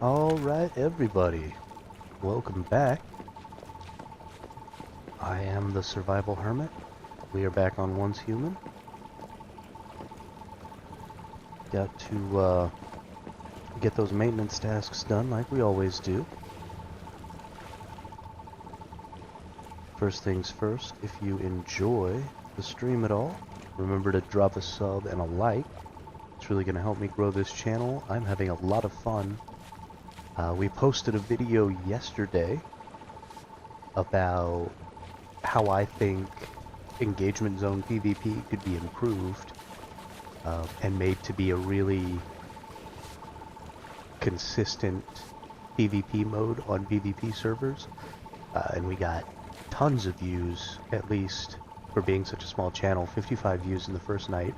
Alright everybody, welcome back. I am the Survival Hermit. We are back on Once Human. Got to get those maintenance tasks done like we always do. First things first, if you enjoy the stream at all, remember to drop a sub and a like. It's really going to help me grow this channel. I'm having a lot of fun. We posted a video yesterday about how I think engagement zone PvP could be improved and made to be a really consistent PvP mode on PvP servers. And we got tons of views, at least for being such a small channel, 55 views in the first night.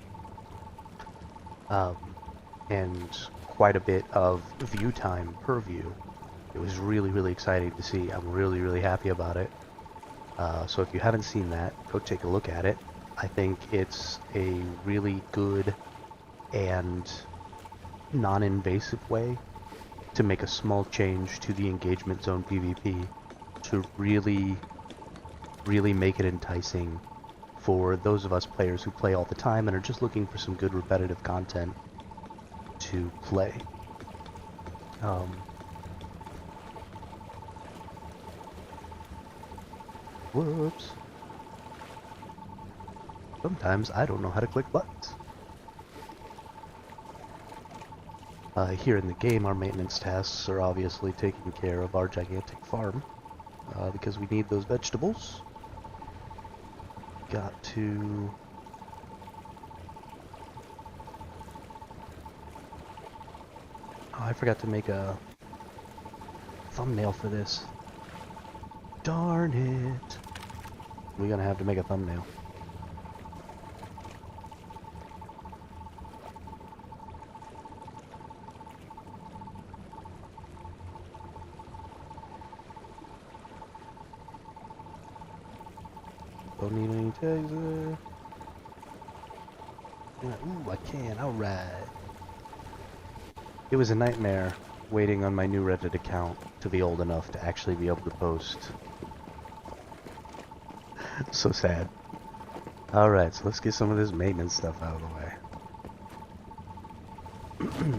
And quite a bit of view time per view. It was really exciting to see. I'm really happy about it. So if you haven't seen that, go take a look at it. I think it's a really good and non-invasive way to make a small change to the engagement zone PvP to really make it enticing for those of us players who play all the time and are just looking for some good repetitive content to play. Whoops. Sometimes I don't know how to click buttons. Here in the game, our maintenance tasks are obviously taking care of our gigantic farm, because we need those vegetables. Got to... Oh, I forgot to make a thumbnail for this. Darn it. We're gonna have to make a thumbnail. Don't need any tags there. Ooh, I can. Alright. It was a nightmare waiting on my new Reddit account to be old enough to actually be able to post. So sad. Alright, so let's get some of this maintenance stuff out of the way.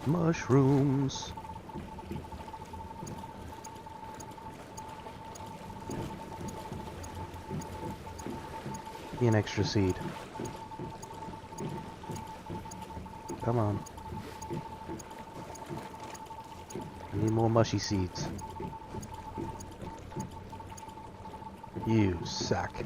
Mushrooms. Be an extra seed. Come on. I need more mushy seeds. You suck.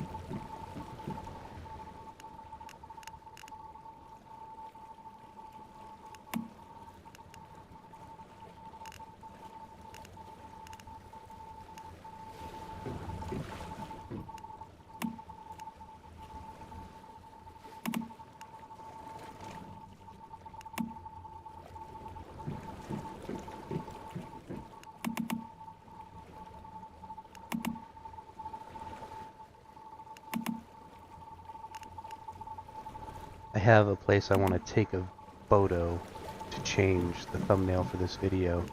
I have a place I want to take a photo to change the thumbnail for this video.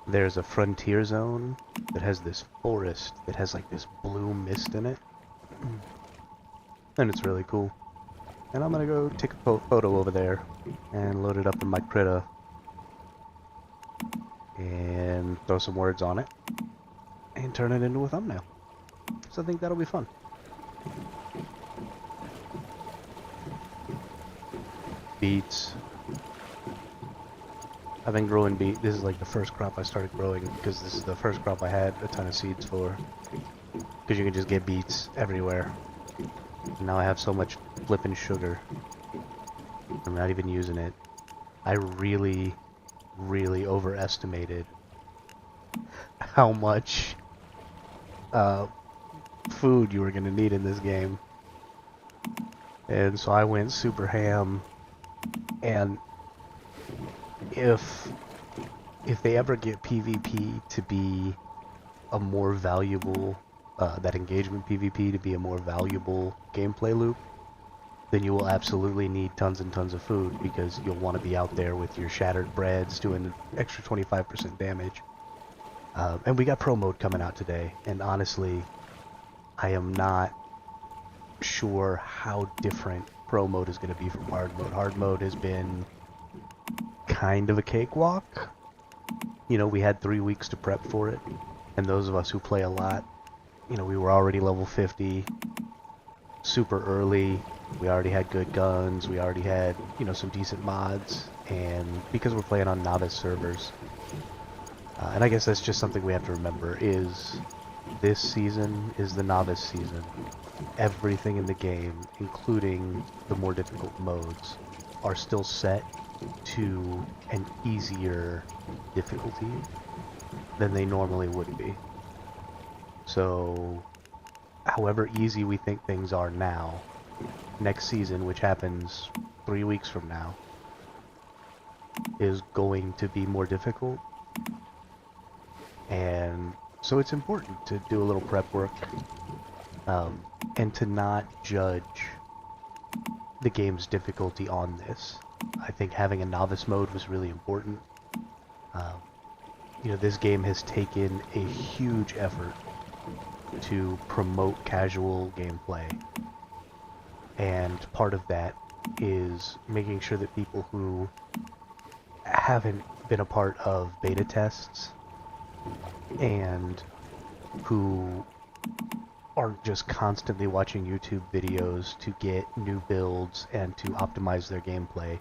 There's a frontier zone that has this forest that has like this blue mist in it. And it's really cool. And I'm gonna go take a photo over there and load it up in my Krita and throw some words on it and turn it into a thumbnail. So I think that'll be fun. Beets. I've been growing beet. This is like the first crop I started growing because this is the first crop I had a ton of seeds for. Because you can just get beets everywhere. And now I have so much flippin' sugar. I'm not even using it. I really overestimated how much food you were gonna need in this game. And so I went super ham. And if they ever get PvP to be a more valuable, that engagement PvP to be a more valuable gameplay loop, then you will absolutely need tons and tons of food because you'll want to be out there with your shattered breads doing extra 25% damage. And we got pro mode coming out today, and honestly, I am not sure how different pro mode is going to be from hard mode. Hard mode has been kind of a cakewalk. You know, we had 3 weeks to prep for it, and those of us who play a lot, you know, we were already level 50 super early. We already had good guns, we already had, you know, some decent mods, and because we're playing on novice servers, and I guess that's just something we have to remember, is this season is the novice season. Everything in the game, including the more difficult modes, are still set to an easier difficulty than they normally would be. So, however easy we think things are now, next season, which happens 3 weeks from now, is going to be more difficult. And so it's important to do a little prep work, and to not judge the game's difficulty on this. I think having a novice mode was really important. You know, this game has taken a huge effort to promote casual gameplay, and part of that is making sure that people who haven't been a part of beta tests and who aren't just constantly watching YouTube videos to get new builds and to optimize their gameplay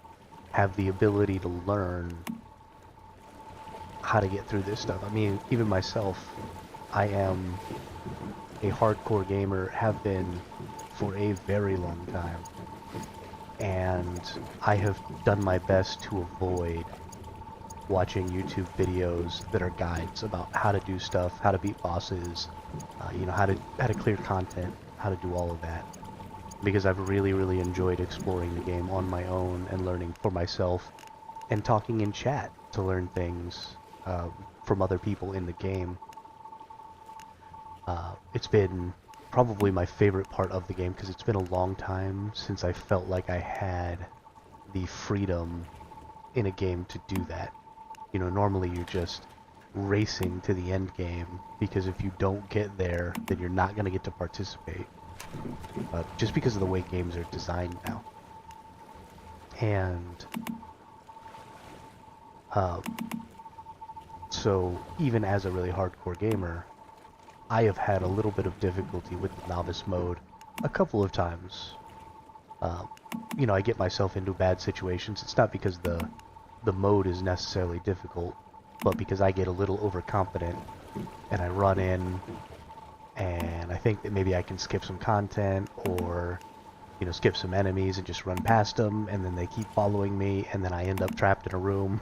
have the ability to learn how to get through this stuff. I mean, even myself, I am a hardcore gamer, have been for a very long time, and I have done my best to avoid watching YouTube videos that are guides about how to do stuff, how to beat bosses, you know, how to clear content, how to do all of that, because I've really enjoyed exploring the game on my own and learning for myself and talking in chat to learn things from other people in the game. It's been probably my favorite part of the game because it's been a long time since I felt like I had the freedom in a game to do that. You know, normally you're just racing to the end game because if you don't get there, then you're not going to get to participate. Just because of the way games are designed now. And so even as a really hardcore gamer, I have had a little bit of difficulty with the novice mode a couple of times. You know, I get myself into bad situations. It's not because the mode is necessarily difficult, but because I get a little overconfident and I run in and I think that maybe I can skip some content or, you know, skip some enemies and just run past them, and then they keep following me, and then I end up trapped in a room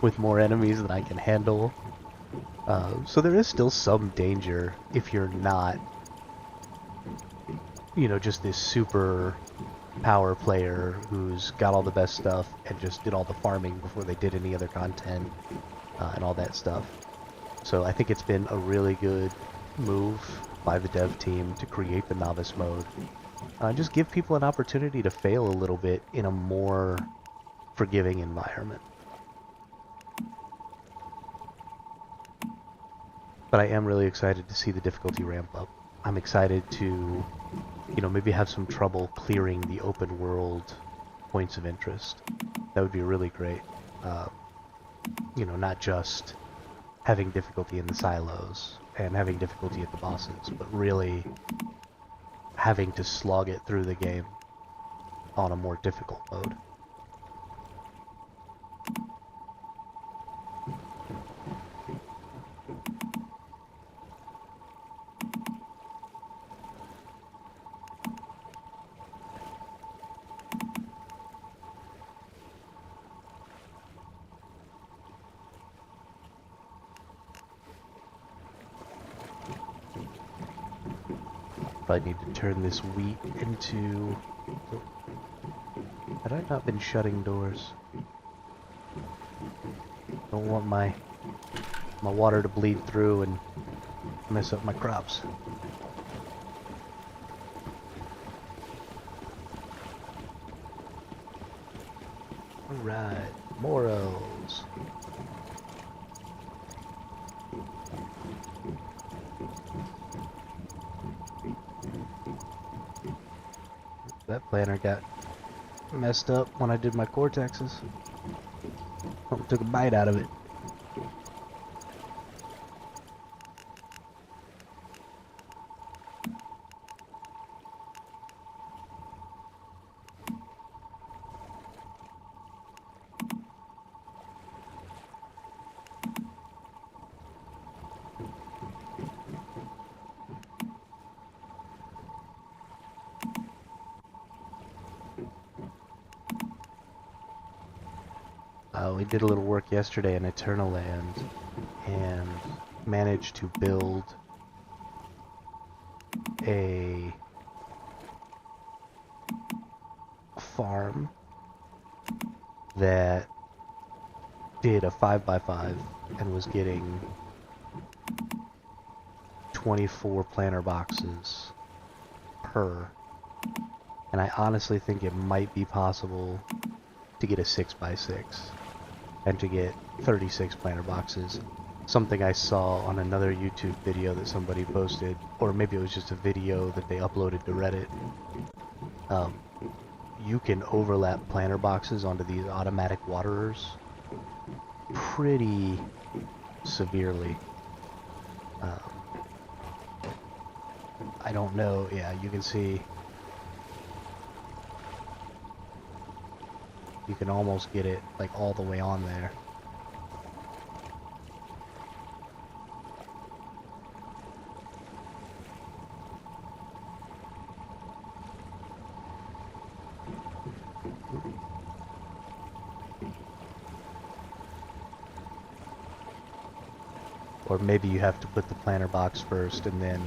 with more enemies than I can handle. So there is still some danger if you're not, you know, just this super power player who's got all the best stuff and just did all the farming before they did any other content, and all that stuff. So I think it's been a really good move by the dev team to create the novice mode. Just give people an opportunity to fail a little bit in a more forgiving environment. But I am really excited to see the difficulty ramp up. I'm excited to, you know, maybe have some trouble clearing the open world points of interest. That would be really great. You know, not just having difficulty in the silos and having difficulty at the bosses, but really having to slog it through the game on a more difficult mode. I need to turn this wheat into... Had I not been shutting doors? Don't want my water to bleed through and mess up my crops. Alright, morels. That planter got messed up when I did my cortexes. Took a bite out of it. We did a little work yesterday in Eternal Land and managed to build a farm that did a 5x5 and was getting 24 planter boxes per. And I honestly think it might be possible to get a 6x6 and to get 36 planter boxes. Something I saw on another YouTube video that somebody posted, or maybe it was just a video that they uploaded to Reddit. You can overlap planter boxes onto these automatic waterers pretty severely. I don't know, yeah, you can see you can almost get it like all the way on there. Or maybe you have to put the planter box first and then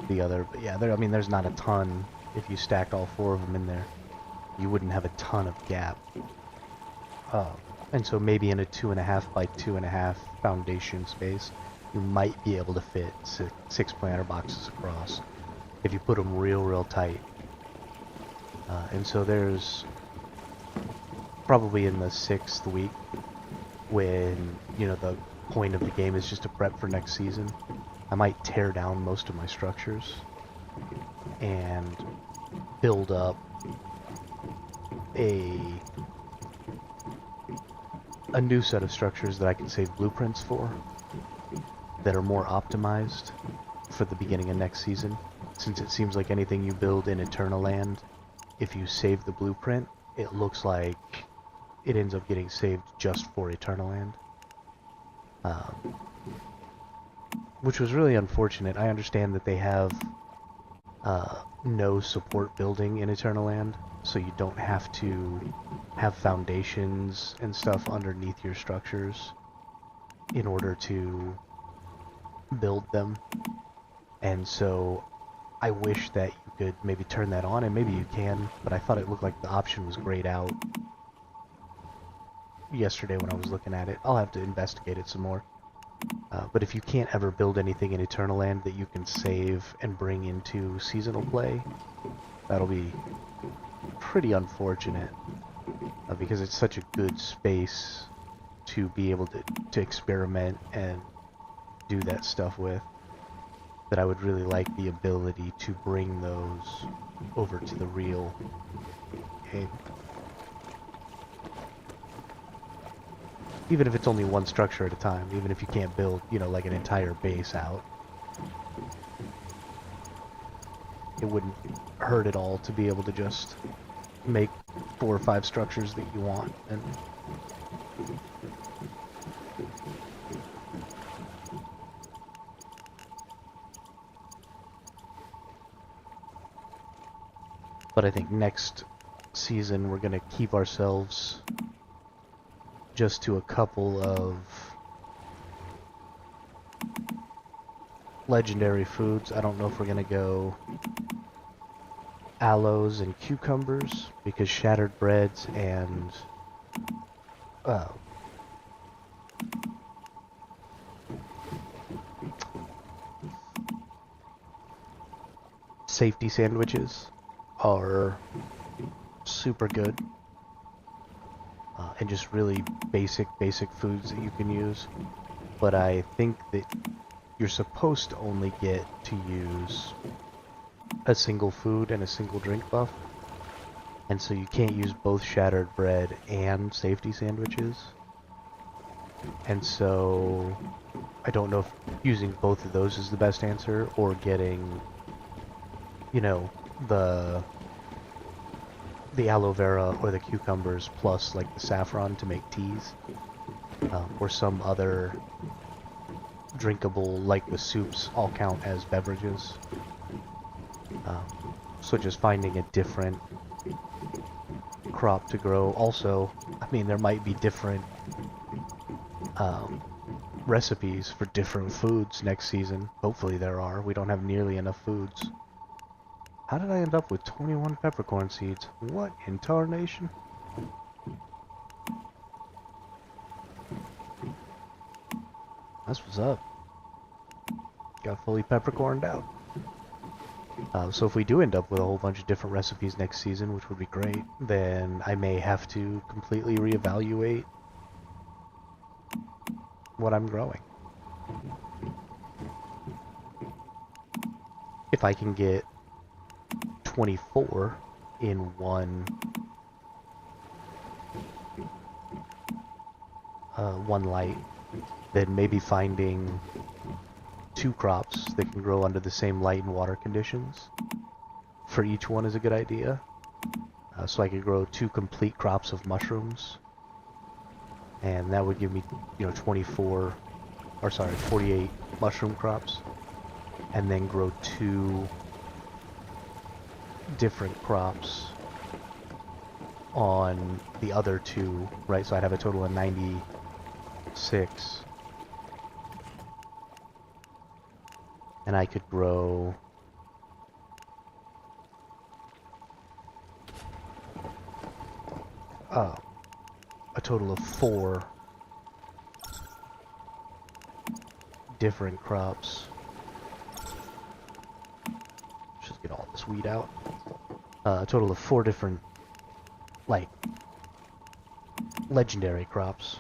the other, but yeah, I mean, there's not a ton. If you stacked all 4 of them in there, you wouldn't have a ton of gap. And so maybe in a 2.5 by 2.5 foundation space, you might be able to fit 6 planter boxes across if you put them real tight. And so there's probably in the 6th week, when, you know, the point of the game is just to prep for next season, I might tear down most of my structures and build up a new set of structures that I can save blueprints for, that are more optimized for the beginning of next season, since it seems like anything you build in Eternal Land, if you save the blueprint, it looks like it ends up getting saved just for Eternal Land. Which was really unfortunate. I understand that they have no support building in Eternal Land, so you don't have to have foundations and stuff underneath your structures in order to build them. And so I wish that you could maybe turn that on, and maybe you can, but I thought it looked like the option was grayed out yesterday when I was looking at it. I'll have to investigate it some more. But if you can't ever build anything in Eternal Land that you can save and bring into seasonal play, that'll be pretty unfortunate, because it's such a good space to be able to experiment and do that stuff with, that I would really like the ability to bring those over to the real game. Even if it's only one structure at a time, even if you can't build, you know, like an entire base out. It wouldn't hurt at all to be able to just make 4 or 5 structures that you want, and but I think next season we're gonna keep ourselves just to a couple of legendary foods. I don't know if we're gonna go aloes and cucumbers, because shattered breads and safety sandwiches are super good. and just really basic foods that you can use. But I think that you're supposed to only get to use a single food and a single drink buff. And so you can't use both shattered bread and safety sandwiches. And so I don't know if using both of those is the best answer, or getting, you know, the aloe vera or the cucumbers plus like the saffron to make teas, or some other drinkable, like the soups all count as beverages. So just finding a different crop to grow. Also, I mean, there might be different recipes for different foods next season. Hopefully there are. We don't have nearly enough foods. How did I end up with 21 peppercorn seeds? What in tarnation? That's what's up. Got fully peppercorned out. So if we do end up with a whole bunch of different recipes next season, which would be great, then I may have to completely reevaluate what I'm growing. If I can get 24 in one light, then maybe finding 2 crops that can grow under the same light and water conditions for each one is a good idea. So I could grow 2 complete crops of mushrooms, and that would give me, 48 mushroom crops, and then grow 2 different crops on the other 2, right? So I'd have a total of 96. And I could grow a total of 4 different crops. Just get all this weed out. A total of 4 different, like, legendary crops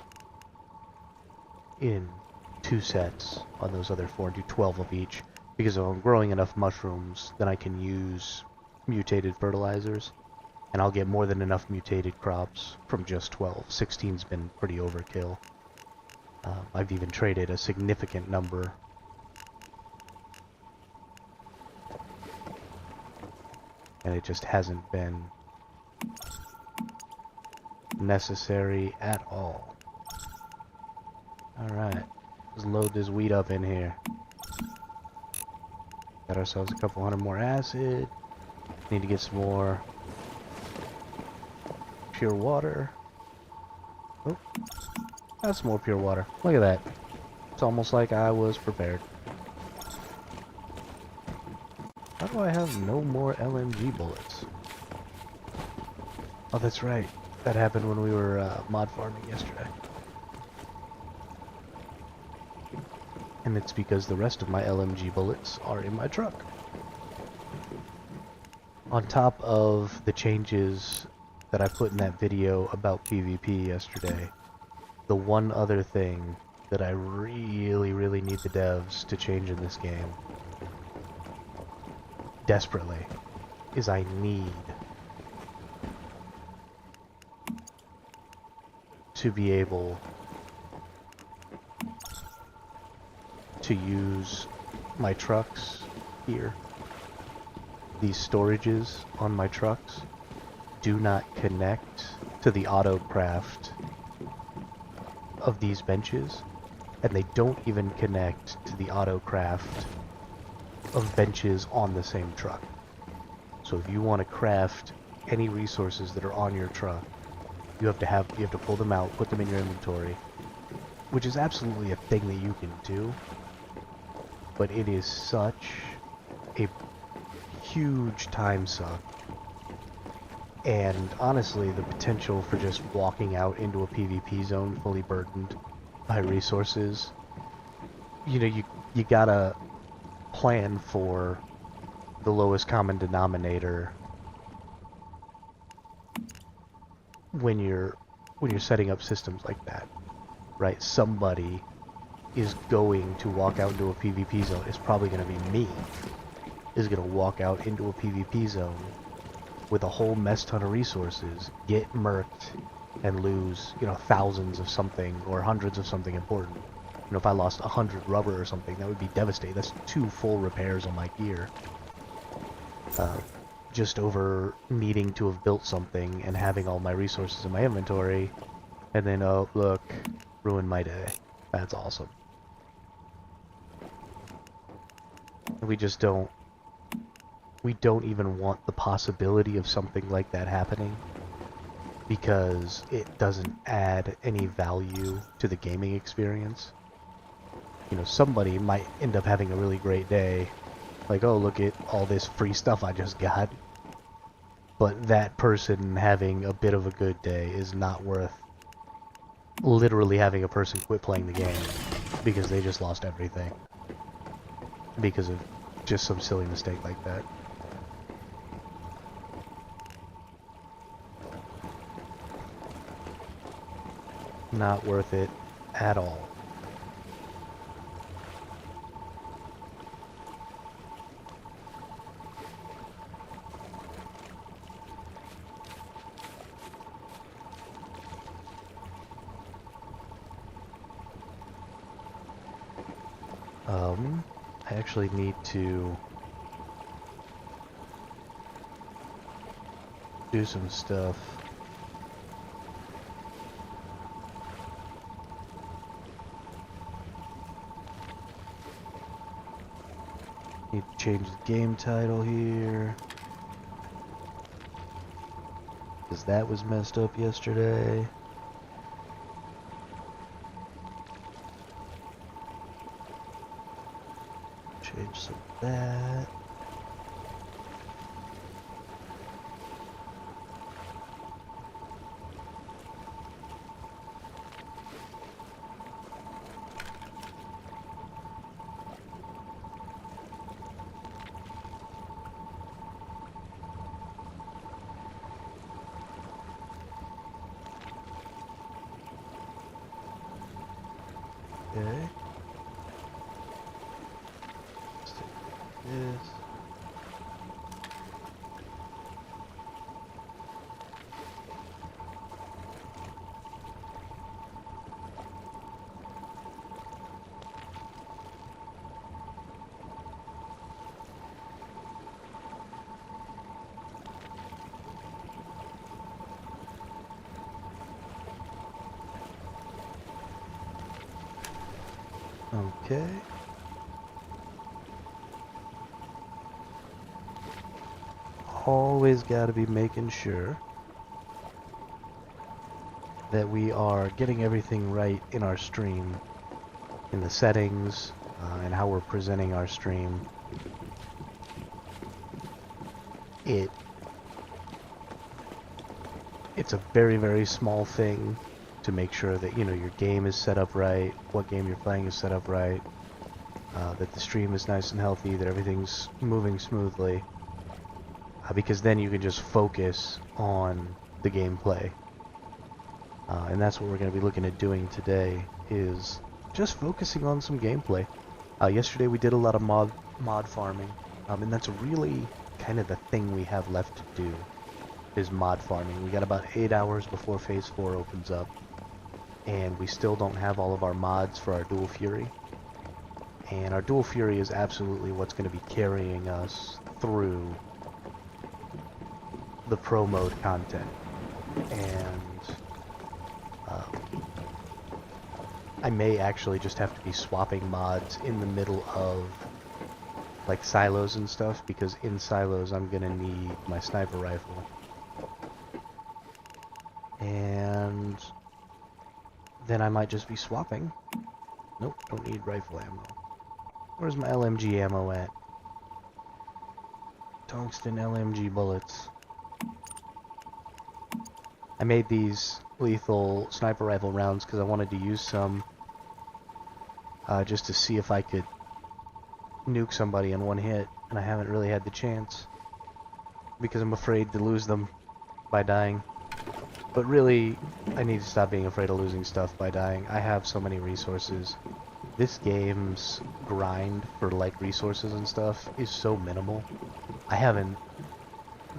in 2 sets on those other 4, and do 12 of each. Because if I'm growing enough mushrooms, then I can use mutated fertilizers, and I'll get more than enough mutated crops from just 12. 16's been pretty overkill. I've even traded a significant number. And it just hasn't been necessary at all. Alright, let's load this weed up in here. Got ourselves a couple hundred more acid. Need to get some more pure water. Oh, that's more pure water. Look at that. It's almost like I was prepared. How do I have no more LMG bullets? Oh, that's right. That happened when we were mod farming yesterday. And it's because the rest of my LMG bullets are in my truck. On top of the changes that I put in that video about PvP yesterday, the one other thing that I really need the devs to change in this game, desperately, is I need to be able to use my trucks here. These storages on my trucks do not connect to the auto craft of these benches, and they don't even connect to the auto craft of benches on the same truck. So if you want to craft any resources that are on your truck, you have to pull them out, put them in your inventory, which is absolutely a thing that you can do, but it is such a huge time suck. And honestly, the potential for just walking out into a PvP zone fully burdened by resources, you gotta plan for the lowest common denominator when you're when you're setting up systems like that, right? Somebody is going to walk out into a PvP zone. It's probably going to be me. Is going to walk out into a PvP zone with a whole mess ton of resources, get murked, and lose, you know, thousands of something or hundreds of something important. You know, if I lost 100 rubber or something, that would be devastating. That's 2 full repairs on my gear. Just over needing to have built something and having all my resources in my inventory, and then, oh, look, ruined my day. That's awesome. We just don't... We don't even want the possibility of something like that happening, because it doesn't add any value to the gaming experience. You know, somebody might end up having a really great day, like, oh, look at all this free stuff I just got. But that person having a bit of a good day is not worth literally having a person quit playing the game because they just lost everything because of just some silly mistake like that. Not worth it at all. I actually need to do some stuff. Need to change the game title here, because that was messed up yesterday. Change some of that. Okay. Let's take this. Okay. Always got to be making sure that we are getting everything right in our stream, in the settings, and how we're presenting our stream. It's a very, very small thing to make sure that, you know, your game is set up right, what game you're playing is set up right, that the stream is nice and healthy, that everything's moving smoothly, because then you can just focus on the gameplay. And that's what we're going to be looking at doing today, is just focusing on some gameplay. Yesterday we did a lot of mod farming, and that's really kind of the thing we have left to do, is mod farming. We got about 8 hours before Phase 4 opens up, and we still don't have all of our mods for our Dual Fury. And our Dual Fury is absolutely what's going to be carrying us through the pro mode content. And I may actually just have to be swapping mods in the middle of like silos and stuff, because in silos I'm going to need my sniper rifle. And then I might just be swapping. Nope, don't need rifle ammo. Where's my LMG ammo at? Tungsten LMG bullets. I made these lethal sniper rifle rounds because I wanted to use some just to see if I could nuke somebody in one hit, and I haven't really had the chance because I'm afraid to lose them by dying. But really, I need to stop being afraid of losing stuff by dying. I have so many resources. This game's grind for like resources and stuff is so minimal. I haven't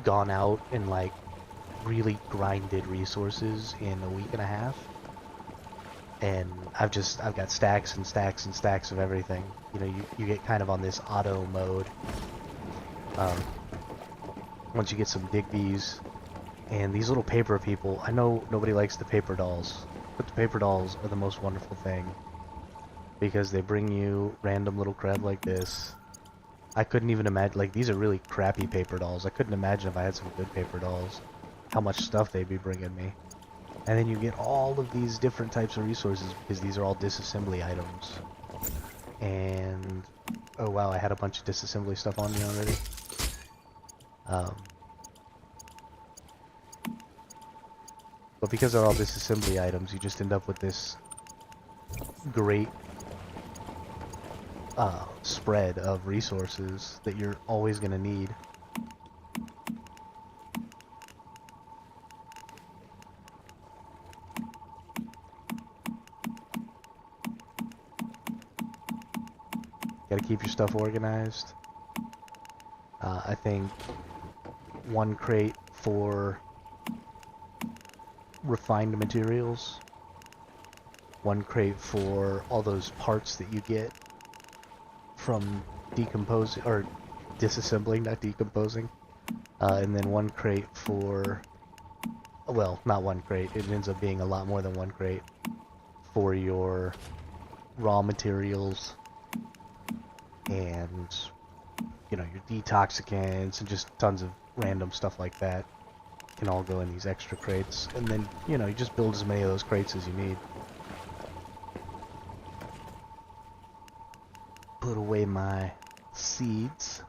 gone out and like really grinded resources in a week and a half. And I've got stacks and stacks and stacks of everything. You know, you get kind of on this auto mode. Um, Once you get some Digbees and these little paper people, I know nobody likes the paper dolls, but the paper dolls are the most wonderful thing because they bring you random little cred like this. I couldn't even imagine, like, these are really crappy paper dolls. I couldn't imagine if I had some good paper dolls, how much stuff they'd be bringing me. And then you get all of these different types of resources because these are all disassembly items. And, oh wow, I had a bunch of disassembly stuff on me already. But because they're all disassembly items, you just end up with this great spread of resources that you're always going to need. Got to keep your stuff organized. I think one crate for refined materials, one crate for all those parts that you get from decomposing or disassembling, not decomposing, and then one crate for, well, not one crate, it ends up being a lot more than one crate for your raw materials and, you know, your detoxicants and just tons of random stuff like that can all go in these extra crates. And then, you know, you just build as many of those crates as you need. Put away my seeds.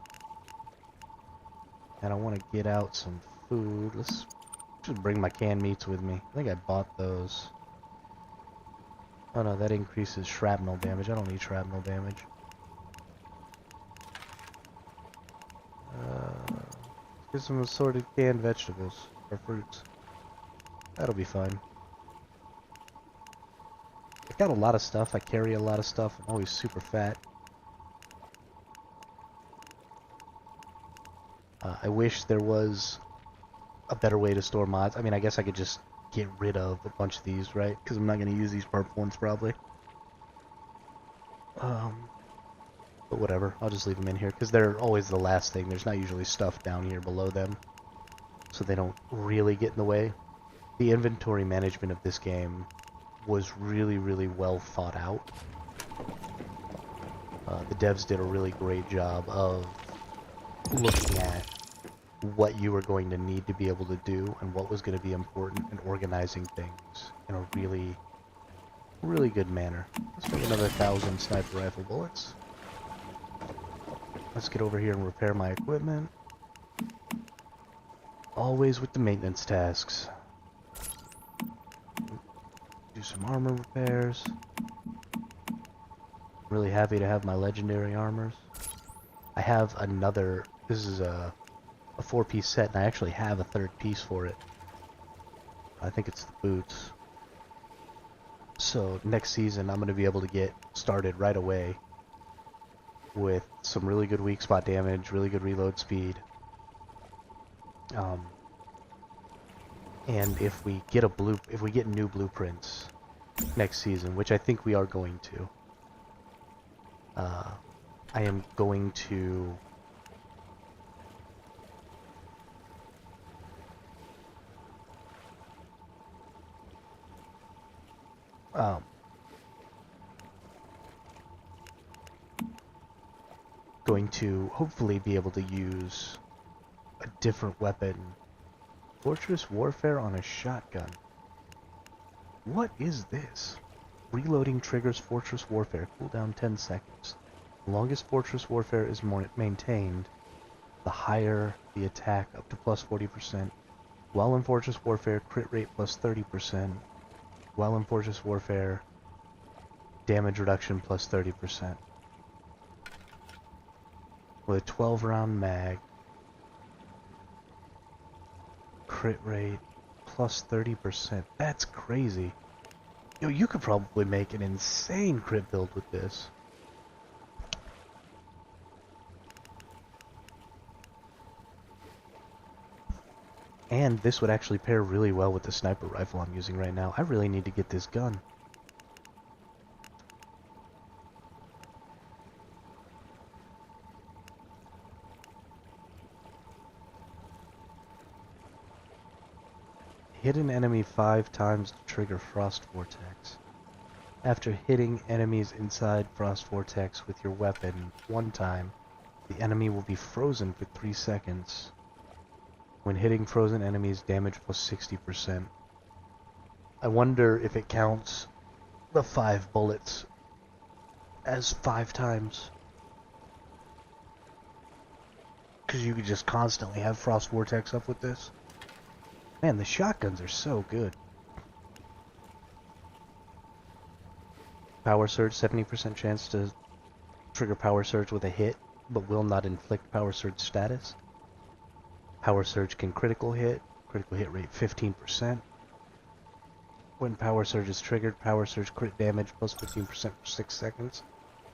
And I want to get out some food. Let's just bring my canned meats with me. I think I bought those. Oh no, that increases shrapnel damage. I don't need shrapnel damage. Get some assorted canned vegetables or fruits. That'll be fine. I've got a lot of stuff. I carry a lot of stuff. I'm always super fat. I wish there was a better way to store mods. I mean, I guess I could just get rid of a bunch of these, right? Because I'm not going to use these purple ones probably. But whatever. I'll just leave them in here because they're always the last thing. There's not usually stuff down here below them, so they don't really get in the way. The inventory management of this game was really, really well thought out. The devs did a really great job of looking at what you were going to need to be able to do and what was going to be important and organizing things in a really, really good manner. Let's make another 1,000 sniper rifle bullets. Let's get over here and repair my equipment. Always with the maintenance tasks. Do some armor repairs. Really happy to have my legendary armors. I have another, this is a 4-piece set, and I actually have a third piece for it. I think it's the boots. So next season I'm going to be able to get started right away with some really good weak spot damage, really good reload speed. And if we get new blueprints next season, which I think we are going to, I am going to hopefully be able to use a different weapon. Fortress Warfare on a shotgun. What is this? Reloading triggers Fortress Warfare. Cooldown 10 seconds. The longest Fortress Warfare is maintained, the higher the attack, up to plus 40%. While in Fortress Warfare, crit rate plus 30%. While in Fortress Warfare, damage reduction plus 30%. With a 12-round mag, crit rate plus 30%. That's crazy. Yo, you could probably make an insane crit build with this. And this would actually pair really well with the sniper rifle I'm using right now. I really need to get this gun. Hit an enemy 5 times to trigger Frost Vortex. After hitting enemies inside Frost Vortex with your weapon 1 time, the enemy will be frozen for 3 seconds. When hitting frozen enemies, damage plus 60%. I wonder if it counts the 5 bullets as 5 times. Because you could just constantly have Frost Vortex up with this. Man, the shotguns are so good. Power Surge, 70% chance to trigger Power Surge with a hit, but will not inflict Power Surge status. Power Surge can critical hit rate 15%. When Power Surge is triggered, Power Surge crit damage plus 15% for 6 seconds.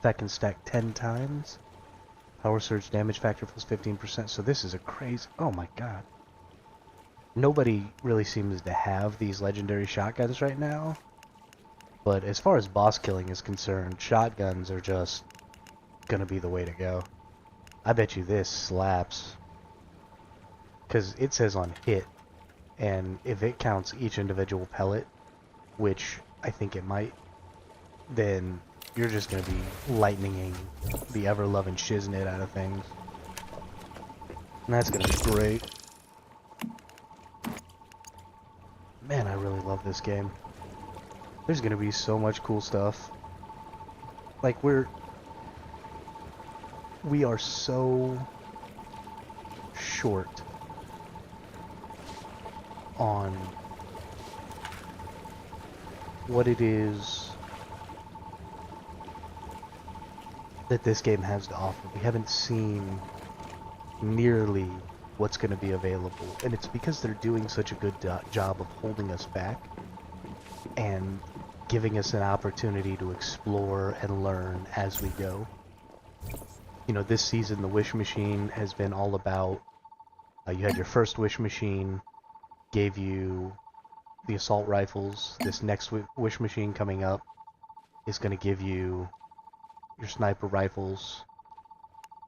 That can stack 10 times. Power Surge damage factor plus 15%, so this is a crazy... Oh my god. Nobody really seems to have these legendary shotguns right now. But as far as boss killing is concerned, shotguns are just gonna be the way to go. I bet you this slaps. Because it says on hit, and if it counts each individual pellet, which I think it might, then you're just going to be lightninging the ever-loving shiznit out of things. And that's going to be great. Man, I really love this game. There's going to be so much cool stuff. Like, we are so short on what it is that this game has to offer. We haven't seen nearly what's going to be available, and it's because they're doing such a good job of holding us back and giving us an opportunity to explore and learn as we go. You know, this season the Wish Machine has been all about, you had your first Wish Machine, gave you the assault rifles. This next Wish Machine coming up is going to give you your sniper rifles.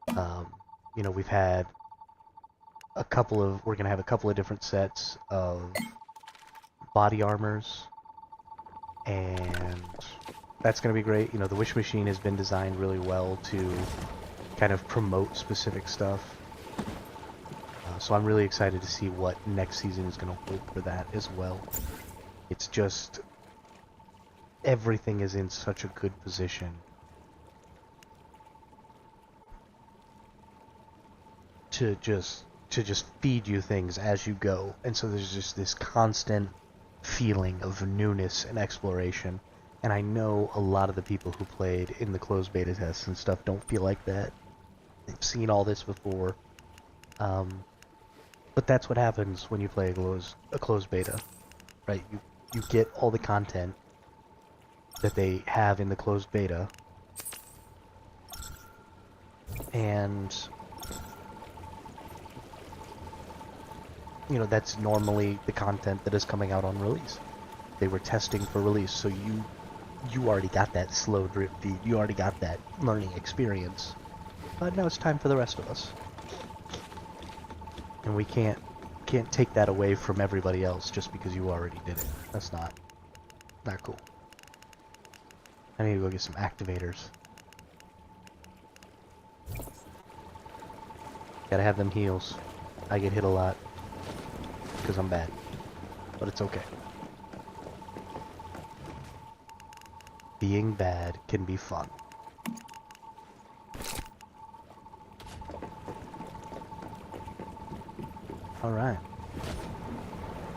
You know, we've had we're going to have a couple of different sets of body armors, and that's going to be great. You know, the Wish Machine has been designed really well to kind of promote specific stuff. So I'm really excited to see what next season is going to hold for that as well. It's just, everything is in such a good position to just feed you things as you go. And so there's just this constant feeling of newness and exploration. And I know a lot of the people who played in the closed beta tests and stuff don't feel like that. They've seen all this before. But that's what happens when you play a closed beta, right? You get all the content that they have in the closed beta, and you know, that's normally the content that is coming out on release. They were testing for release, so you already got that slow drip feed. You already got that learning experience. But now it's time for the rest of us. And we can't take that away from everybody else just because you already did it. That's not cool. I need to go get some activators. Gotta have them heals. I get hit a lot because I'm bad, but it's okay. Being bad can be fun. Alright.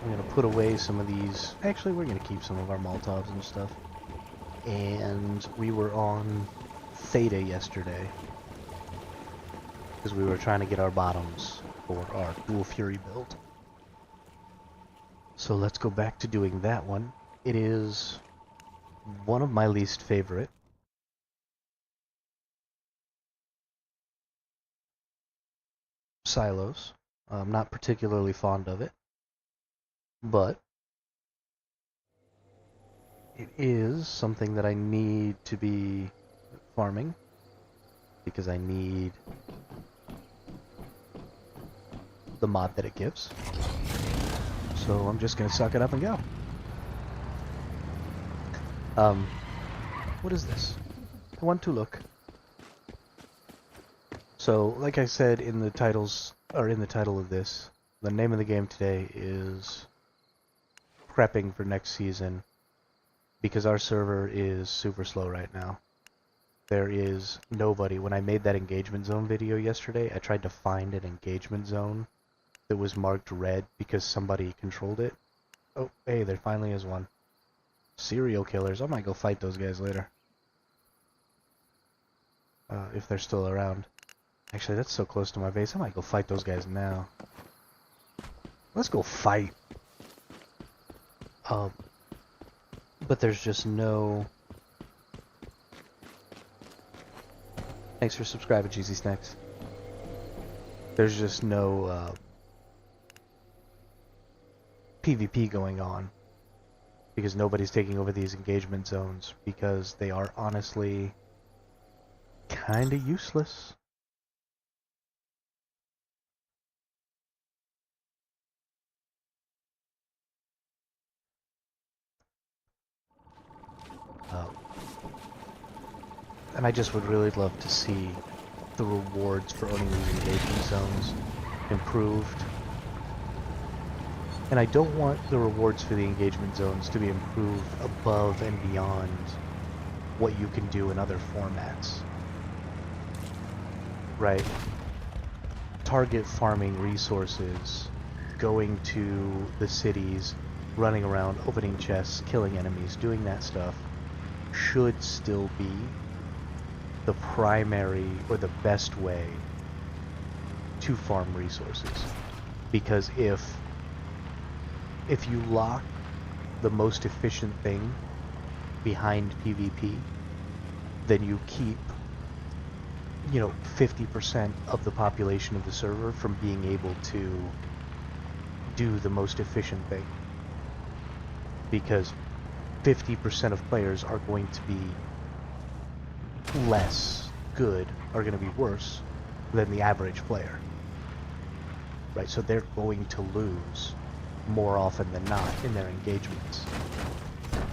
I'm gonna put away some of these. Actually, we're gonna keep some of our Molotovs and stuff. And we were on Theta yesterday, because we were trying to get our bottoms for our Dual Fury build. So let's go back to doing that one. It is one of my least favorite. Silos. I'm not particularly fond of it, but it is something that I need to be farming because I need the mod that it gives. So I'm just gonna suck it up and go. What is this? I want to look. So, like I said in the titles, or in the title of this, the name of the game today is prepping for next season because our server is super slow right now. There is nobody. When I made that engagement zone video yesterday, I tried to find an engagement zone that was marked red because somebody controlled it. Oh, hey, there finally is one. Serial killers. I might go fight those guys later. If they're still around. Actually, that's so close to my base. I might go fight those guys now. Let's go fight. But there's just no... Thanks for subscribing, Cheesy Snacks. There's just no PvP going on because nobody's taking over these engagement zones because they are honestly kinda useless. And I just would really love to see the rewards for owning these engagement zones improved. And I don't want the rewards for the engagement zones to be improved above and beyond what you can do in other formats. Right? Target farming resources, going to the cities, running around, opening chests, killing enemies, doing that stuff should still be the primary or the best way to farm resources. Because if you lock the most efficient thing behind PvP, then you keep 50% of the population of the server from being able to do the most efficient thing. Because 50% of players are going to be less good, are going to be worse than the average player. Right, so they're going to lose more often than not in their engagements.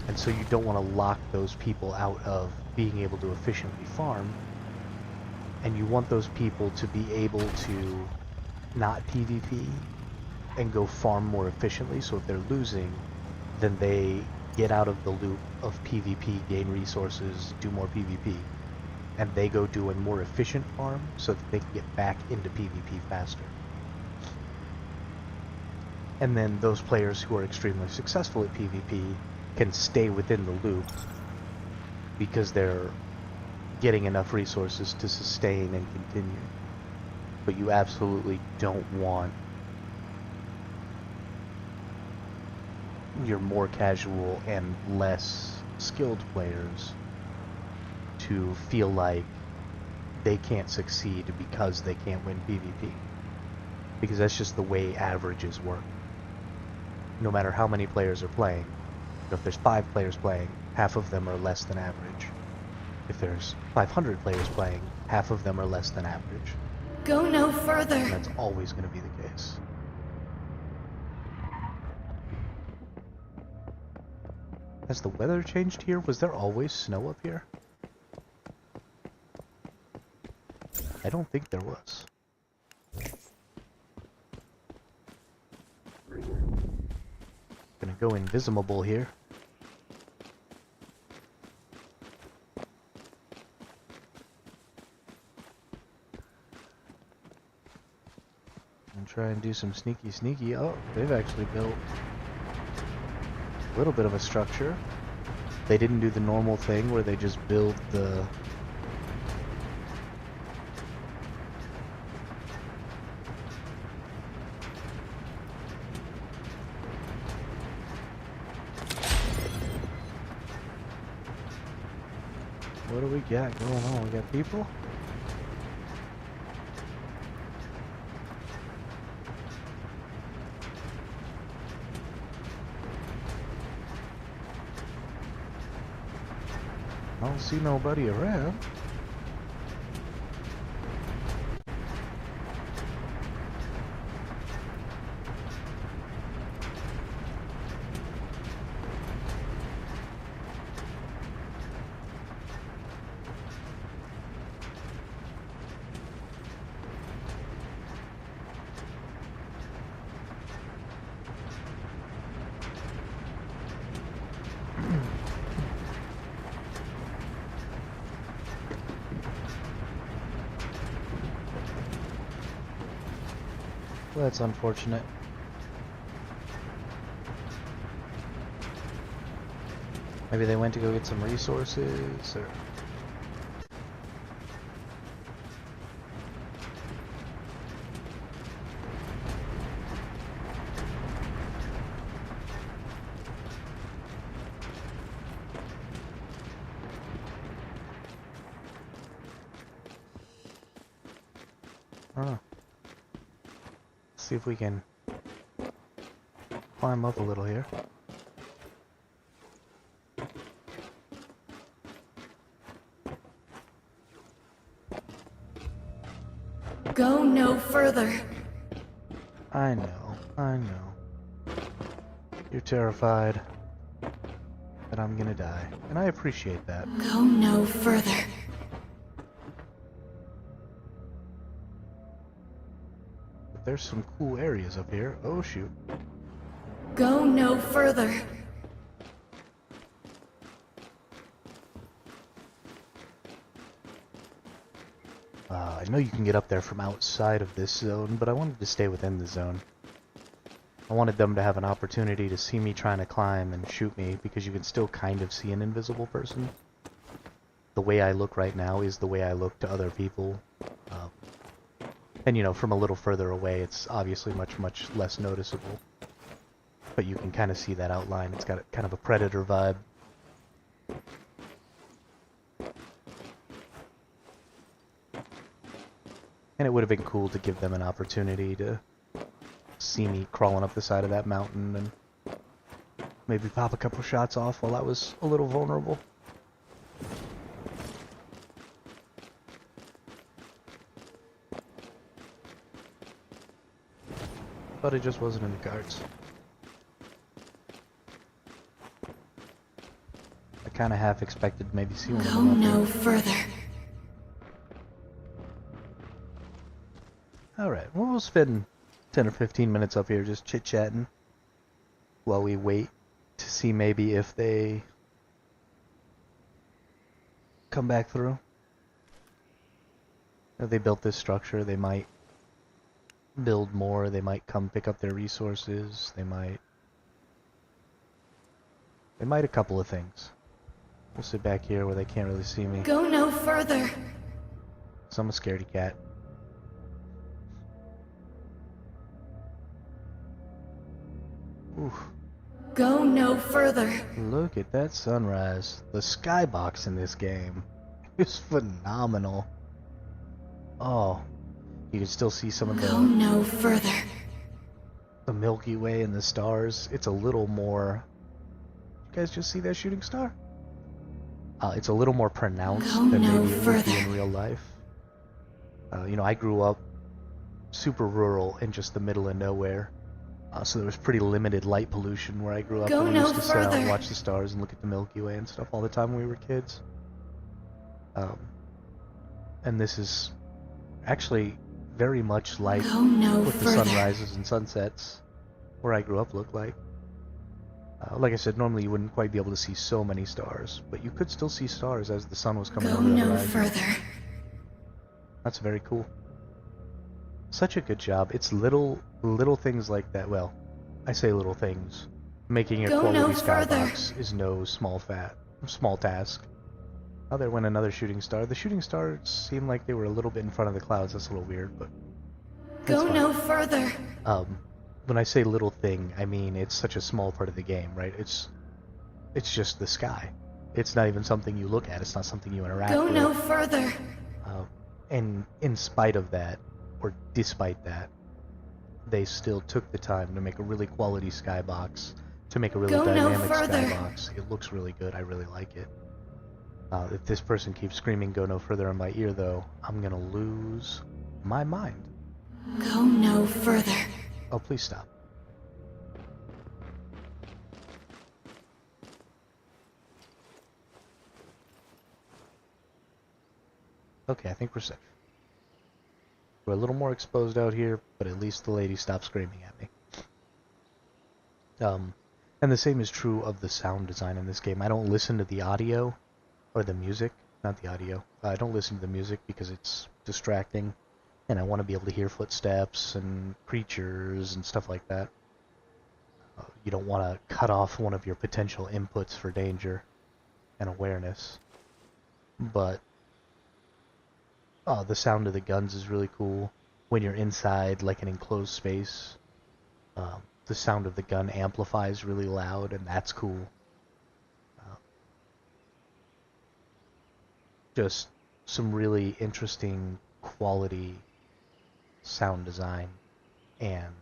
And so you don't want to lock those people out of being able to efficiently farm, and you want those people to be able to not PvP and go farm more efficiently, so if they're losing, then they get out of the loop of PvP, gain resources, do more PvP, and they go do a more efficient farm so that they can get back into PvP faster. And then those players who are extremely successful at PvP can stay within the loop because they're getting enough resources to sustain and continue. But you absolutely don't want your more casual and less skilled players to feel like they can't succeed because they can't win PvP. Because that's just the way averages work. No matter how many players are playing, if there's 5 players playing, half of them are less than average. If there's 500 players playing, half of them are less than average. Go no further. And that's always going to be the case. Has the weather changed here? Was there always snow up here? I don't think there was. Gonna go invisible here. And try and do some sneaky. Oh, they've actually built a little bit of a structure. They didn't do the normal thing where they just build the What do we got going on? We got people? I don't see nobody around. Well, that's unfortunate. Maybe they went to go get some resources, or... I don't know. See if we can climb up a little here. Go no further. I know, I know. You're terrified that I'm gonna die, and I appreciate that. Go no further. But there's some cool areas up here. Oh shoot. Go no further. I know you can get up there from outside of this zone, but I wanted to stay within the zone. I wanted them to have an opportunity to see me trying to climb and shoot me, because you can still kind of see an invisible person. The way I look right now is the way I look to other people. And you know, from a little further away, it's obviously much, much less noticeable. But you can kind of see that outline. It's got kind of a predator vibe. And it would have been cool to give them an opportunity to see me crawling up the side of that mountain and maybe pop a couple shots off while I was a little vulnerable. But it just wasn't in the cards. I kind of half expected to maybe see one of Go them up no there. further. Alright, well, we'll spend 10 or 15 minutes up here just chit-chatting while we wait to see maybe if they come back through. If they built this structure, they might build more, they might come pick up their resources, they might a couple of things. We'll sit back here where they can't really see me. Go no further. So I'm a scaredy cat. Oof. Go no further. Look at that sunrise. The skybox in this game is phenomenal. Oh, you can still see some of Go no further. the Milky Way and the stars. It's a little more... You guys just see that shooting star? It's a little more pronounced Go than no maybe it would be further. in real life. You know, I grew up super rural in just the middle of nowhere. So there was pretty limited light pollution where I grew up. Go and we no used to sit out and further. watch the stars and look at the Milky Way and stuff all the time when we were kids. And this is actually very much like Go no what the further. sunrises and sunsets where I grew up looked like. Like I said, normally you wouldn't quite be able to see so many stars, but you could still see stars as the sun was coming Go over the no horizon. further. That's very cool. Such a good job. It's little things like that. Well, I say little things. Making a Go quality no further. skybox is no small task. Oh, there went another shooting star. The shooting stars seemed like they were a little bit in front of the clouds. That's a little weird, but that's Go fine. no further. When I say little thing, I mean it's such a small part of the game, right? It's just the sky. It's not even something you look at. It's not something you interact Go with. no further. And in spite of that, or despite that, they still took the time to make a really quality skybox, to make a really Go no dynamic further. skybox. It looks really good. I really like it. If this person keeps screaming "Go no further" in my ear, though, I'm gonna lose my mind. Go no further. Oh, please stop. Okay, I think we're safe. We're a little more exposed out here, but at least the lady stopped screaming at me. And the same is true of the sound design in this game. I don't listen to the audio, or the music, not the audio. I don't listen to the music because it's distracting, and I want to be able to hear footsteps and creatures and stuff like that. You don't want to cut off one of your potential inputs for danger and awareness. But the sound of the guns is really cool. When you're inside, like an enclosed space, the sound of the gun amplifies really loud, and that's cool. Just some really interesting quality sound design and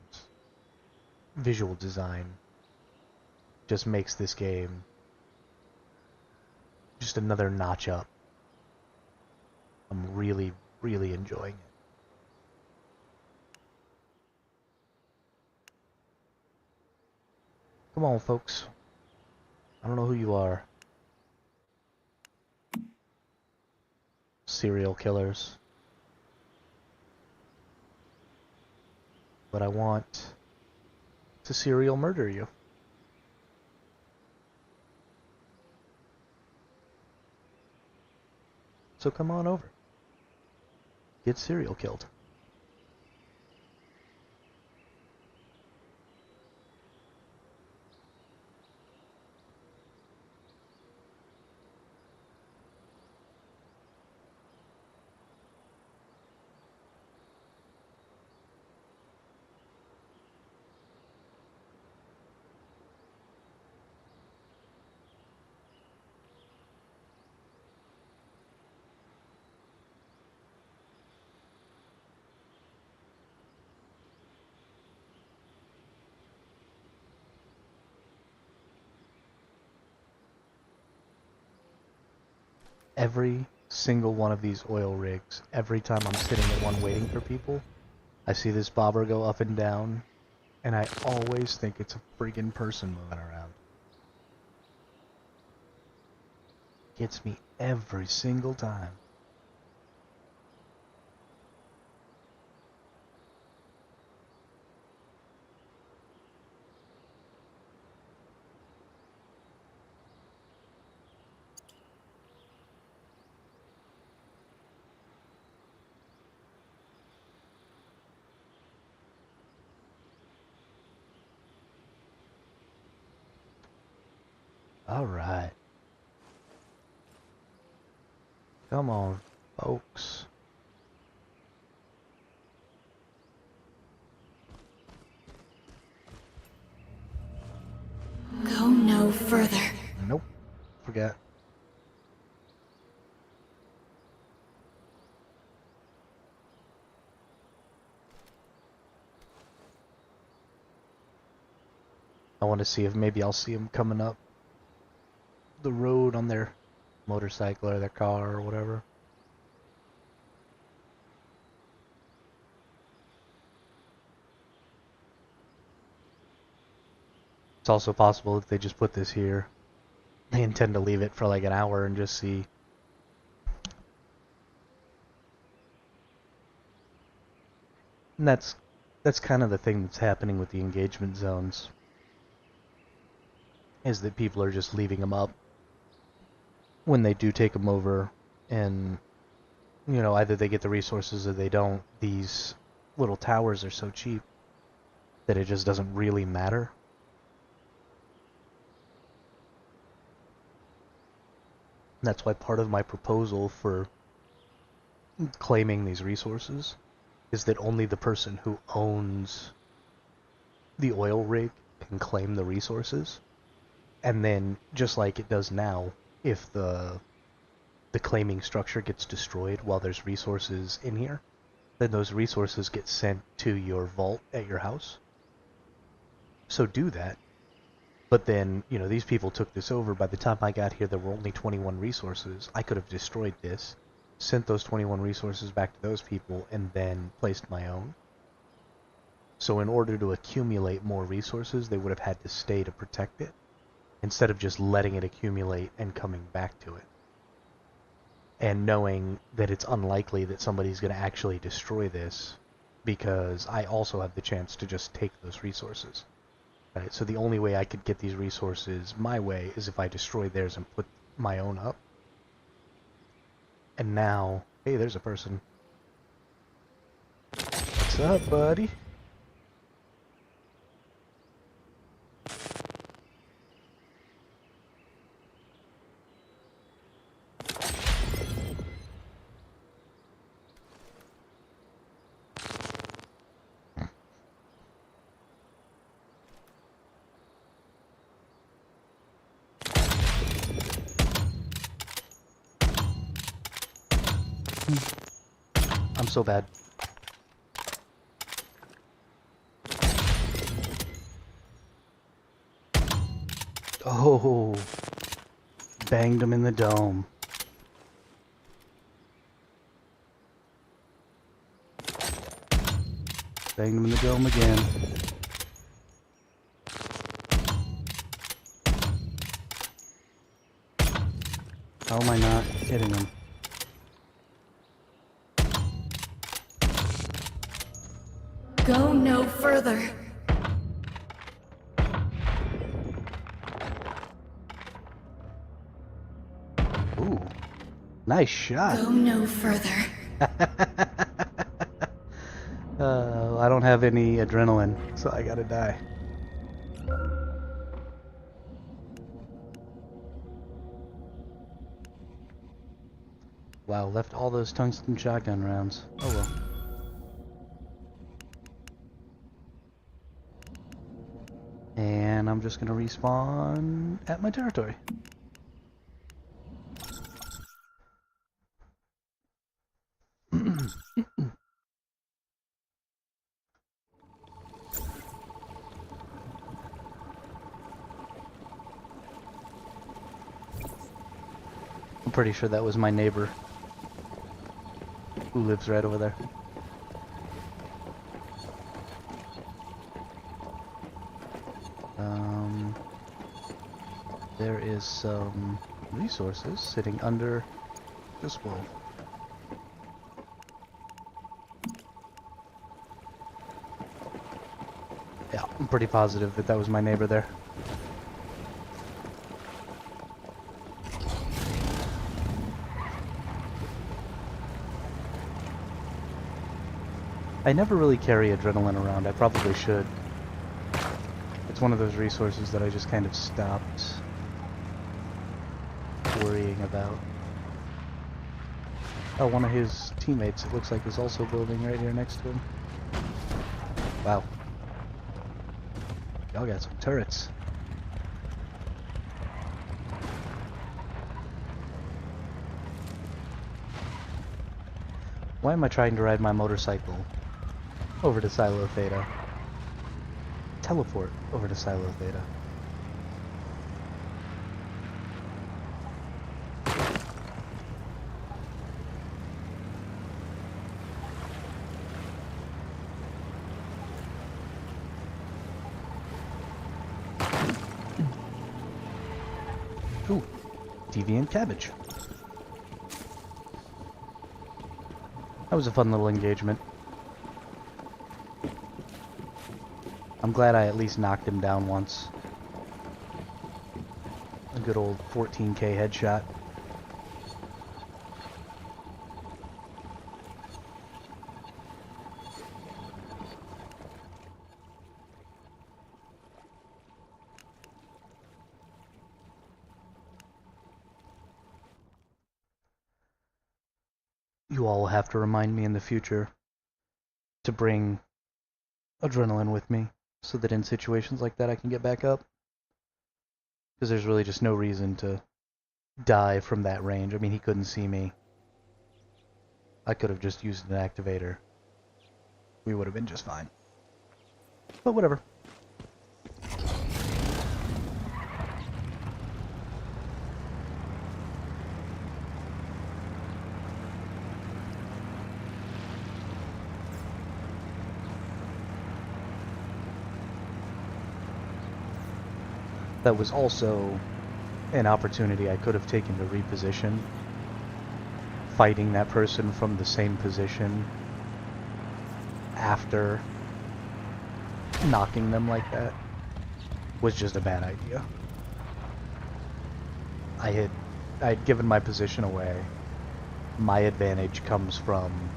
visual design just makes this game just another notch up. I'm really, really enjoying it. Come on, folks. I don't know who you are. Serial killers. But I want to serial murder you. So come on over. Get serial killed. Every single one of these oil rigs, every time I'm sitting at one waiting for people, I see this bobber go up and down, and I always think it's a friggin' person moving around. Gets me every single time. Alright. Come on, folks. Go no further. Nope. Forget. I want to see if maybe I'll see them coming up the road on their motorcycle or their car or whatever. It's also possible if they just put this here, they intend to leave it for like an hour and just see. And that's kind of the thing that's happening with the engagement zones, is that people are just leaving them up when they do take them over, and either they get the resources or they don't. These little towers are so cheap that it just doesn't really matter. That's why part of my proposal for claiming these resources is that only the person who owns the oil rig can claim the resources. And then, just like it does now, if the claiming structure gets destroyed while there's resources in here, then those resources get sent to your vault at your house. So do that. But then, these people took this over. By the time I got here, there were only 21 resources. I could have destroyed this, sent those 21 resources back to those people, and then placed my own. So in order to accumulate more resources, they would have had to stay to protect it, instead of just letting it accumulate and coming back to it. And knowing that it's unlikely that somebody's going to actually destroy this, because I also have the chance to just take those resources. Right? So the only way I could get these resources my way is if I destroy theirs and put my own up. And now, hey, there's a person. What's up, buddy? I'm so bad. Oh, banged him in the dome. Banged him in the dome again. How am I not hitting him? Go no further. Ooh, nice shot. Go no further. I don't have any adrenaline, so I gotta die. Wow, left all those tungsten shotgun rounds. Oh well. And I'm just gonna respawn at my territory. I'm pretty sure that was my neighbor who lives right over there. There is some resources sitting under this wall. Yeah, I'm pretty positive that that was my neighbor there. I never really carry adrenaline around. I probably should. It's one of those resources that I just kind of stopped worrying about. Oh, one of his teammates, it looks like, is also building right here next to him. Wow. Y'all got some turrets. Why am I trying to ride my motorcycle over to Silo Theta? Teleport over to Silo Theta. Ooh, deviant cabbage. That was a fun little engagement. I'm glad I at least knocked him down once. A good old 14k headshot. You all will have to remind me in the future to bring adrenaline with me, so that in situations like that I can get back up. Because there's really just no reason to die from that range. I mean, he couldn't see me. I could have just used an activator. We would have been just fine. But whatever. That was also an opportunity I could have taken to reposition. Fighting that person from the same position after knocking them like that was just a bad idea. I'd given my position away. My advantage comes from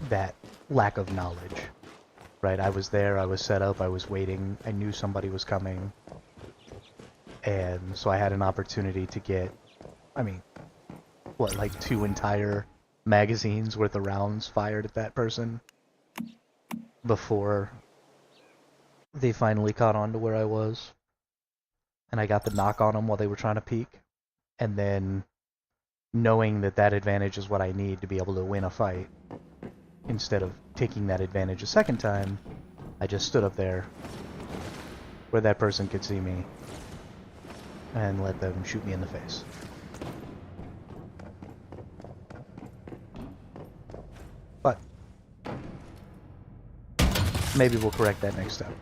that lack of knowledge. Right, I was there, I was set up, I was waiting, I knew somebody was coming. And so I had an opportunity to get, I mean, what, like 2 entire magazines worth of rounds fired at that person before they finally caught on to where I was. And I got the knock on them while they were trying to peek. And then knowing that that advantage is what I need to be able to win a fight, instead of taking that advantage a second time, I just stood up there where that person could see me and let them shoot me in the face. But maybe we'll correct that next time.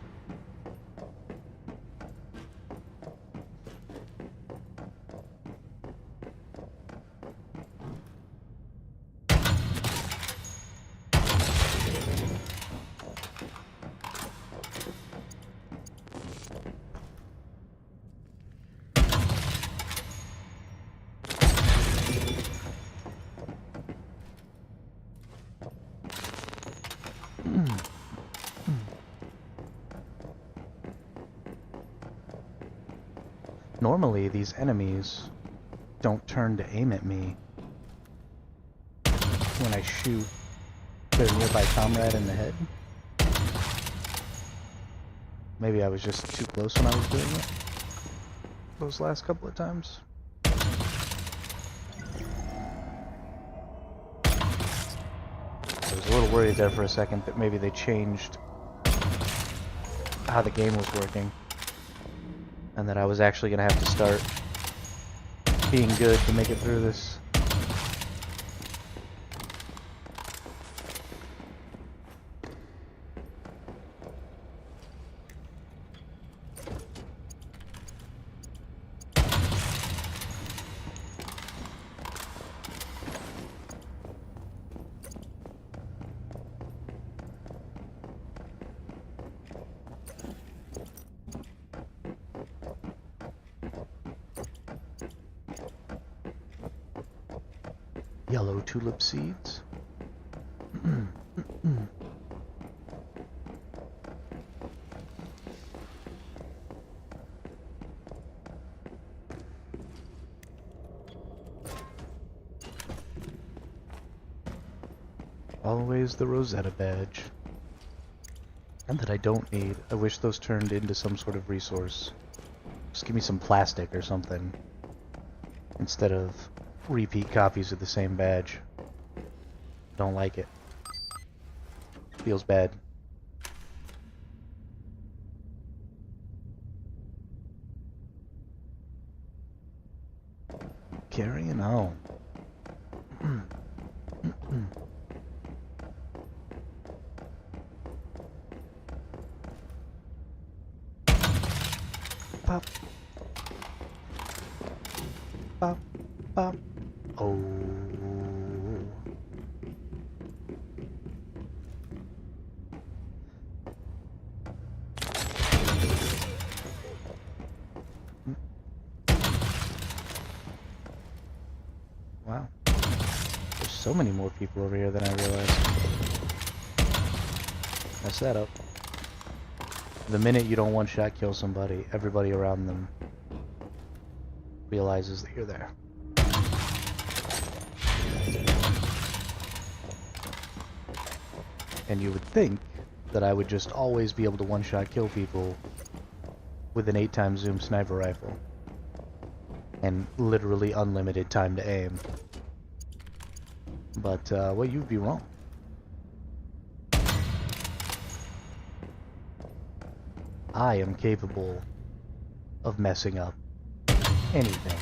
Normally, these enemies don't turn to aim at me when I shoot their nearby comrade in the head. Maybe I was just too close when I was doing it those last couple of times. I was a little worried there for a second that maybe they changed how the game was working, and that I was actually going to have to start being good to make it through this. Yellow tulip seeds. Always the Rosetta badge. And that I don't need. I wish those turned into some sort of resource. Just give me some plastic or something, instead of repeat copies of the same badge. Don't like it. Feels bad. Carrying on. Pop. Pop. Pop. Oh. Wow. There's so many more people over here than I realized. Mess that up. The minute you don't one-shot kill somebody, everybody around them realizes that you're there. And you would think that I would just always be able to one-shot kill people with an 8x zoom sniper rifle. and literally unlimited time to aim. But, well, you'd be wrong. I am capable of messing up anything.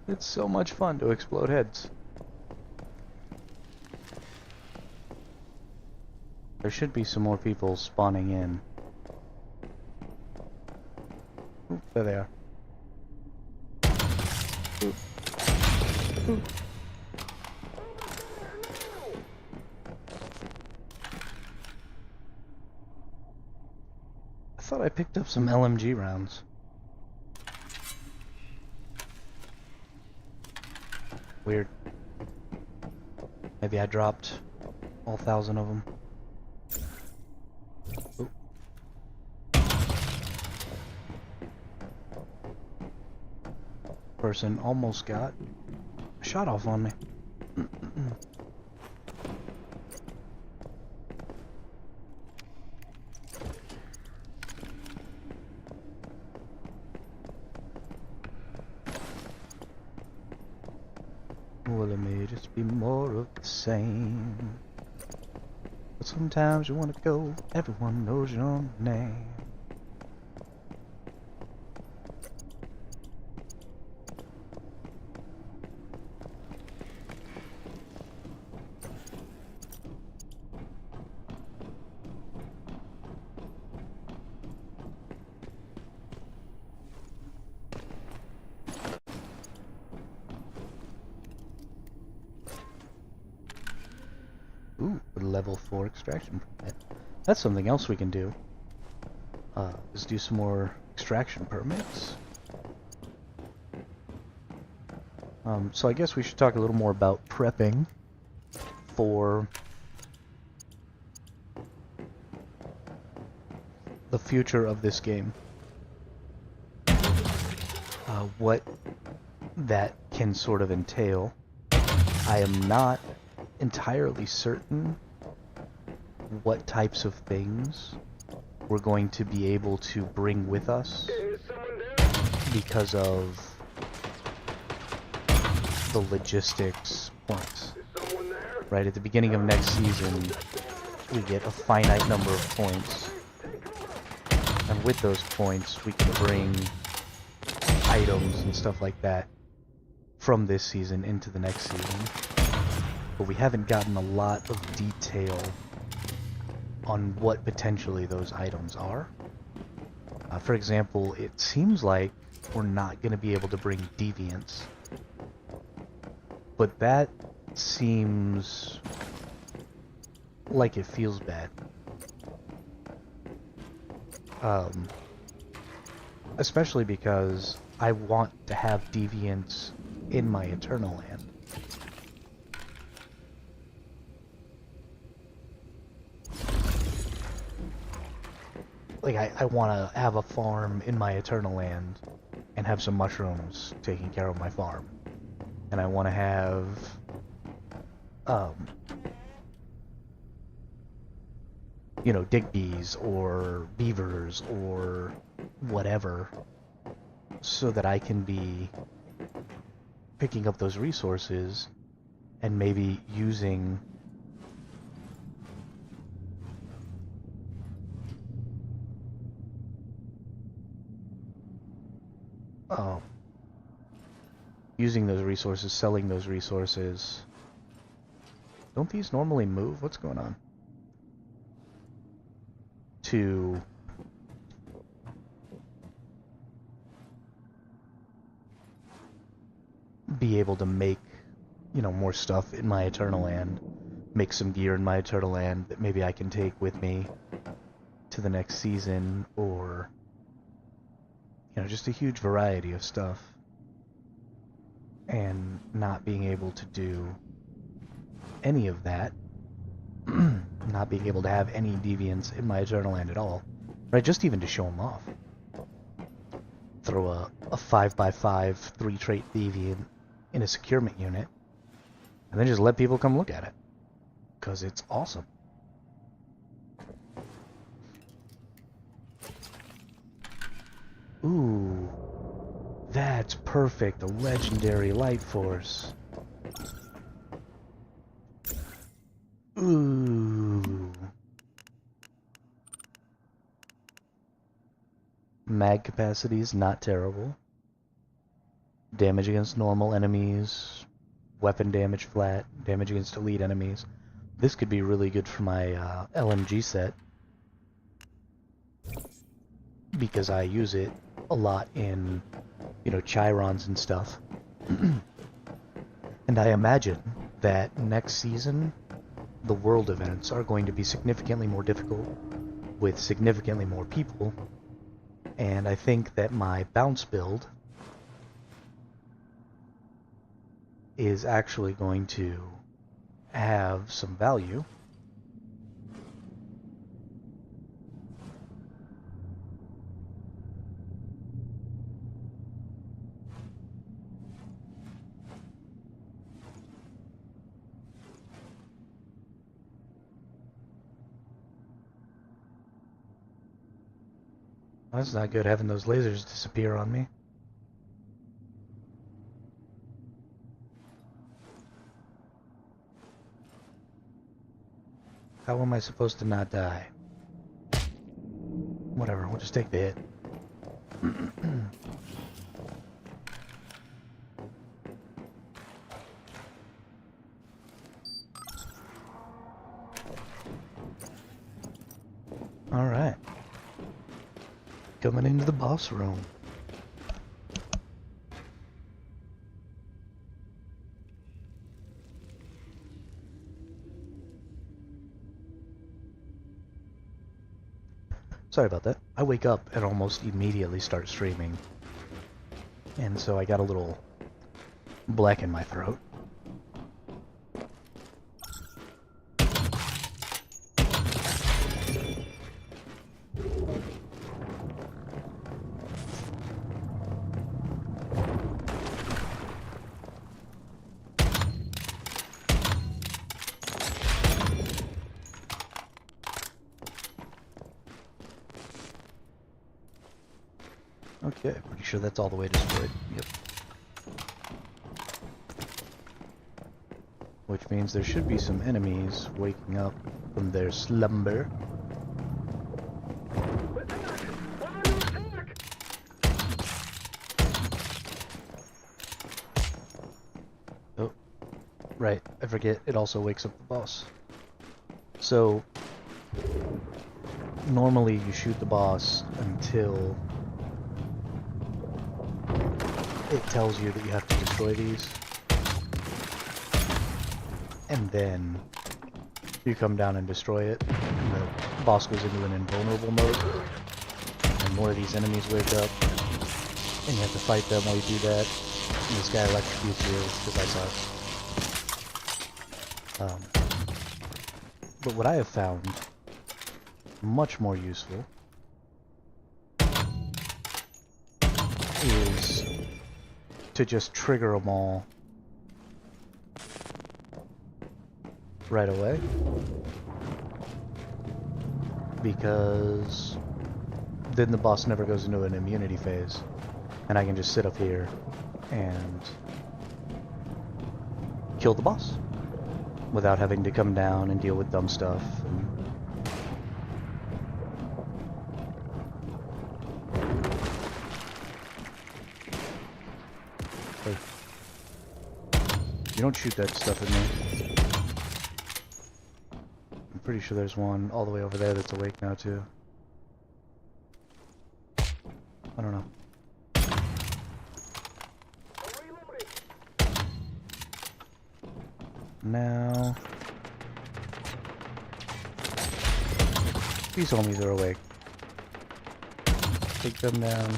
It's so much fun to explode heads. There should be some more people spawning in. Oop, there they are. Oop. Oop. I thought I picked up some LMG rounds. Weird. Maybe I dropped all 1,000 of them. Ooh. Person almost got a shot off on me. Well, it may just be more of the same. But sometimes you want to go, everyone knows your name. Ooh, level 4 extraction permit. That's something else we can do. Is do some more extraction permits. So I guess we should talk a little more about prepping for the future of this game. What that can sort of entail. I am not entirely certain what types of things we're going to be able to bring with us because of the logistics points. Right at the beginning of next season, we get a finite number of points, and with those points we can bring items and stuff like that from this season into the next season. But we haven't gotten a lot of detail on what potentially those items are. For example, it seems like we're not going to be able to bring deviants. But that seems like it feels bad. Especially because I want to have deviants in my Eternal Land. Like, I want to have a farm in my Eternal Land and have some mushrooms taking care of my farm. and I want to have you know, digbees or beavers or whatever, so that I can be picking up those resources and maybe using using those resources, selling those resources. Don't these normally move? What's going on? To be able to make, you know, more stuff in my Eternal Land, make some gear in my Eternal Land that maybe I can take with me to the next season, or, you know, just a huge variety of stuff. And not being able to do any of that, not being able to have any deviants in my Eternal Land at all, right? Just even to show them off. Throw a 5x5 3-trait deviant in a securement unit, and then just let people come look at it, because it's awesome. Ooh, that's perfect, a legendary light force. Ooh. Mag capacity is not terrible. Damage against normal enemies, weapon damage flat, damage against elite enemies. This could be really good for my LMG set, because I use it a lot in, you know, Chirons and stuff. And I imagine that next season, the world events are going to be significantly more difficult with significantly more people. And I think that my bounce build is actually going to have some value. That's not good, having those lasers disappear on me. How am I supposed to not die? Whatever, we'll just take the hit. Alright. Coming into the boss room. Sorry about that. I wake up and almost immediately start streaming. And so I got a little black in my throat. Okay, pretty sure that's all the way destroyed. Yep. Which means there should be some enemies waking up from their slumber. Oh, right, I forget, it also wakes up the boss. So, normally you shoot the boss until it tells you that you have to destroy these, and then you come down and destroy it, and the boss goes into an invulnerable mode, and more of these enemies wake up, and you have to fight them while you do that, and this guy electrocutes you, because I suck. But what I have found much more useful is to just trigger them all right away. Because then the boss never goes into an immunity phase. And I can just sit up here and kill the boss without having to come down and deal with dumb stuff. Hey, you don't shoot that stuff at me. I'm pretty sure there's one all the way over there that's awake now too. I don't know. Now, these homies are awake. Take them down.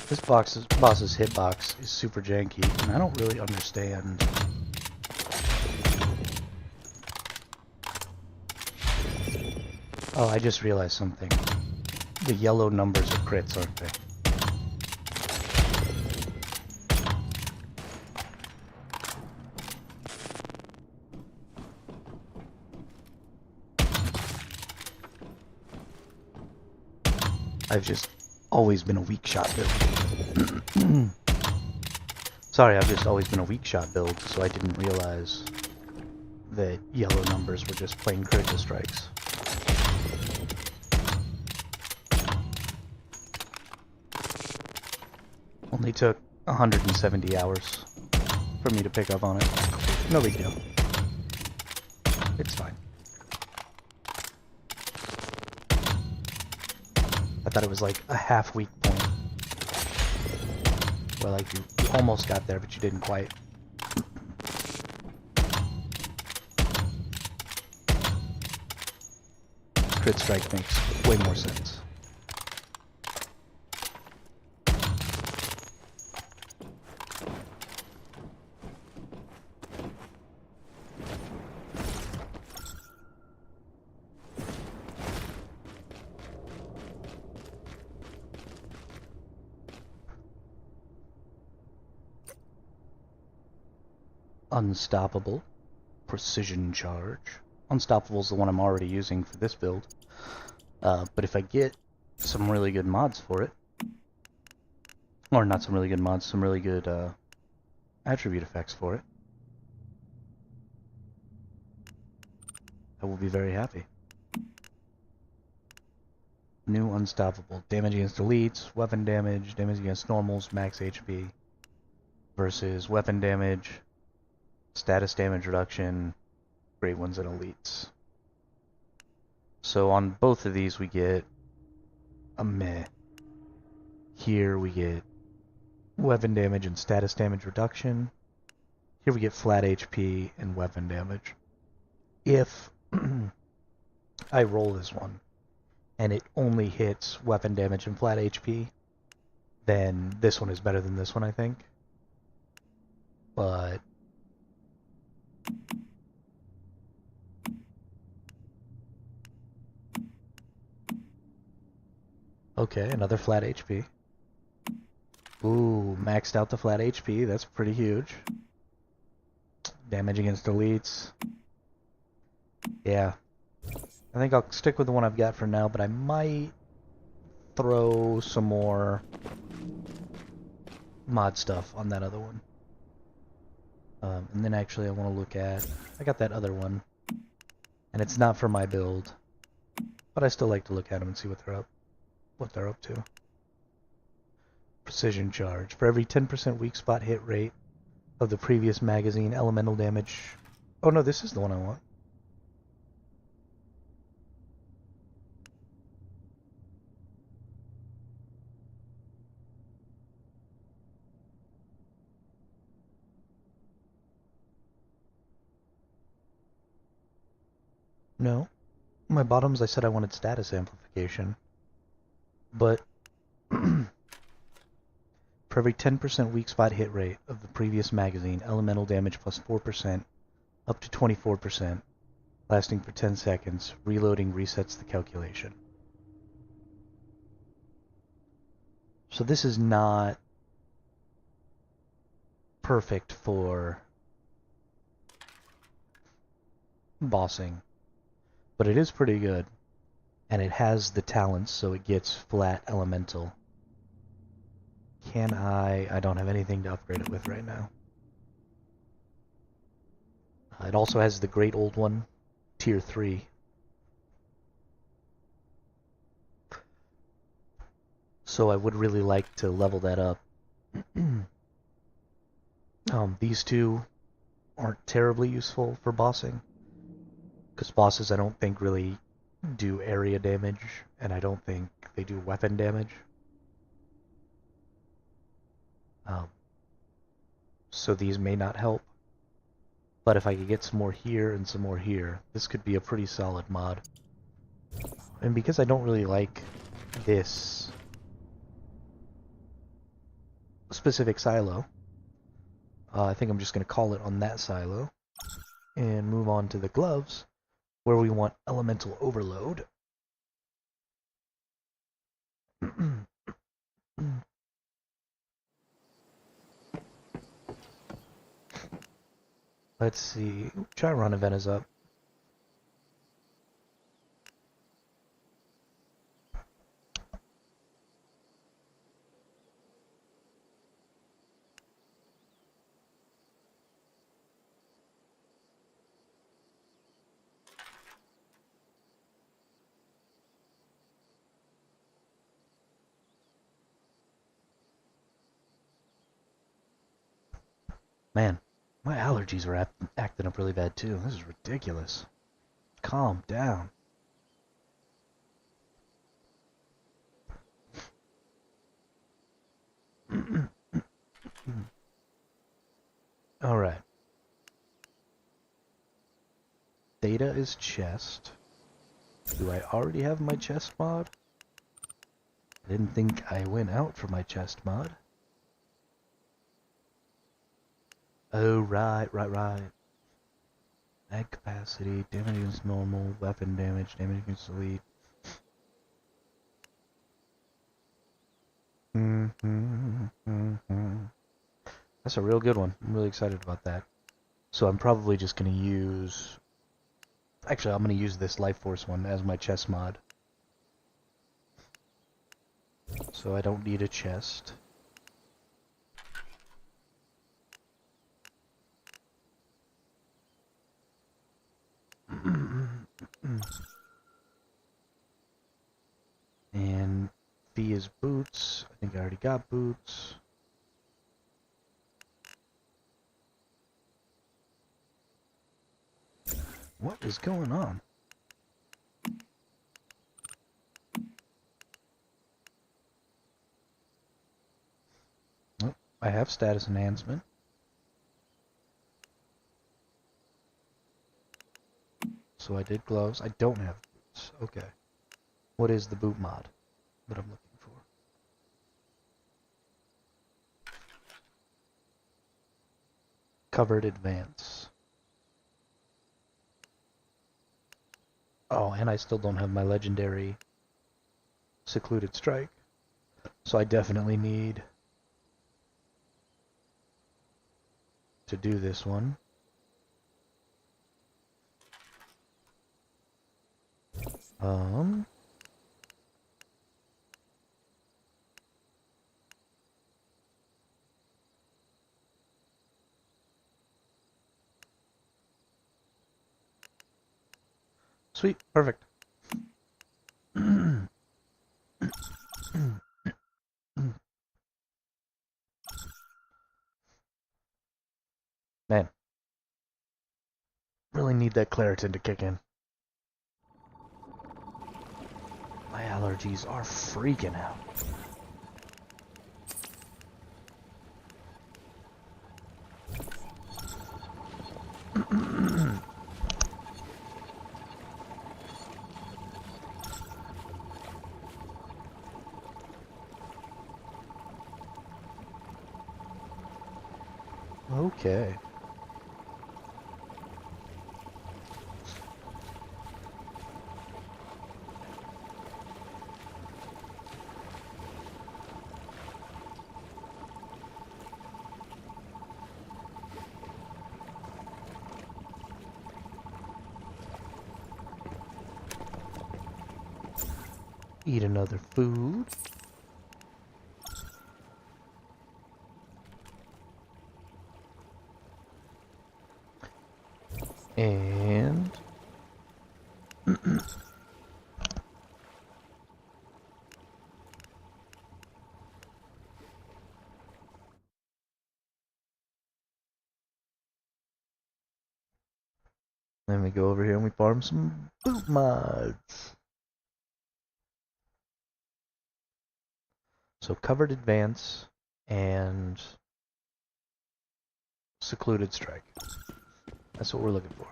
This boss's hitbox is super janky, and I don't really understand. Oh, I just realized something. The yellow numbers are crits, aren't they? I've just always been a weak shot build. Sorry, I've just always been a weak shot build, so I didn't realize that yellow numbers were just plain critical strikes. Only took 170 hours for me to pick up on it. No big deal. It's fine. I thought it was like a half weak point. Where like you almost got there, but you didn't quite. Crit strike makes way more sense. Unstoppable. Precision charge. Unstoppable is the one I'm already using for this build. But if I get some really good mods for it, or not some really good mods, some really good attribute effects for it, I will be very happy. New Unstoppable. Damage against elites, weapon damage, damage against normals, max HP, versus weapon damage, status damage reduction, great ones and elites. So on both of these we get a meh. Here we get weapon damage and status damage reduction. Here we get flat HP and weapon damage. If I roll this one and it only hits weapon damage and flat HP, then this one is better than this one, I think. But okay, another flat HP. Ooh, maxed out the flat HP. That's pretty huge. Damage against elites. Yeah. I think I'll stick with the one I've got for now, but I might throw some more mod stuff on that other one. And then actually I want to look at... I got that other one. And it's not for my build. But I still like to look at them and see what they're up to. Precision charge. For every 10% weak spot hit rate of the previous magazine, elemental damage... Oh no, this is the one I want. No. My bottoms, I said I wanted status amplification. But For every 10% weak spot hit rate of the previous magazine, elemental damage plus 4%, up to 24%, lasting for 10 seconds. Reloading resets the calculation. So this is not perfect for bossing, but it is pretty good. And it has the talents, so it gets flat elemental. Can I don't have anything to upgrade it with right now. It also has the Great Old One, Tier 3. So I would really like to level that up. These two aren't terribly useful for bossing, because bosses I don't think really do area damage, and I don't think they do weapon damage. So these may not help. But if I could get some more here and some more here, this could be a pretty solid mod. And because I don't really like this specific silo, I think I'm just going to call it on that silo and move on to the gloves, where we want elemental overload. Let's see. Chiron event is up. Man, my allergies are acting up really bad too. This is ridiculous. Calm down. Alright. Data is chest. Do I already have my chest mod? I didn't think I went out for my chest mod. Oh, right. Mag capacity, damage against normal, weapon damage, damage against elite. That's a real good one. I'm really excited about that. So I'm probably just going to use... Actually, I'm going to use this Life Force one as my chest mod. So I don't need a chest. And fee is boots. I think I already got boots. What is going on? Oh, I have status enhancement. So I did gloves. I don't have boots. Okay. What is the boot mod that I'm looking for? Covered advance. Oh, and I still don't have my legendary secluded strike. So I definitely need to do this one. Sweet, perfect. Man, really need that Claritin to kick in. My allergies are freaking out. Okay. Eat another food. And then we go over here and we farm some boot mods. So covered advance and secluded strike. That's what we're looking for.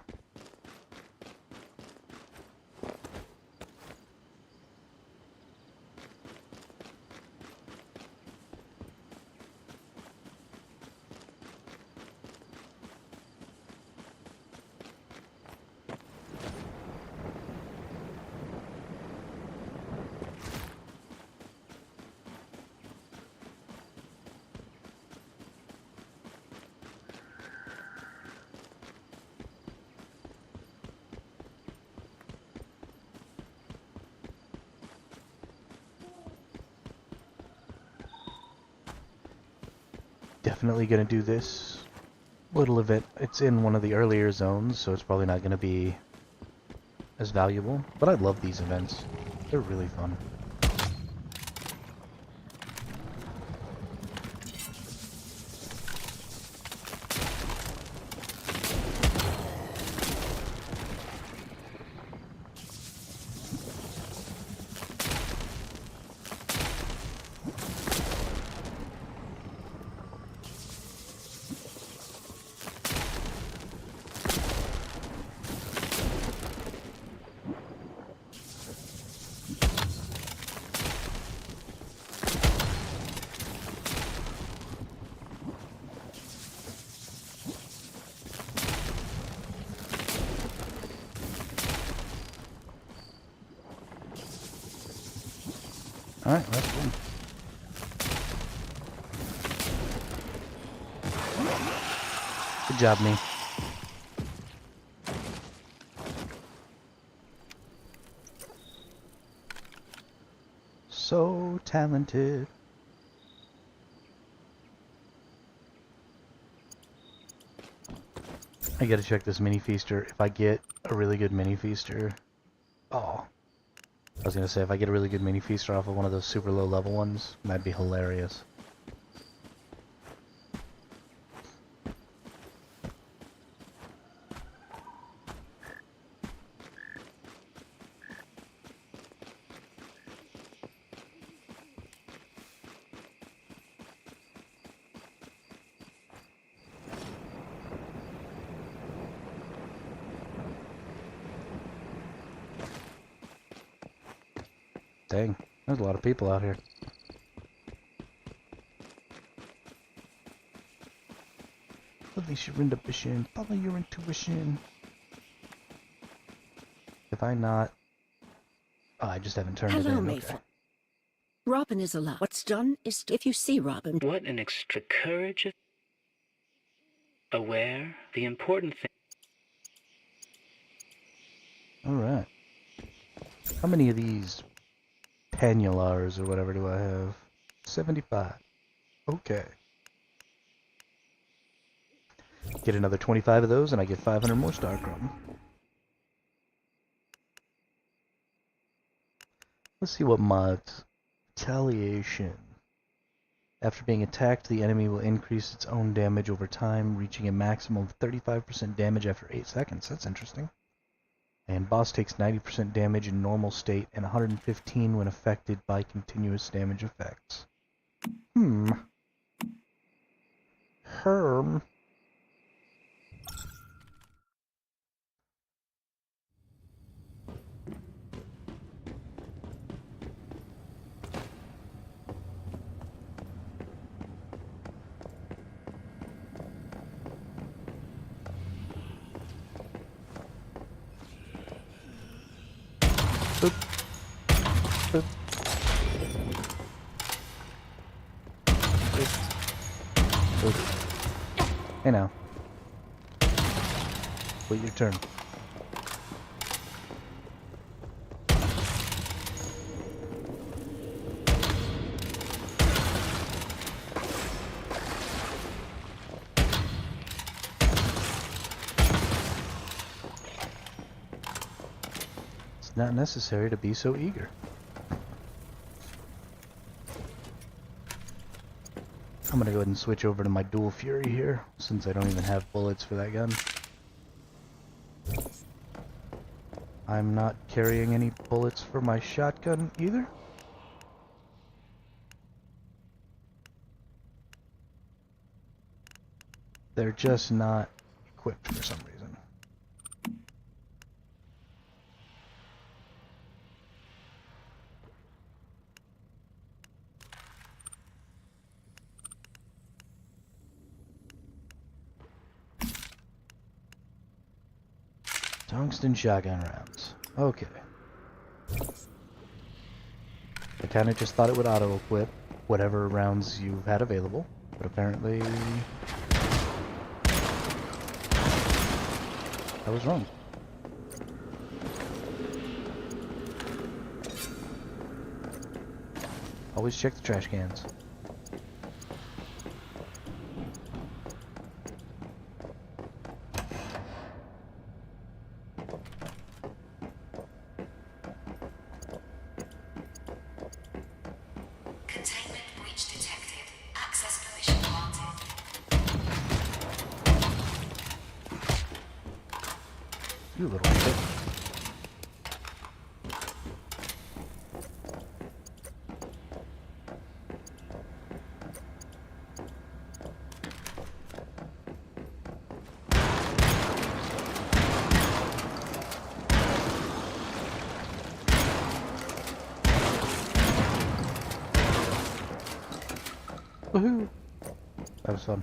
Definitely gonna do this little event. It's in one of the earlier zones, so it's probably not gonna be as valuable. But I love these events. They're really fun. Alright, that's cool. Good job, me. So talented. I gotta check this mini feaster. If I get a really good mini feaster... Oh. I was gonna say, if I get a really good mini feaster off of one of those super low level ones, that'd be hilarious. Dang, there's a lot of people out here. Release your intuition. Follow your intuition. If I not... Oh, I just haven't turned it Hello, in. Mayful. Okay. Robin is allowed. What's done is if you see Robin. What an extra courage of aware, the important thing. Alright. How many of these pannulars or whatever do I have? 75. Okay. Get another 25 of those and I get 500 more starcrum. Let's see what mods. Retaliation. After being attacked, the enemy will increase its own damage over time, reaching a maximum of 35% damage after 8 seconds. That's interesting. And boss takes 90% damage in normal state and 115 when affected by continuous damage effects. Herm. Boop. Boop. Boop. Hey now. Wait your turn. It's not necessary to be so eager. I'm gonna go ahead and switch over to my dual fury here, since I don't even have bullets for that gun. I'm not carrying any bullets for my shotgun either. They're just not equipped for some reason. Tungsten shotgun rounds. Okay. I kind of just thought it would auto-equip whatever rounds you had available, but apparently I was wrong. Always check the trash cans. Containment breach detected. Access permission granted. You little shit. Woohoo! That was fun.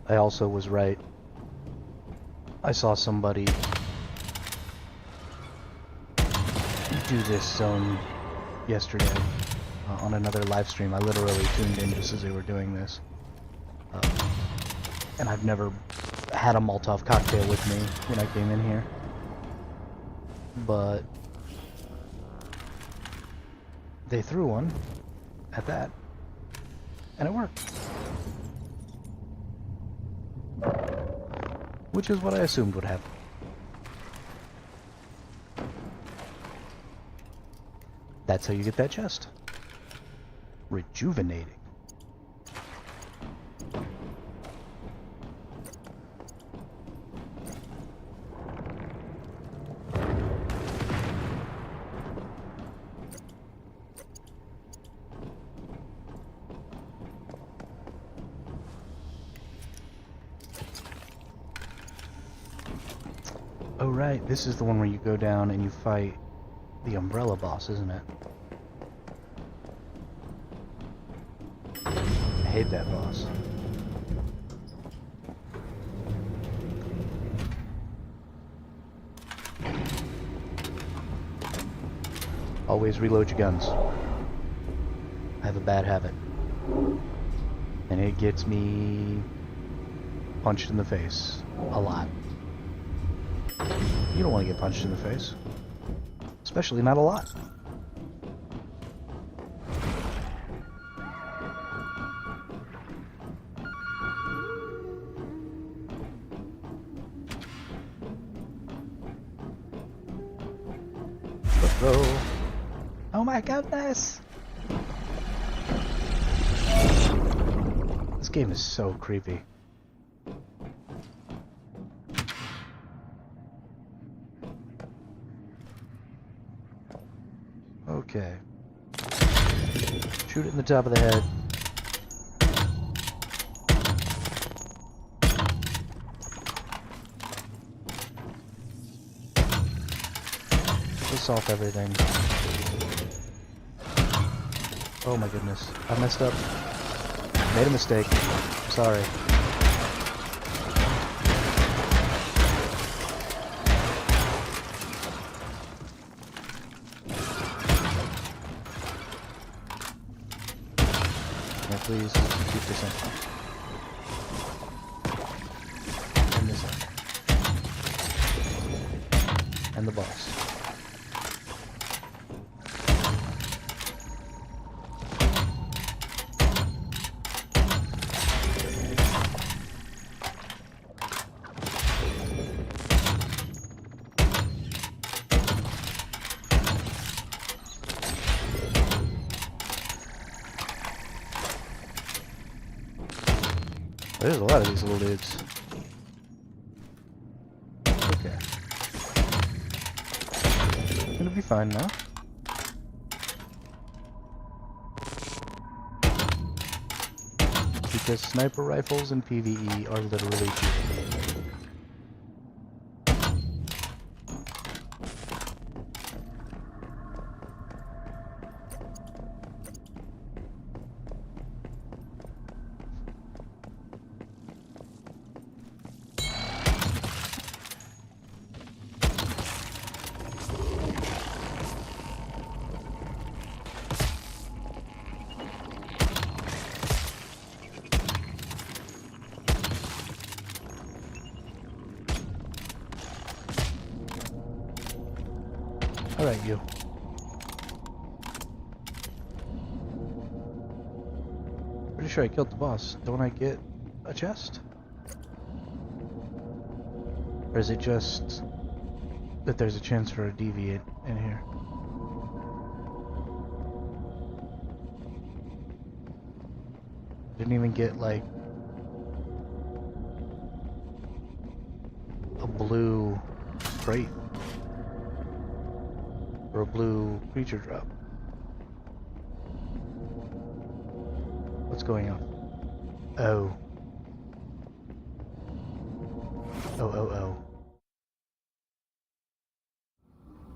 I also was right. I saw somebody do this yesterday on another live stream. I literally tuned in just as they were doing this. And I've never had a Molotov cocktail with me when I came in here. But they threw one at that, and it worked. Which is what I assumed would happen. That's how you get that chest. Rejuvenating. Oh right, this is the one where you go down and you fight the umbrella boss, isn't it? I hate that boss. Always reload your guns. I have a bad habit. And it gets me punched in the face a lot. You don't want to get punched in the face. Especially not a lot. go. Oh my goodness! This game is so creepy. Okay. Shoot it in the top of the head. Piss off everything. Oh my goodness. I messed up. Made a mistake. Sorry. Now please keep this in. And this in. And the boss. There's a lot of these little dudes. Okay. Gonna be fine now. Because sniper rifles in PvE are literally cheap. Alright, you. Pretty sure I killed the boss. Don't I get a chest? Or is it just that there's a chance for a deviate in here? Didn't even get, like, a blue crate. Or a blue creature drop. What's going on? Oh. Oh.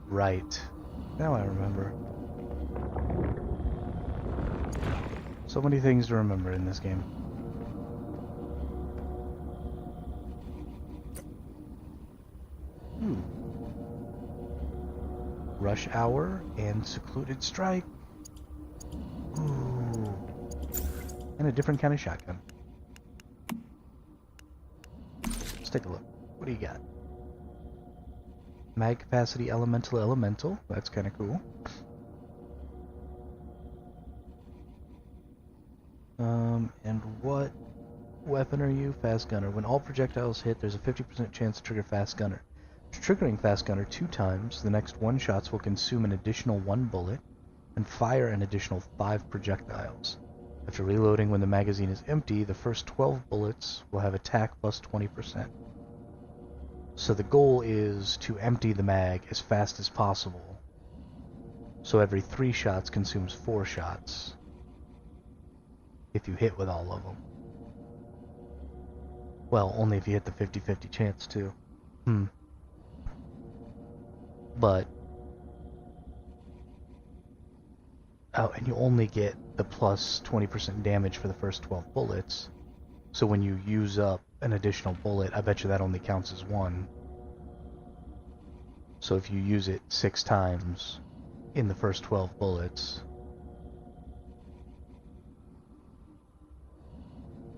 Right. Now I remember. So many things to remember in this game. Rush Hour and Secluded Strike. Ooh. And a different kind of shotgun. Let's take a look. What do you got? Mag capacity elemental. That's kind of cool. And what weapon are you? Fast Gunner. When all projectiles hit, there's a 50% chance to trigger Fast Gunner. Triggering Fast Gunner 2 times, the next 1 shots will consume an additional 1 bullet and fire an additional 5 projectiles. After reloading when the magazine is empty, the first 12 bullets will have attack plus 20%. So the goal is to empty the mag as fast as possible. So every 3 shots consumes 4 shots. If you hit with all of them. Well, only if you hit the 50-50 chance too. But oh, and you only get the plus 20% damage for the first 12 bullets. So when you use up an additional bullet, I bet you that only counts as 1. So if you use it 6 times in the first 12 bullets,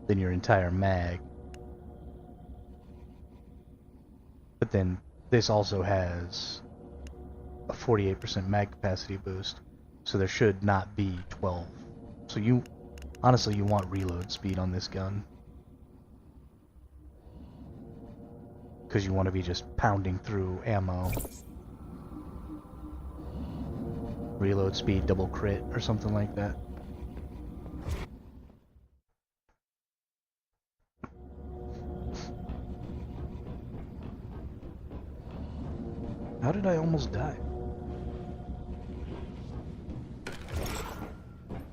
then your entire mag. But then this also has a 48% mag capacity boost, so there should not be 12. So you, honestly, you want reload speed on this gun. Because you want to be just pounding through ammo. Reload speed, double crit, or something like that. How did I almost die?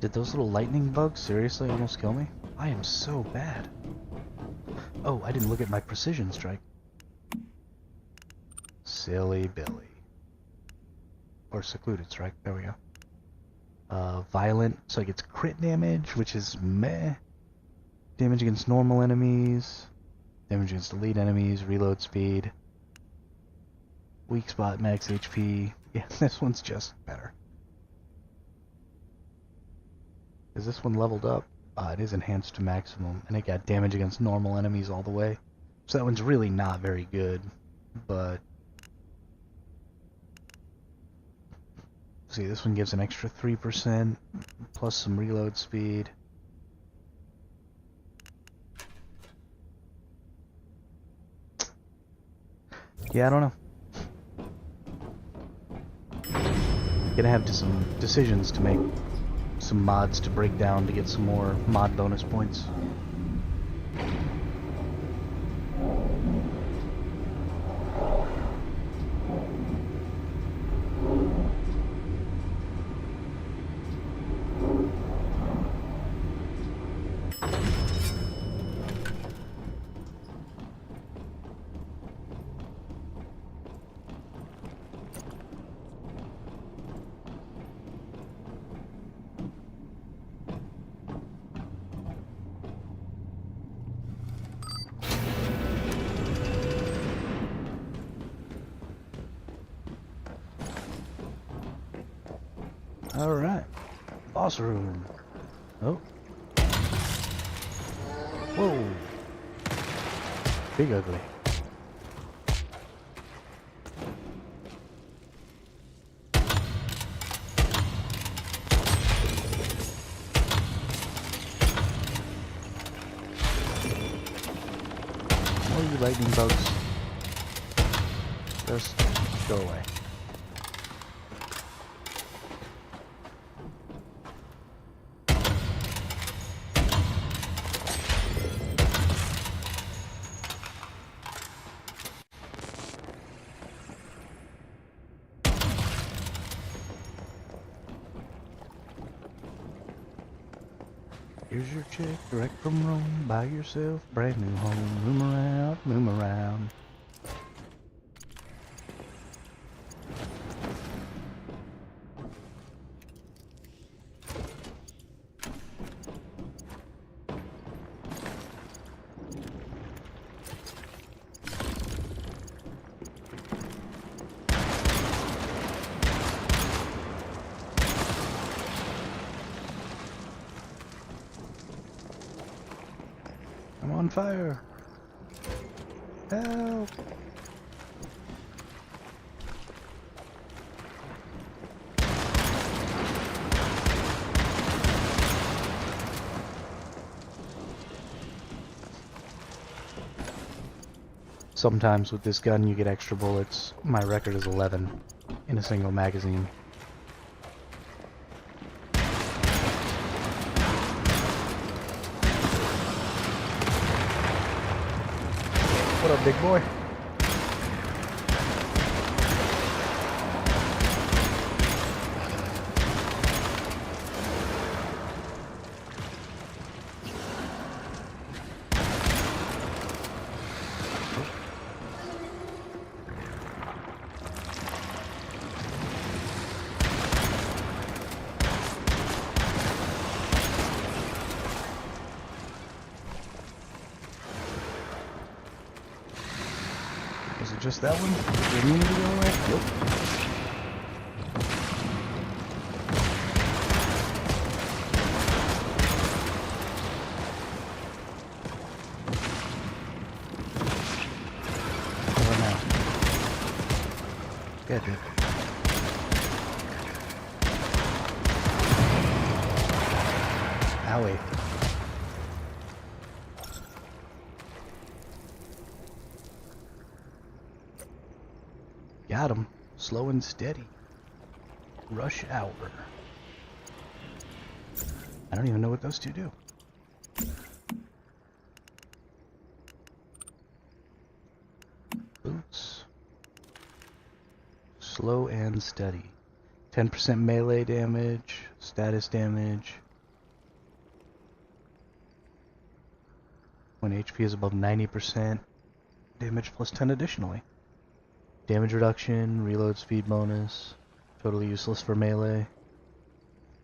Did those little lightning bugs seriously almost kill me? I am so bad. Oh, I didn't look at my precision strike. Silly Billy. Or secluded strike, there we go. Violent, so it gets crit damage, which is meh. Damage against normal enemies. Damage against elite enemies, reload speed. Weak spot, max HP. Yeah, this one's just better. Is this one leveled up? It is enhanced to maximum, and it got damage against normal enemies all the way. So that one's really not very good, but... See, this one gives an extra 3%, plus some reload speed. Yeah, I don't know. Gonna have some decisions to make. Some mods to break down to get some more mod bonus points. Alright. Boss room. Oh. Whoa. Big ugly. Oh, you lightning bugs. Just go away. Here's your check, direct from Rome. Buy yourself brand new home. Room around, room around. I'm on fire. Help. Sometimes with this gun you get extra bullets. My record is 11 in a single magazine. What up, big boy? Is it just that one? Did immunity go away? Nope. What now? Yeah, dude. Owie. Got him. Slow and steady. Rush Hour. I don't even know what those two do. Boots. Slow and steady. 10% melee damage, status damage. When HP is above 90%, damage plus 10 additionally. Damage reduction, reload speed bonus, totally useless for melee.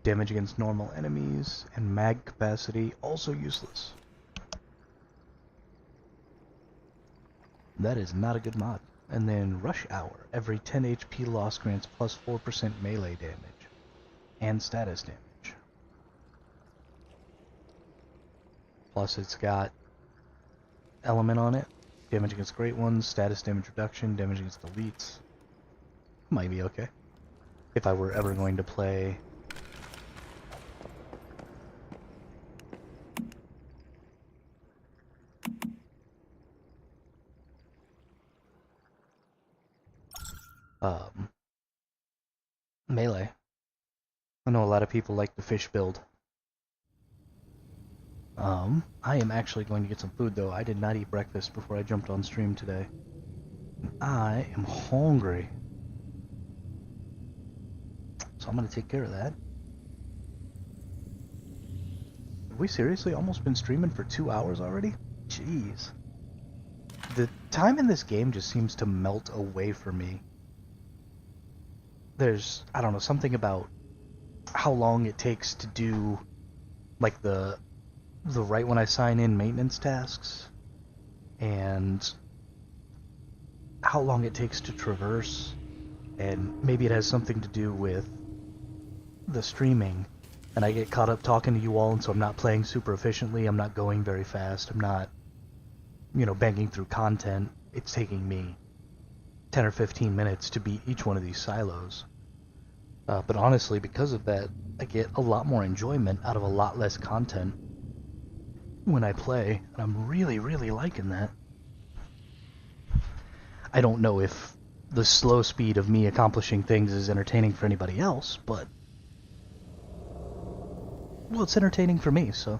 Damage against normal enemies, and mag capacity, also useless. That is not a good mod. And then Rush Hour, every 10 HP loss grants plus 4% melee damage, and status damage. Plus it's got element on it, damage against great ones, status damage reduction, damage against elites. Might be okay. If I were ever going to play melee. I know a lot of people like the fish build. I am actually going to get some food though. I did not eat breakfast before I jumped on stream today. I am hungry. So I'm gonna take care of that. Have we seriously almost been streaming for 2 hours already? Jeez. The time in this game just seems to melt away for me. There's, I don't know, something about how long it takes to do, like, the right when I sign in maintenance tasks, and how long it takes to traverse, and maybe it has something to do with the streaming, and I get caught up talking to you all, and so I'm not playing super efficiently, I'm not going very fast, I'm not, you know, banging through content. It's taking me 10 or 15 minutes to beat each one of these silos. But honestly, because of that, I get a lot more enjoyment out of a lot less content when I play, and I'm really, really liking that. I don't know if the slow speed of me accomplishing things is entertaining for anybody else, but, well, it's entertaining for me, so.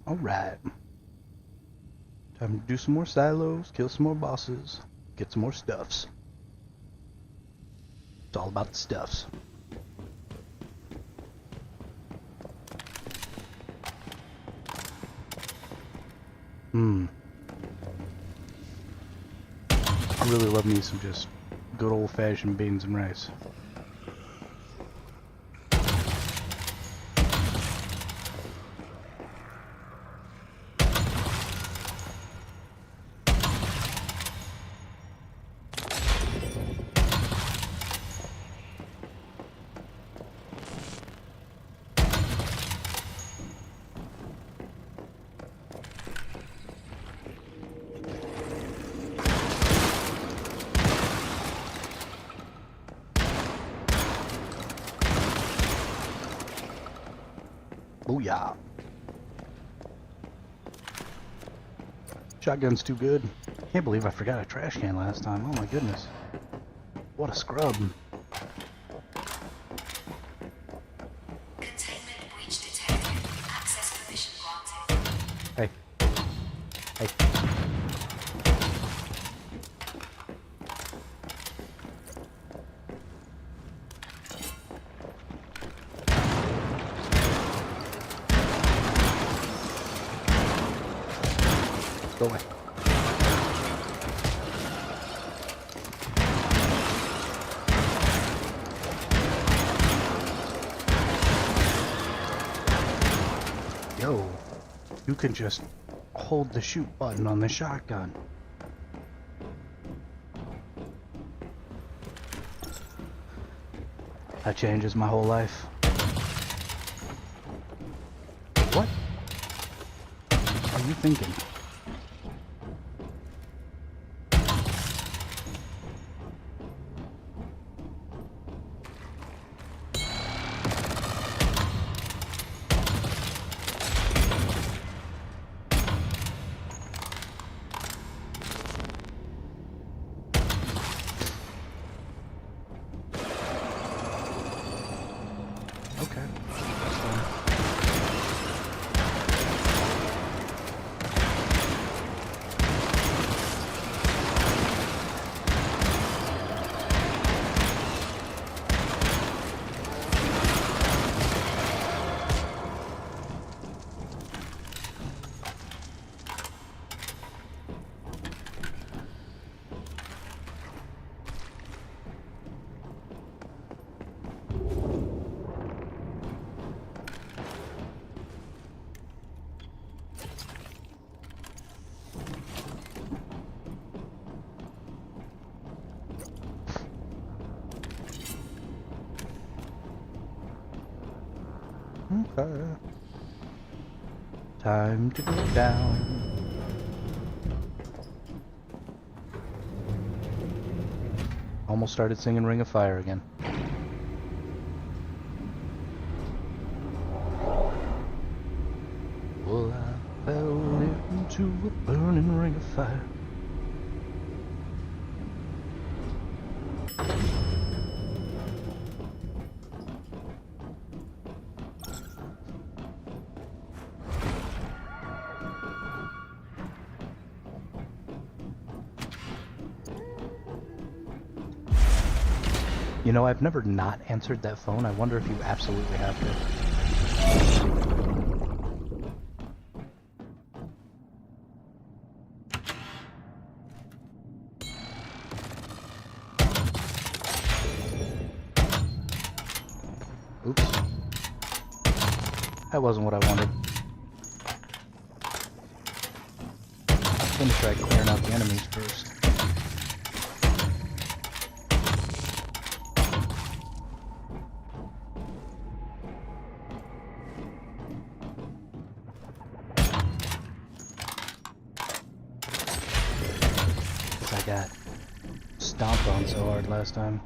Alright. Time to do some more silos, kill some more bosses, get some more stuffs. It's all about the stuffs. I really love me some just good old-fashioned beans and rice. Booyah. Shotgun's too good. Can't believe I forgot a trash can last time. Oh my goodness. What a scrub. Containment breach detected. Access permission granted. Hey. Hey. Go away. Yo, you can just hold the shoot button on the shotgun. That changes my whole life. What are you thinking? Okay, that's fine. Okay. Time to go down. Almost started singing Ring of Fire again. Well, I fell into a burning ring of fire. You know, I've never not answered that phone. I wonder if you absolutely have to. Oops. That wasn't what I wanted. I'm gonna try clearing out the enemies first. I got stomped on so hard last time.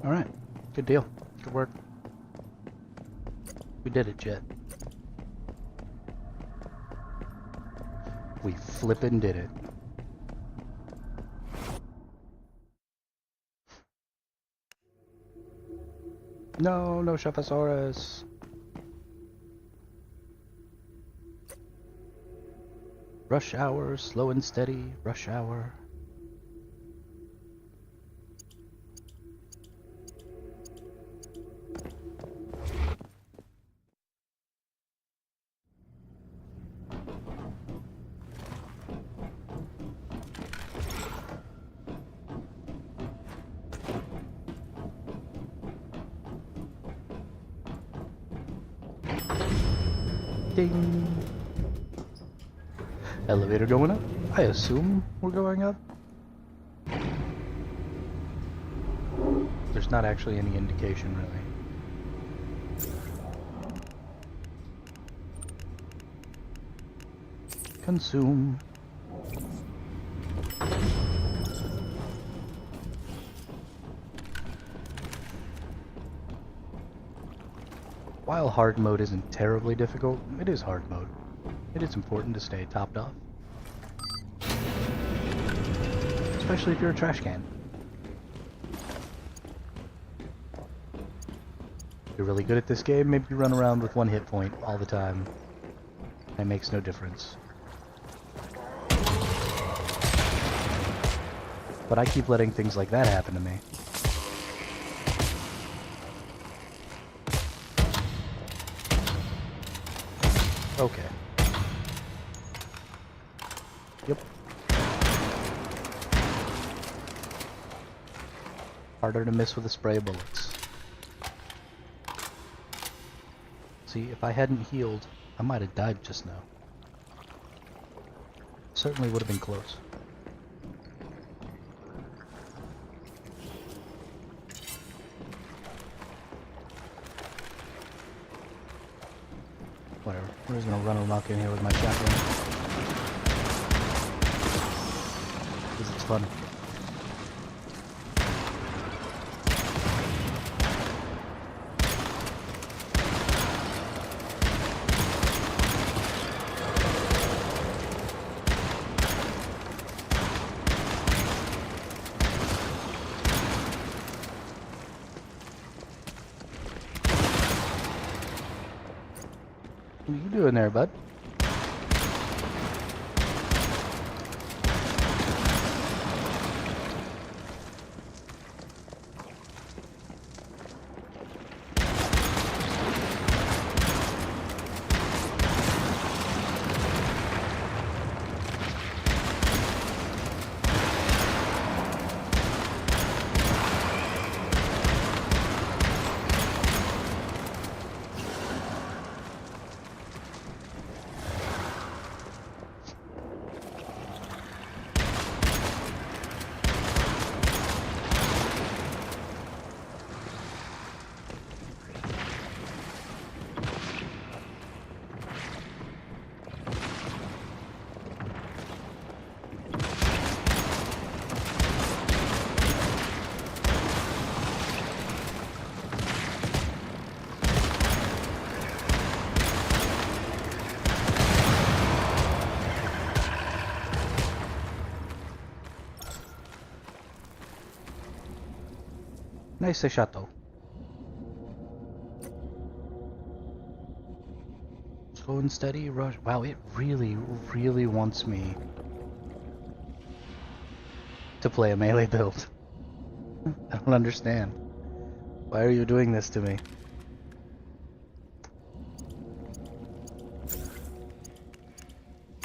Alright, good deal. Good work. We did it, Jet. We flippin' did it. No, no Shufflesaurus. Rush hour, slow and steady, rush hour. Ding! Elevator going up? I assume we're going up? There's not actually any indication, really. Consume. While hard mode isn't terribly difficult, it is hard mode. It is important to stay topped off. Especially if you're a trash can. If you're really good at this game, maybe you run around with 1 hit point all the time. It makes no difference. But I keep letting things like that happen to me. Okay. Yep. Harder to miss with the spray bullets. See, if I hadn't healed, I might have died just now. Certainly would have been close. Whatever. We're just gonna run amok in here with my shotgun. Because it's fun. What are you doing there, bud? Nice shot though. Slow and steady, rush. Wow, it really, really wants me to play a melee build. I don't understand. Why are you doing this to me?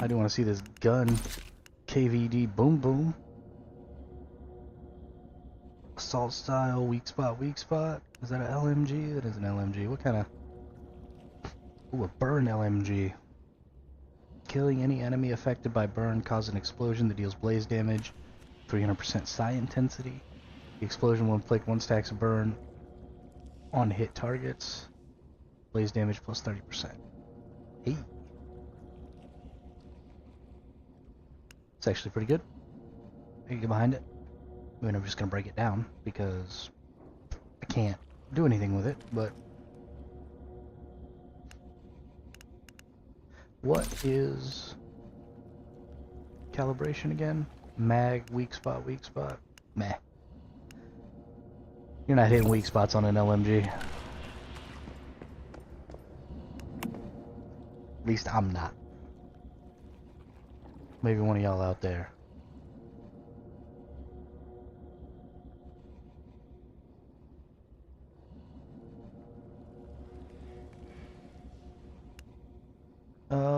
I do want to see this gun. KVD boom boom. Assault style, weak spot, weak spot. Is that an LMG? That is an LMG. What kind of... Ooh, a burn LMG. Killing any enemy affected by burn causes an explosion that deals blaze damage. 300% psi intensity. The explosion will inflict 1 stacks of burn on hit targets. Blaze damage plus 30%. Hey. It's actually pretty good. I can get behind it. I mean, I'm just gonna break it down because I can't do anything with it, but... What is... calibration again? Mag, weak spot, weak spot. Meh. You're not hitting weak spots on an LMG. At least I'm not. Maybe one of y'all out there.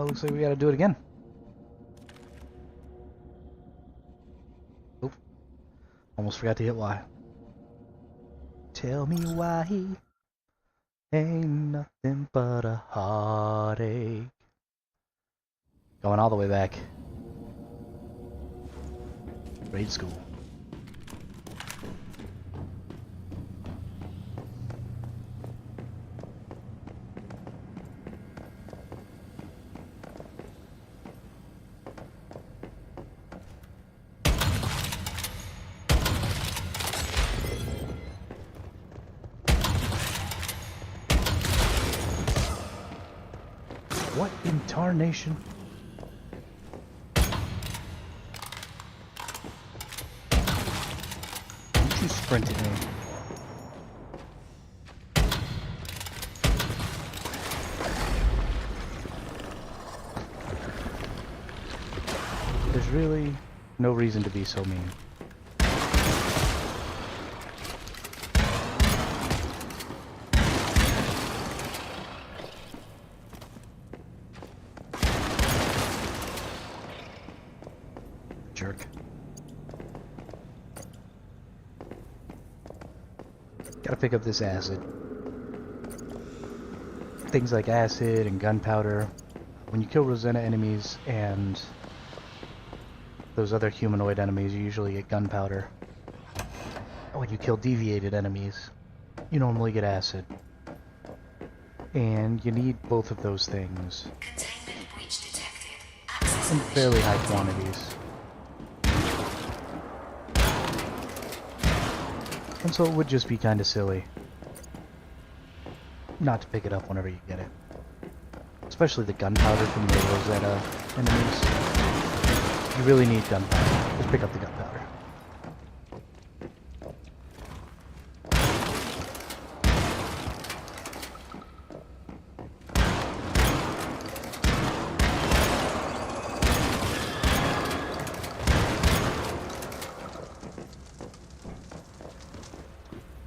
Looks like we gotta do it again. Oop. Almost forgot to hit Y. Tell me why ain't nothing but a heartache. Going all the way back. Grade school. What in tarnation? Don't you sprint at me. There's really no reason to be so mean. Jerk. Gotta pick up this acid. Things like acid and gunpowder. When you kill Rosanna enemies and those other humanoid enemies, you usually get gunpowder. When you kill deviated enemies, you normally get acid. And you need both of those things Containment breach detected. Access in permission fairly high granted. quantities. And so it would just be kind of silly not to pick it up whenever you get it. Especially the gunpowder from the Rosetta enemies. You really need gunpowder. Just pick up the gunpowder.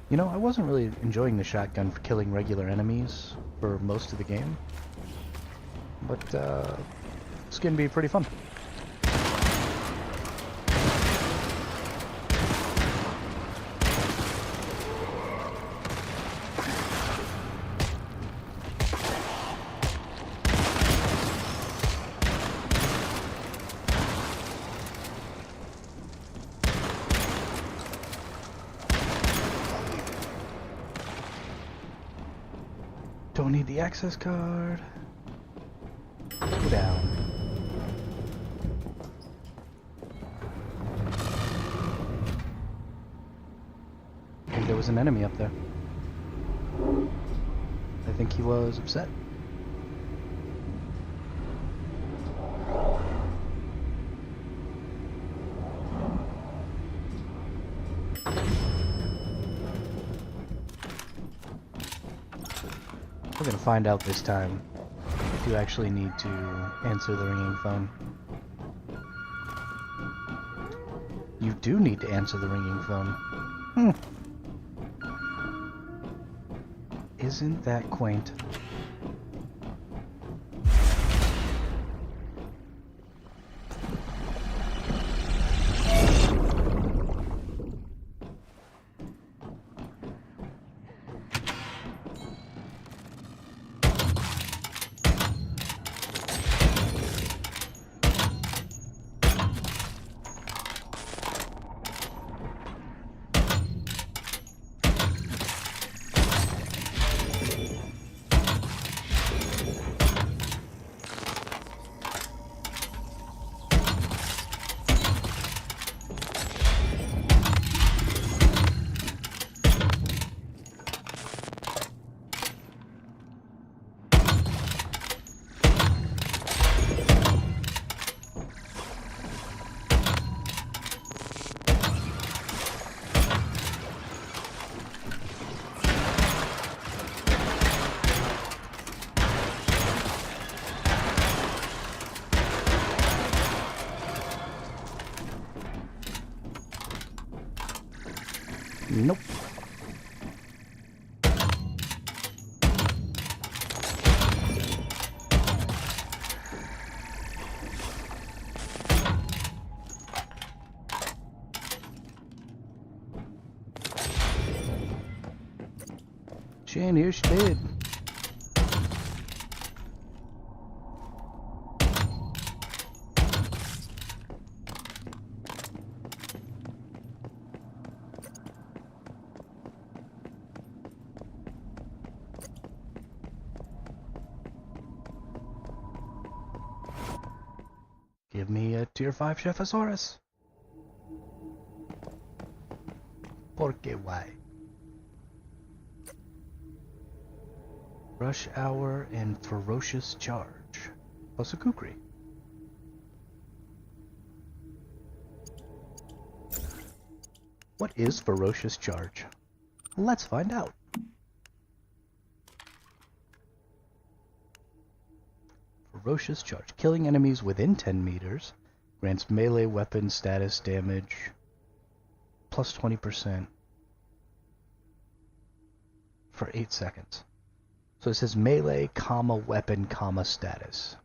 You know, I wasn't really enjoying the shotgun for killing regular enemies for most of the game. But, it's gonna be pretty fun. Don't need the access card. Go down. I think there was an enemy up there. I think he was upset. We're gonna find out this time if you actually need to answer the ringing phone. You do need to answer the ringing phone. Isn't that quaint? Nope. She ain't here, she did. Give me a tier 5 Chefosaurus. Porque why? Rush Hour and Ferocious Charge. Plus a Kukri. What is Ferocious Charge? Let's find out. Ferocious Charge. Killing enemies within 10 meters. Grants melee weapon status damage. Plus 20%. For 8 seconds. So it says melee, comma, weapon, comma, status.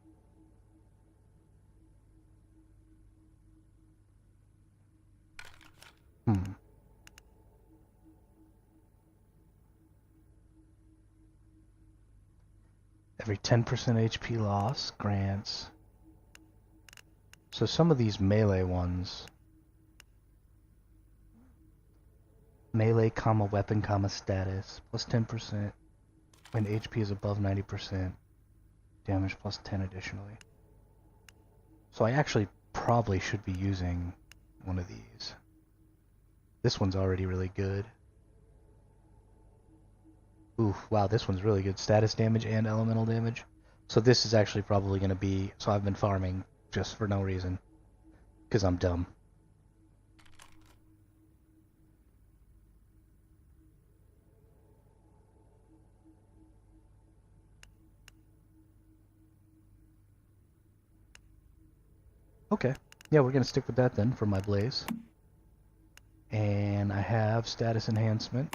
Every 10% HP loss grants. So some of these melee ones. Melee, comma, weapon, comma, status. Plus 10%. When HP is above 90%. Damage plus 10 additionally. So I actually probably should be using one of these. This one's already really good. Ooh, wow, this one's really good. Status damage and elemental damage. So this is actually probably going to be... So I've been farming just for no reason. Because I'm dumb. Okay. Yeah, we're going to stick with that then for my blaze. And I have status enhancement.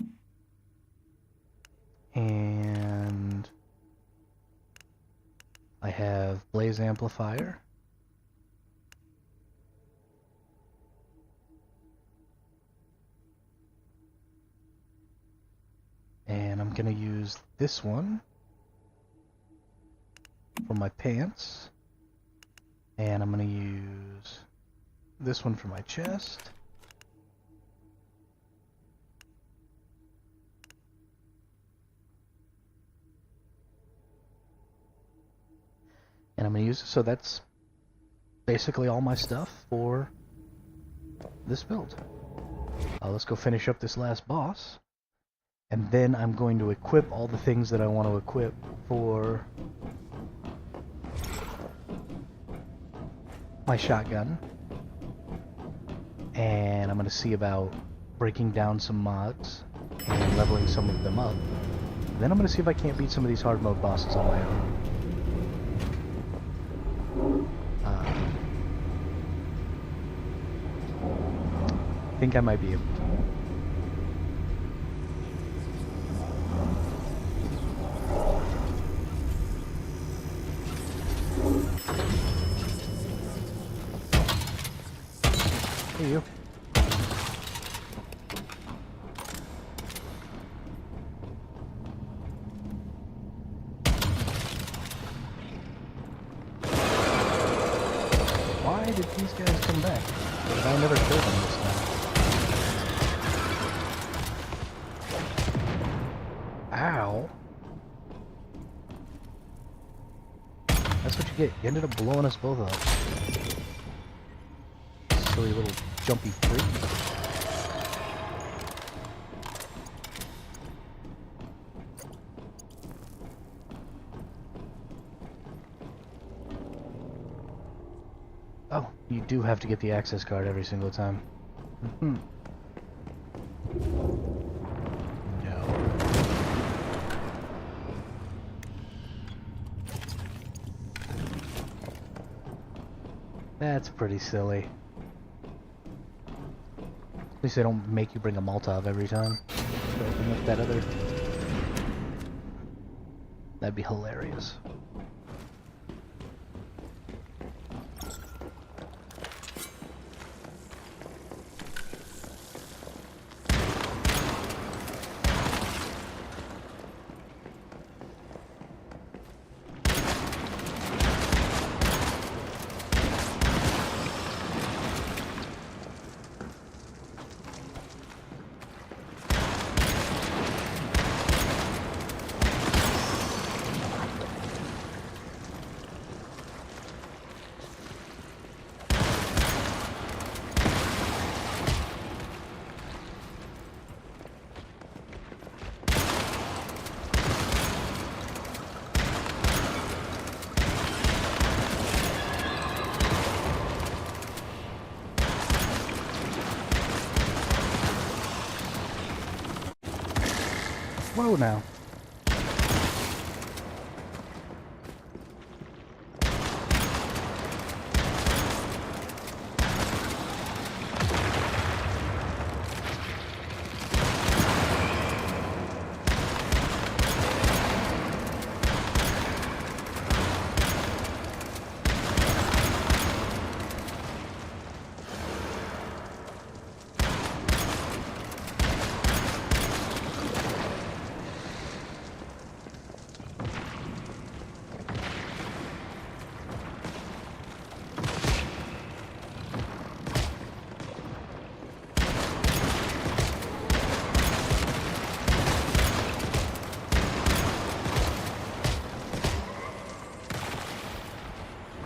And I have blaze amplifier. And I'm going to use this one for my pants. And I'm going to use this one for my chest. And I'm going to use, so that's basically all my stuff for this build. Let's go finish up this last boss. And then I'm going to equip all the things that I want to equip for my shotgun. And I'm going to see about breaking down some mods and leveling some of them up. Then I'm going to see if I can't beat some of these hard mode bosses on my own. I think I might be able to. Hey, you. Why did these guys come back? Did I never killed them this time? Ow. That's what you get. You ended up blowing us both up. Silly little jumpy freak. Oh, you do have to get the access card every single time. No. That's pretty silly. At least they don't make you bring a Molotov every time to open up that other. That'd be hilarious. Whoa now.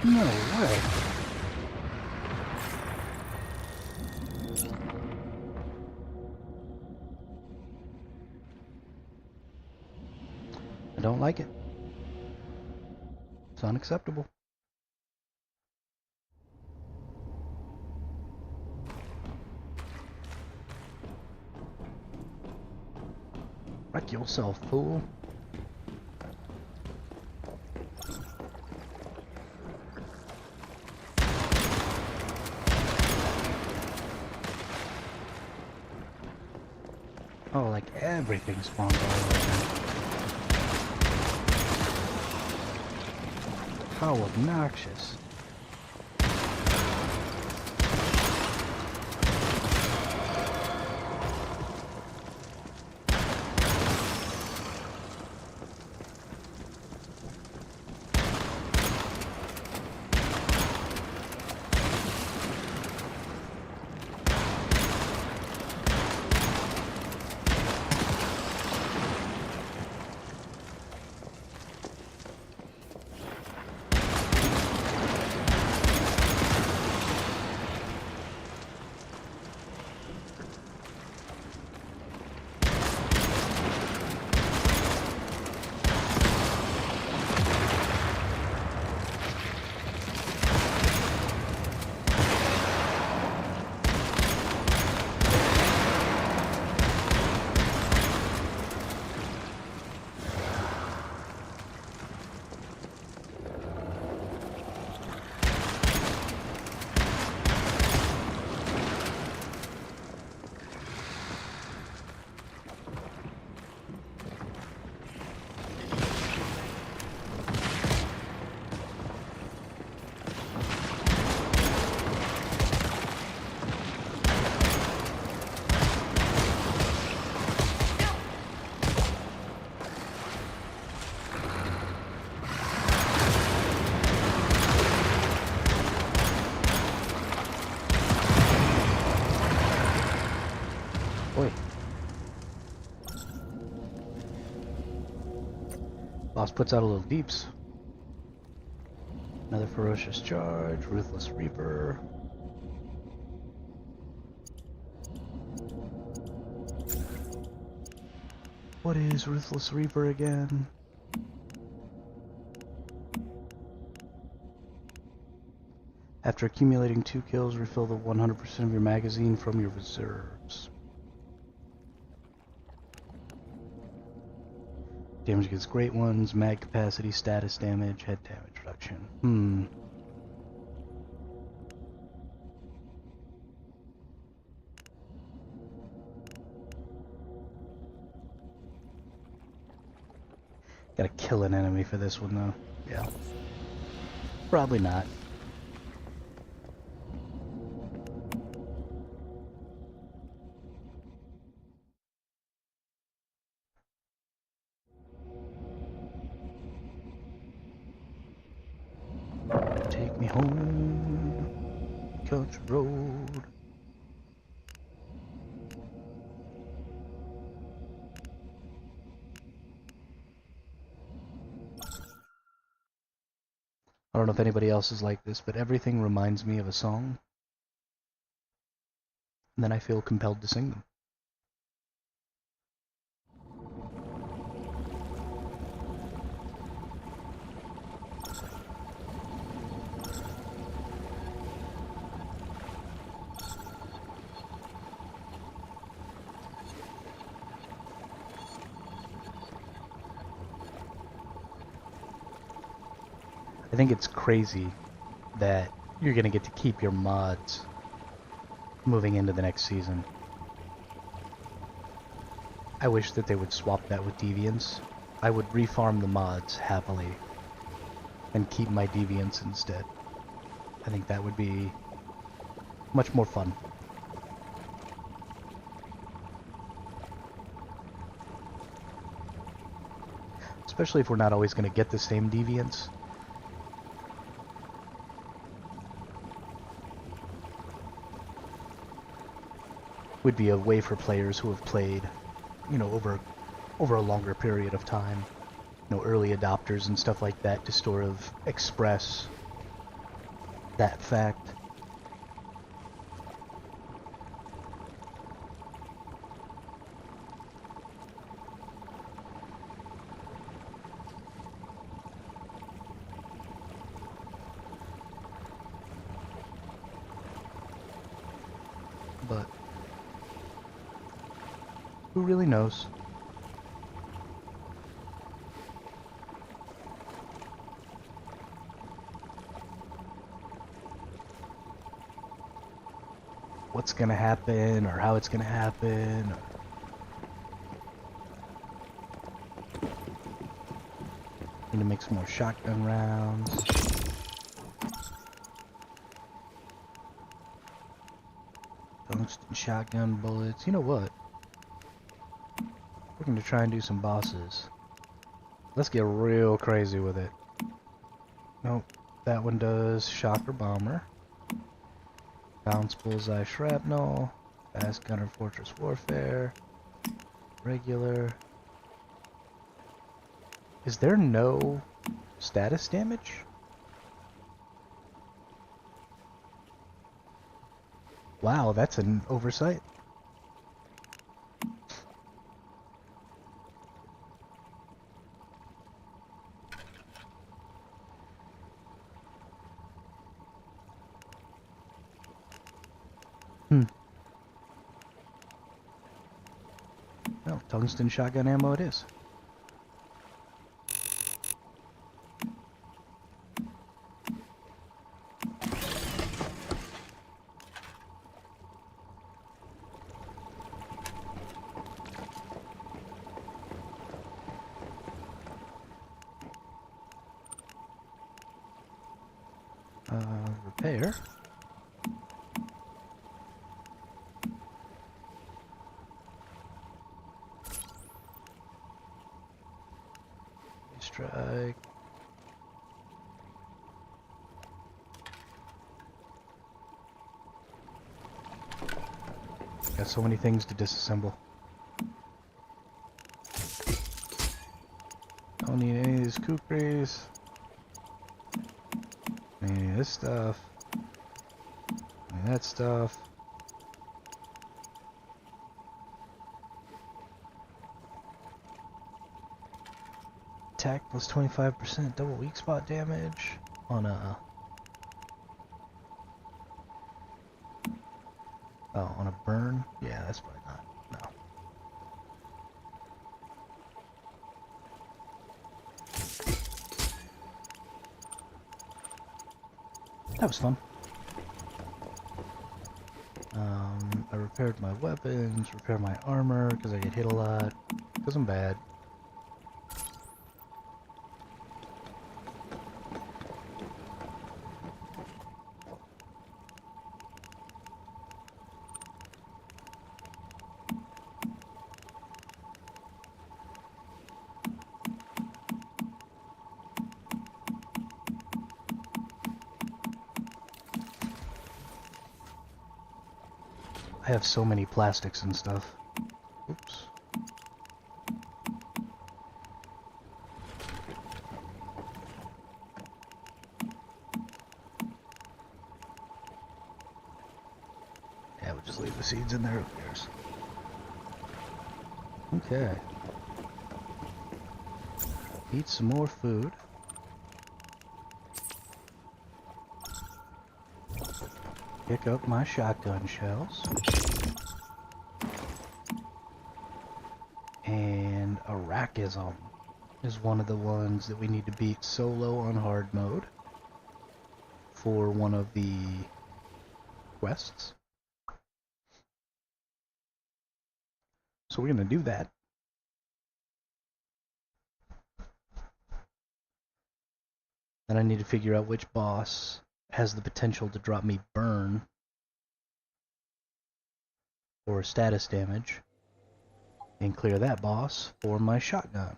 No way. I don't like it. It's unacceptable. Wreck yourself, fool. Oh, like everything spawned all over again. How obnoxious. Boy. Boss puts out a little deeps. Another ferocious charge, ruthless reaper. What is ruthless reaper again? After accumulating 2 kills, refill the 100% of your magazine from your reserves. Damage against great ones, mag capacity, status damage, head damage reduction. Gotta kill an enemy for this one, though. Yeah. Probably not. Take me home, country road. I don't know if anybody else is like this, but everything reminds me of a song, and then I feel compelled to sing them. I think it's crazy that you're going to get to keep your mods moving into the next season. I wish that they would swap that with deviants. I would refarm the mods happily and keep my deviants instead. I think that would be much more fun. Especially if we're not always going to get the same deviants. Would be a way for players who have played, you know, over a longer period of time, you know, early adopters and stuff like that, to sort of express that fact. But who really knows? What's gonna happen, or how it's gonna happen. Need to make some more shotgun rounds. Tungsten shotgun bullets. You know what? We're gonna try and do some bosses. Let's get real crazy with it. Nope. That one does shocker bomber. Bounce bullseye shrapnel. Fast gunner fortress warfare. Regular. Is there no status damage? Wow, that's an oversight. Well, tungsten shotgun ammo it is. Repair. Strike. Got so many things to disassemble. Don't need any of these kukris. Any of this stuff. Any of that stuff. Attack plus 25%, double weak spot damage on a... Oh, on a burn? Yeah, that's probably not. No. That was fun. I repaired my weapons, repaired my armor, because I get hit a lot, because I'm bad. I have so many plastics and stuff. Oops. Yeah, we'll just leave the seeds in there. Who cares? Okay. Eat some more food. Pick up my shotgun shells. And Arachnism is one of the ones that we need to beat solo on hard mode for one of the quests. So we're going to do that. Then I need to figure out which boss has the potential to drop me burn or status damage, and clear that boss for my shotgun.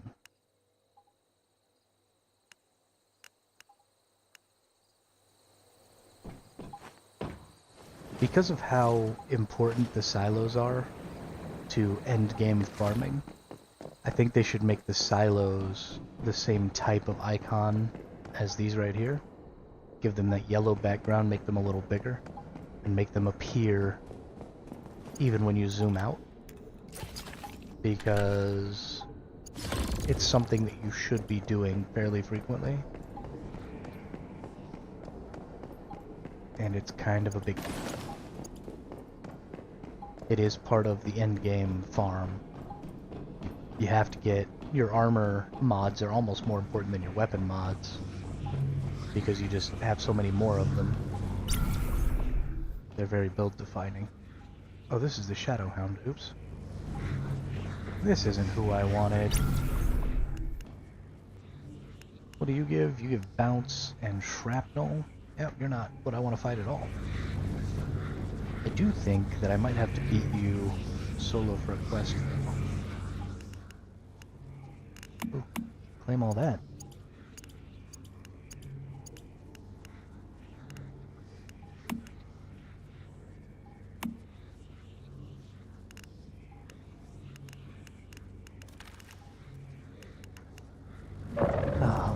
Because of how important the silos are to end game farming, I think they should make the silos the same type of icon as these right here. Give them that yellow background, make them a little bigger, and make them appear even when you zoom out. Because it's something that you should be doing fairly frequently. And it's kind of a big deal. It is part of the end game farm. You have to get your armor mods are almost more important than your weapon mods, because you just have so many more of them. They're very build defining. Oh, this is the Shadowhound. Oops. This isn't who I wanted. What do you give? You give bounce and shrapnel? Yep, you're not what I want to fight at all. I do think that I might have to beat you solo for a quest. Ooh, claim all that.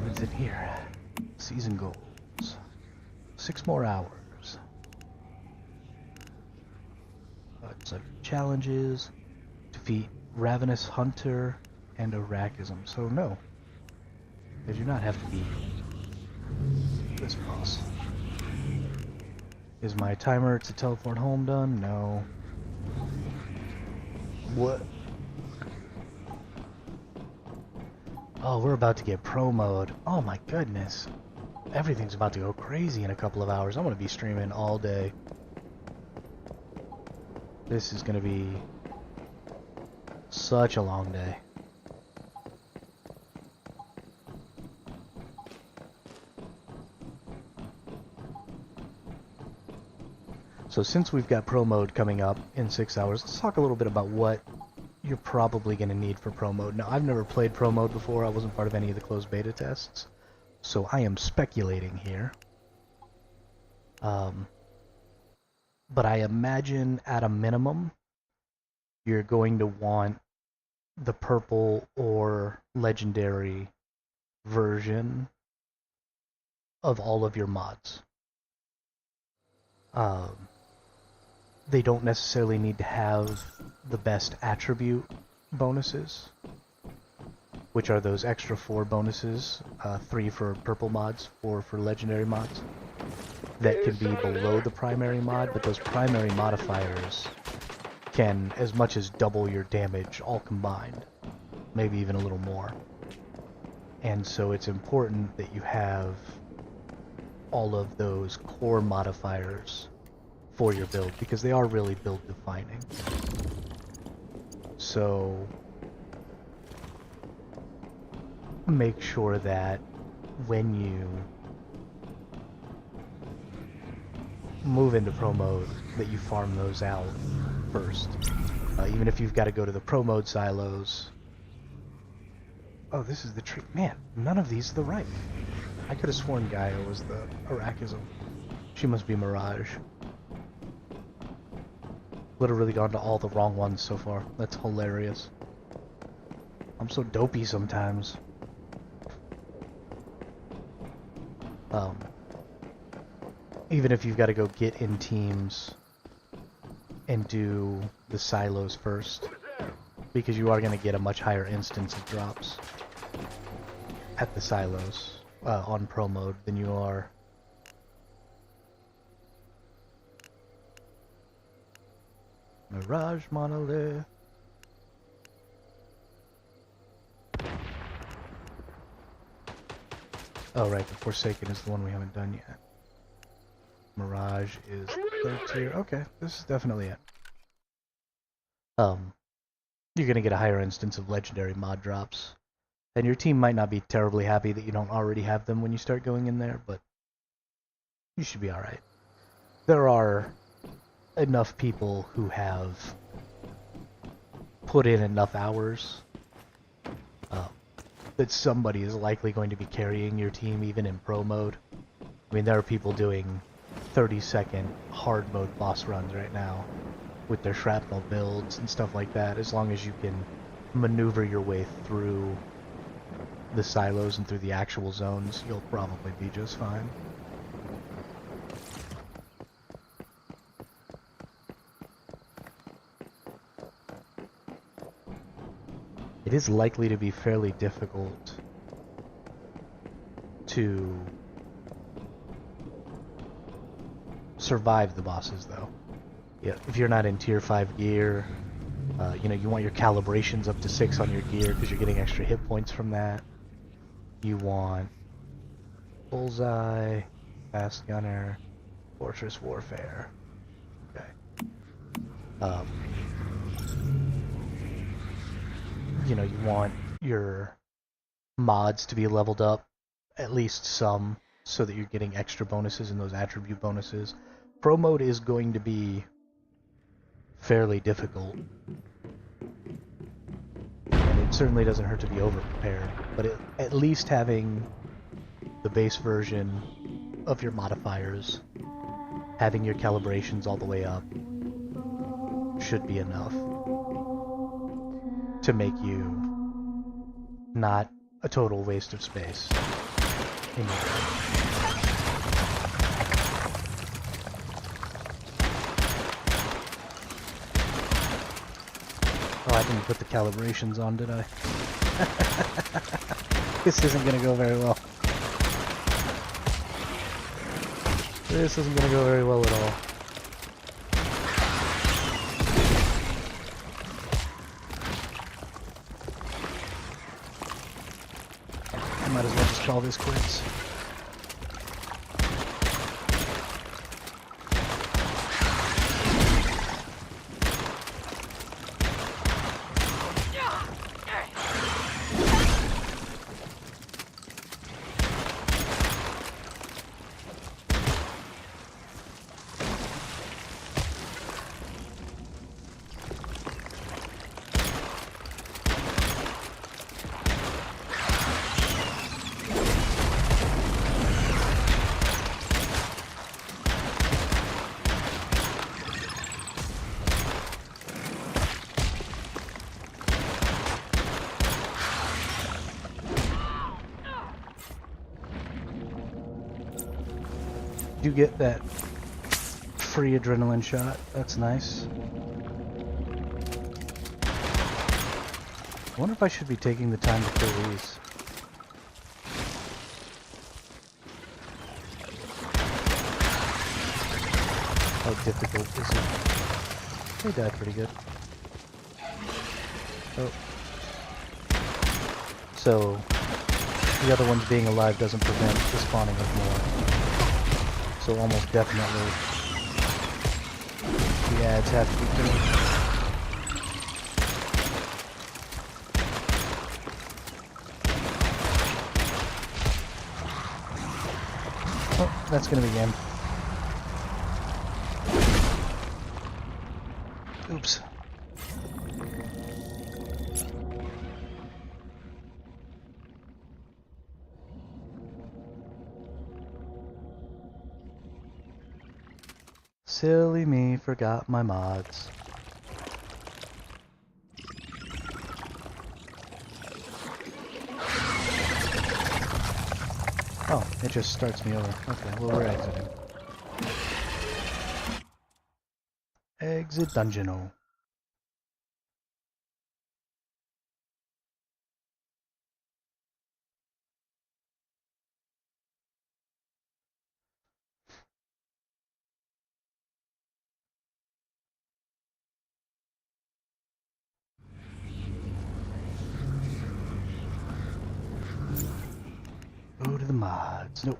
What's in here? Season goals. 6 more hours. It's like challenges. Defeat Ravenous Hunter and Arachnism. So no. I do not have to beat this boss. Is my timer to teleport home done? No. What? Oh, we're about to get pro mode. Oh my goodness. Everything's about to go crazy in a couple of hours. I'm going to be streaming all day. This is going to be such a long day. So since we've got pro mode coming up in 6 hours, let's talk a little bit about what you're probably going to need for pro mode. Now, I've never played pro mode before. I wasn't part of any of the closed beta tests, so I am speculating here. But I imagine at a minimum, you're going to want the purple or legendary version of all of your mods. They don't necessarily need to have the best attribute bonuses, which are those extra 4 bonuses, 3 for purple mods, 4 for legendary mods, that can be below the primary mod, but those primary modifiers can as much as double your damage all combined, maybe even a little more. And so it's important that you have all of those core modifiers for your build, because they are really build defining. So make sure that when you move into pro mode that you farm those out first. Even if you've got to go to the pro mode silos. Oh, this is the tree. Man, none of these are the right. I could have sworn Gaia was the Arachnism. She must be Mirage. literally gone to all the wrong ones so far. That's hilarious. I'm so dopey sometimes. Even if you've got to go get in teams and do the silos first, because you are going to get a much higher instance of drops at the silos on pro mode than you are. Mirage Monolith. Oh right, the Forsaken is the one we haven't done yet. Mirage is 3rd tier. Okay, this is definitely it. You're gonna get a higher instance of legendary mod drops. And your team might not be terribly happy that you don't already have them when you start going in there, but you should be alright. There are enough people who have put in enough hours that somebody is likely going to be carrying your team even in pro mode. I mean, there are people doing 30-second hard mode boss runs right now with their shrapnel builds and stuff like that. As long as you can maneuver your way through the silos and through the actual zones, you'll probably be just fine. It is likely to be fairly difficult to survive the bosses, though. Yeah, if you're not in tier 5 gear, you know, you want your calibrations up to 6 on your gear because you're getting extra hit points from that. You want Bullseye, Fast Gunner, Fortress Warfare. Okay. You know, you want your mods to be leveled up at least some so that you're getting extra bonuses and those attribute bonuses. Pro mode is going to be fairly difficult. And it certainly doesn't hurt to be over-prepared, but at least having the base version of your modifiers, having your calibrations all the way up, should be enough to make you not a total waste of space in your game. Oh, I didn't put the calibrations on, did I? This isn't gonna go very well. This isn't gonna go very well at all. I might as well just call this quits. Do get that free adrenaline shot. That's nice. I wonder if I should be taking the time to kill these. How difficult is it? They died pretty good. Oh. So, the other ones being alive doesn't prevent the spawning of more. So almost definitely the ads have to be killed. Oh, that's gonna be game. Oops. Silly me, forgot my mods. It just starts me over. Okay, well, we're exiting. Exit dungeon. Go to the mods. Nope.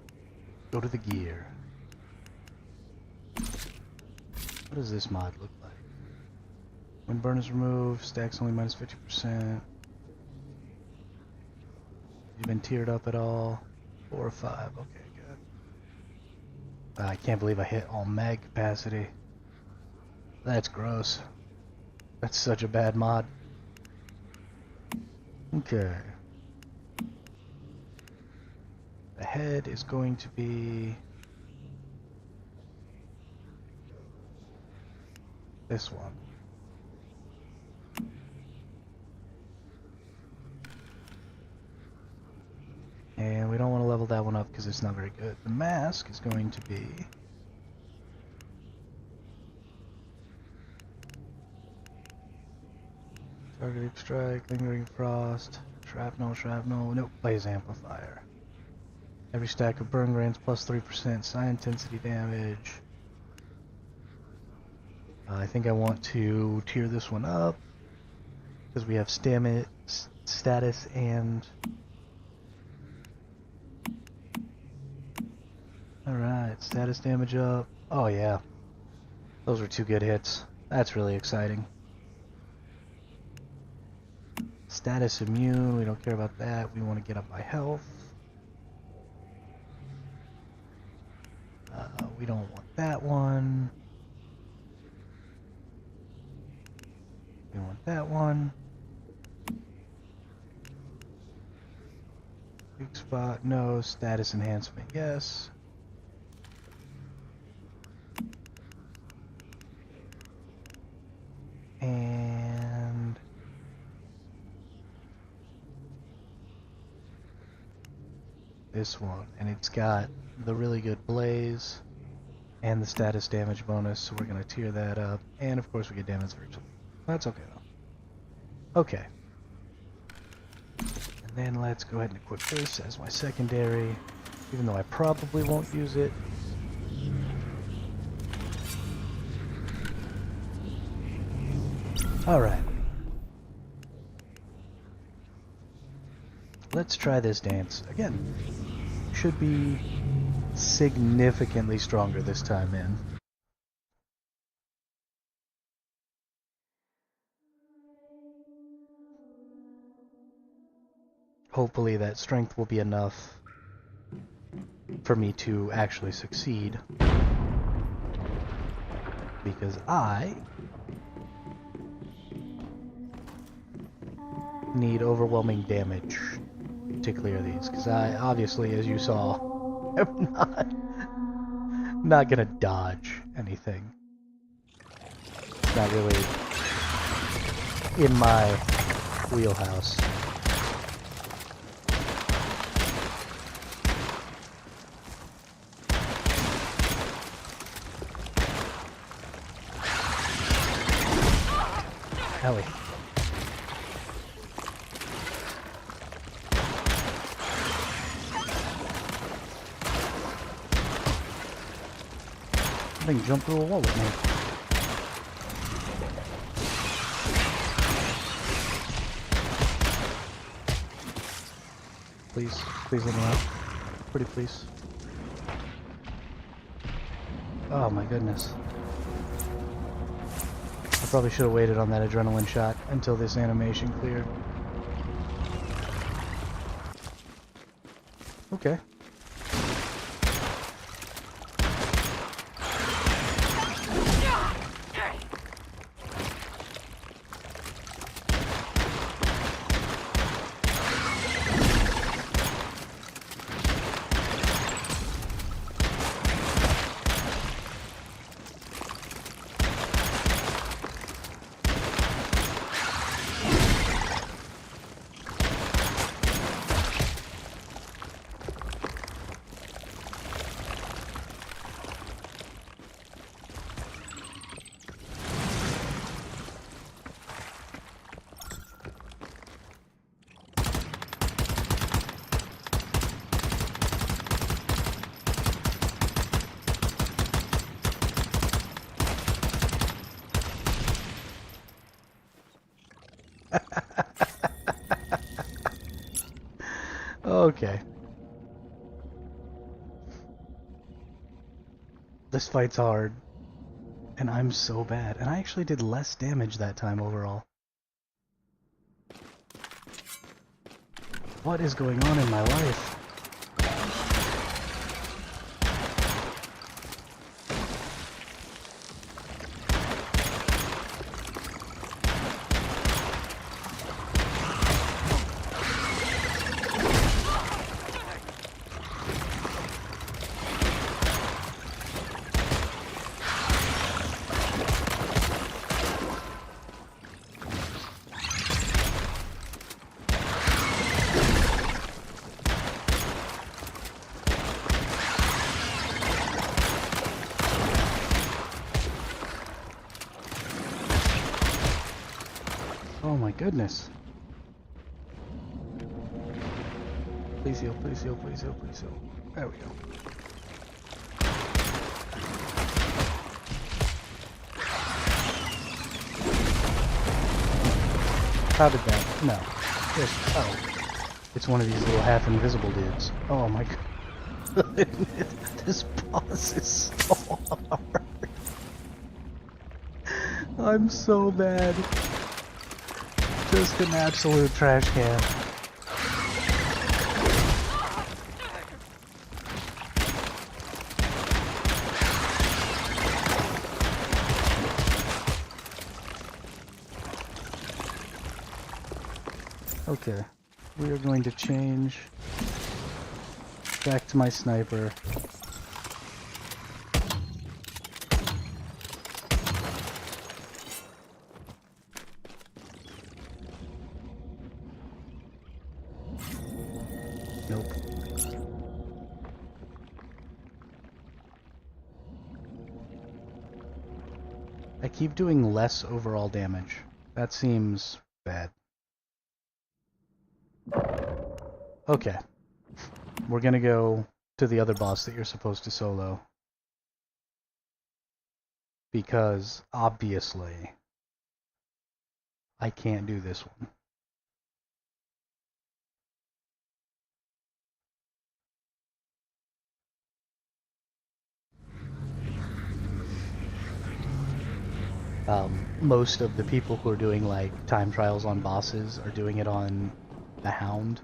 Go to the gear. What does this mod look like? When burn is removed, stacks only minus 50%. You've been tiered up at all? 4 or 5. Okay, good. I can't believe I hit all mag capacity. That's gross. That's such a bad mod. Okay. The head is going to be this one. And we don't want to level that one up because it's not very good. The mask is going to be targeting strike, lingering frost, shrapnel, nope, blaze amplifier. Every stack of burn grants plus 3% psi intensity damage. I think I want to tier this one up because we have stamina, status, and alright, status damage up. Oh yeah, those were 2 good hits. That's really exciting. Status immune, we don't care about that. We want to get up by health. We don't want that one. We want that one. Weak spot, no. Status enhancement, yes. And this one. And it's got the really good blaze and the status damage bonus, so we're going to tier that up. And of course we get damage virtually. That's okay though. Okay. And then let's go ahead and equip this as my secondary, even though I probably won't use it. Alright. Let's try this dance again. Should be significantly stronger this time in. Hopefully that strength will be enough for me to actually succeed. Because I need overwhelming damage to clear these. Because I, obviously, as you saw, am not gonna dodge anything. It's not really in my wheelhouse. Ellie. I think jump through a wall with me. Please, please let me out. Pretty please. Oh my goodness. I probably should have waited on that adrenaline shot until this animation cleared. Okay. Okay. This fight's hard. And I'm so bad. And I actually did less damage that time overall. What is going on in my life? Oh my goodness. Please heal, please heal, please heal, please heal. There we go. How did that? No. Oh. It's one of these little half invisible dudes. Oh my god. This boss is so hard. I'm so bad. Just an absolute trash can. Okay, we are going to change back to my sniper. Nope. I keep doing less overall damage. That seems bad. Okay. We're gonna go to the other boss that you're supposed to solo. Because, obviously, I can't do this one. Most of the people who are doing, like, time trials on bosses are doing it on the Hound.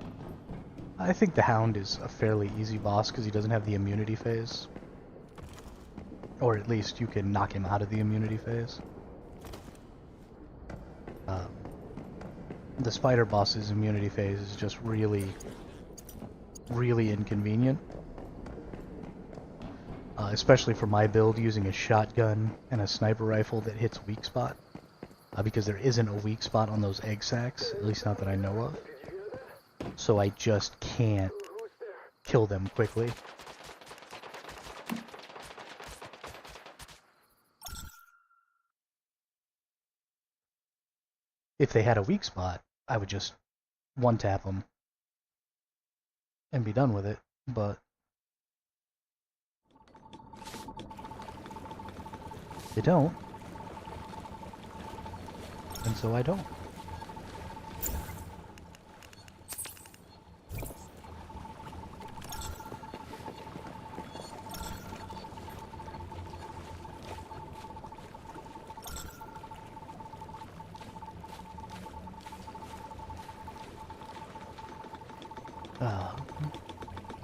I think the Hound is a fairly easy boss because he doesn't have the immunity phase. Or at least you can knock him out of the immunity phase. The spider boss's immunity phase is just really, really inconvenient. Especially for my build using a shotgun and a sniper rifle that hits weak spot. Because there isn't a weak spot on those egg sacs, at least not that I know of. So I just can't kill them quickly. If they had a weak spot, I would just one-tap them and be done with it, but they don't, and so I don't.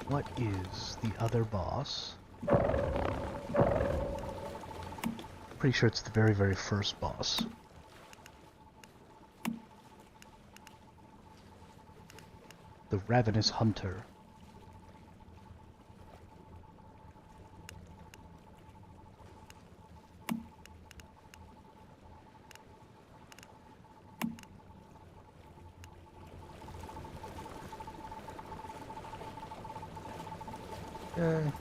What is the other boss? Pretty sure it's the very, very first boss. The Ravenous Hunter. Yay.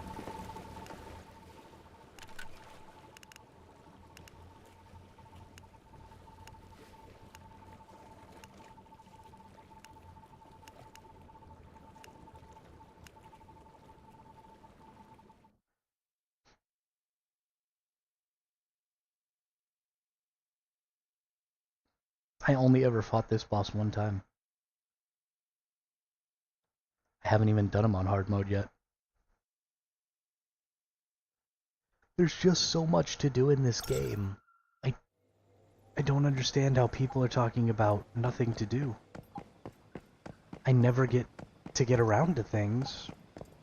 I only ever fought this boss one time. I haven't even done them on hard mode yet. There's just so much to do in this game. I don't understand how people are talking about nothing to do. I never get to get around to things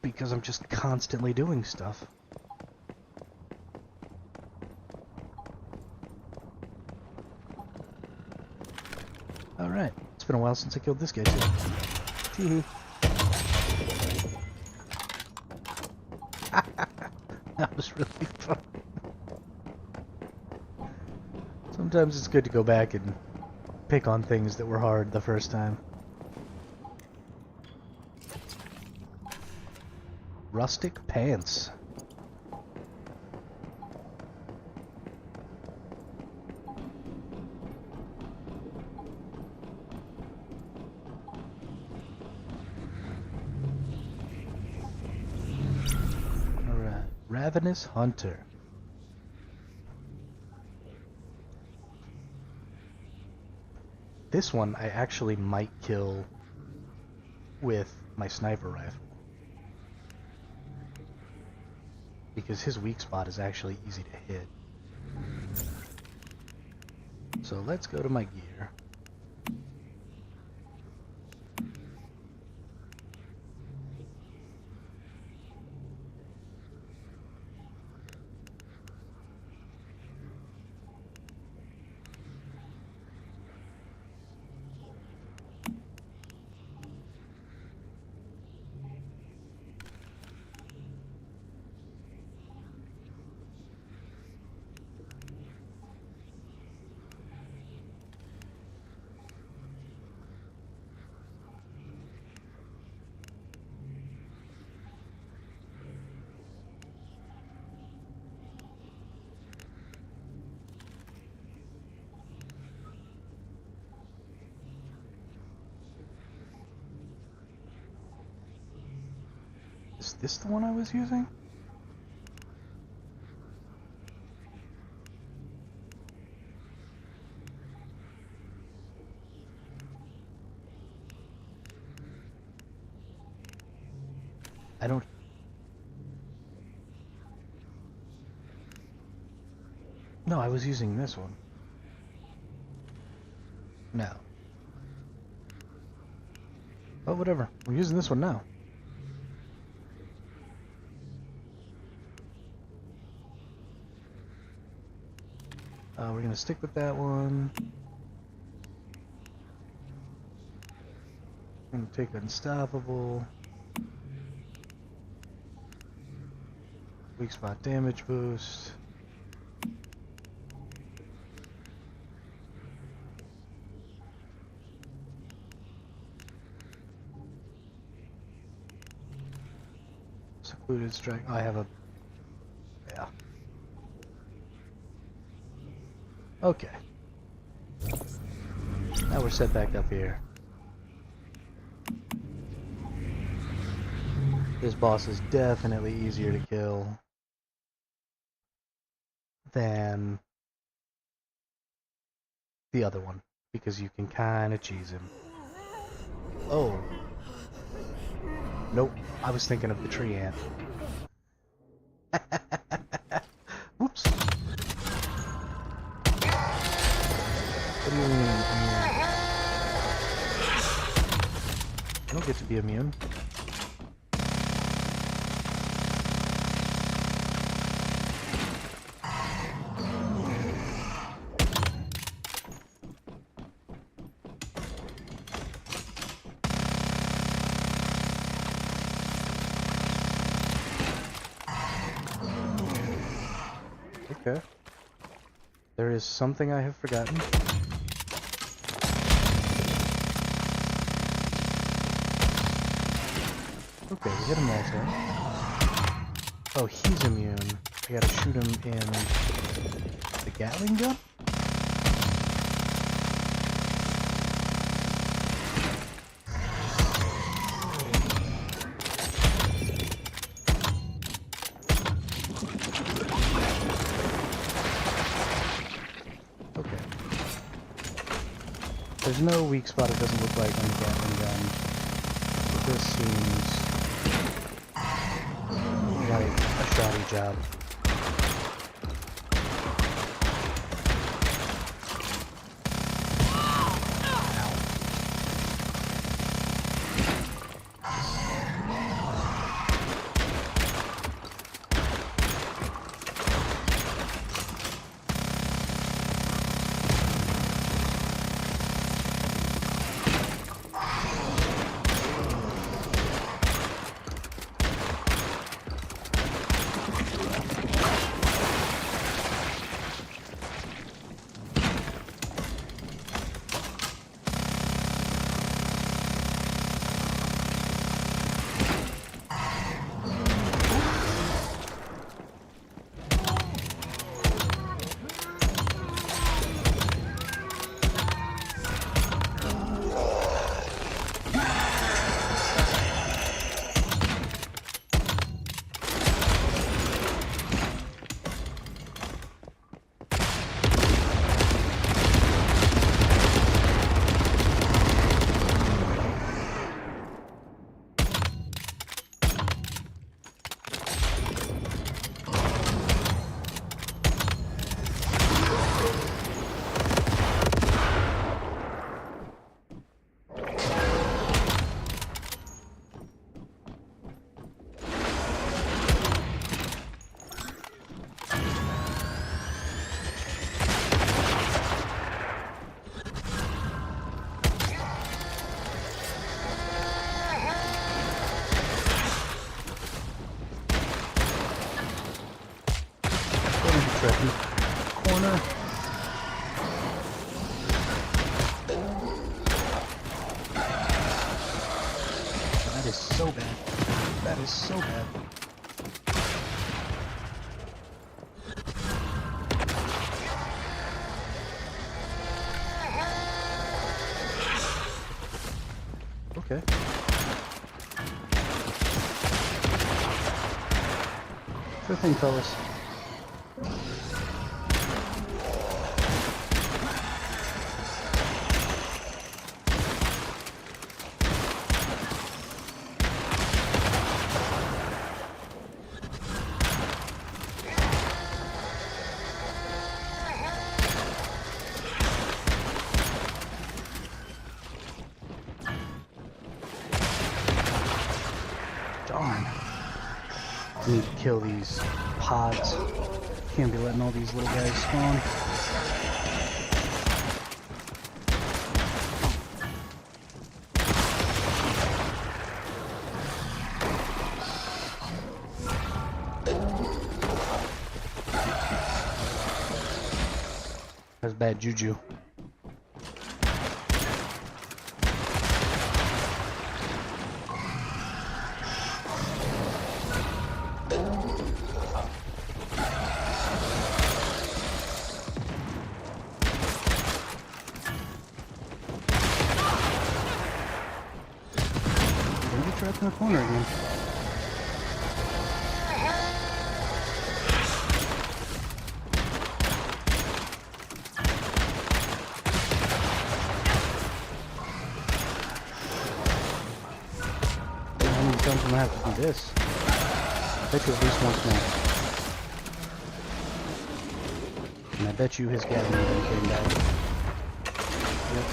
because I'm just constantly doing stuff. Alright, it's been a while since I killed this guy too. That was really fun. Sometimes it's good to go back and pick on things that were hard the first time. Rustic pants. Alright, Ravenous Hunter. This one I actually might kill with my sniper rifle. Because his weak spot is actually easy to hit. So let's go to my gear. Is this the one I was using? I don't... No, I was using this one. No. Oh, whatever. We're using this one now. We're gonna stick with that one. I'm gonna take Unstoppable. Weak spot damage boost. Secluded strike. Oh, I have a... Yeah. Okay. Now we're set back up here. This boss is definitely easier to kill than the other one, because you can kind of cheese him. Oh. Nope, I was thinking of the tree ant. Whoops. What do you mean, immune? I don't get to be immune. Okay. There is something I have forgotten. Okay, we hit him also. Oh, he's immune. I gotta shoot him in the Gatling gun? Okay. There's no weak spot, it doesn't look like, on the Gatling gun. This seems like a shoddy job. Corner. That is so bad. That is so bad. Okay. Sure thing, fellas. Darn. I need to kill these pods. Can't be letting all these little guys spawn. That's bad juju. Trapped in the corner again. How many times am I have to do this? I bet you at least once more. And I bet you his guy even came back. Yep.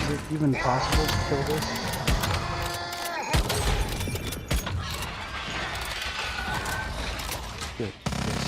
Is it even possible to kill this? Good. Yes.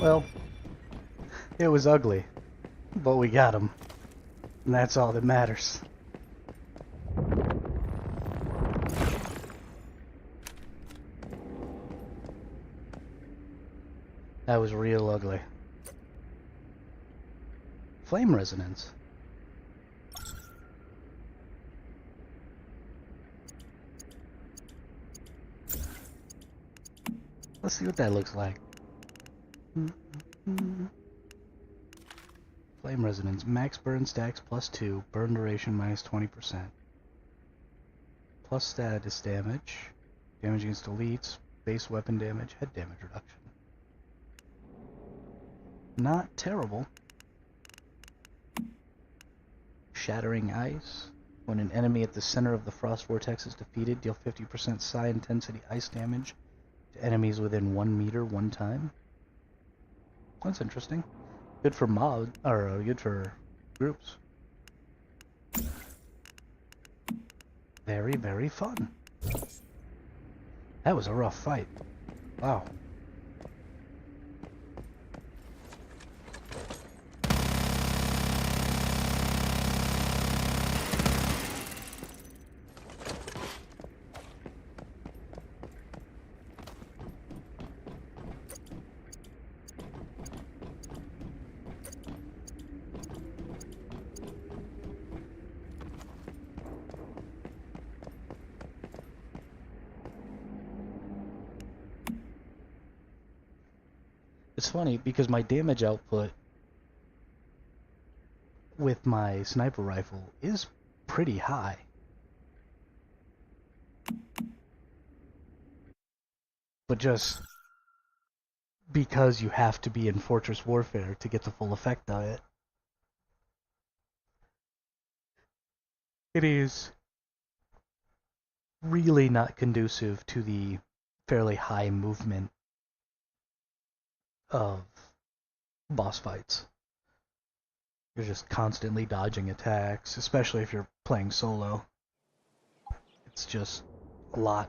Well, it was ugly, but we got him. And that's all that matters. That was real ugly. Flame resonance. Let's see what that looks like. Flame resonance. Max burn stacks +2. Burn duration -20%. Plus status damage. Damage against elites. Base weapon damage. Head damage reduction. Not terrible. Shattering ice. When an enemy at the center of the frost vortex is defeated, deal 50% psi intensity ice damage to enemies within 1 meter one time. That's interesting. Good for mod, or good for groups. Very, very fun. That was a rough fight. Wow. It's funny because my damage output with my sniper rifle is pretty high. But just because you have to be in Fortress Warfare to get the full effect of it. It is really not conducive to the fairly high movement of boss fights. You're just constantly dodging attacks, especially if you're playing solo. It's just a lot.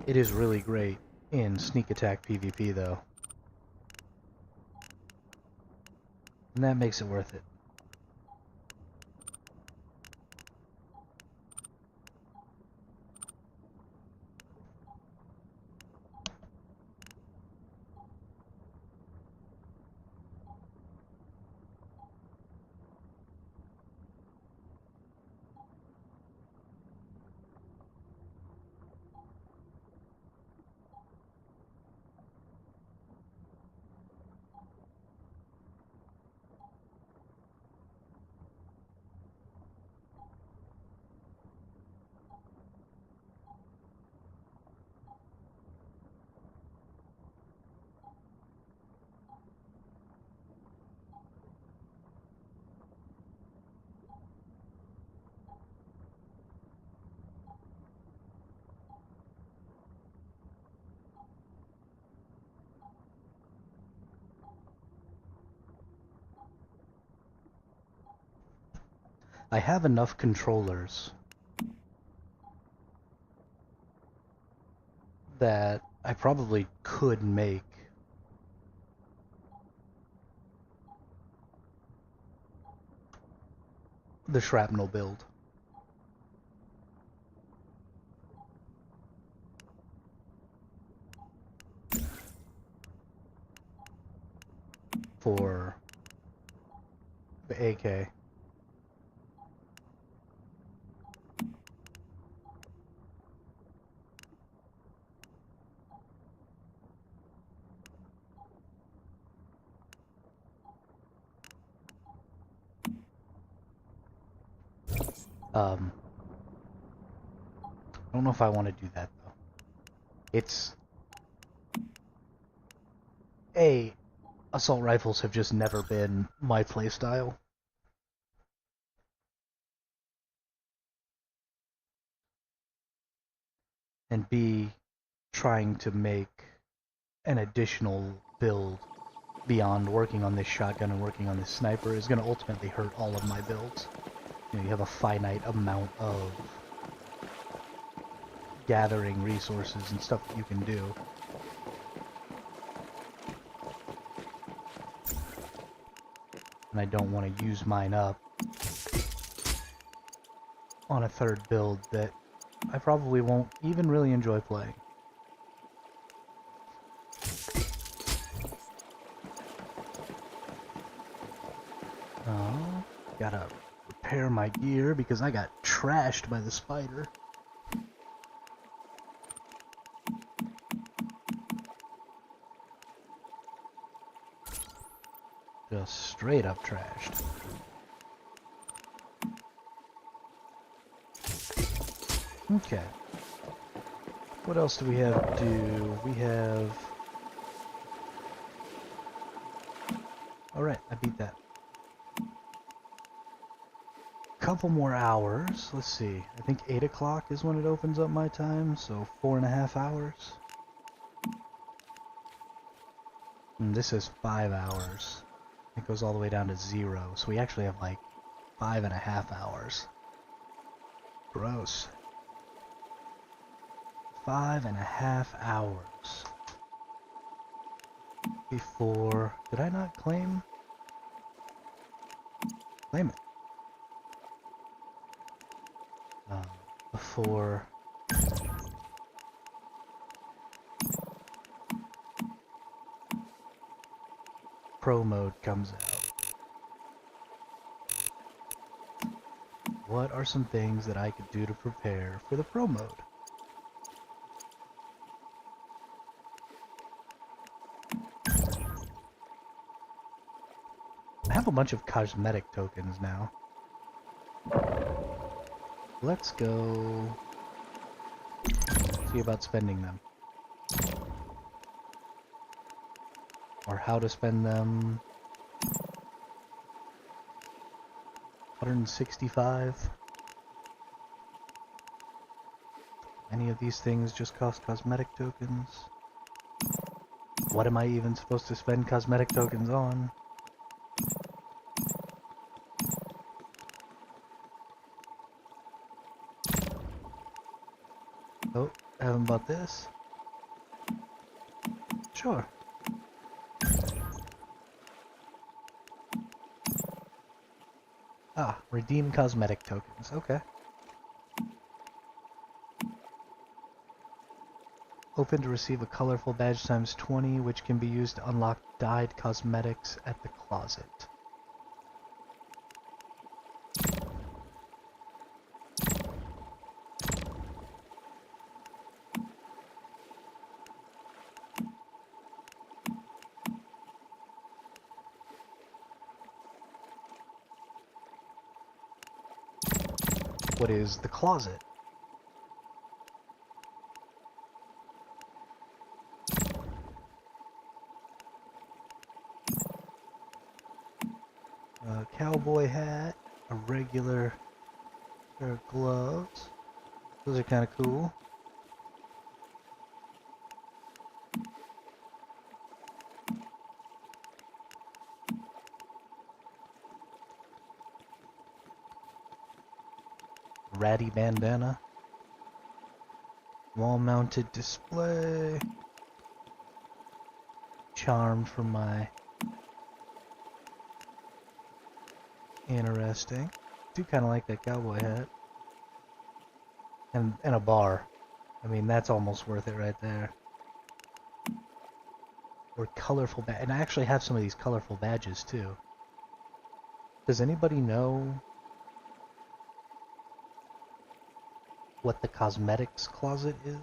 It is really great in sneak attack PvP though. And that makes it worth it. I have enough controllers that I probably could make the shrapnel build. For the AK. don't know if I want to do that though. It's assault rifles have just never been my playstyle. And B, trying to make an additional build beyond working on this shotgun and working on this sniper is going to ultimately hurt all of my builds. You know, you have a finite amount of gathering resources and stuff that you can do. And I don't want to use mine up on a third build that I probably won't even really enjoy playing. Oh, gotta repair my gear because I got trashed by the spider. Just straight up trashed. Okay. What else do we have to do? We have... Alright, I beat that. Couple more hours. Let's see. I think 8 o'clock is when it opens up my time, so 4.5 hours. And this is 5 hours. It goes all the way down to 0, so we actually have like 5.5 hours. Gross. 5.5 hours before... Did I not claim? Claim it. Before... Pro mode comes out. What are some things that I could do to prepare for the pro mode? I have a bunch of cosmetic tokens now. Let's go see about spending them. Or how to spend them. 165. Any of these things just cost cosmetic tokens? What am I even supposed to spend cosmetic tokens on? Oh, I haven't bought this? Sure. Ah, redeem cosmetic tokens. Okay. Open to receive a colorful badge times 20, which can be used to unlock dyed cosmetics at the closet. What is the closet? A cowboy hat, a regular pair of gloves. Those are kind of cool. Ratty bandana. Wall-mounted display. Charm for my... Interesting. Do kind of like that cowboy hat. And a bar. I mean, that's almost worth it right there. Or colorful badge. And I actually have some of these colorful badges too. Does anybody know what the cosmetics closet is?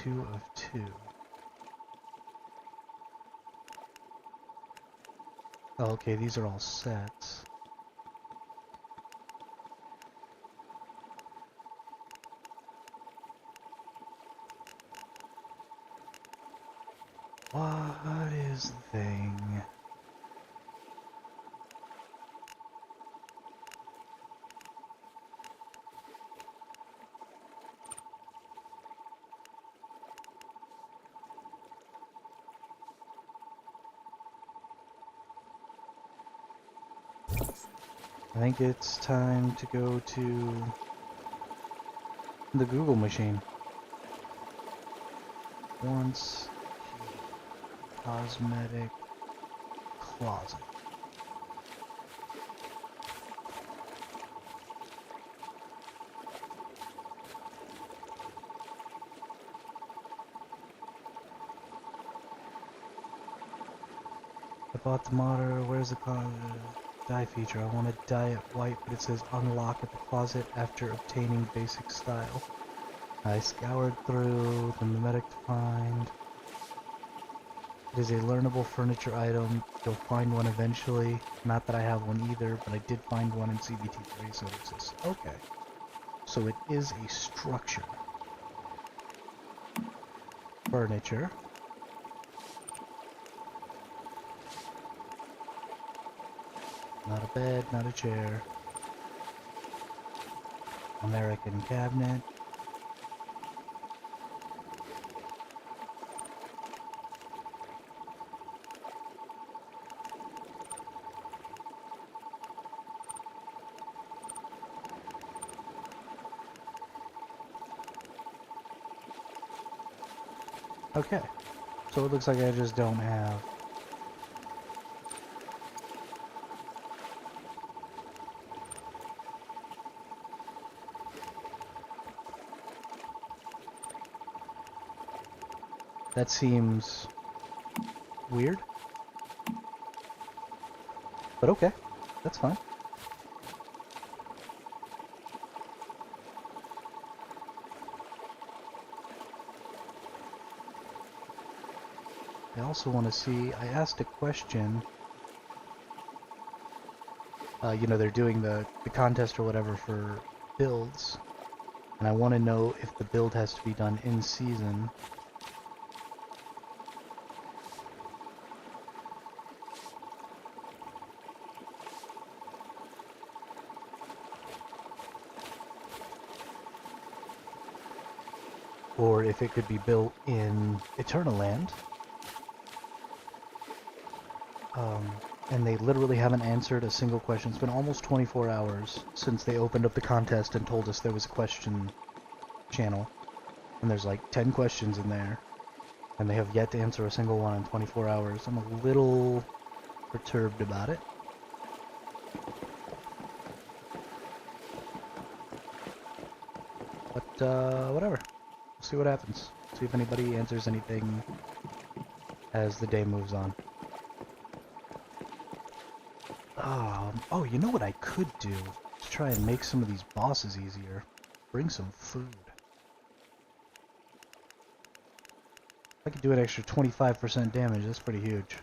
2 of 2. Oh, okay, these are all sets. What is the thing? I think it's time to go to the Google machine. Once cosmetic closet. I bought the modder. Where's the dye feature? I want to dye it white, but it says unlock at the closet after obtaining basic style. I scoured through the mimetic to find. It is a learnable furniture item. You'll find one eventually. Not that I have one either, but I did find one in CBT3, so it exists. Okay. So it is a structure. Furniture. Not a bed, not a chair. American cabinet. Okay, so it looks like I just don't have. That seems weird, but okay, that's fine. I also want to see, I asked a question, you know, they're doing the contest or whatever for builds, and I want to know if the build has to be done in season. Or if it could be built in Eternal Land. And they literally haven't answered a single question. It's been almost 24 hours since they opened up the contest and told us there was a question channel. And there's like 10 questions in there. And they have yet to answer a single one in 24 hours. I'm a little perturbed about it. But, whatever. We'll see what happens. See if anybody answers anything as the day moves on. Oh, you know what I could do to try and make some of these bosses easier? Bring some food. I could do an extra 25% damage, that's pretty huge.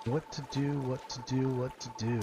What to do, what to do, what to do.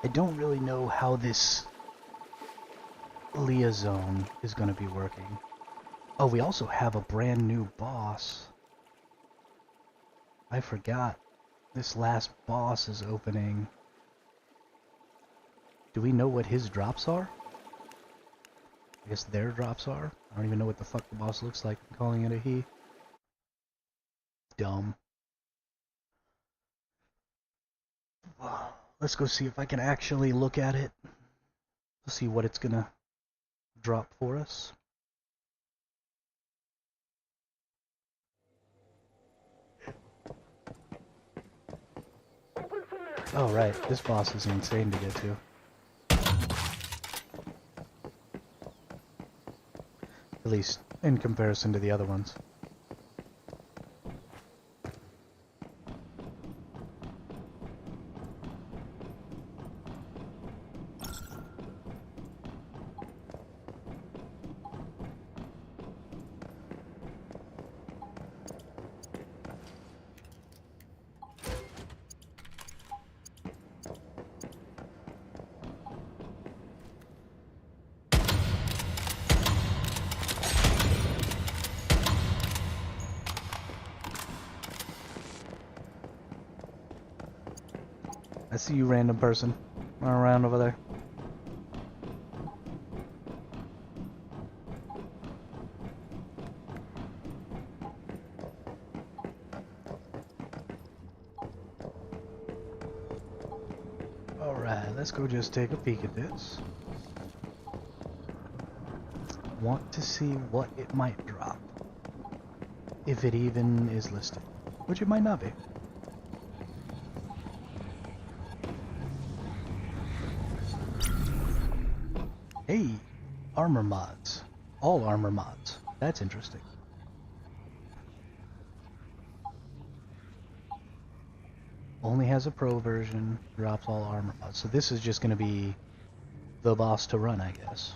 I don't really know how this liaison is going to be working. Oh, we also have a brand new boss. I forgot. This last boss is opening. Do we know what his drops are? I guess their drops are? I don't even know what the fuck the boss looks like. I'm calling it a he. Dumb. Let's go see if I can actually look at it. Let's see what it's gonna drop for us. Oh right, this boss is insane to get to. At least in comparison to the other ones. I see you, random person. Run around over there. Alright, let's go just take a peek at this. Want to see what it might drop. If it even is listed. Which it might not be. Hey, armor mods. All armor mods. That's interesting. Only has a pro version, drops all armor mods. So this is just going to be the boss to run, I guess.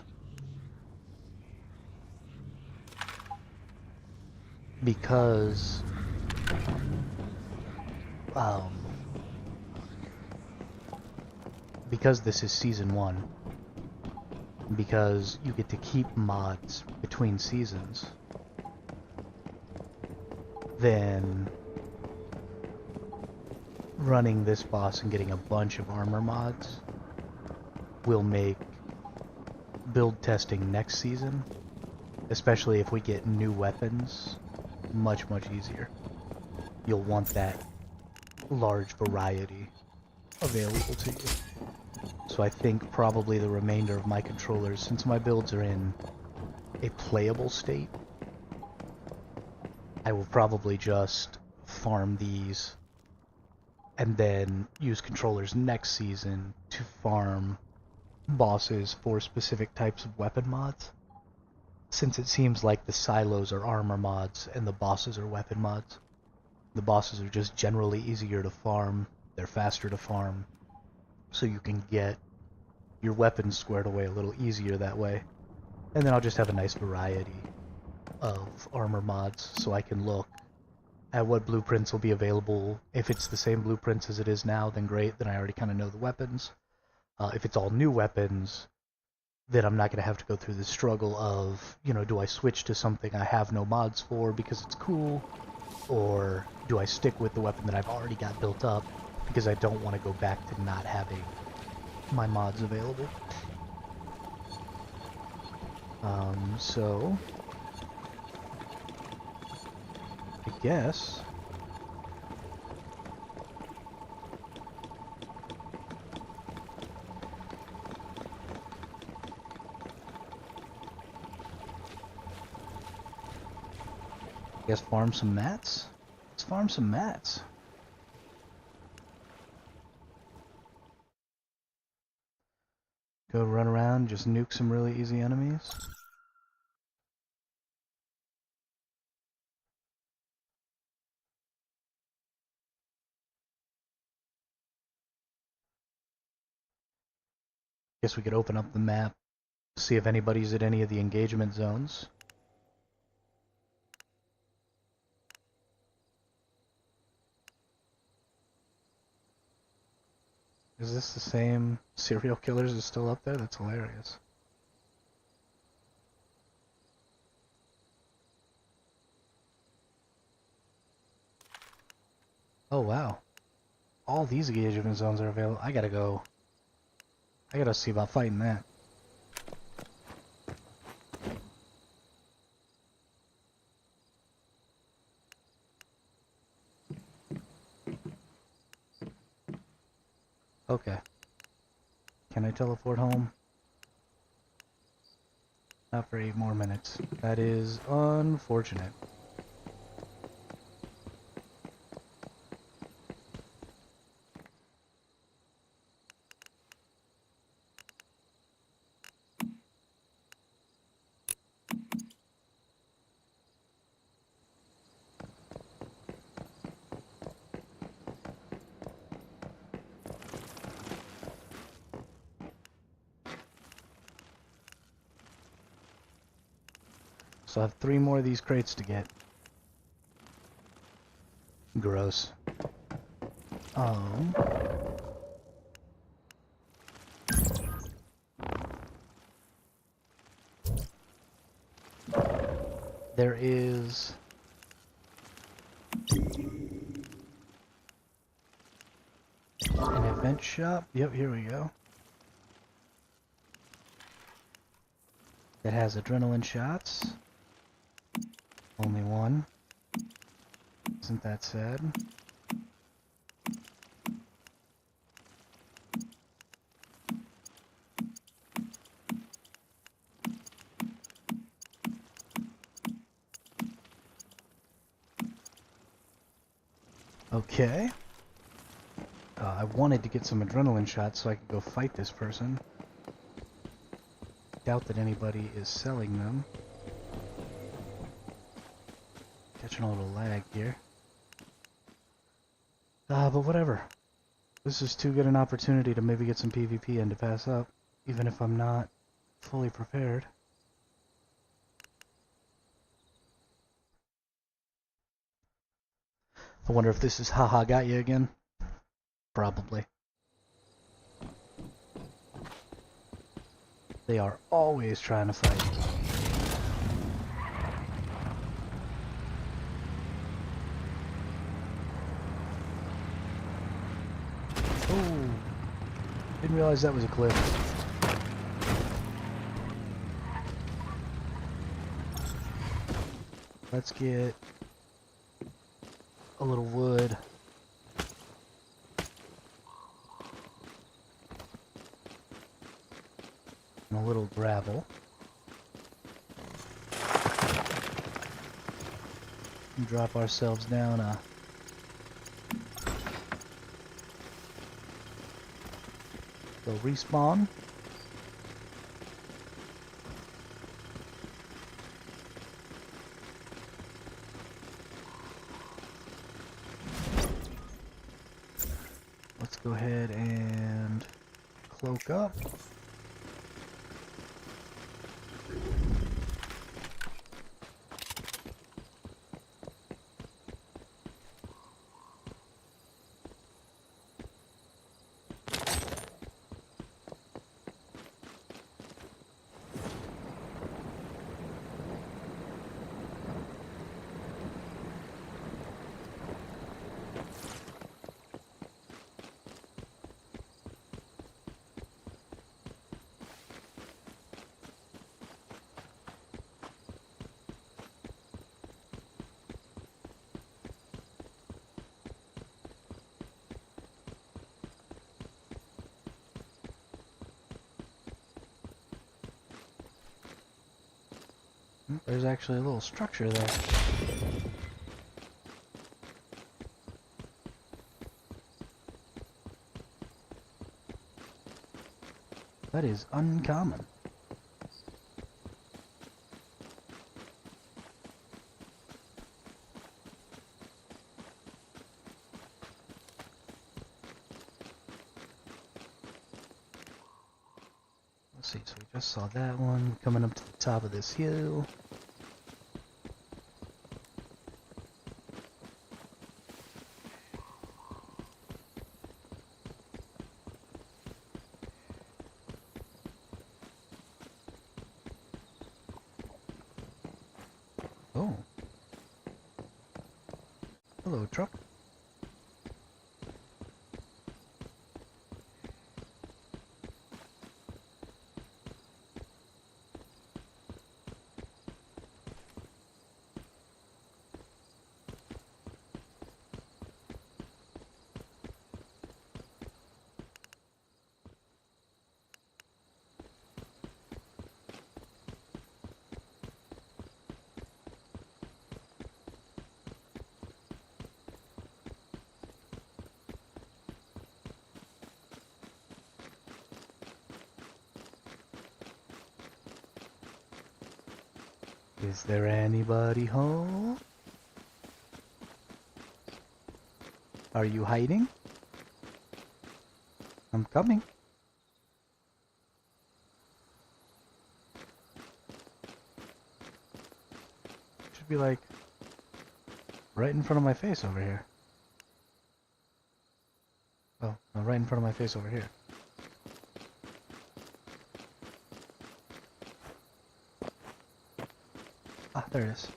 Because this is season 1. Because you get to keep mods between seasons, then running this boss and getting a bunch of armor mods will make build testing next season, especially if we get new weapons, much easier. You'll want that large variety available to you. So I think probably the remainder of my controllers, since my builds are in a playable state, I will probably just farm these and then use controllers next season to farm bosses for specific types of weapon mods. Since it seems like the silos are armor mods and the bosses are weapon mods. The bosses are just generally easier to farm, they're faster to farm, so you can get your weapons squared away a little easier that way. And then I'll just have a nice variety of armor mods, so I can look at what blueprints will be available. If it's the same blueprints as it is now, then great, then I already kind of know the weapons. If it's all new weapons, that I'm not going to have to go through the struggle of, you know, do I switch to something I have no mods for because it's cool, or do I stick with the weapon that I've already got built up because I don't want to go back to not having my mods available. So I guess farm some mats. Let's farm some mats. Go run around, just nuke some really easy enemies. Guess we could open up the map, see if anybody's at any of the engagement zones. Is this the same serial killers that's still up there? That's hilarious. Oh wow. All these engagement zones are available. I gotta see about fighting that. Okay. Can I teleport home? Not for 8 more minutes. That is unfortunate. So I have 3 more of these crates to get. Gross. There is an event shop. Yep, here we go. That has adrenaline shots. Only one. Isn't that sad? Okay. I wanted to get some adrenaline shots so I could go fight this person. Doubt that anybody is selling them. Catching a little lag here. But whatever. This is too good an opportunity to maybe get some PvP in to pass up, even if I'm not fully prepared. I wonder if this is haha got you again. Probably. They are always trying to fight. Oh, didn't realize that was a cliff. Let's get a little wood. And a little gravel. And drop ourselves down a little respawn. Let's go ahead and cloak up. There's actually a little structure there. That is uncommon. Let's see, so we just saw that one coming up to the top of this hill. Oh. Hello, truck. Is there anybody home? Are you hiding? I'm coming. Should be like right in front of my face over here. Oh, no, right in front of my face over here. Ah, there it is.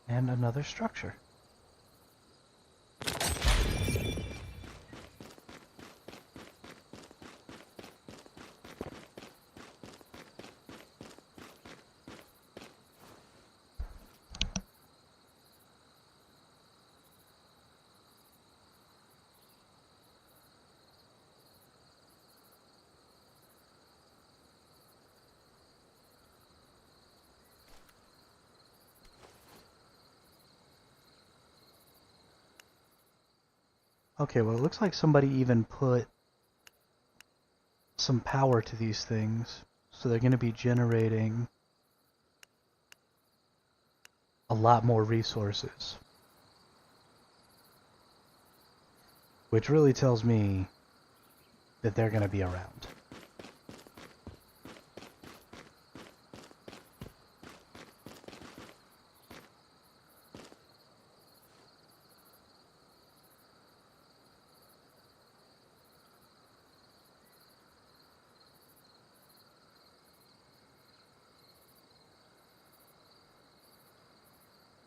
And another structure. Okay, well, it looks like somebody even put some power to these things. So they're going to be generating a lot more resources. Which really tells me that they're going to be around.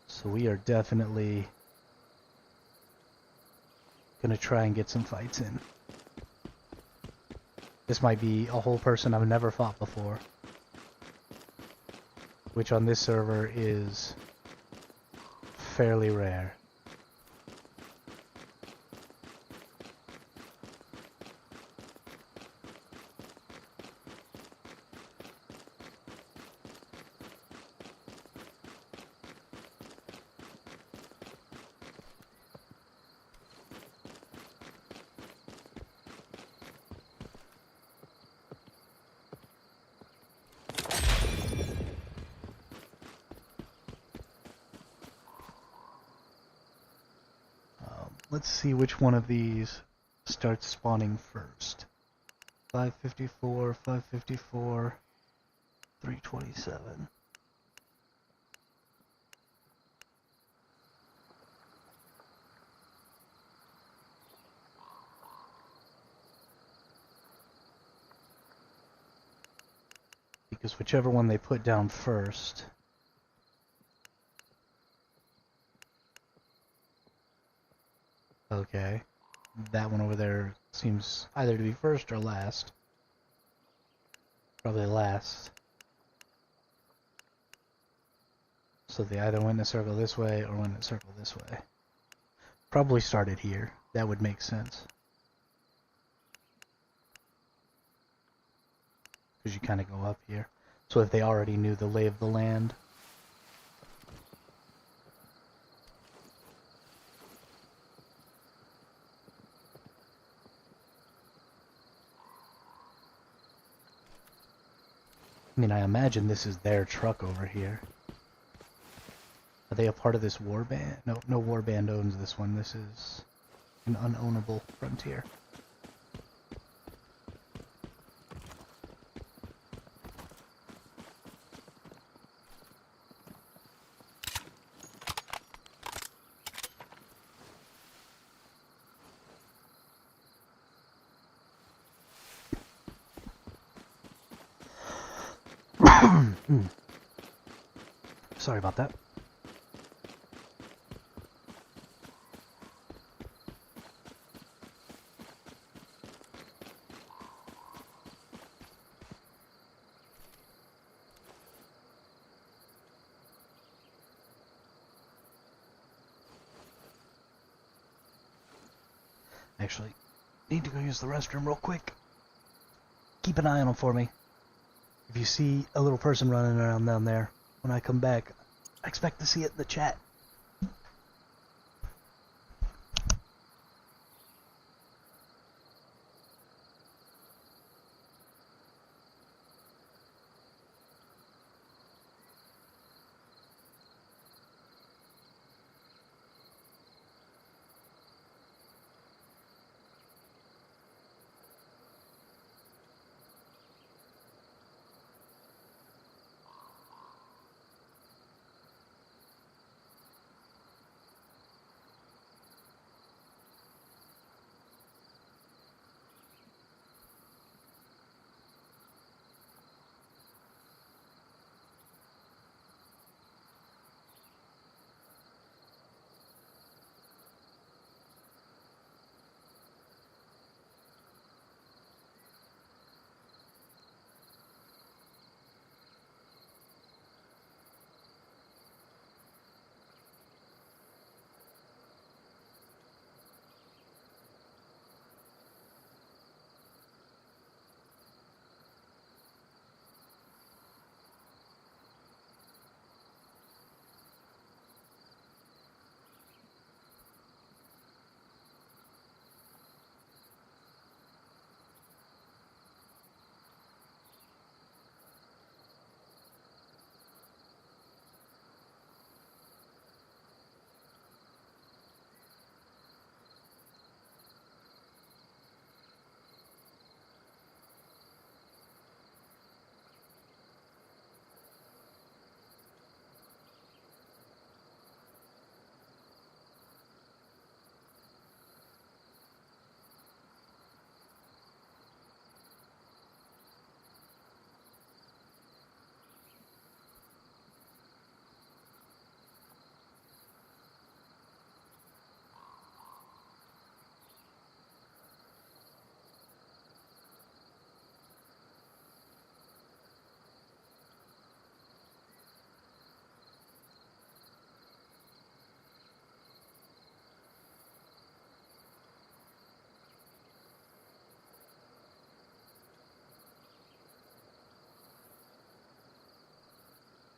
So we are definitely gonna try and get some fights in. This might be a whole person I've never fought before, which on this server is fairly rare. Let's see which one of these starts spawning first. 554, 554, 327. Because whichever one they put down first. Okay. That one over there seems either to be first or last. Probably last. So they either went in a circle this way or went in a circle this way. Probably started here. That would make sense. Because you kind of go up here. So if they already knew the lay of the land. I mean, I imagine this is their truck over here. Are they a part of this warband? No, no warband owns this one. This is an unownable frontier. Sorry about that. Actually, need to go use the restroom real quick. Keep an eye on them for me. If you see a little person running around down there, when I come back, I expect to see it in the chat.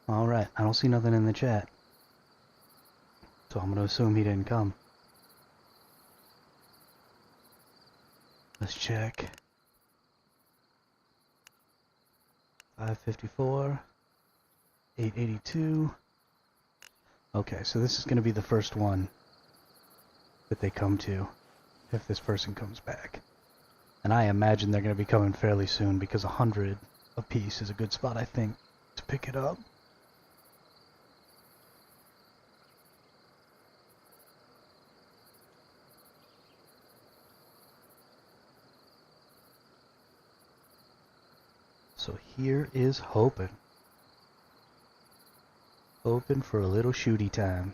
Alright, I don't see nothing in the chat. So I'm gonna assume he didn't come. Let's check. 554. 882. Okay, so this is gonna be the first one that they come to, if this person comes back. And I imagine they're gonna be coming fairly soon, because 100 apiece is a good spot, I think, to pick it up. So here is hoping. Hoping for a little shooty time.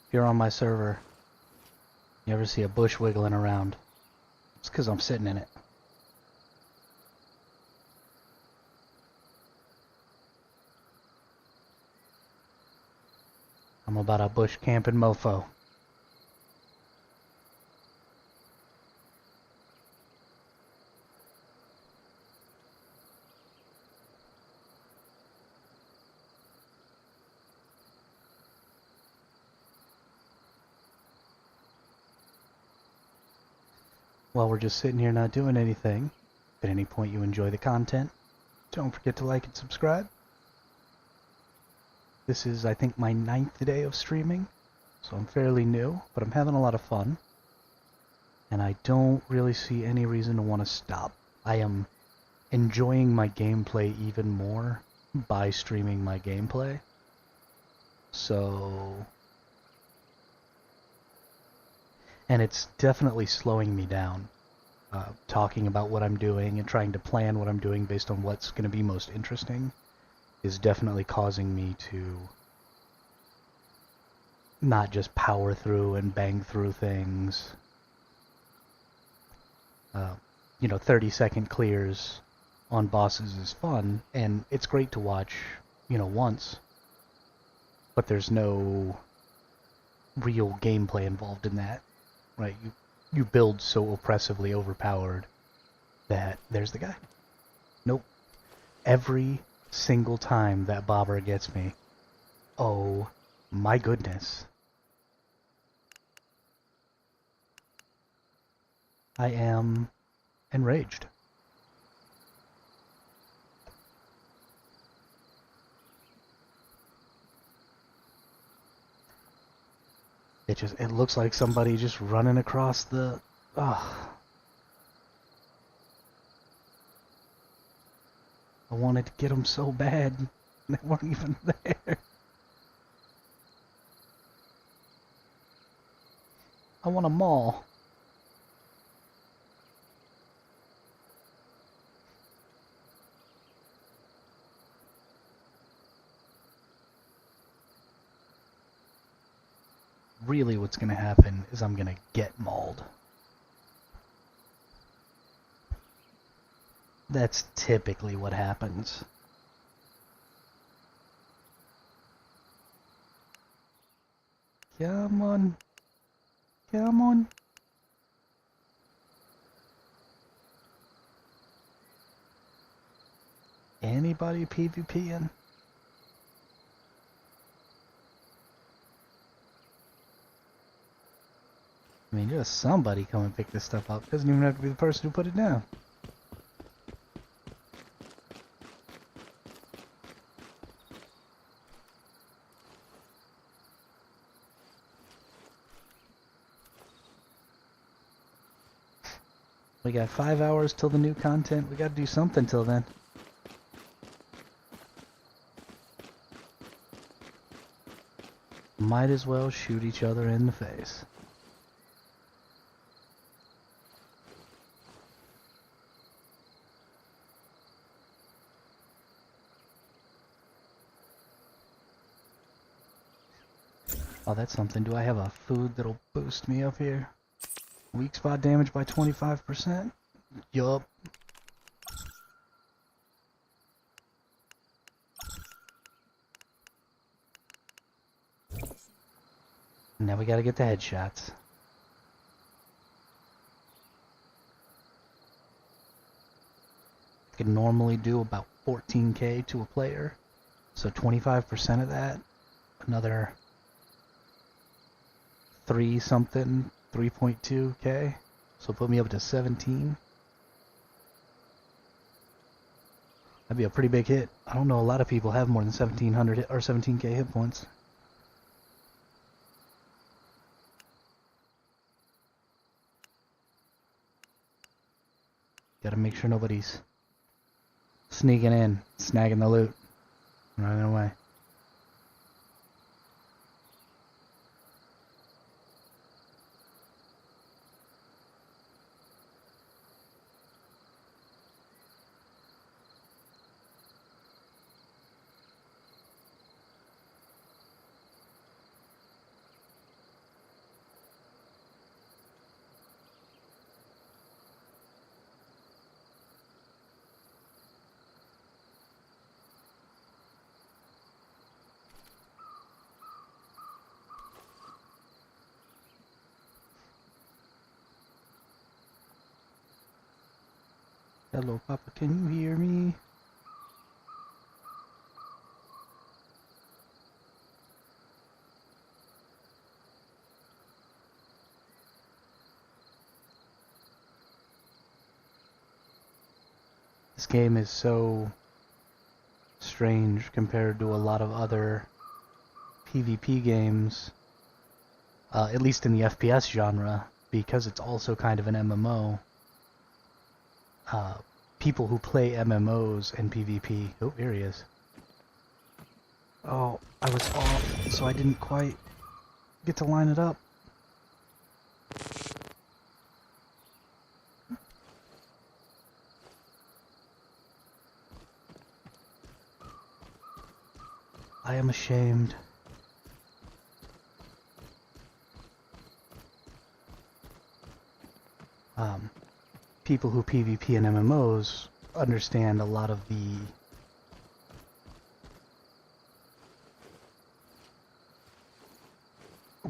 If you're on my server, you ever see a bush wiggling around, it's because I'm sitting in it. I'm about a bush camping mofo. While we're just sitting here not doing anything, if at any point you enjoy the content, don't forget to like and subscribe. This is, I think, my 9th day of streaming, so I'm fairly new, but I'm having a lot of fun. And I don't really see any reason to want to stop. I am enjoying my gameplay even more by streaming my gameplay. So... And it's definitely slowing me down. Talking about what I'm doing and trying to plan what I'm doing based on what's going to be most interesting is definitely causing me to not just power through and bang through things. 30-second clears on bosses is fun, and it's great to watch, once. But there's no real gameplay involved in that, right? You build so oppressively overpowered that there's the guy. Nope. Every single time that bobber gets me, oh my goodness. I am enraged. It looks like somebody just running across the... I wanted to get them so bad. They weren't even there. I want them all. Really what's going to happen is I'm going to get mauled. That's typically what happens. Come on. Come on. Anybody PvPing? I mean, just somebody come and pick this stuff up. Doesn't even have to be the person who put it down. We got 5 hours till the new content. We gotta do something till then. Might as well shoot each other in the face. Oh, that's something. Do I have a food that'll boost me up here? Weak spot damage by 25%? Yup. Now we gotta get the headshots. I could normally do about 14k to a player. So 25% of that, another 3.2k. So put me up to 17. That'd be a pretty big hit. I don't know a lot of people have more than 1700 or 17k hit points. Gotta make sure nobody's sneaking in, snagging the loot, running away. Hello, Papa, can you hear me? This game is so strange compared to a lot of other PvP games, at least in the FPS genre, because it's also kind of an MMO. People who play MMOs and PvP... Oh, here he is. Oh, I was off, so I didn't quite get to line it up. I am ashamed. People who PvP in MMOs understand a lot of the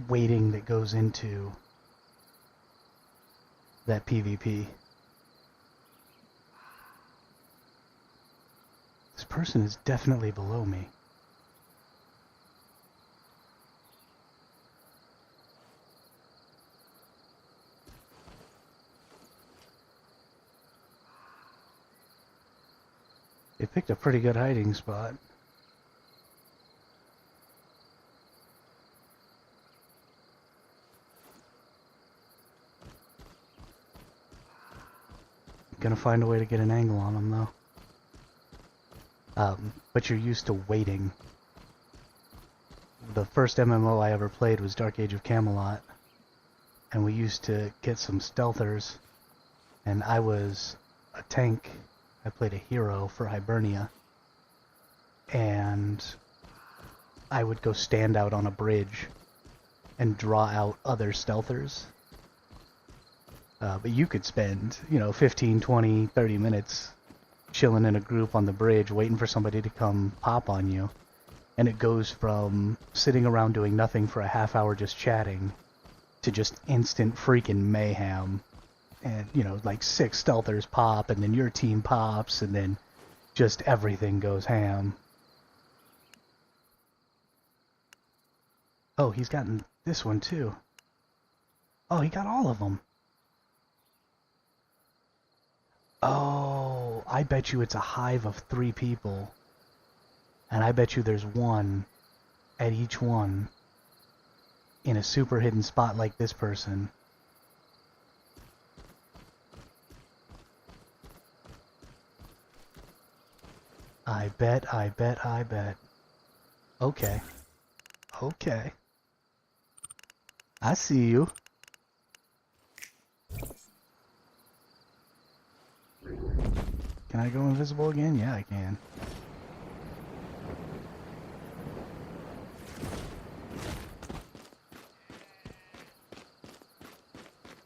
waiting that goes into that PvP. This person is definitely below me. They picked a pretty good hiding spot. Gonna find a way to get an angle on them, though. But you're used to waiting. The first MMO I ever played was Dark Age of Camelot, and we used to get some stealthers, and I was a tank. I played a hero for Hibernia, and I would go stand out on a bridge and draw out other stealthers. But you could spend, 15, 20, 30 minutes chilling in a group on the bridge waiting for somebody to come pop on you. And it goes from sitting around doing nothing for a half hour just chatting to just instant freaking mayhem. And, like 6 stealthers pop, and then your team pops, and then just everything goes ham. Oh, he's gotten this one too. Oh, he got all of them. Oh, I bet you it's a hive of 3 people. And I bet you there's one at each one in a super hidden spot like this person. I bet. Okay. Okay. I see you. Can I go invisible again? Yeah, I can.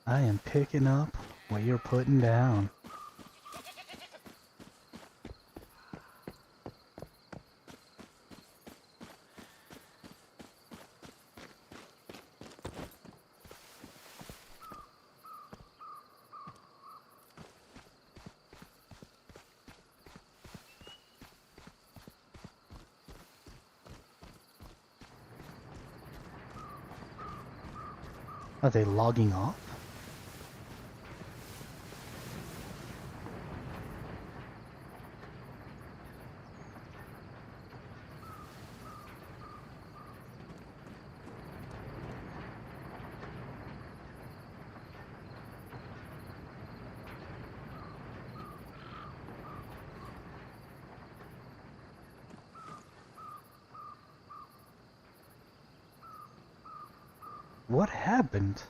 I am picking up what you're putting down. Are they logging off? What happened?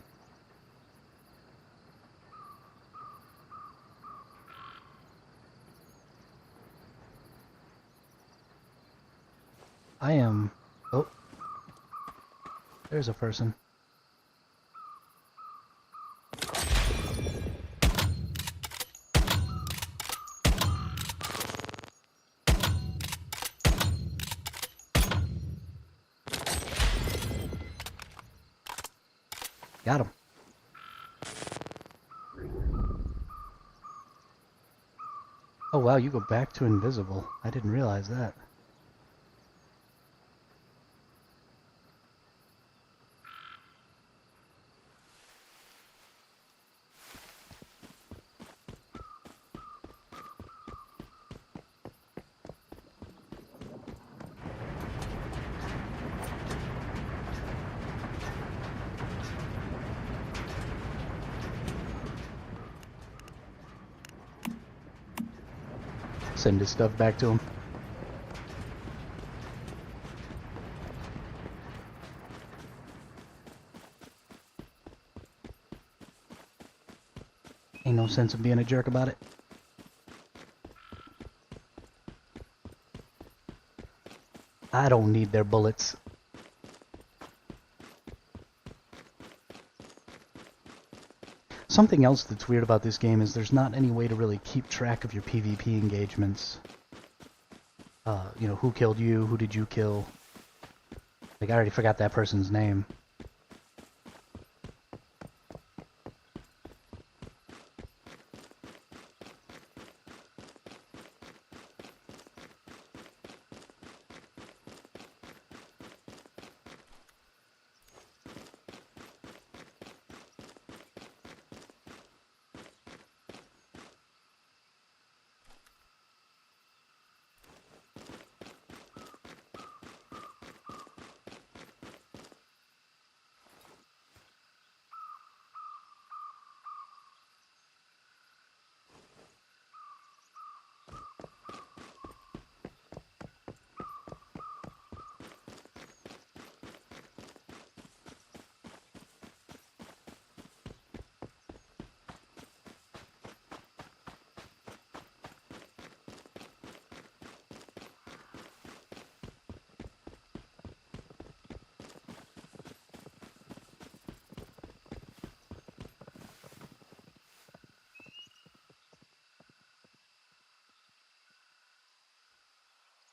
I am... Oh. There's a person. Got him. Oh wow, you go back to invisible. I didn't realize that. Send his stuff back to him. Ain't no sense in being a jerk about it. I don't need their bullets. Something else that's weird about this game is there's not any way to really keep track of your PvP engagements. You know, who killed you, who did you kill? Like, I already forgot that person's name.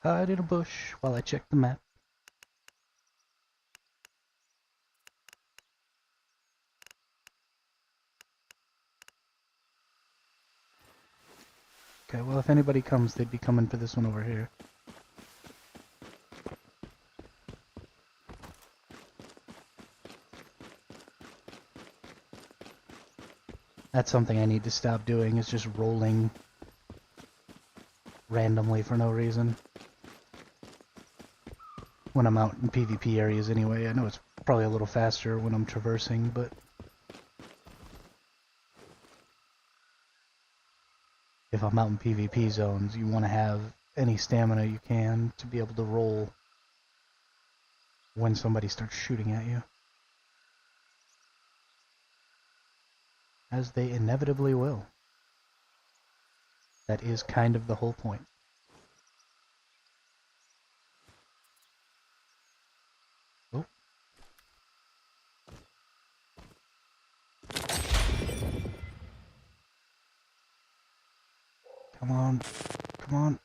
Hide in a bush while I check the map. Okay, well, if anybody comes, they'd be coming for this one over here. That's something I need to stop doing, is just rolling randomly for no reason. When I'm out in PvP areas anyway. I know it's probably a little faster when I'm traversing, but if I'm out in PvP zones, you want to have any stamina you can to be able to roll when somebody starts shooting at you. As they inevitably will. That is kind of the whole point. Oh. Come on. Come on.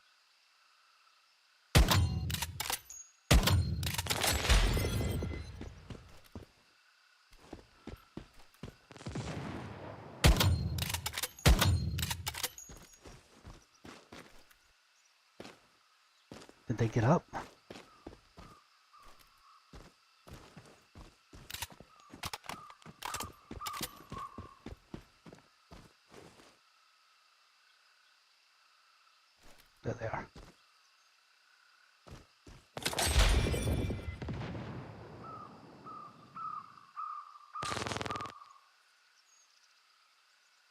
Did they get up? There they are.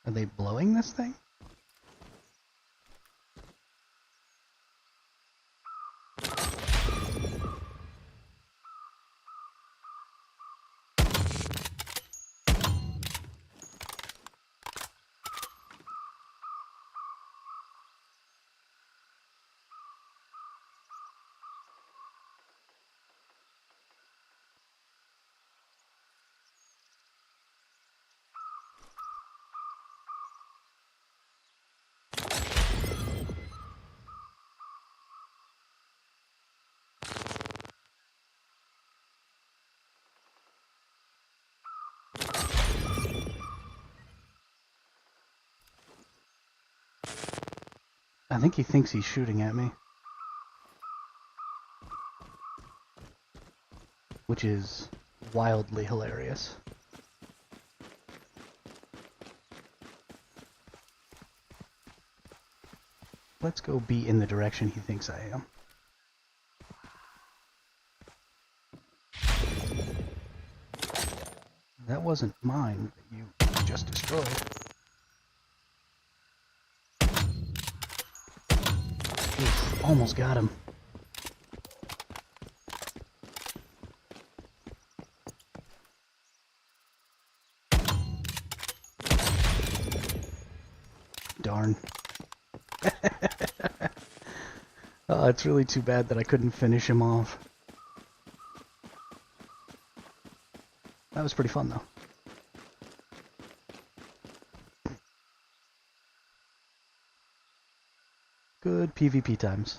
Are they blowing this thing? I think he thinks he's shooting at me. Which is wildly hilarious. Let's go be in the direction he thinks I am. That wasn't mine that you just destroyed. Oof, almost got him. Darn. Oh, it's really too bad that I couldn't finish him off. That was pretty fun, though. Good PvP times.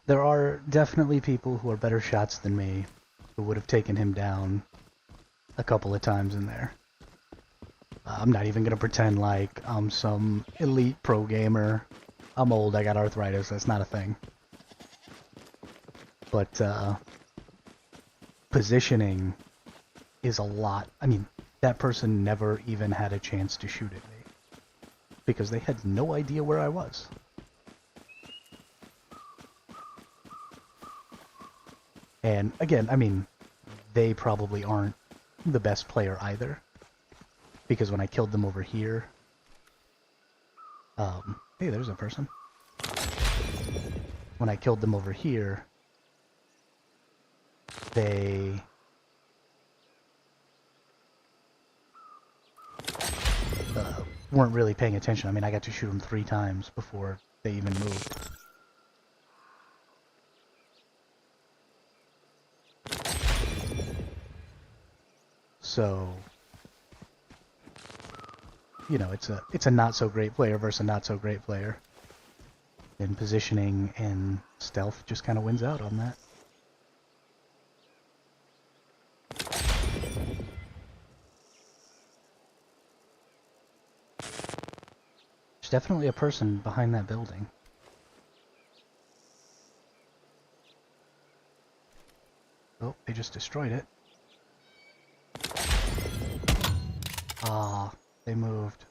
There are definitely people who are better shots than me who would have taken him down a couple of times in there. I'm not even going to pretend like I'm some elite pro gamer. I'm old, I got arthritis, that's not a thing. But positioning is a lot. I mean, that person never even had a chance to shoot at me because they had no idea where I was. And again, I mean, they probably aren't the best player either. Because when I killed them over here... hey, there's a person. When I killed them over here, they... weren't really paying attention. I mean, I got to shoot them 3 times before they even moved. So... you know, it's a not so great player versus a not so great player. And positioning and stealth just kind of wins out on that. There's definitely a person behind that building. Oh, they just destroyed it. Ah, they moved.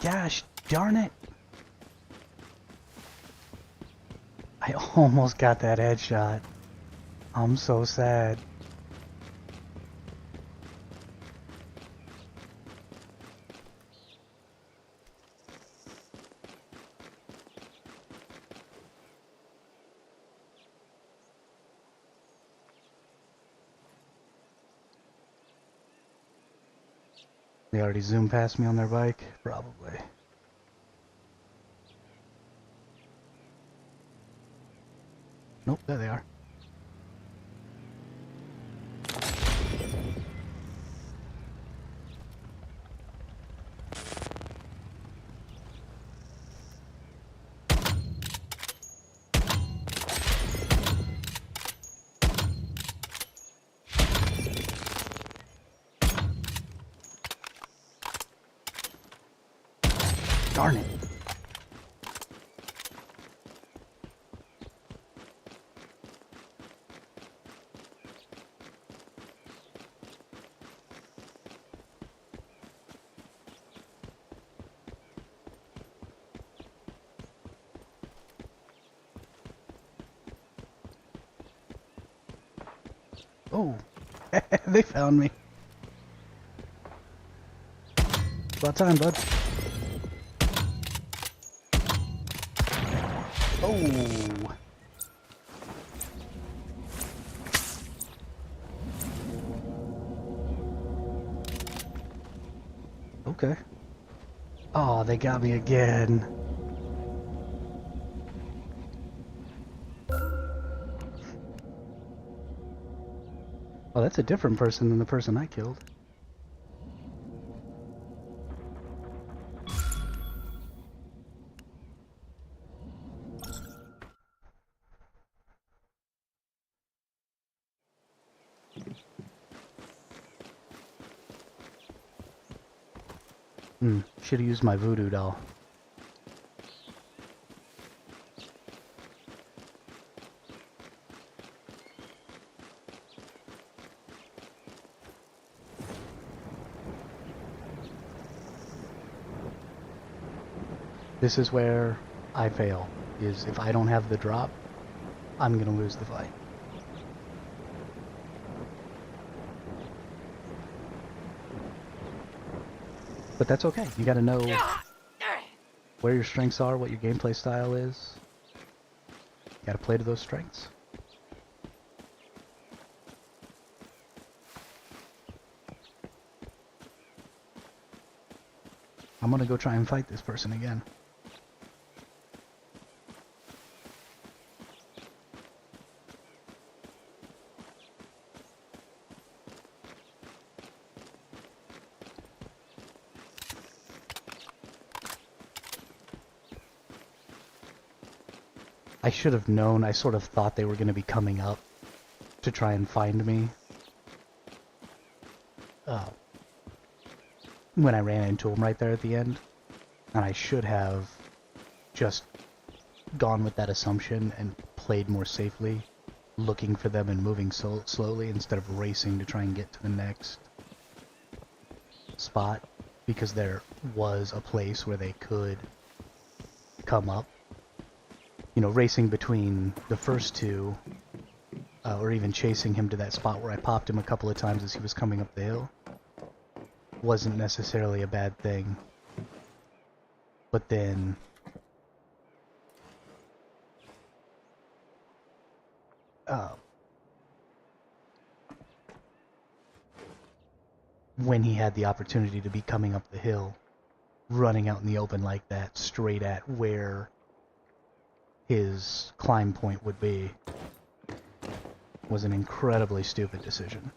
Gosh, darn it! I almost got that headshot. I'm so sad. They already zoomed past me on their bike? Probably. Nope, there they are. Darn it. Oh, they found me. About time, bud. Oh. Okay. Oh, they got me again. Oh, that's a different person than the person I killed. Should have used my voodoo doll. This is where I fail, is if I don't have the drop, I'm gonna lose the fight. But that's okay. You gotta know where your strengths are, what your gameplay style is. You gotta play to those strengths. I'm gonna go try and fight this person again. I should have known. I sort of thought they were going to be coming up to try and find me. When I ran into them right there at the end. And I should have just gone with that assumption and played more safely, looking for them and moving so slowly instead of racing to try and get to the next spot, because there was a place where they could come up. You know, racing between the first two, or even chasing him to that spot where I popped him a couple of times as he was coming up the hill, wasn't necessarily a bad thing. But then when he had the opportunity to be coming up the hill, running out in the open like that, straight at where his climb point would be, was an incredibly stupid decision.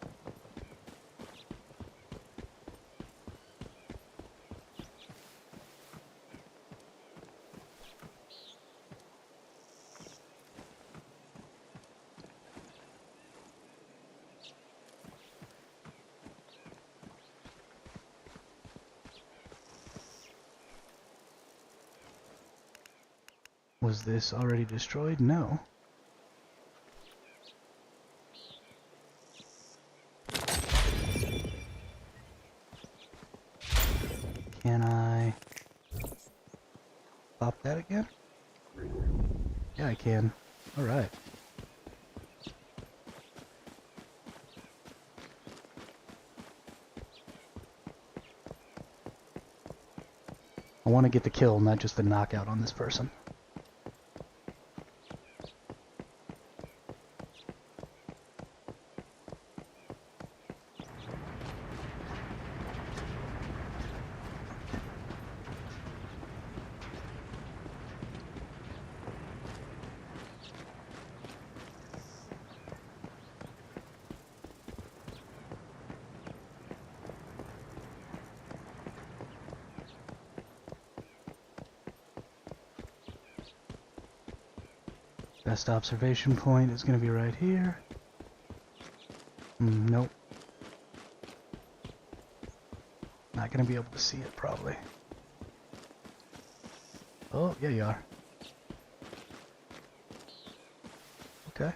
Was this already destroyed? No. Can I pop that again? Yeah, I can. Alright. I want to get the kill, not just the knockout on this person. Best observation point is going to be right here. Nope. Not going to be able to see it, probably. Oh, yeah, you are. Okay.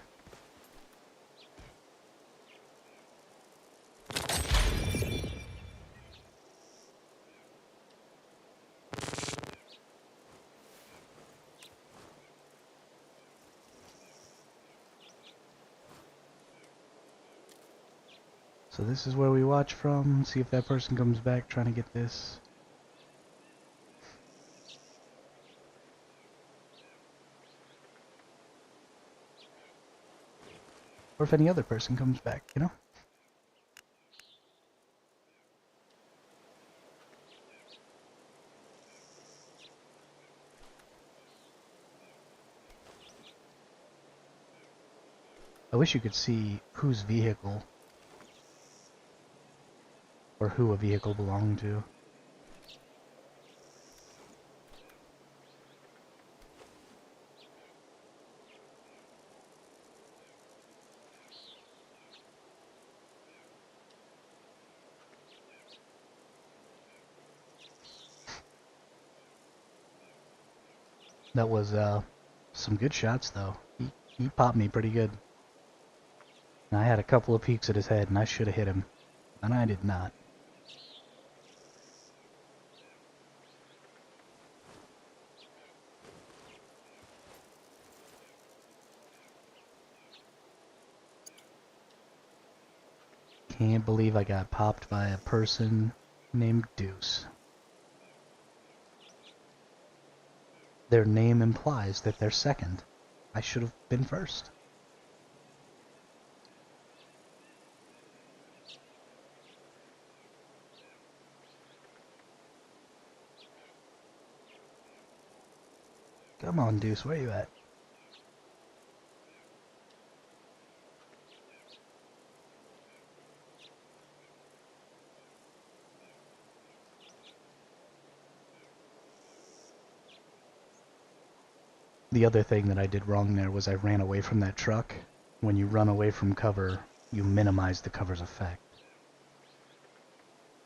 So this is where we watch from, see if that person comes back trying to get this. Or if any other person comes back, you know? I wish you could see whose vehicle, or who a vehicle belonged to. That was some good shots though. He popped me pretty good. And I had a couple of peeks at his head and I should have hit him. And I did not. Can't believe I got popped by a person named Deuce. Their name implies that they're second. I should have been first. Come on, Deuce, where you at? The other thing that I did wrong there was I ran away from that truck. When you run away from cover, you minimize the cover's effect.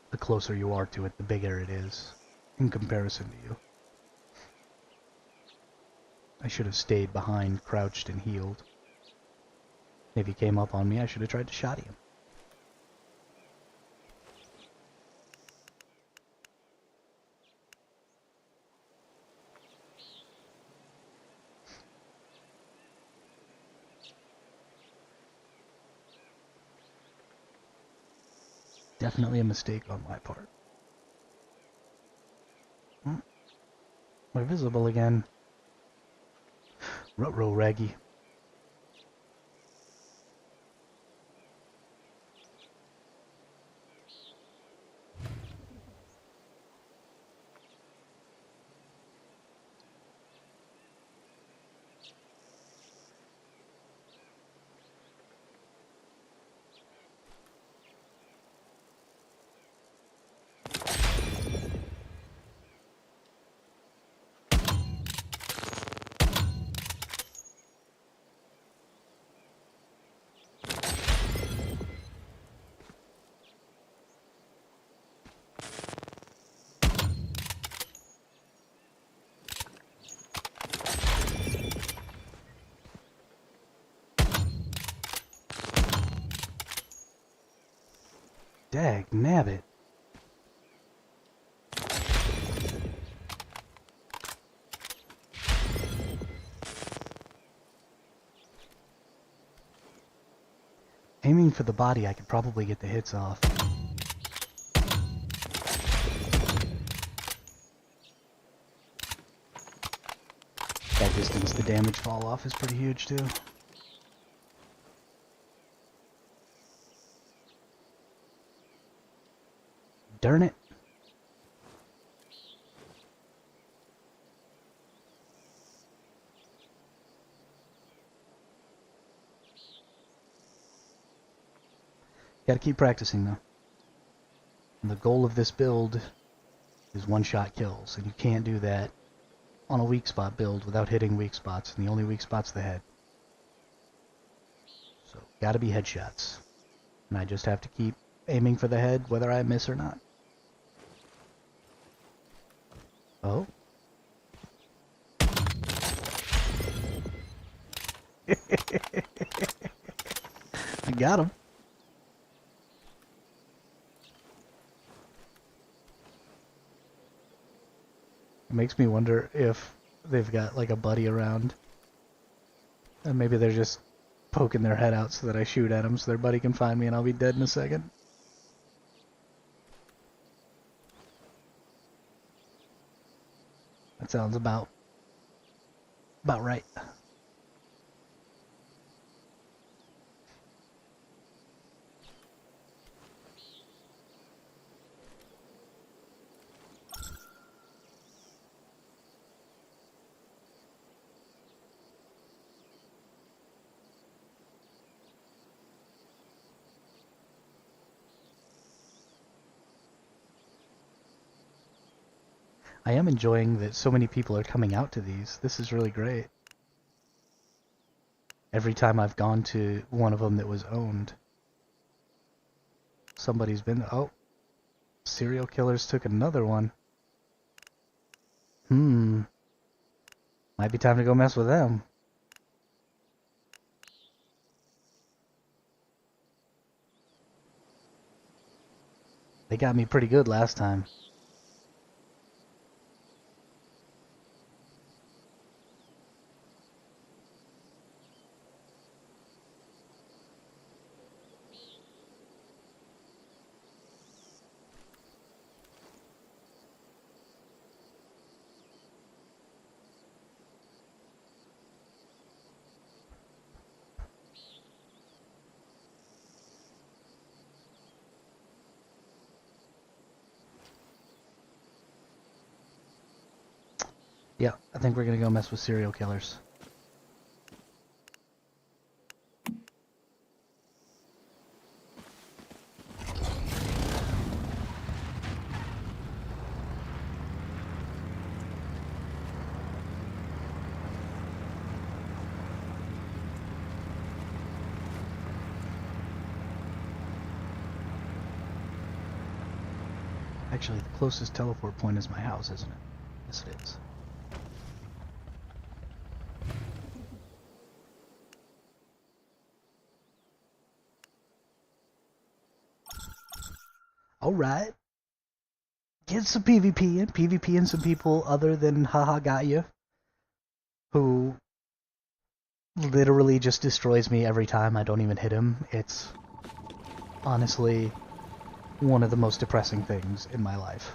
The closer you are to it, the bigger it is in comparison to you. I should have stayed behind, crouched, and healed. If he came up on me, I should have tried to shot him. Definitely a mistake on my part. We're visible again. Ruh-roh, Raggy. Dag nabbit. Aiming for the body, I could probably get the hits off. That distance, the damage fall off is pretty huge too. Darn it. Gotta keep practicing though. And the goal of this build is one-shot kills, and you can't do that on a weak spot build without hitting weak spots, and the only weak spot's the head. So, gotta be headshots. And I just have to keep aiming for the head whether I miss or not. Oh? I got him. It makes me wonder if they've got like a buddy around. And maybe they're just poking their head out so that I shoot at them so their buddy can find me and I'll be dead in a second. That sounds about right. I am enjoying that so many people are coming out to these. This is really great. Every time I've gone to one of them that was owned, somebody's been... Oh, serial killers took another one. Might be time to go mess with them. They got me pretty good last time. Yeah, I think we're gonna go mess with serial killers. Actually, the closest teleport point is my house, isn't it? Yes, it is. Alright. Get some PvP in. PvP and some people other than Haha Got You, who literally just destroys me every time I don't even hit him. It's honestly one of the most depressing things in my life.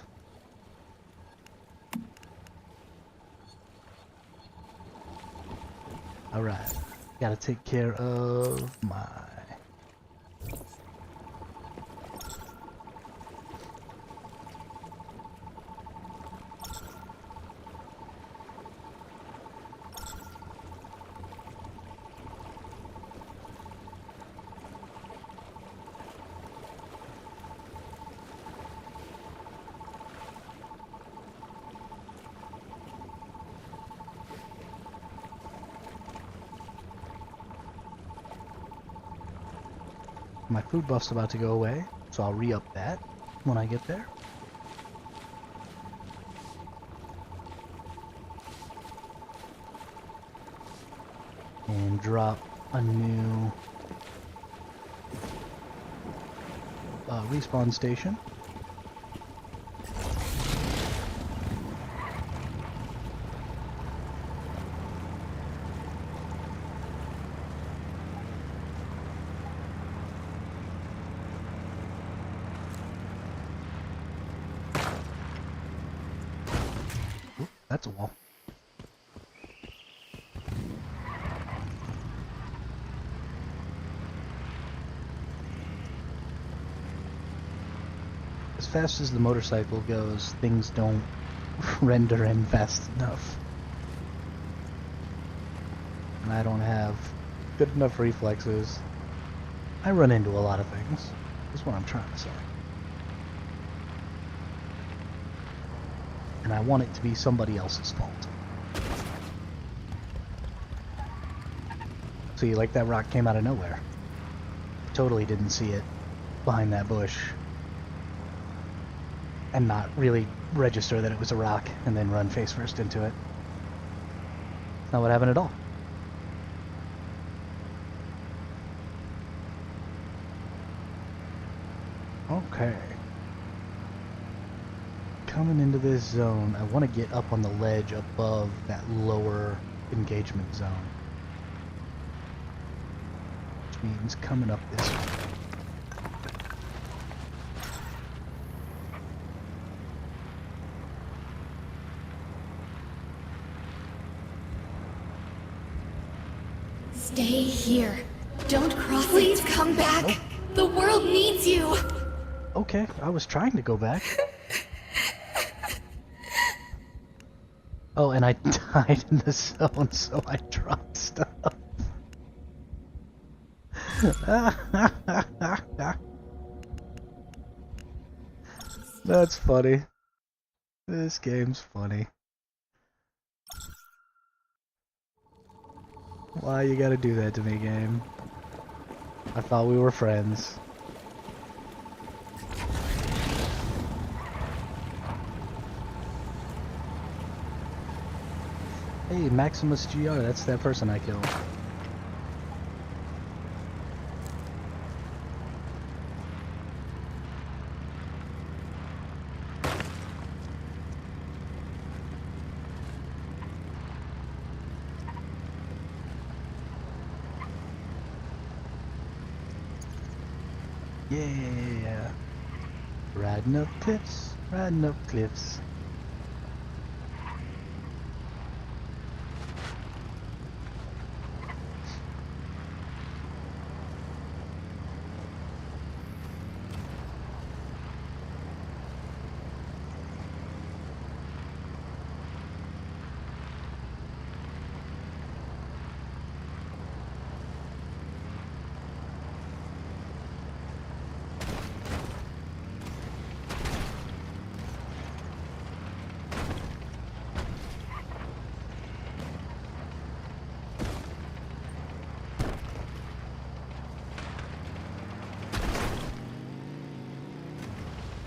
Alright. Gotta take care of my... My food buff's about to go away, so I'll re-up that when I get there. And drop a new respawn station. Oop, that's a wall. As fast as the motorcycle goes, things don't render in fast enough. And I don't have good enough reflexes. I run into a lot of things, is what I'm trying to say. And I want it to be somebody else's fault. See, like that rock came out of nowhere. Totally didn't see it behind that bush. And not really register that it was a rock and then run face first into it. That's not what happened at all. Okay. Coming into this zone, I want to get up on the ledge above that lower engagement zone. Which means coming up this way. Stay here. Don't cross. Please come back. Nope. The world needs you. Okay, I was trying to go back. Oh, and I died in the zone, so I dropped stuff. That's funny. This game's funny. Why you gotta do that to me, game? I thought we were friends. Hey, Maximus GR, that's that person I killed. Yeah. Riding up cliffs, riding up cliffs.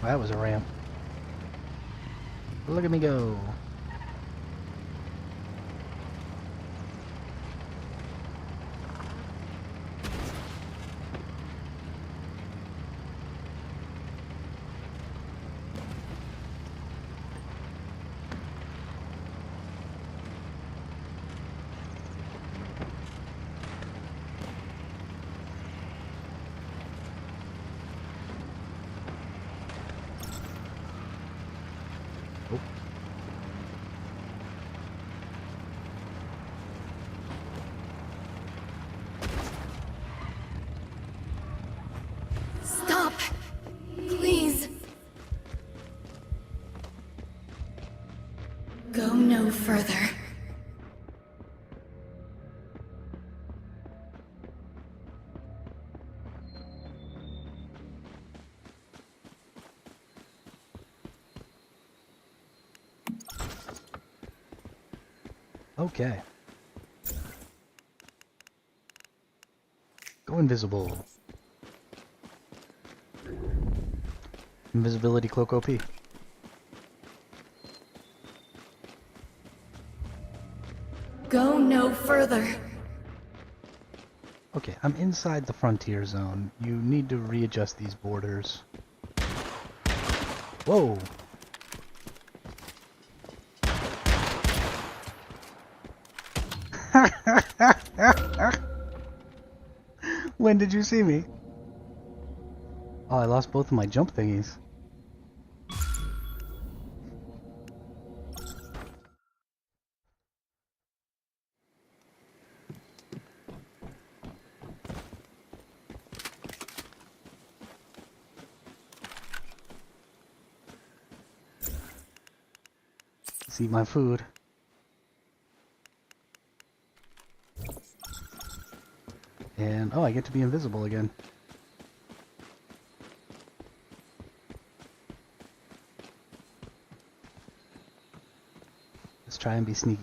Well, that was a ramp. Look at me go. Oh. Stop! Please! Go no further. Okay. Go invisible. Invisibility cloak OP. Go no further. Okay, I'm inside the frontier zone. You need to readjust these borders. Whoa! When did you see me? Oh, I lost both of my jump thingies. Let's eat my food. And, oh, I get to be invisible again. Let's try and be sneaky.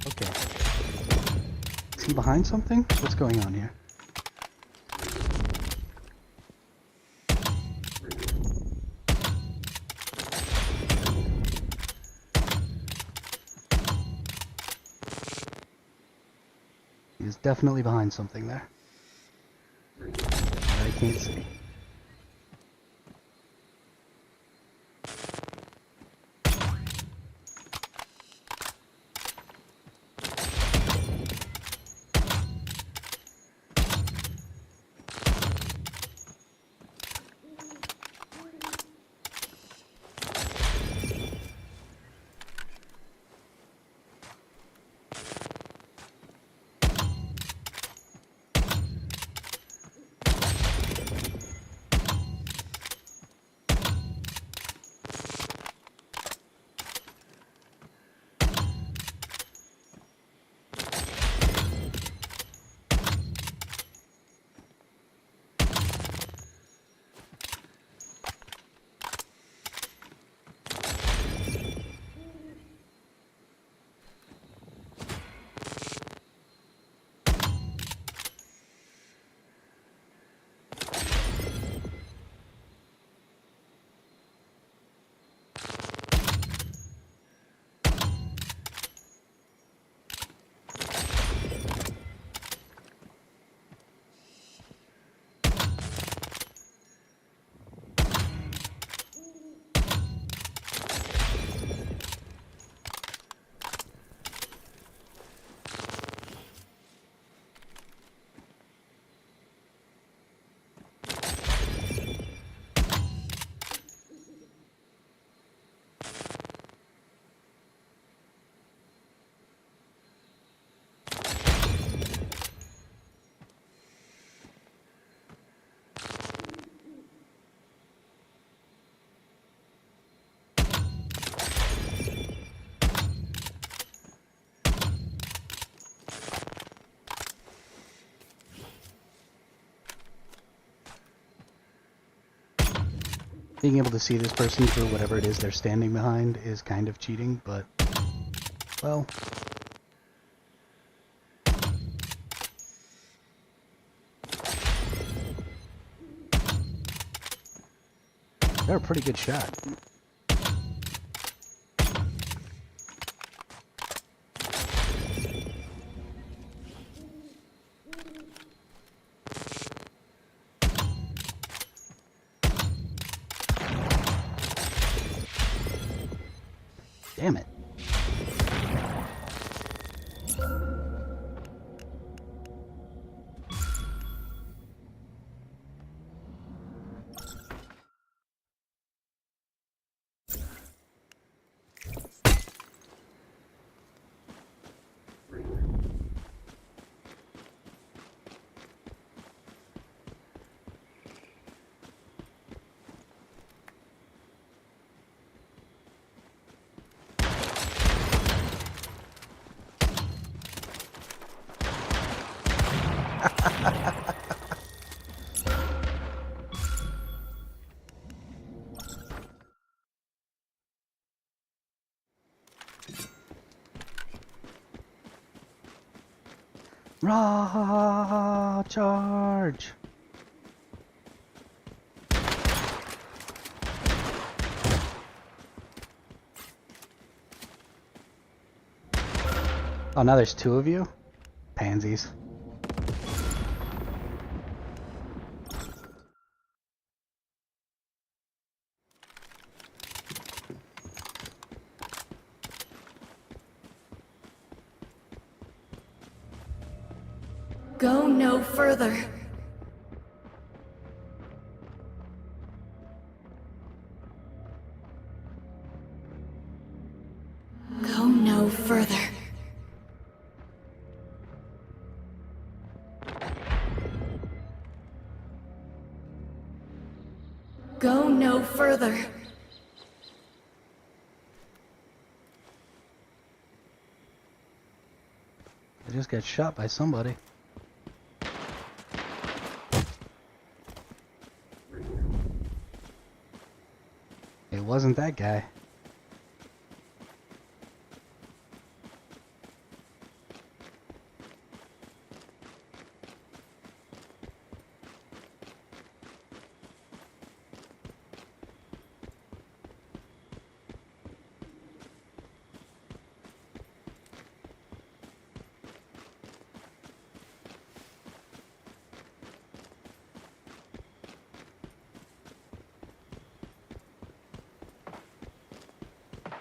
Okay. Is he behind something? What's going on here? He's definitely behind something there. That I can't see. Being able to see this person through whatever it is they're standing behind is kind of cheating, but, well... They're a pretty good shot. Damn it. Raw charge. Oh, now there's two of you? Pansies. Go no further. Go no further. Go no further. I just got shot by somebody. It wasn't that guy.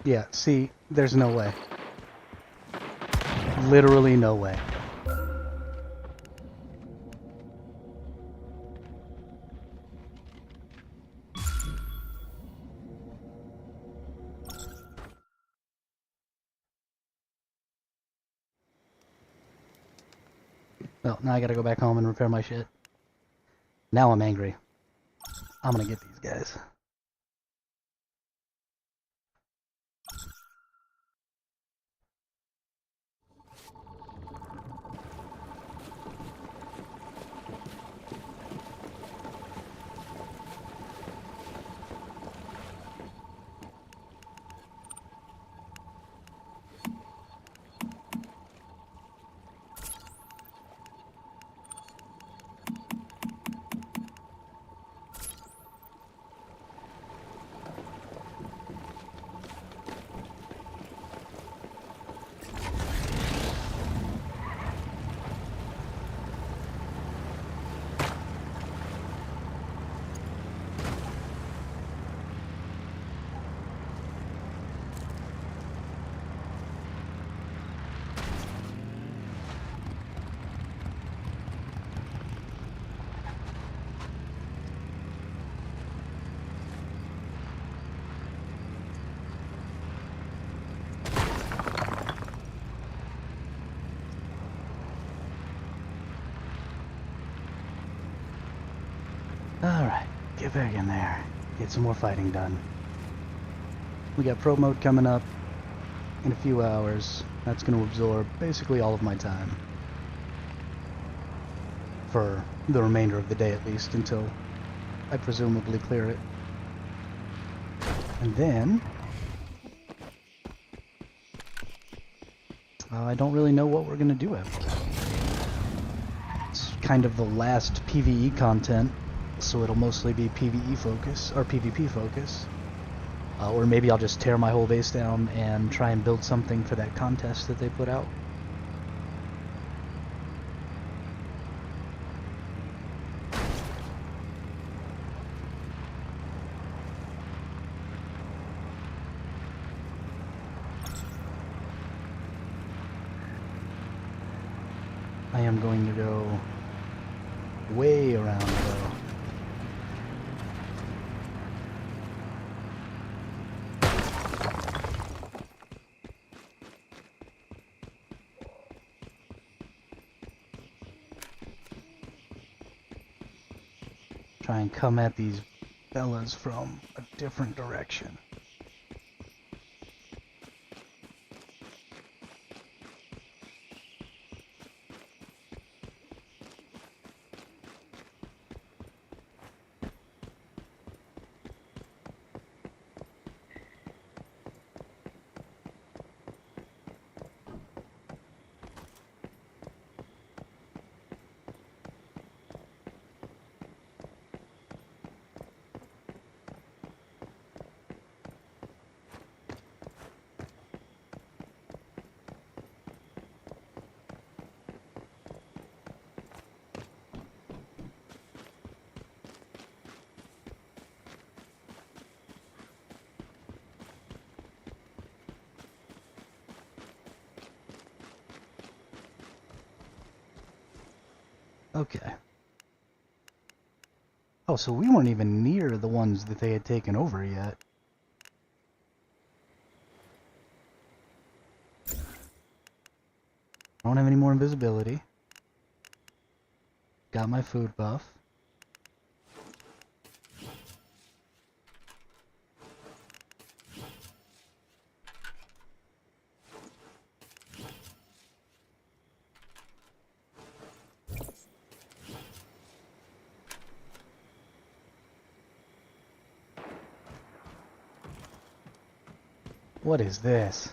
Yeah, see, there's no way. Literally no way. Well, now I gotta go back home and repair my shit. Now I'm angry. I'm gonna get these guys. Alright, get back in there. Get some more fighting done. We got pro mode coming up in a few hours. That's going to absorb basically all of my time. For the remainder of the day at least, until I presumably clear it. And then I don't really know what we're gonna do after that. It's kind of the last PvE content, so it'll mostly be PvE focus or PvP focus. Or maybe I'll just tear my whole base down and try and build something for that contest that they put out. I am going to go way around though. Try and come at these fellas from a different direction. Okay. Oh, so we weren't even near the ones that they had taken over yet. I don't have any more invisibility. Got my food buff. What is this?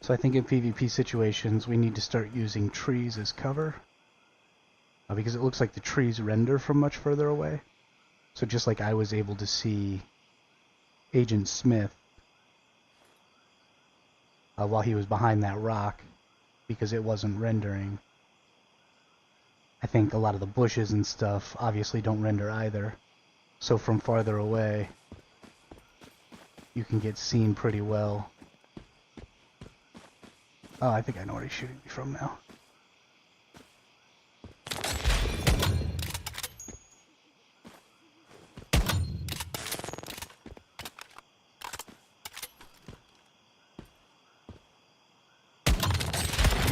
So I think in PvP situations we need to start using trees as cover. Because it looks like the trees render from much further away. So just like I was able to see Agent Smith while he was behind that rock because it wasn't rendering. I think a lot of the bushes and stuff obviously don't render either. So from farther away, you can get seen pretty well. Oh, I think I know where he's shooting me from now.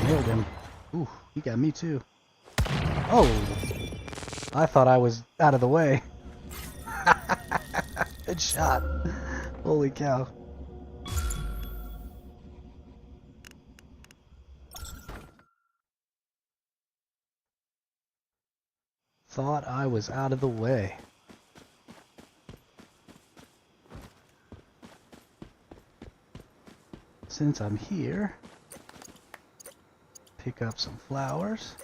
Nailed him. Ooh, he got me too. Oh! I thought I was out of the way. Good shot. Holy cow. Thought I was out of the way. Since I'm here, pick up some flowers.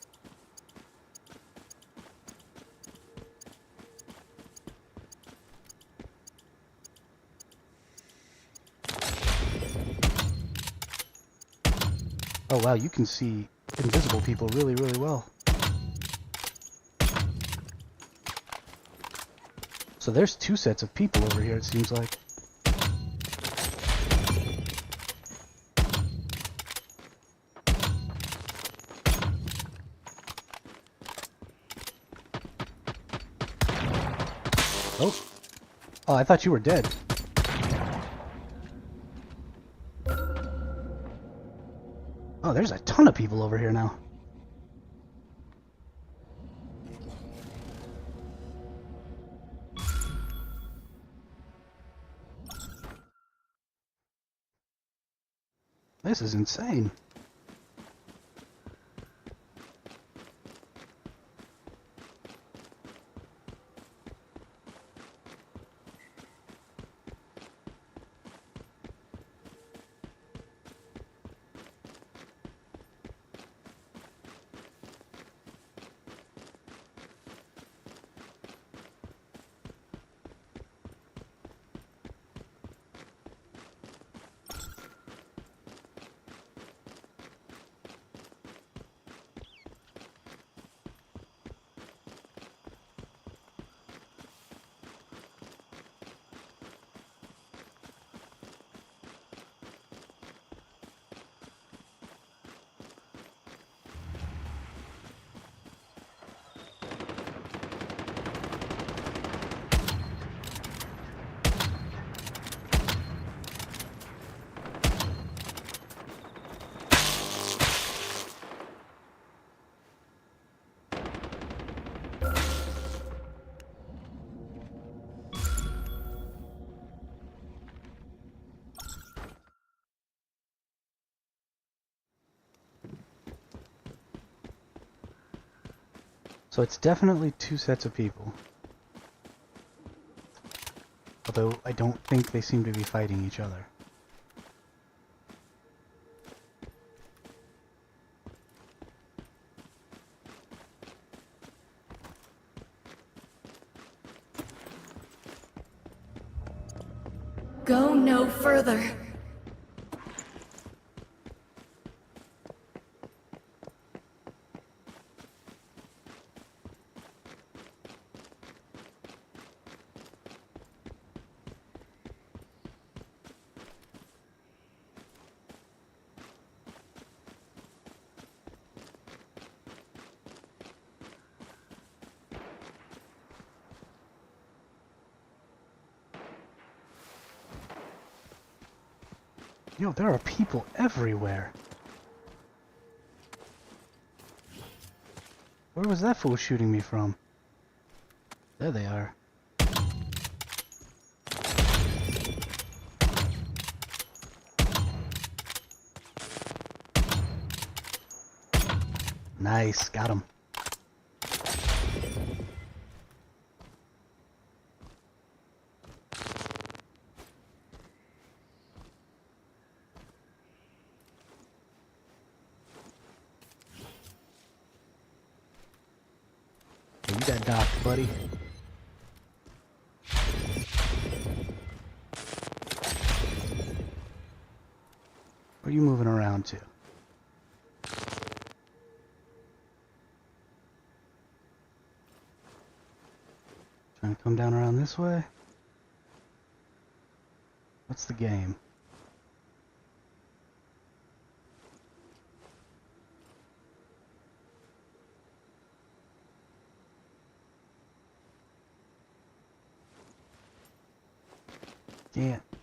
Oh wow, you can see invisible people really, really well. So there's two sets of people over here, it seems like. Oh. Oh, I thought you were dead. Oh, there's a ton of people over here now. This is insane. So it's definitely two sets of people. Although I don't think they seem to be fighting each other. Go no further. Yo, there are people everywhere. Where was that fool shooting me from? There they are. Nice, got him. you got docked, buddy. Where are you moving around to? Trying to come down around this way? What's the game?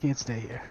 Can't stay here.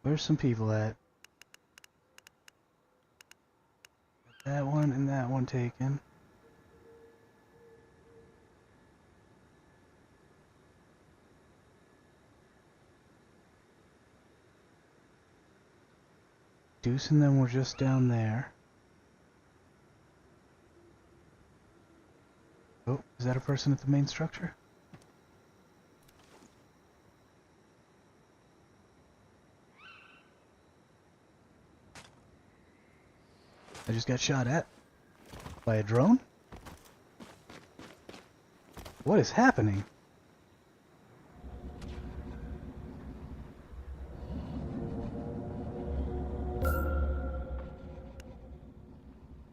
Where's some people at? That one and that one taken. Deuce and them were just down there. Oh, is that a person at the main structure? I just got shot at by a drone? What is happening?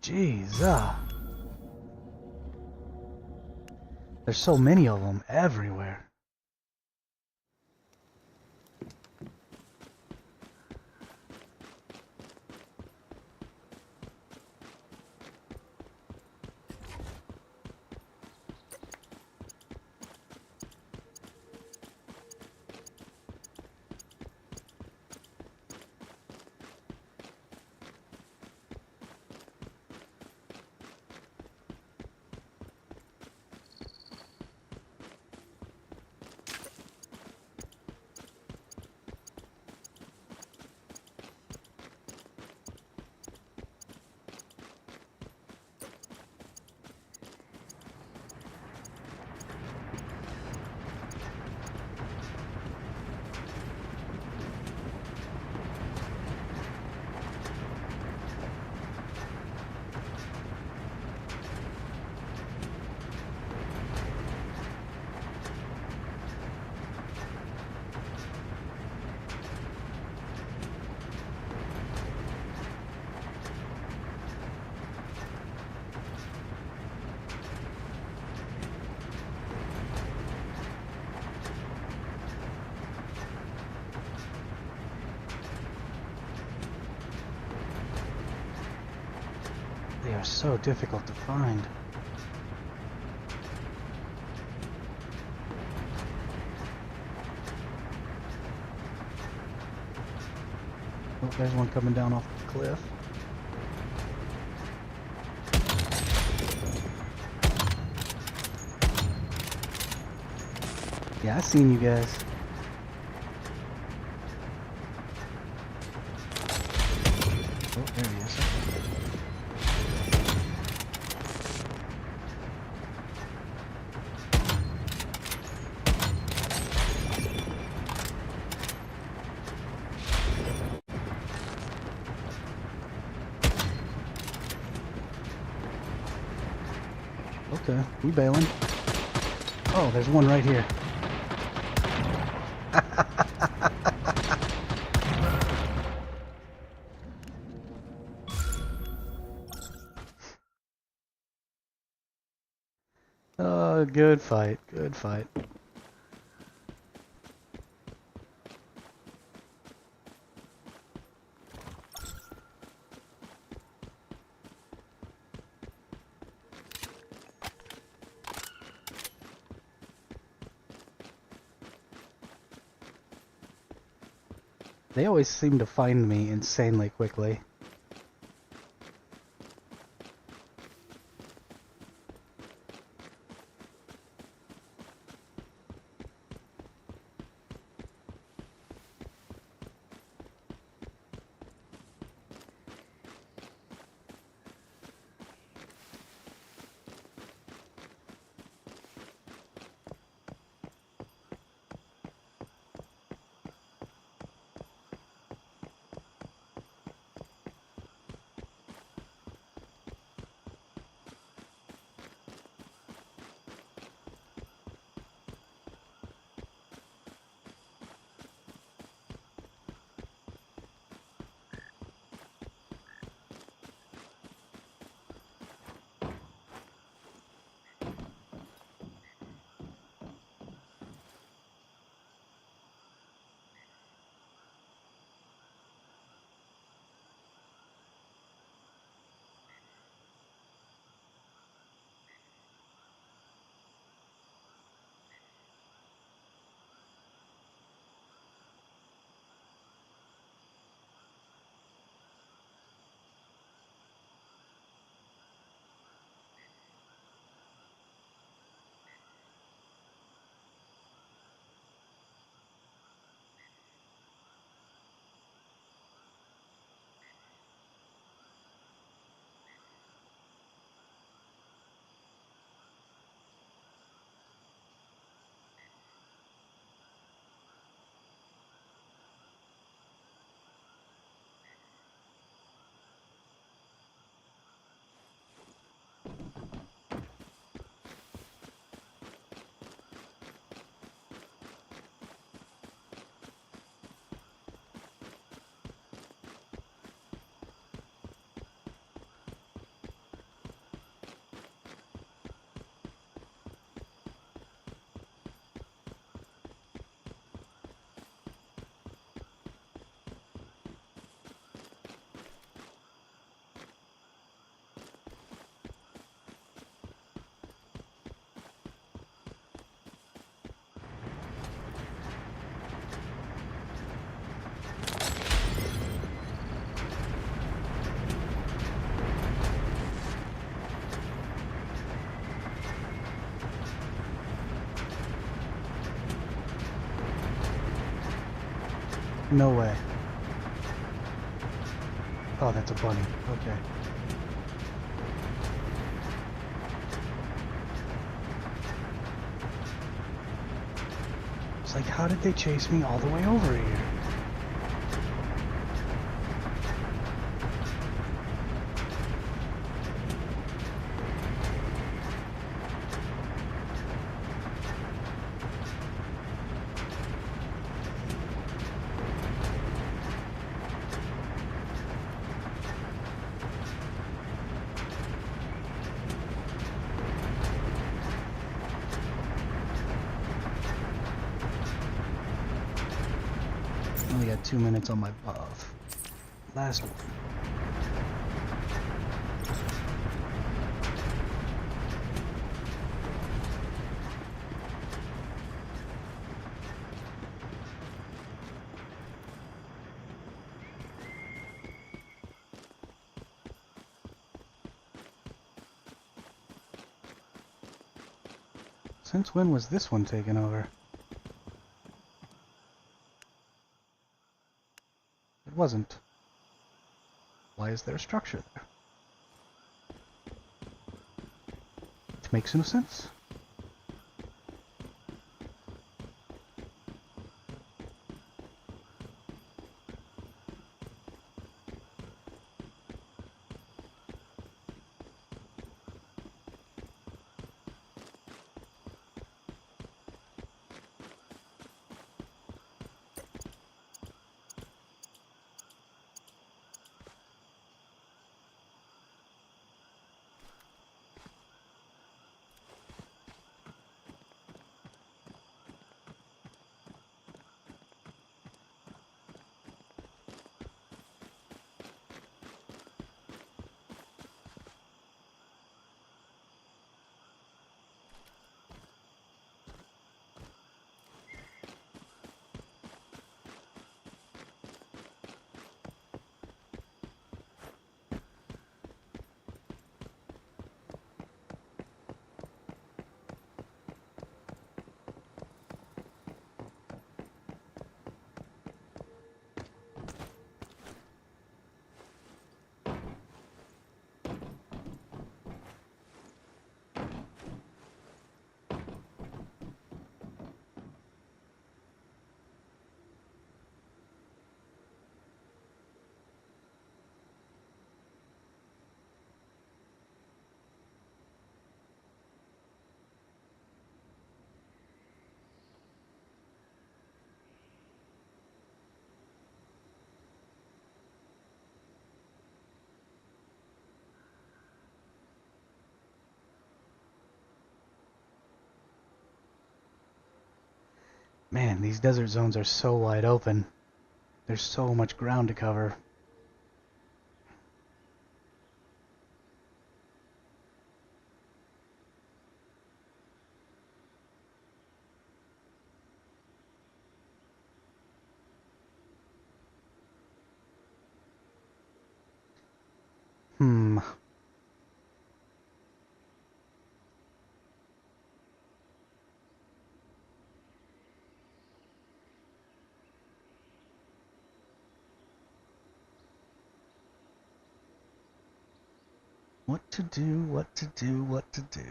Jeez, there's so many of them everywhere. They are so difficult to find. Oh, there's one coming down off the cliff. Yeah, I seen you guys. Oh, there he is. Okay, we bailing. Oh, there's one right here. Good fight. Good fight. They always seem to find me insanely quickly. No way. Oh, that's a bunny. Okay. It's like, how did they chase me all the way over here? Only got 2 minutes on my buff. Last one. Since when was this one taken over? It wasn't. Why is there a structure there? It makes no sense. Man, these desert zones are so wide open. There's so much ground to cover. Hmm. What to do, what to do, what to do.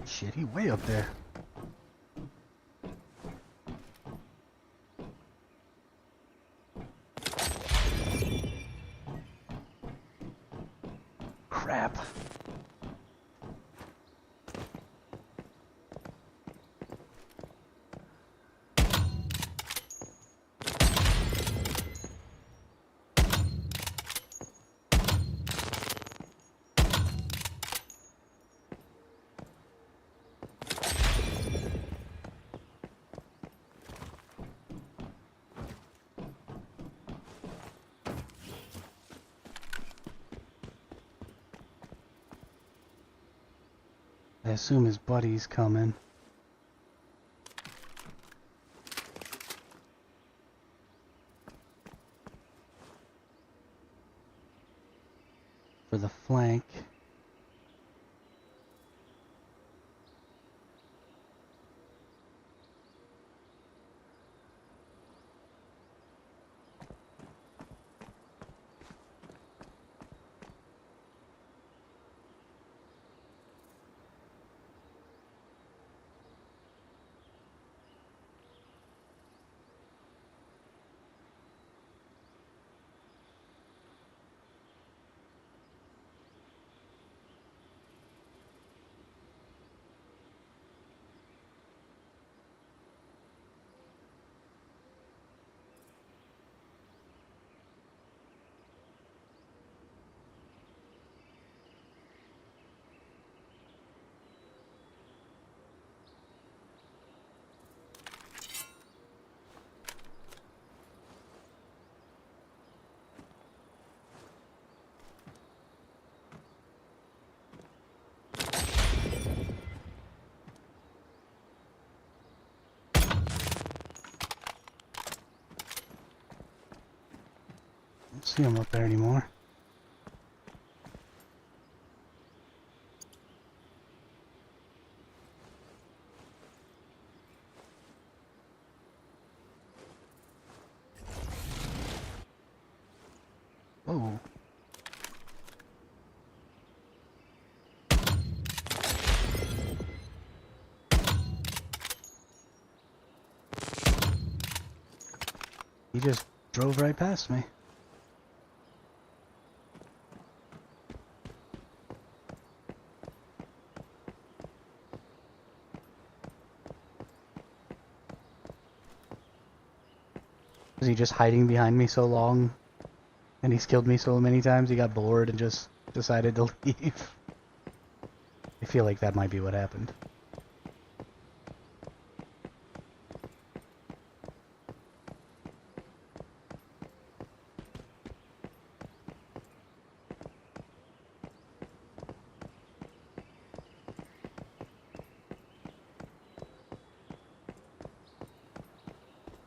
Shit, he way up there. Crap. I assume his buddy's coming. For the flank. Don't see him up there anymore. Whoa. He just drove right past me. Was he just hiding behind me so long? And he's killed me so many times he got bored and just decided to leave? I feel like that might be what happened.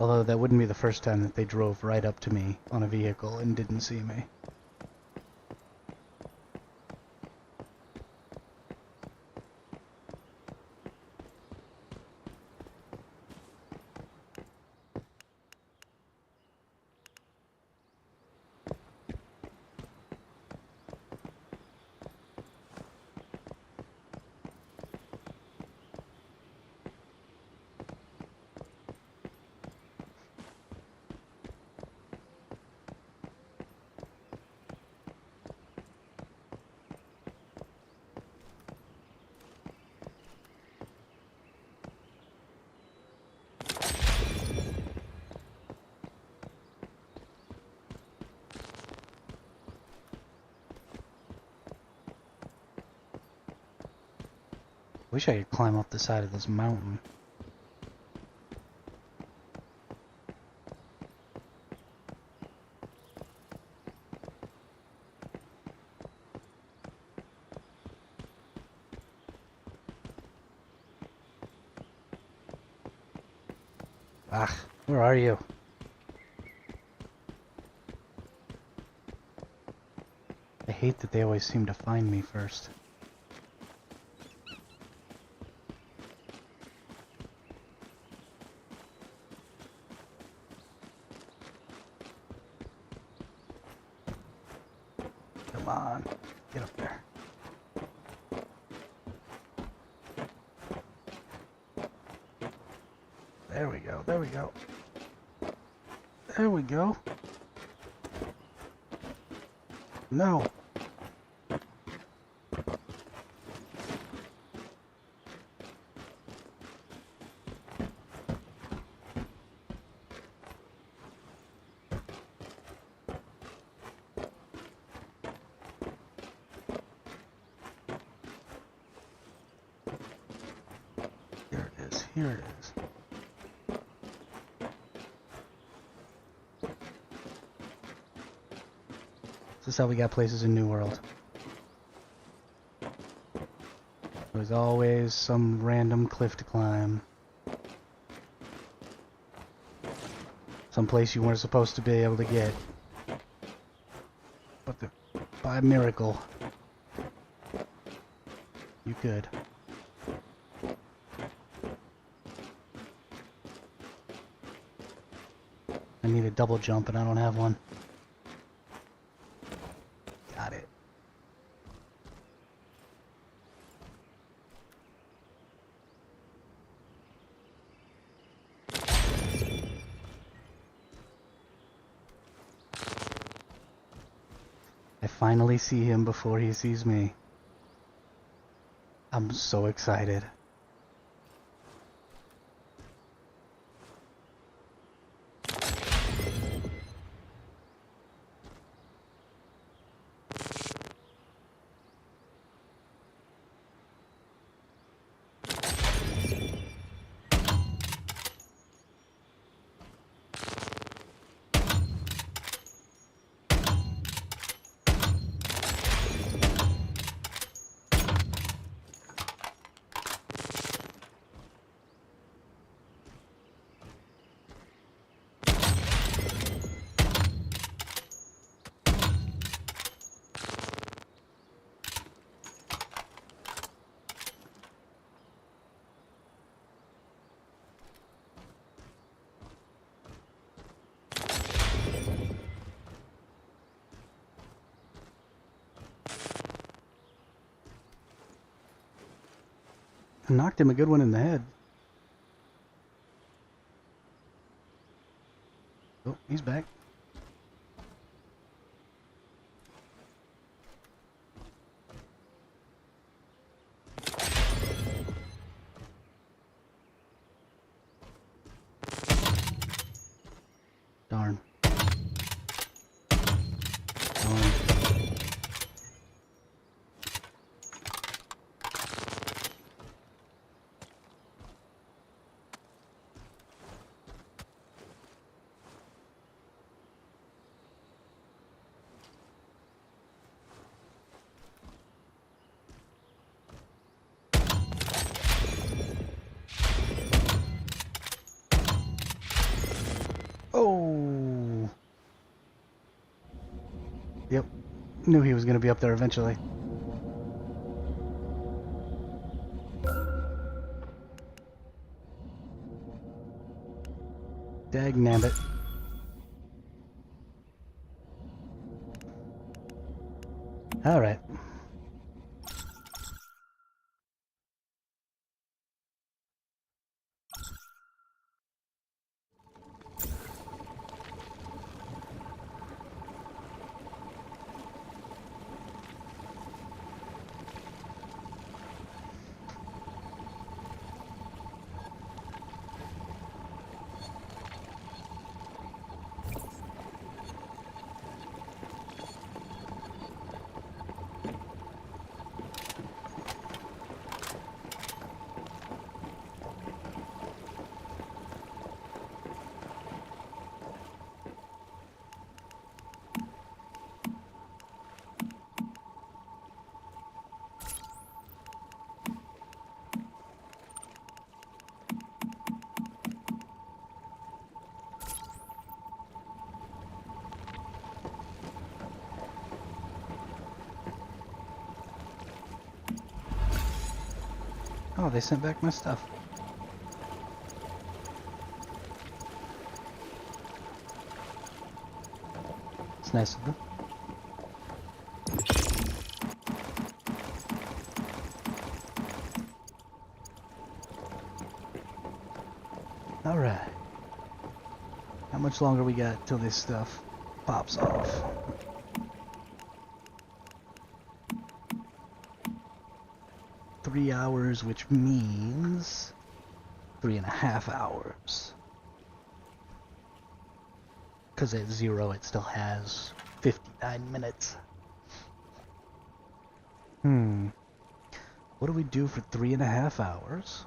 Although that wouldn't be the first time that they drove right up to me on a vehicle and didn't see me. Wish I could climb up the side of this mountain. Ah, where are you? I hate that they always seem to find me first. Come on, get up there. There we go, there we go. There we go. No. Here it is, here it is. This is how we got places in New World. There's always some random cliff to climb. Some place you weren't supposed to be able to get. But by miracle, you could. I need a double jump and I don't have one. Got it. I finally see him before he sees me. I'm so excited. I knocked him a good one in the head. Oh, he's back. Darn. Darn. Oh. Yep. Knew he was going to be up there eventually. Dag nabbit. All right. Oh, they sent back my stuff. It's nice of them. Alright. How much longer we got till this stuff pops off? Three hours, which means 3.5 hours. Because at 0 it still has 59 minutes. What do we do for 3.5 hours?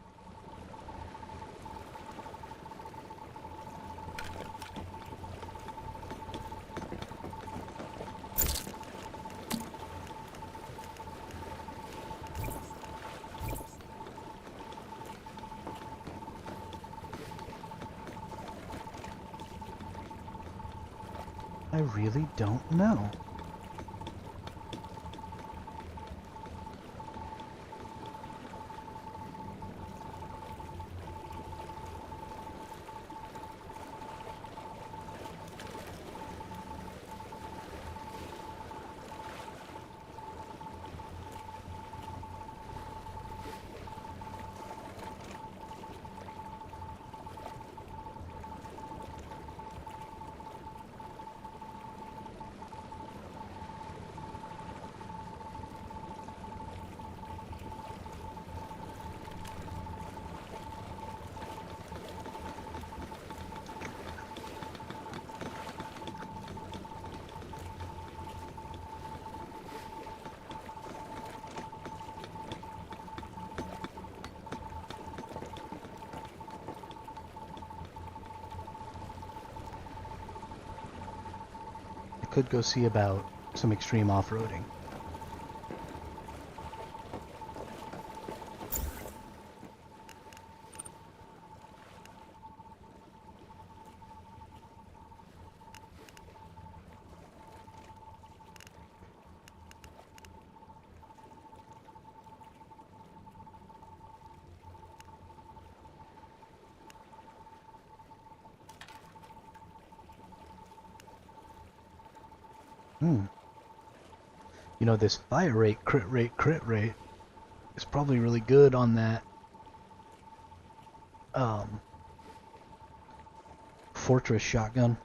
I really don't know. Could go see about some extreme off-roading. You know, this fire rate, crit rate is probably really good on that fortress shotgun.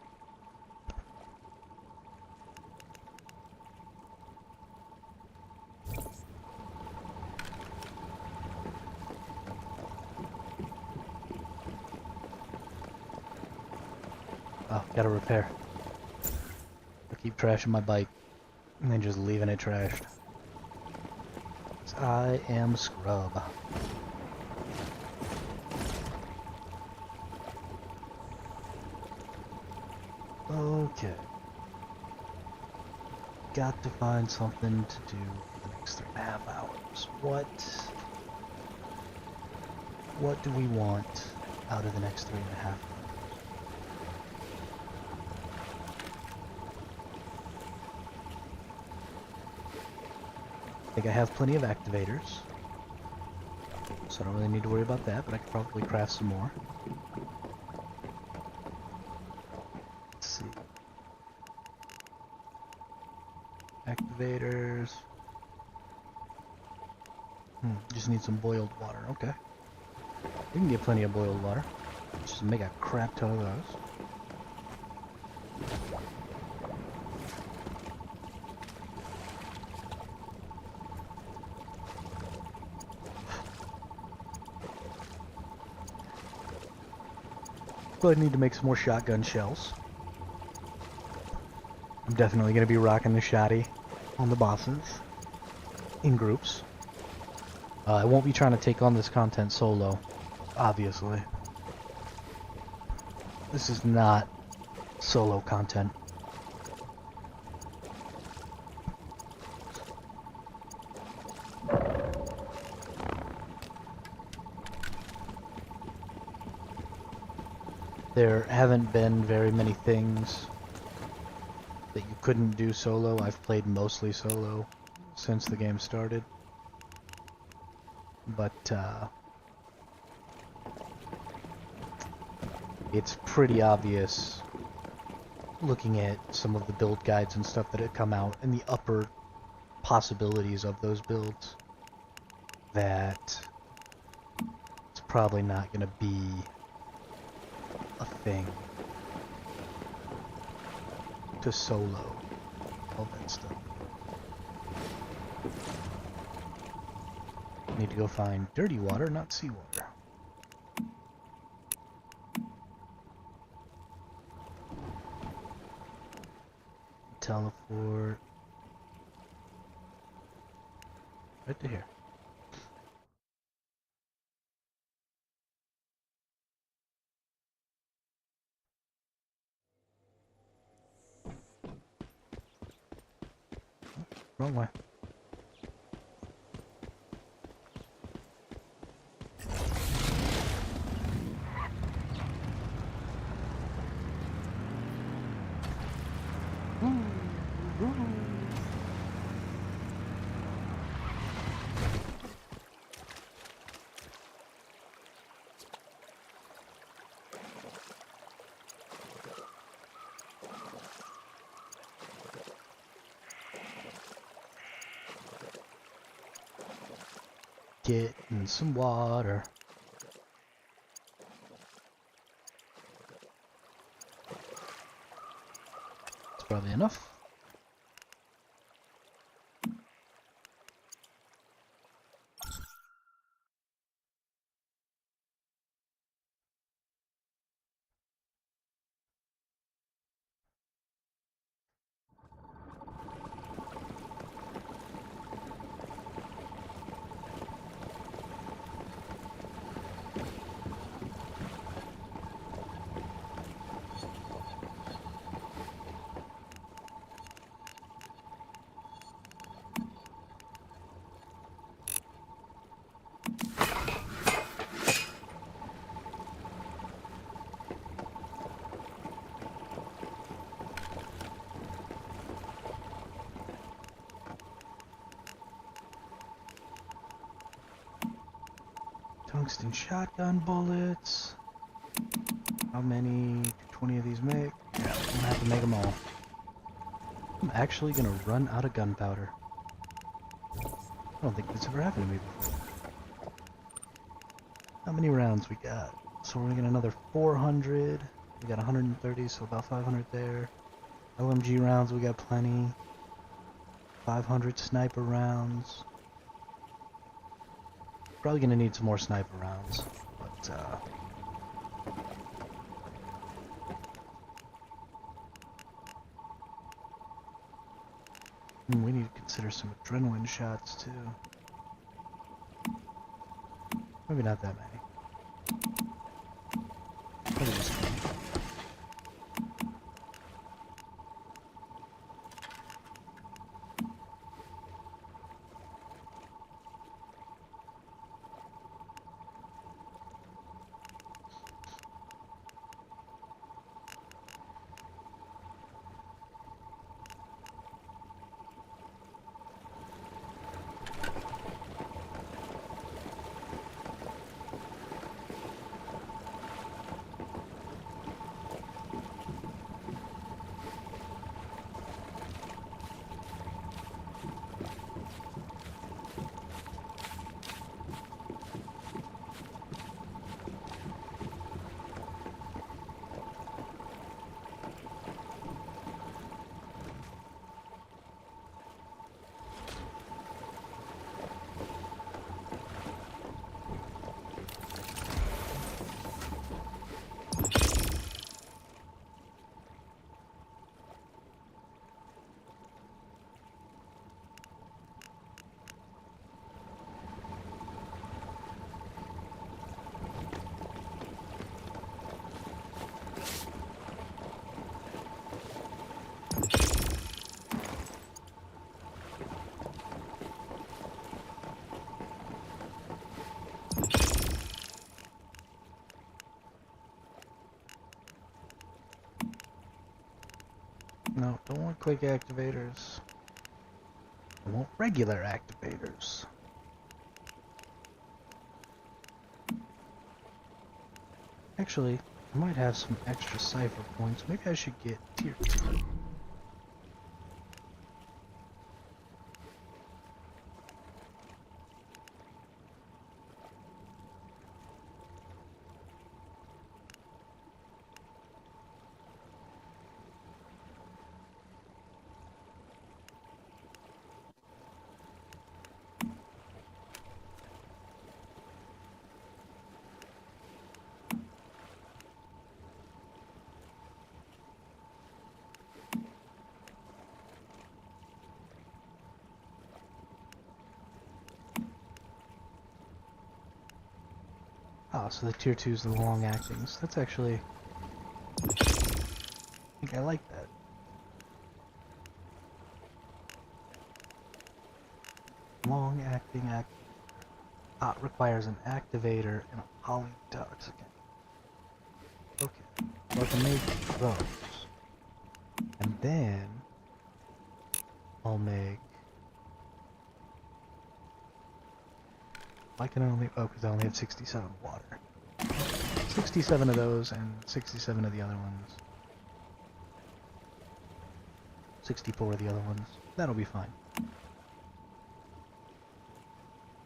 Oh, gotta repair. I keep trashing my bike and then just leaving it trashed. 'Cause I am scrub. Okay. Got to find something to do for the next 3.5 hours. What do we want out of the next 3.5 hours? I think I have plenty of activators, so I don't really need to worry about that, but I could probably craft some more. Let's see. Activators. Just need some boiled water. Okay. We can get plenty of boiled water. Just make a crap ton of those. But I need to make some more shotgun shells. I'm definitely going to be rocking the shotty on the bosses in groups. I won't be trying to take on this content solo, obviously. This is not solo content. There haven't been very many things that you couldn't do solo. I've played mostly solo since the game started. But it's pretty obvious looking at some of the build guides and stuff that have come out and the upper possibilities of those builds that it's probably not going to be a thing to solo all that stuff. Need to go find dirty water, not seawater. Teleport right to here. Wrong way. Getting some water. It's probably enough. Tungsten shotgun bullets. How many do 20 of these make? Yeah, I'm gonna have to make them all. I'm actually gonna run out of gunpowder. I don't think this ever happened to me before. How many rounds we got? So we're gonna get another 400. We got 130, so about 500 there. LMG rounds, we got plenty. 500 sniper rounds. Probably gonna need some more sniper rounds, but we need to consider some adrenaline shots too. Maybe not that many. Probably just 20. No, don't want quick activators. I want regular activators. Actually, I might have some extra cipher points. Maybe I should get tier 2. Oh, so the tier 2 is the long actings. That's actually... I think I like that. Long acting requires an activator and a polytoxicant. Okay, so I can make those. And then I'll make... I can only... Oh, because I only have 67 water. 67 of those and 67 of the other ones. 64 of the other ones. That'll be fine.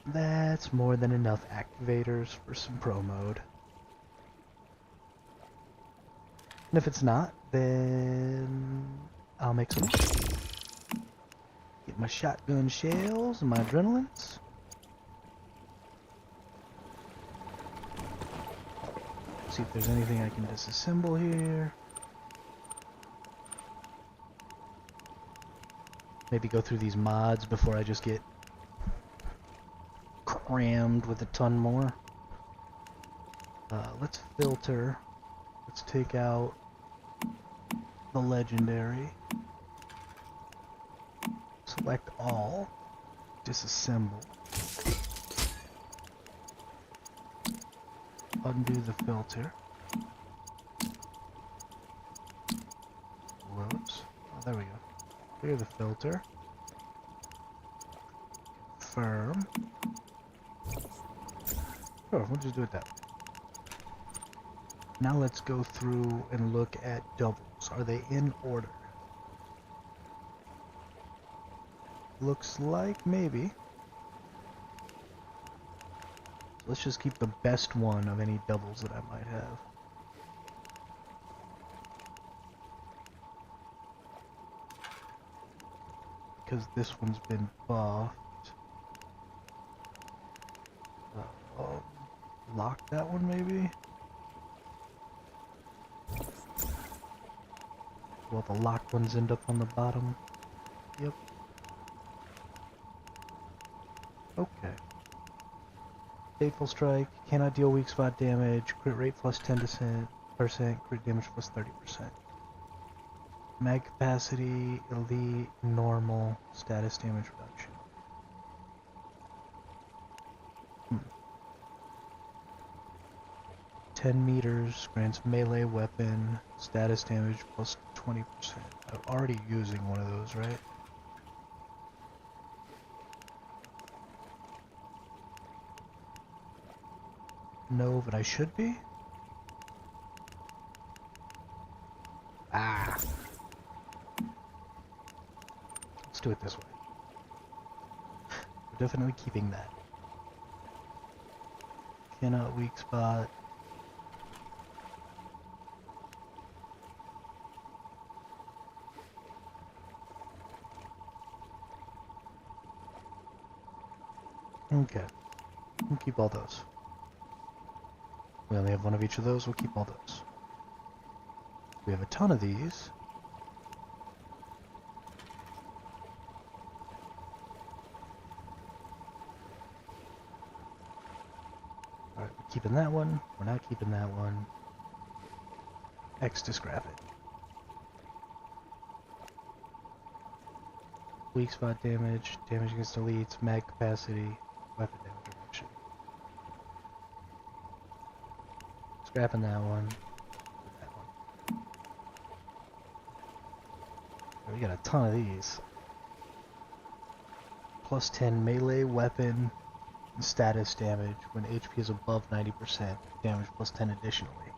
That's more than enough activators for some pro mode. And if it's not, then I'll make some more. Get my shotgun shells and my adrenalines. See if there's anything I can disassemble here. Maybe go through these mods before I just get crammed with a ton more. Let's filter. Let's take out the legendary. Select all. Disassemble. Undo the filter. Whoops. Oh, there we go. Clear the filter. Confirm. Sure, we'll just do it that way. Now let's go through and look at doubles. Are they in order? Looks like maybe. Let's just keep the best one of any doubles that I might have. Because this one's been buffed. Lock that one maybe? Well, the locked ones end up on the bottom. Yep. Okay. Fateful Strike, cannot deal weak spot damage, crit rate plus 10%, crit damage plus 30%. Mag capacity, elite, normal, status damage reduction. 10 meters, grants melee weapon, status damage plus 20%. I'm already using one of those, right? No, but I should be? Ah! Let's do it this way. We're definitely keeping that. Cannot weak spot. Okay. We'll keep all those. We only have one of each of those, we'll keep all those. We have a ton of these. Alright, we're keeping that one. We're not keeping that one. X to scrap it. Weak spot damage, damage against elites, mag capacity, weapon damage reduction. Scrapping that one. That one. We got a ton of these. Plus 10 melee weapon and status damage when HP is above 90%. Damage plus 10 additionally.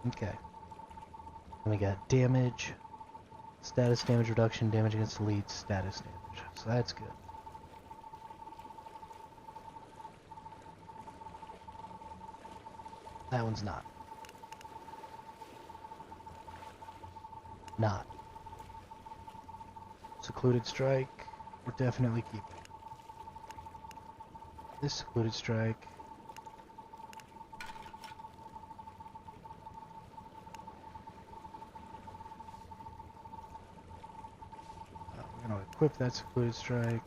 Okay. Then we got damage, status damage reduction, damage against elites, status damage. So that's good. That one's not. Not. Secluded strike, we're definitely keeping. This secluded strike. We're gonna equip that secluded strike.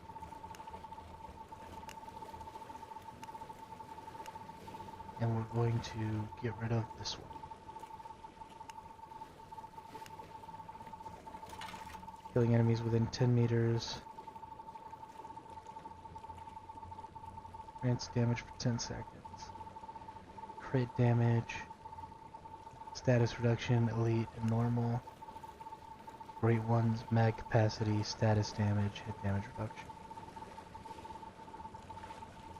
And we're going to get rid of this one. Killing enemies within 10 meters. Grants damage for 10 seconds. Crit damage. Status reduction, elite and normal. Great ones, mag capacity, status damage, hit damage reduction.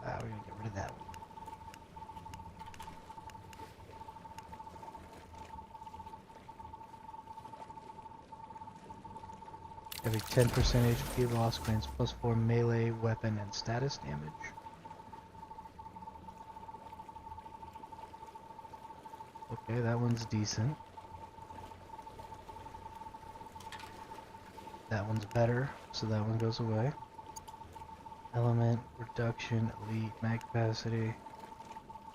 We're gonna get rid of that one. Every 10% HP loss grants +4 melee, weapon, and status damage. Okay, that one's decent. That one's better, so that one goes away. Element, reduction, elite, mag capacity.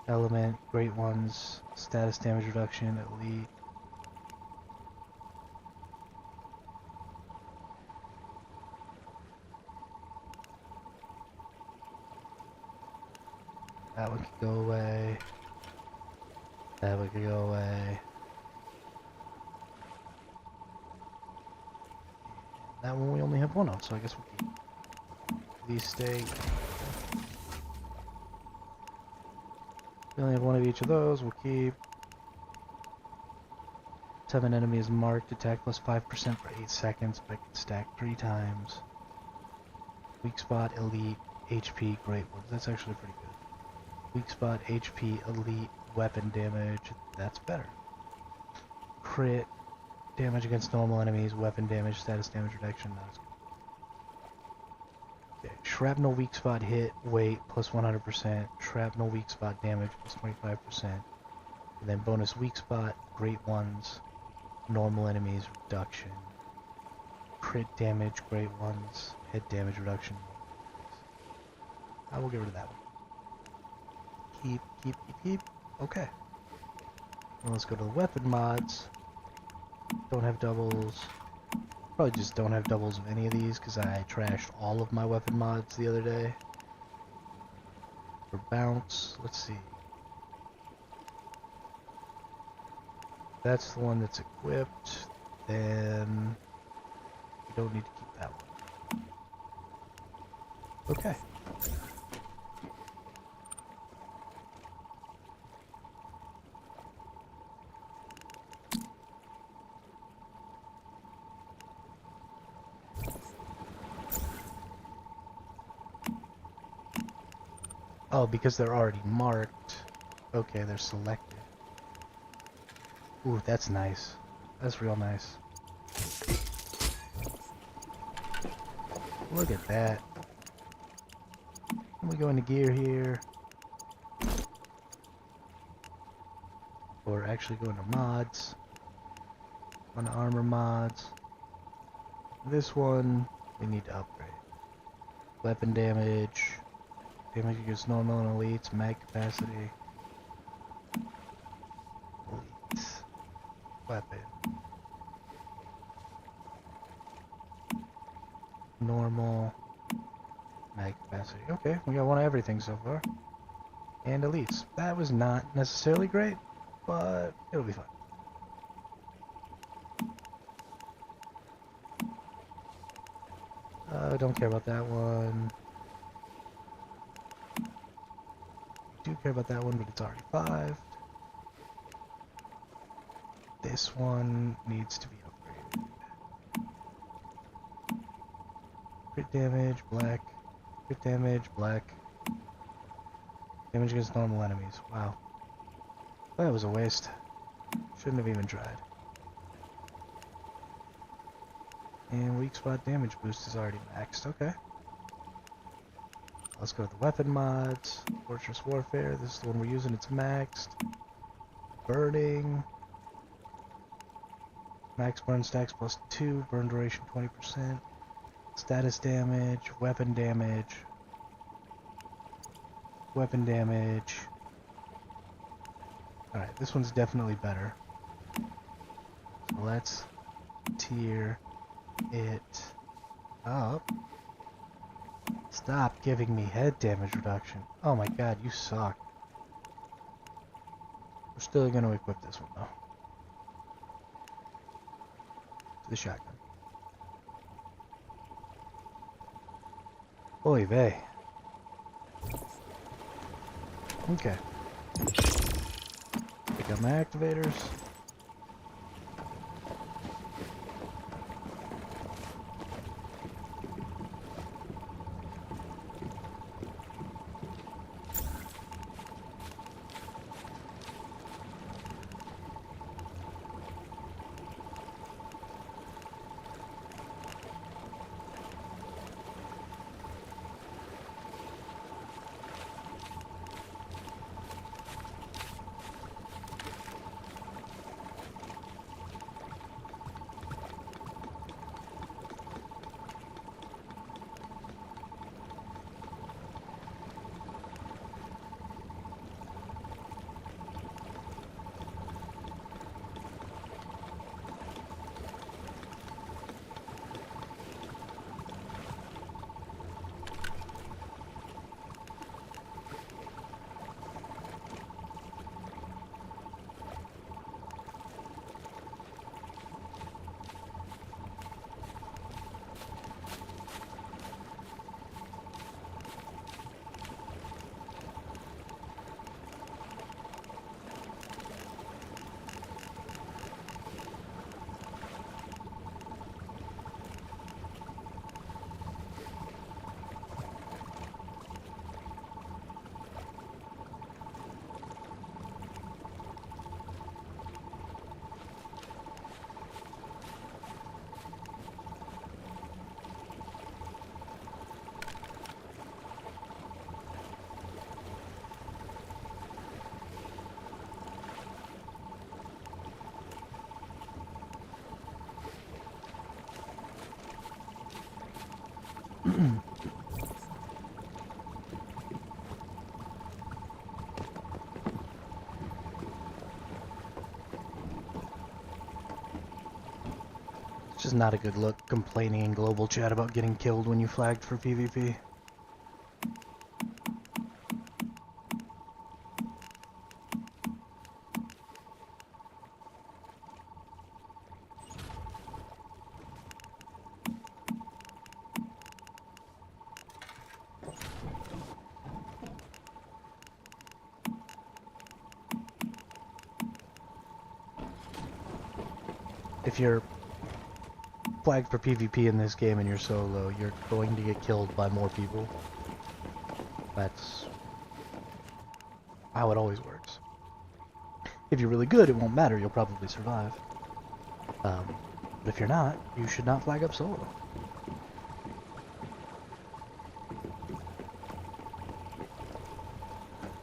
Element, great ones, status damage reduction, elite. That one could go away. That one could go away. That one we only have one on, so I guess we'll keep. These stay. We only have one of each of those, we'll keep. 7 enemies marked, attack plus 5% for 8 seconds, but can stack 3 times. Weak spot, elite, HP, great ones. That's actually pretty good. Weak spot, HP, elite, weapon damage. That's better. Crit, damage against normal enemies, weapon damage, status damage reduction. That's good. Okay. Shrapnel, weak spot, hit, weight, plus 100%. Shrapnel, weak spot, damage, plus 25%. And then bonus weak spot, great ones, normal enemies, reduction. Crit damage, great ones, hit damage reduction. I will get rid of that one. Keep. Okay. Now let's go to the weapon mods. Don't have doubles. Probably just don't have doubles of any of these because I trashed all of my weapon mods the other day. For bounce, let's see. That's the one that's equipped. Then we don't need to keep that one. Okay. Oh, because they're already marked. Okay, they're selected. Ooh, that's nice. That's real nice. Look at that. Let me go into gear here. Or actually go into mods. On armor mods. This one, we need to upgrade. Weapon damage. Damage against normal and elites, mag capacity. Elites. Weapon. Normal. Mag capacity. Okay, we got one of everything so far. And elites. That was not necessarily great, but it'll be fine. Don't care about that one. Do care about that one, but it's already 5. This one needs to be upgraded. Crit damage, black. Crit damage, black. Damage against normal enemies. Wow. That was a waste. Shouldn't have even tried. And weak spot damage boost is already maxed. Okay. Let's go to the weapon mods. Fortress Warfare. This is the one we're using. It's maxed. Burning. Max burn stacks plus 2. Burn duration 20%. Status damage. Weapon damage. Weapon damage. Alright, this one's definitely better. So let's tier it up. Stop giving me head damage reduction. Oh my god, you suck. We're still gonna equip this one though. To the shotgun. Oy vey. Okay. Pick up my activators. It's just not a good look complaining in global chat about getting killed when you flagged for PvP. If you're flagged for PvP in this game and you're solo, you're going to get killed by more people. That's how it always works. If you're really good, it won't matter, you'll probably survive. But if you're not, you should not flag up solo.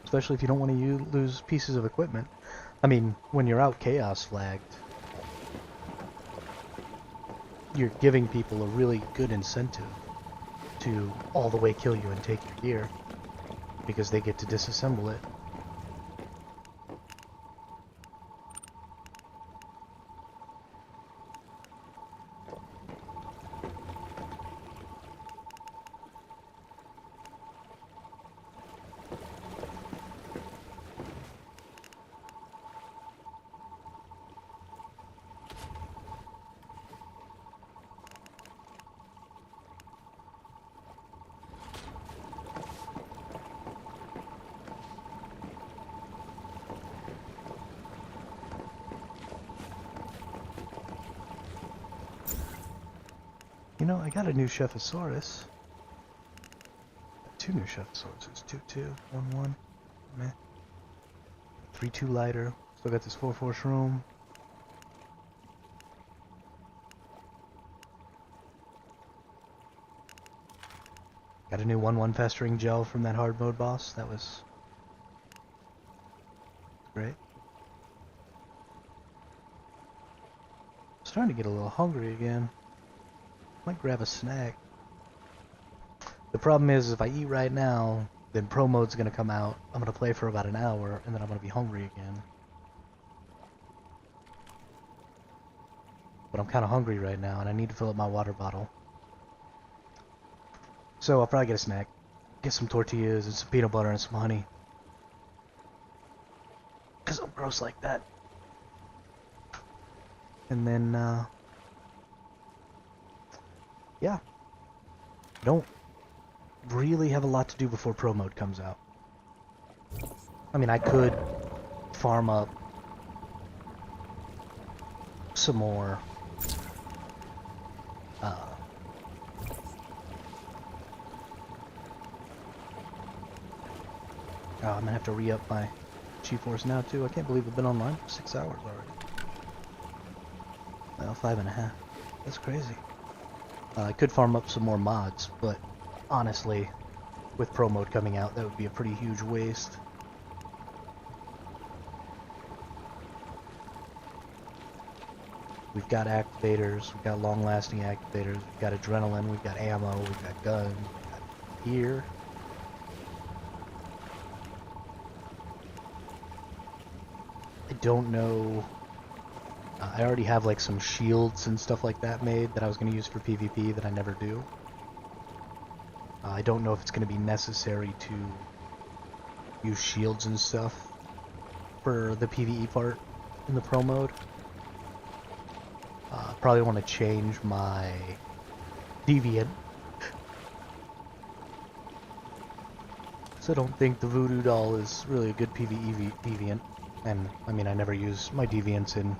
Especially if you don't want to lose pieces of equipment. I mean, when you're out chaos flagged, you're giving people a really good incentive to all the way kill you and take your gear, because they get to disassemble it. You know, I got a new Chefsaurus. Two new Chefsauruses. 2-2, 1-1. Meh. 3-2 lighter. Still got this 4-4 shroom. Got a new 1-1 festering gel from that hard mode boss. That was great. Starting to get a little hungry again. Might grab a snack. The problem is if I eat right now, then pro mode's gonna come out. I'm gonna play for about an hour, and then I'm gonna be hungry again. But I'm kind of hungry right now, and I need to fill up my water bottle. So I'll probably get a snack. Get some tortillas and some peanut butter and some honey. Because I'm gross like that. And then, yeah. Don't really have a lot to do before pro mode comes out. I mean, I could farm up some more oh, I'm gonna have to re-up my G-Force now too. I can't believe I've been online for 6 hours already. Well, 5.5. That's crazy. I could farm up some more mods, but honestly, with pro mode coming out, that would be a pretty huge waste. We've got activators, we've got long-lasting activators, we've got adrenaline, we've got ammo, we've got guns, we've got gear. I don't know. I already have like some shields and stuff like that made that I was going to use for PvP that I never do. I don't know if it's going to be necessary to use shields and stuff for the PvE part in the pro mode. Probably want to change my deviant. So I don't think the voodoo doll is really a good PvE deviant. And, I mean, I never use my deviants in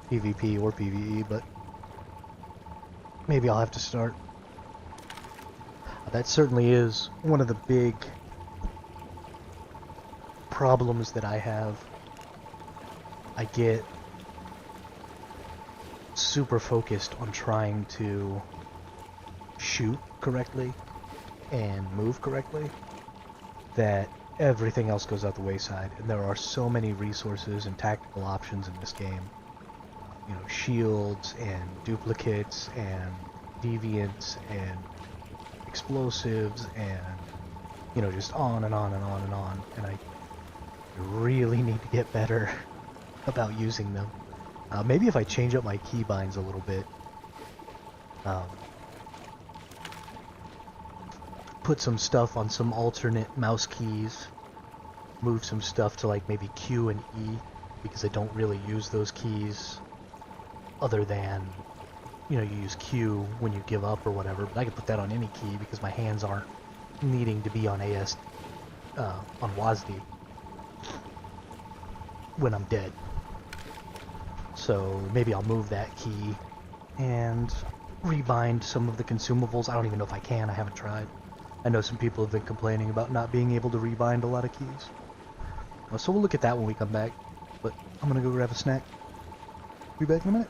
PvP or PvE, but maybe I'll have to start. That certainly is one of the big problems that I have. I get super focused on trying to shoot correctly and move correctly that everything else goes out the wayside, and there are so many resources and tactical options in this game. You know, shields and duplicates and deviants and explosives and, you know, just on and on and on and on, and I really need to get better about using them. Maybe if I change up my keybinds a little bit, put some stuff on some alternate mouse keys, move some stuff to like maybe Q and E, because I don't really use those keys other than, you know, you use Q when you give up or whatever, but I can put that on any key because my hands aren't needing to be on on WASD when I'm dead. So maybe I'll move that key and rebind some of the consumables. I don't even know if I can, I haven't tried. I know some people have been complaining about not being able to rebind a lot of keys. So we'll look at that when we come back, but I'm gonna go grab a snack. Be back in a minute.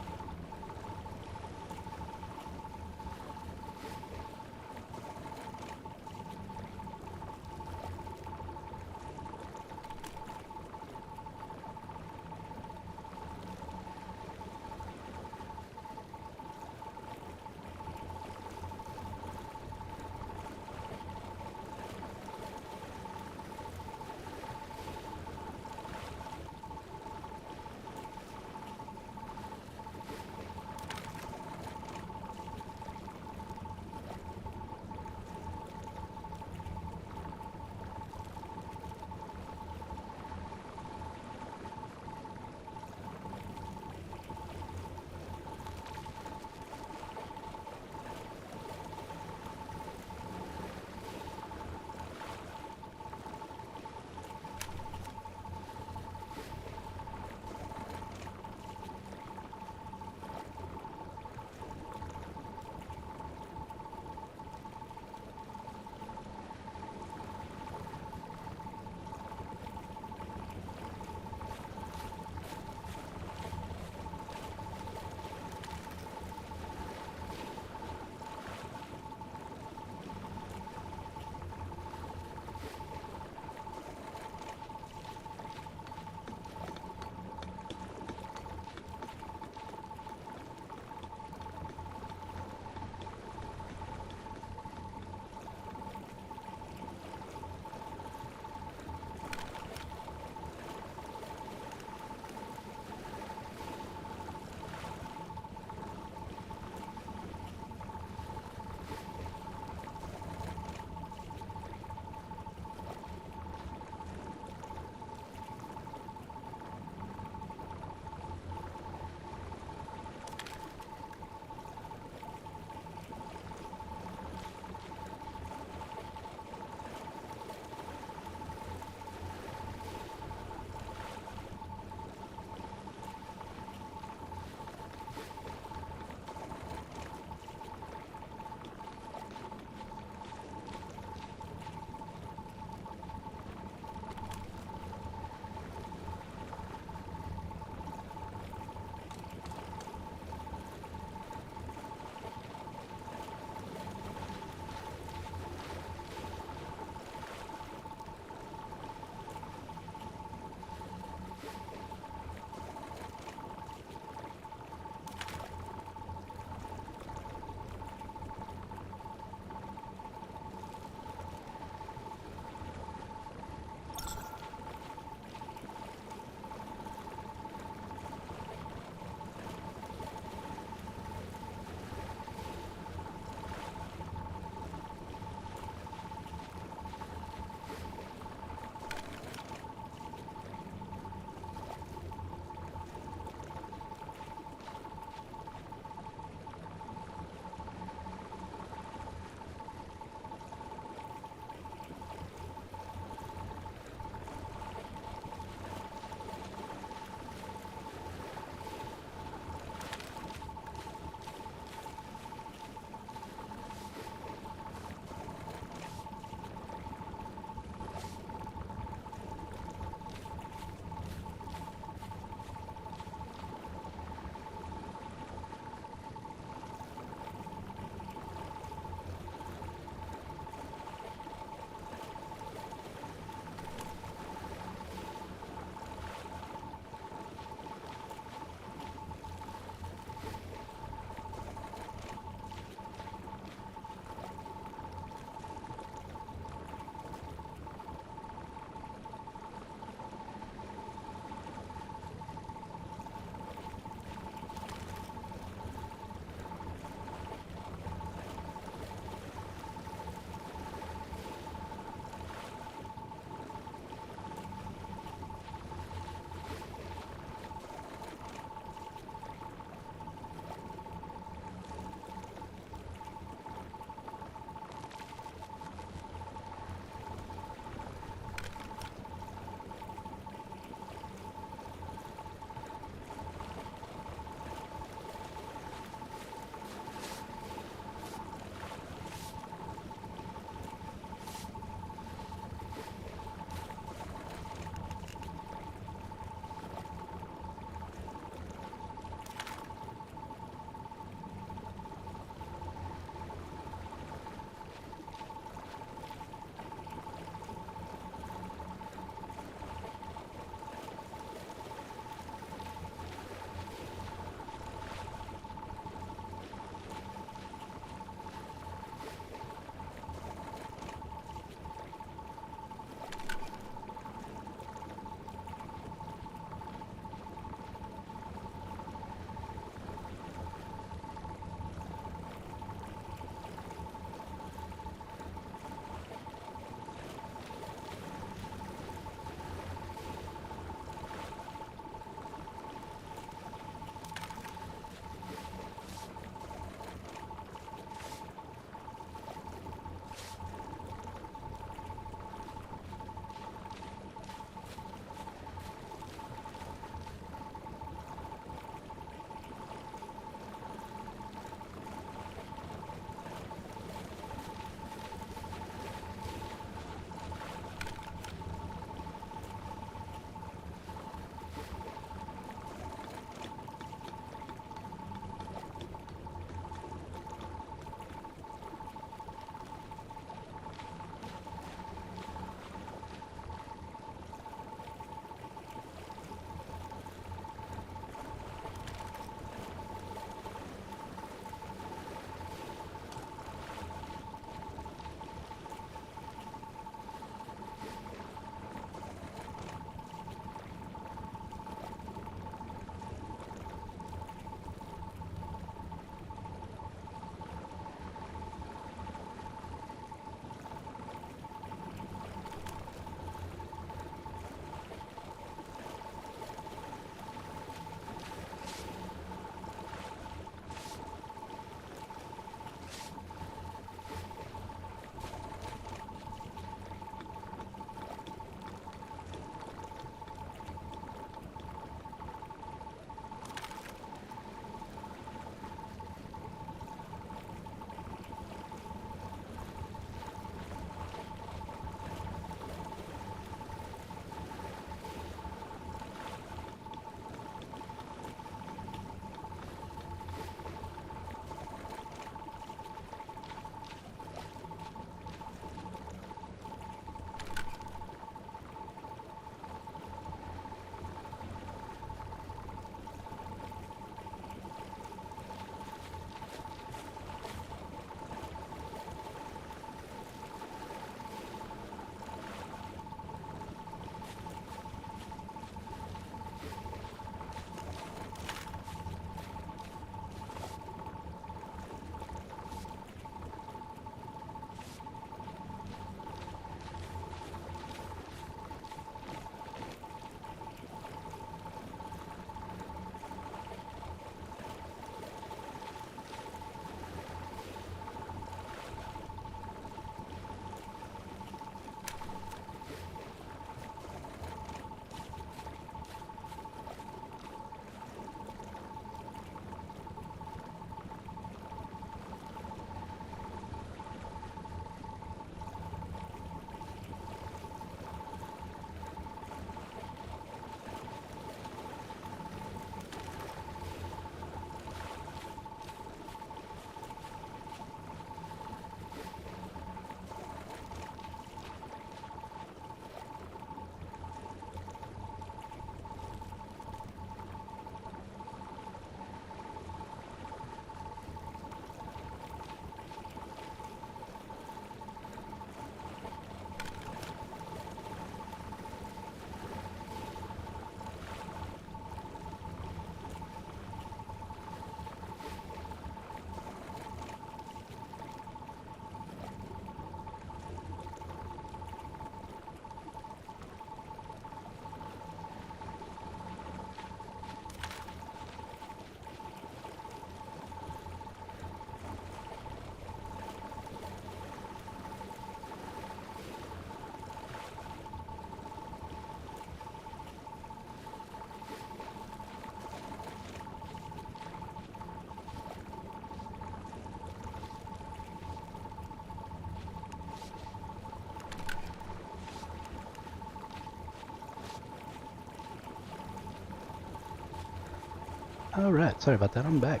Alright, sorry about that, I'm back.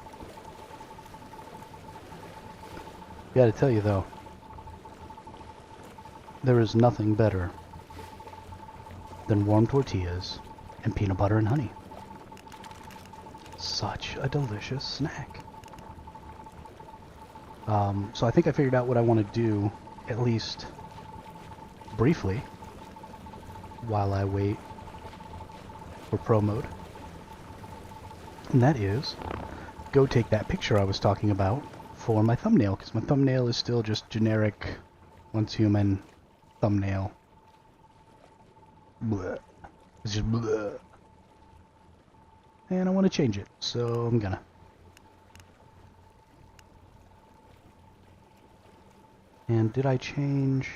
Gotta tell you though, there is nothing better than warm tortillas and peanut butter and honey. Such a delicious snack. So I think I figured out what I want to do, at least briefly, while I wait for pro mode. And that is, go take that picture I was talking about for my thumbnail, because my thumbnail is still just generic once human thumbnail. Bleh. It's just bleh. And I want to change it, so I'm gonna. And did I change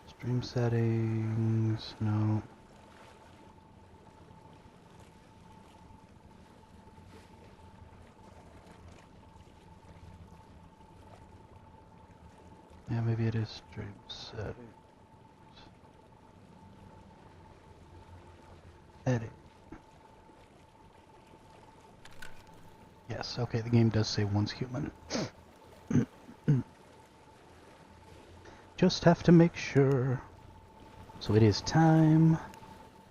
stream settings? No. Yeah, maybe it is stream settings. Edit. Yes, okay, the game does say once human. Just have to make sure. So it is time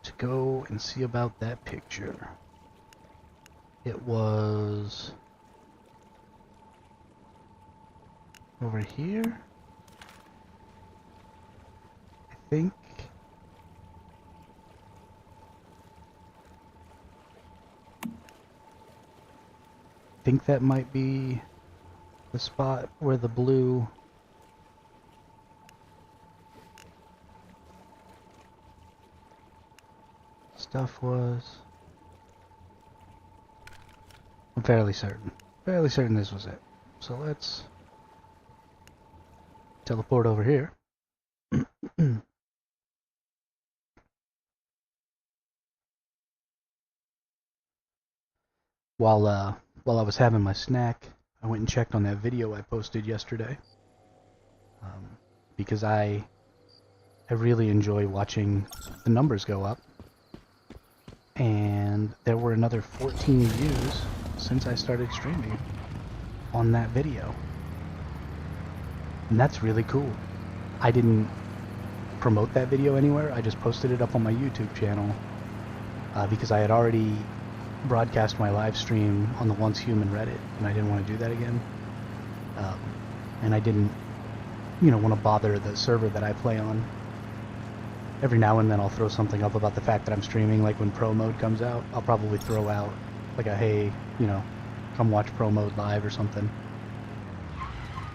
to go and see about that picture. It was over here, I think. I think that might be the spot where the blue stuff was. I'm fairly certain. Fairly certain this was it. So let's teleport over here. While I was having my snack, I went and checked on that video I posted yesterday. Because I really enjoy watching the numbers go up. And there were another 14 views since I started streaming on that video. And that's really cool. I didn't promote that video anywhere, I just posted it up on my YouTube channel because I had already broadcast my live stream on the Once Human Reddit, and I didn't want to do that again. And I didn't, want to bother the server that I play on. Every now and then I'll throw something up about the fact that I'm streaming, like when Pro Mode comes out, I'll probably throw out like a, hey, come watch Pro Mode live or something.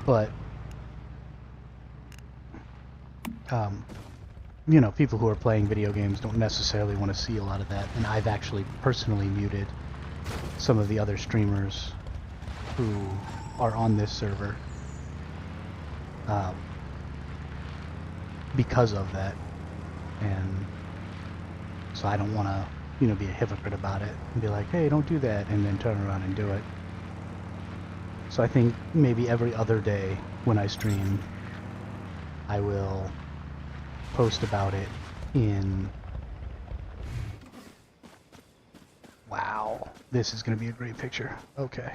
But, people who are playing video games don't necessarily want to see a lot of that, and I've actually personally muted some of the other streamers who are on this server because of that. And so I don't want to, be a hypocrite about it and be like, hey, don't do that, and then turn around and do it. So I think maybe every other day when I stream, I will post about it in... Wow, this is going to be a great picture. Okay.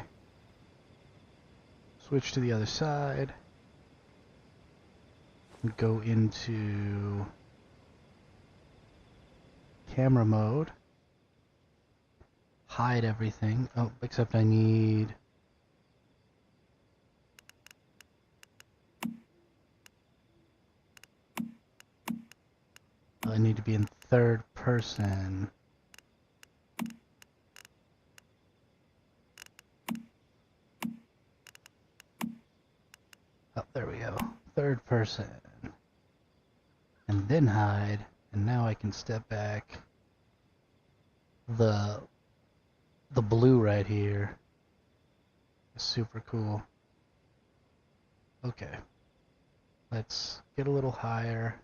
Switch to the other side. Go into camera mode. Hide everything. Oh, except I need... I need to be in third person. Oh, there we go. Third person. And then hide. And now I can step back. The blue right here is super cool. Okay. Let's get a little higher.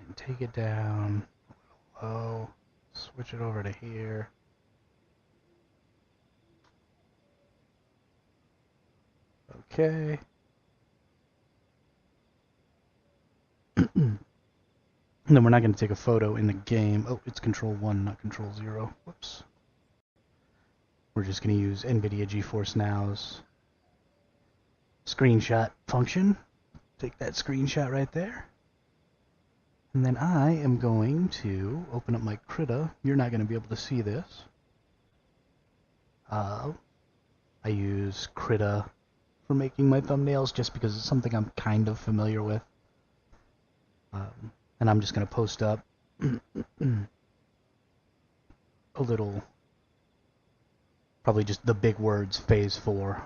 And take it down a little low. Switch it over to here. Okay. And then we're not going to take a photo in the game. Oh, it's Control 1, not Control 0. Whoops. We're just going to use NVIDIA GeForce Now's screenshot function. Take that screenshot right there. And then I am going to open up my Krita. You're not going to be able to see this. I use Krita for making my thumbnails just because it's something I'm kind of familiar with. And I'm just going to post up a little, probably just the big words, Phase 4.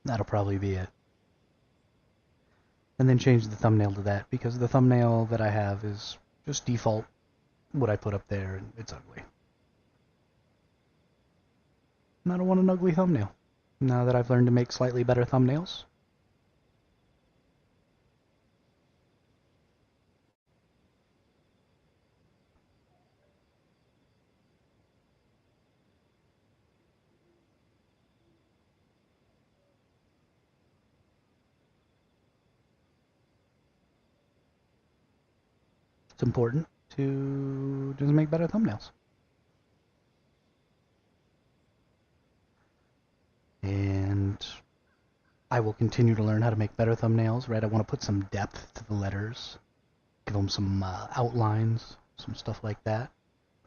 That'll probably be it. And then change the thumbnail to that, because the thumbnail that I have is just default what I put up there, and it's ugly. And I don't want an ugly thumbnail, now that I've learned to make slightly better thumbnails. It's important to just make better thumbnails. And I will continue to learn how to make better thumbnails, right? I want to put some depth to the letters, give them some outlines, some stuff like that.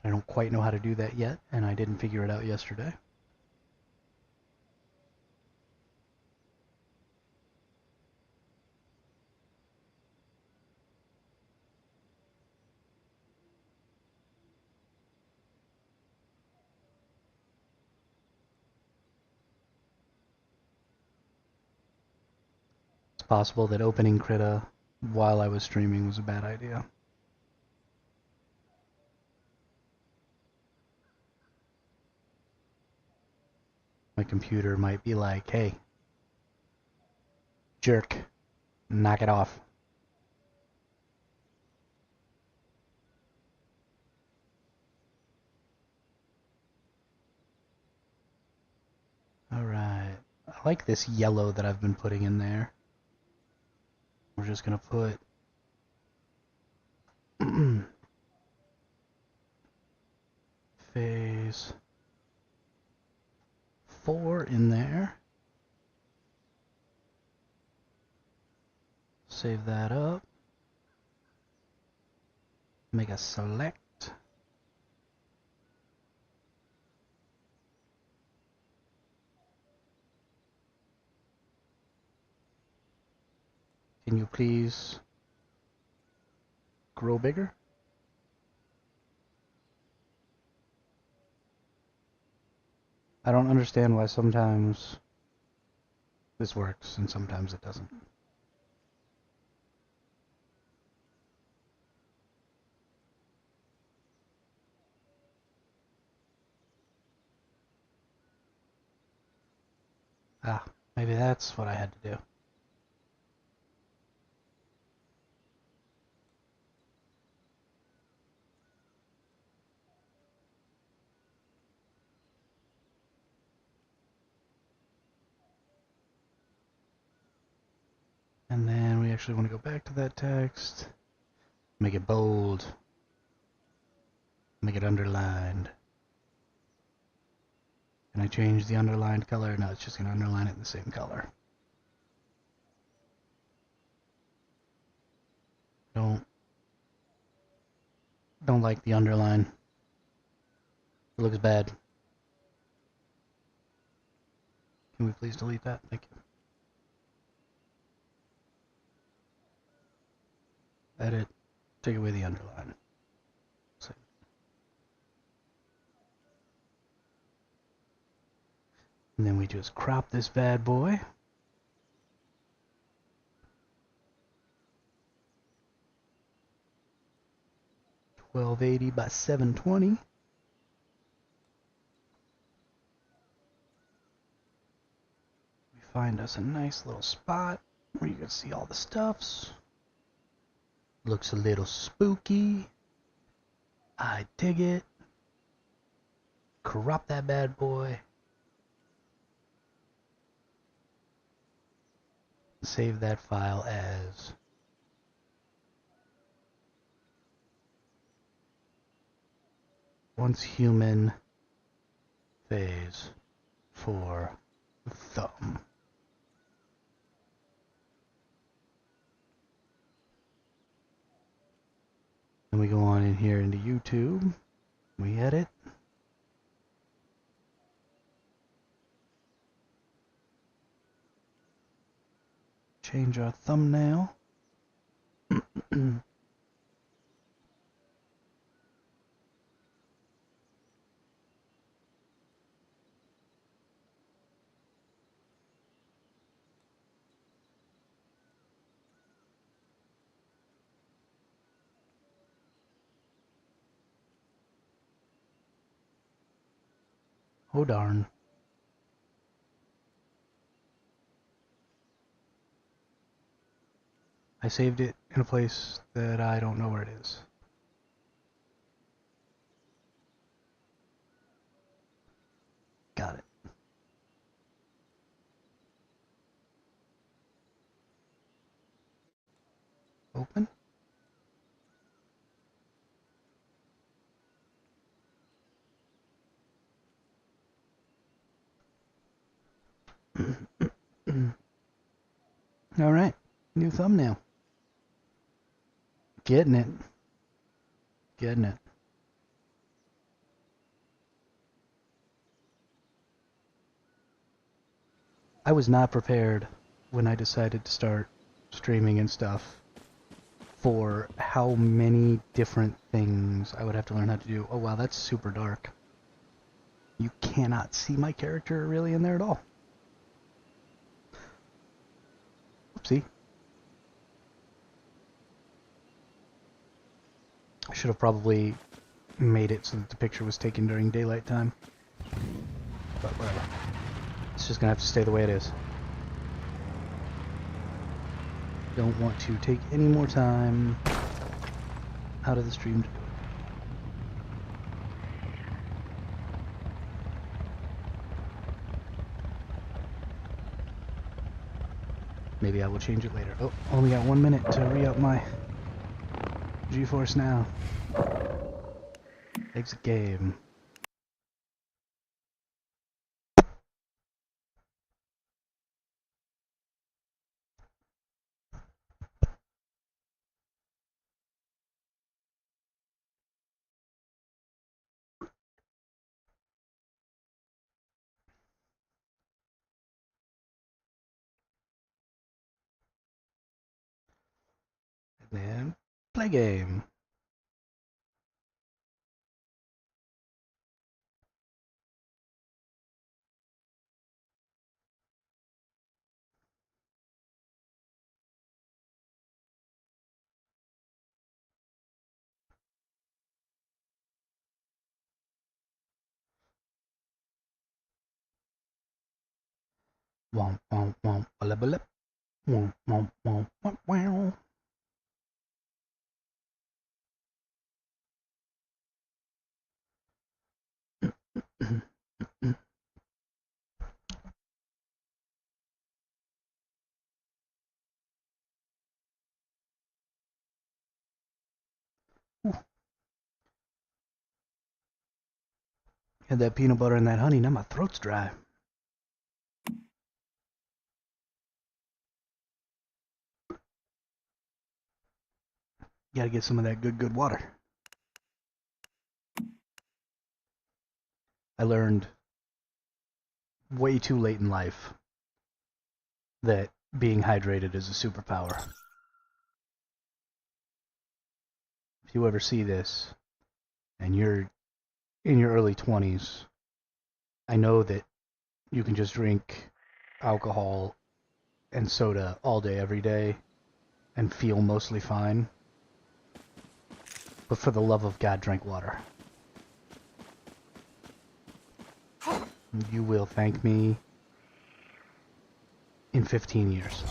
I don't quite know how to do that yet, and I didn't figure it out yesterday. It's possible that opening Krita while I was streaming was a bad idea. My computer might be like, hey, jerk, knock it off. Alright, I like this yellow that I've been putting in there. We're just going to put Phase 4 in there. Save that up. Make a select. Can you please grow bigger? I don't understand why sometimes this works and sometimes it doesn't. Ah, maybe that's what I had to do. And then we actually want to go back to that text, make it bold, make it underlined. Can I change the underlined color? No, it's just going to underline it in the same color. Don't like the underline. It looks bad. Can we please delete that? Thank you. Edit. Take away the underline. Save. And then we just crop this bad boy. $1280 by $720. We find us a nice little spot where you can see all the stuffs. Looks a little spooky. I dig it. Crop that bad boy. save that file as once human phase for thumb. Then we go on in here into YouTube. We edit. Change our thumbnail. Oh darn. I saved it in a place that I don't know where it is. Got it. Open. All right, new thumbnail. Getting it. Getting it. I was not prepared when I decided to start streaming and stuff for how many different things I would have to learn how to do. Oh wow, that's super dark. You cannot see my character really in there at all. Oopsie. I should have probably made it so that the picture was taken during daylight time. But whatever. It's just gonna have to stay the way it is. Don't want to take any more time out of the stream to do it. Maybe I will change it later. Oh, only got 1 minute to re-up my GeForce Now. Exit game. And then play game. Womp womp womp blub blub. Womp womp womp womp wow. Had that peanut butter and that honey, now my throat's dry. Gotta get some of that good water. I learned way too late in life that being hydrated is a superpower. If you ever see this and you're in your early 20s, I know that you can just drink alcohol and soda all day, every day, and feel mostly fine. But for the love of God, drink water. You will thank me in 15 years.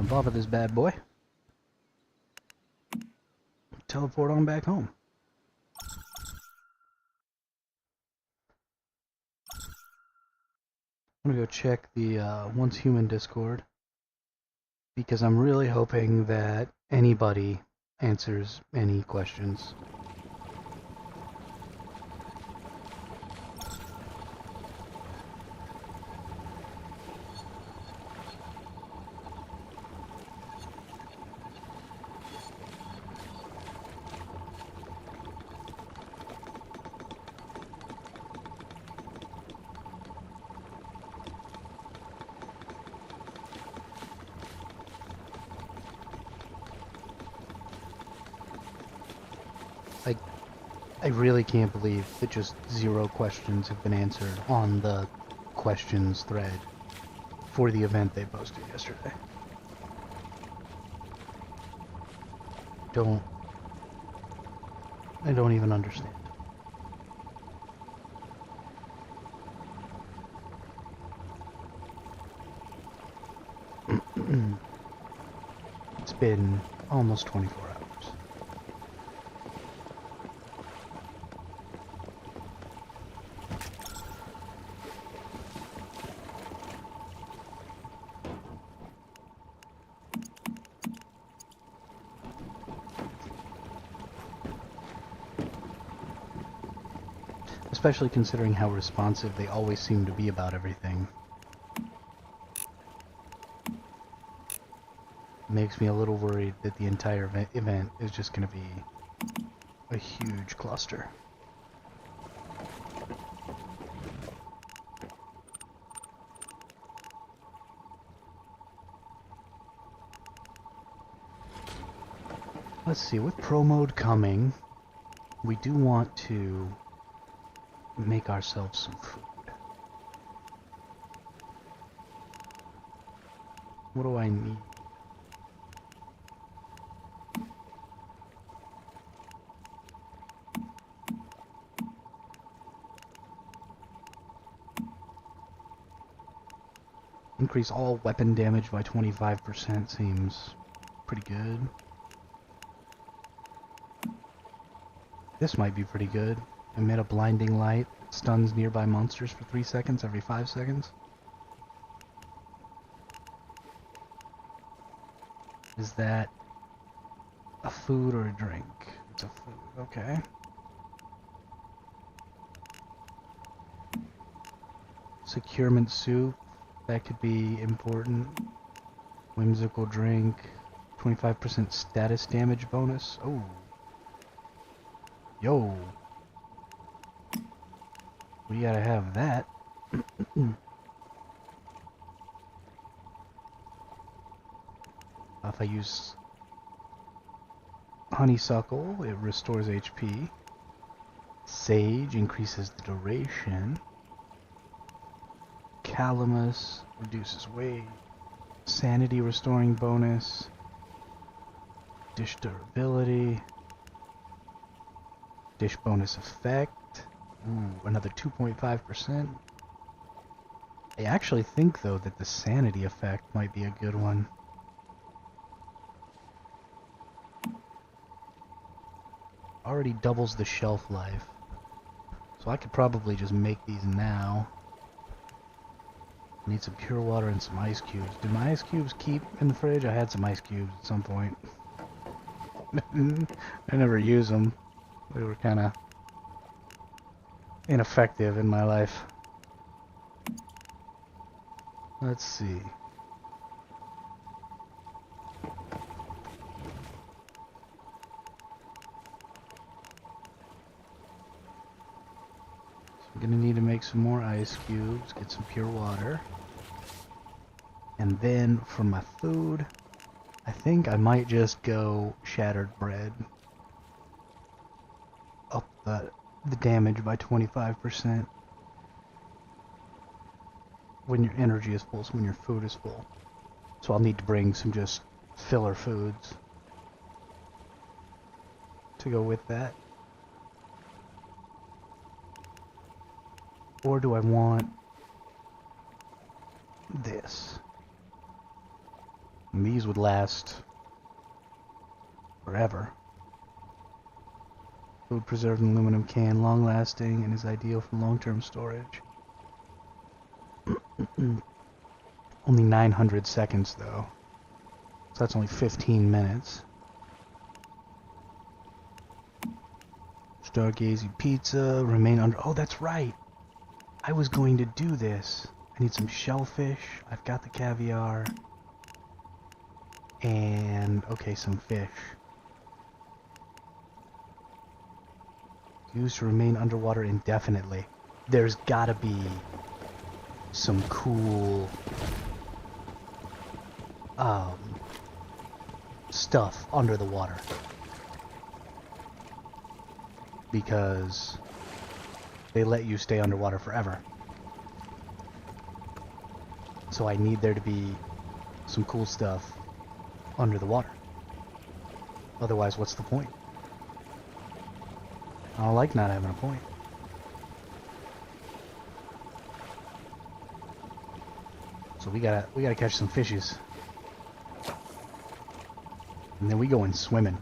Jump off of this bad boy. Teleport on back home. I'm gonna go check the Once Human Discord because I'm really hoping that anybody answers any questions. I really can't believe that just 0 questions have been answered on the questions thread for the event they posted yesterday. I don't even understand. It's been almost 24 hours. Especially considering how responsive they always seem to be about everything. Makes me a little worried that the entire event is just going to be a huge cluster. Let's see, with Pro Mode coming, we do want to make ourselves some food. What do I need? Increase all weapon damage by 25% seems pretty good. This might be pretty good. Emit a blinding light. Stuns nearby monsters for 3 seconds every 5 seconds. Is that a food or a drink? It's a food, okay. Securement soup. That could be important. Whimsical drink. 25% status damage bonus. Oh. Yo. We gotta have that. If I use honeysuckle, it restores HP. Sage increases the duration. Calamus reduces weight. Sanity restoring bonus. Dish durability. Dish bonus effect. Ooh, another 2.5%. I actually think, though, that the sanity effect might be a good one. Already doubles the shelf life. So I could probably just make these now. Need some pure water and some ice cubes. Did my ice cubes keep in the fridge? I had some ice cubes at some point. I never use them. They were kind of ineffective in my life. Let's see. I'm gonna need to make some more ice cubes, get some pure water. And then for my food, I think I might just go shattered bread. Up the damage by 25% when your energy is full, so when your food is full. So I'll need to bring some just filler foods to go with that. Or do I want this? And these would last forever. Food preserved in aluminum can, long-lasting, and is ideal for long-term storage. Only 900 seconds, though. So that's only 15 minutes. Stargazing pizza, remain under... Oh, that's right! I was going to do this. I need some shellfish. I've got the caviar. And, okay, some fish. Used to remain underwater indefinitely. There's gotta be some cool stuff under the water. Because they let you stay underwater forever. So I need there to be some cool stuff under the water. Otherwise, what's the point? I don't like not having a point. So we gotta catch some fishes. And then we go in swimming.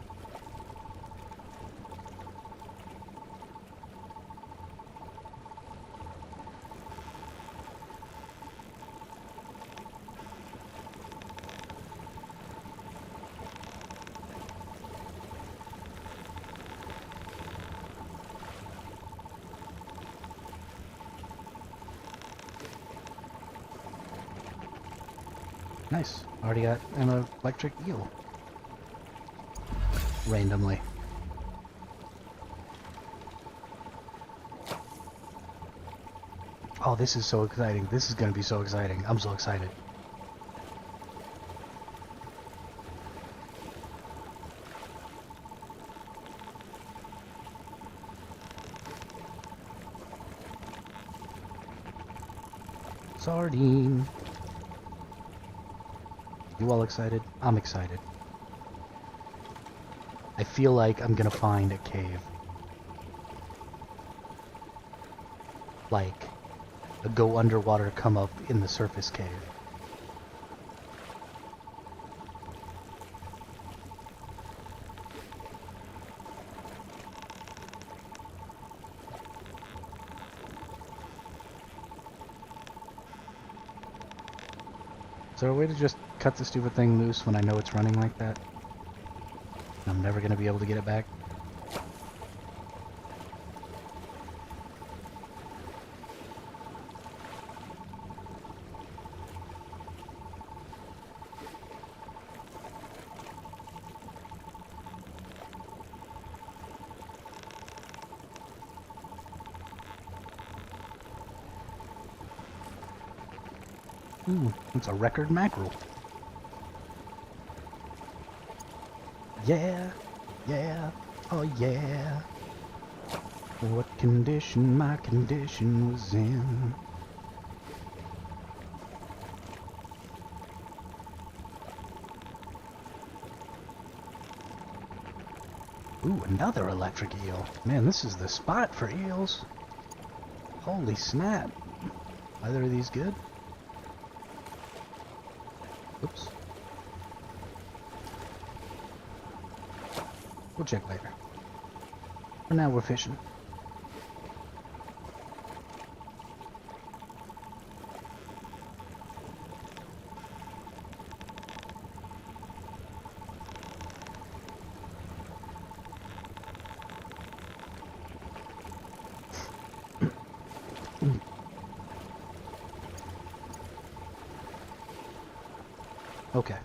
Nice. Already got an electric eel. Randomly. Oh, this is so exciting. This is gonna be so exciting. I'm so excited. Sardine. You all excited? I'm excited. I feel like I'm gonna find a cave. Like, a go underwater, come up in the surface cave. Is there a way to just cut the stupid thing loose when I know it's running like that? I'm never gonna be able to get it back. Ooh, it's a record mackerel. Yeah, yeah, oh yeah. What condition my condition was in. Ooh, another electric eel. Man, this is the spot for eels. Holy snap. Either of these good? Oops. We'll check later. For now, we're fishing. Okay.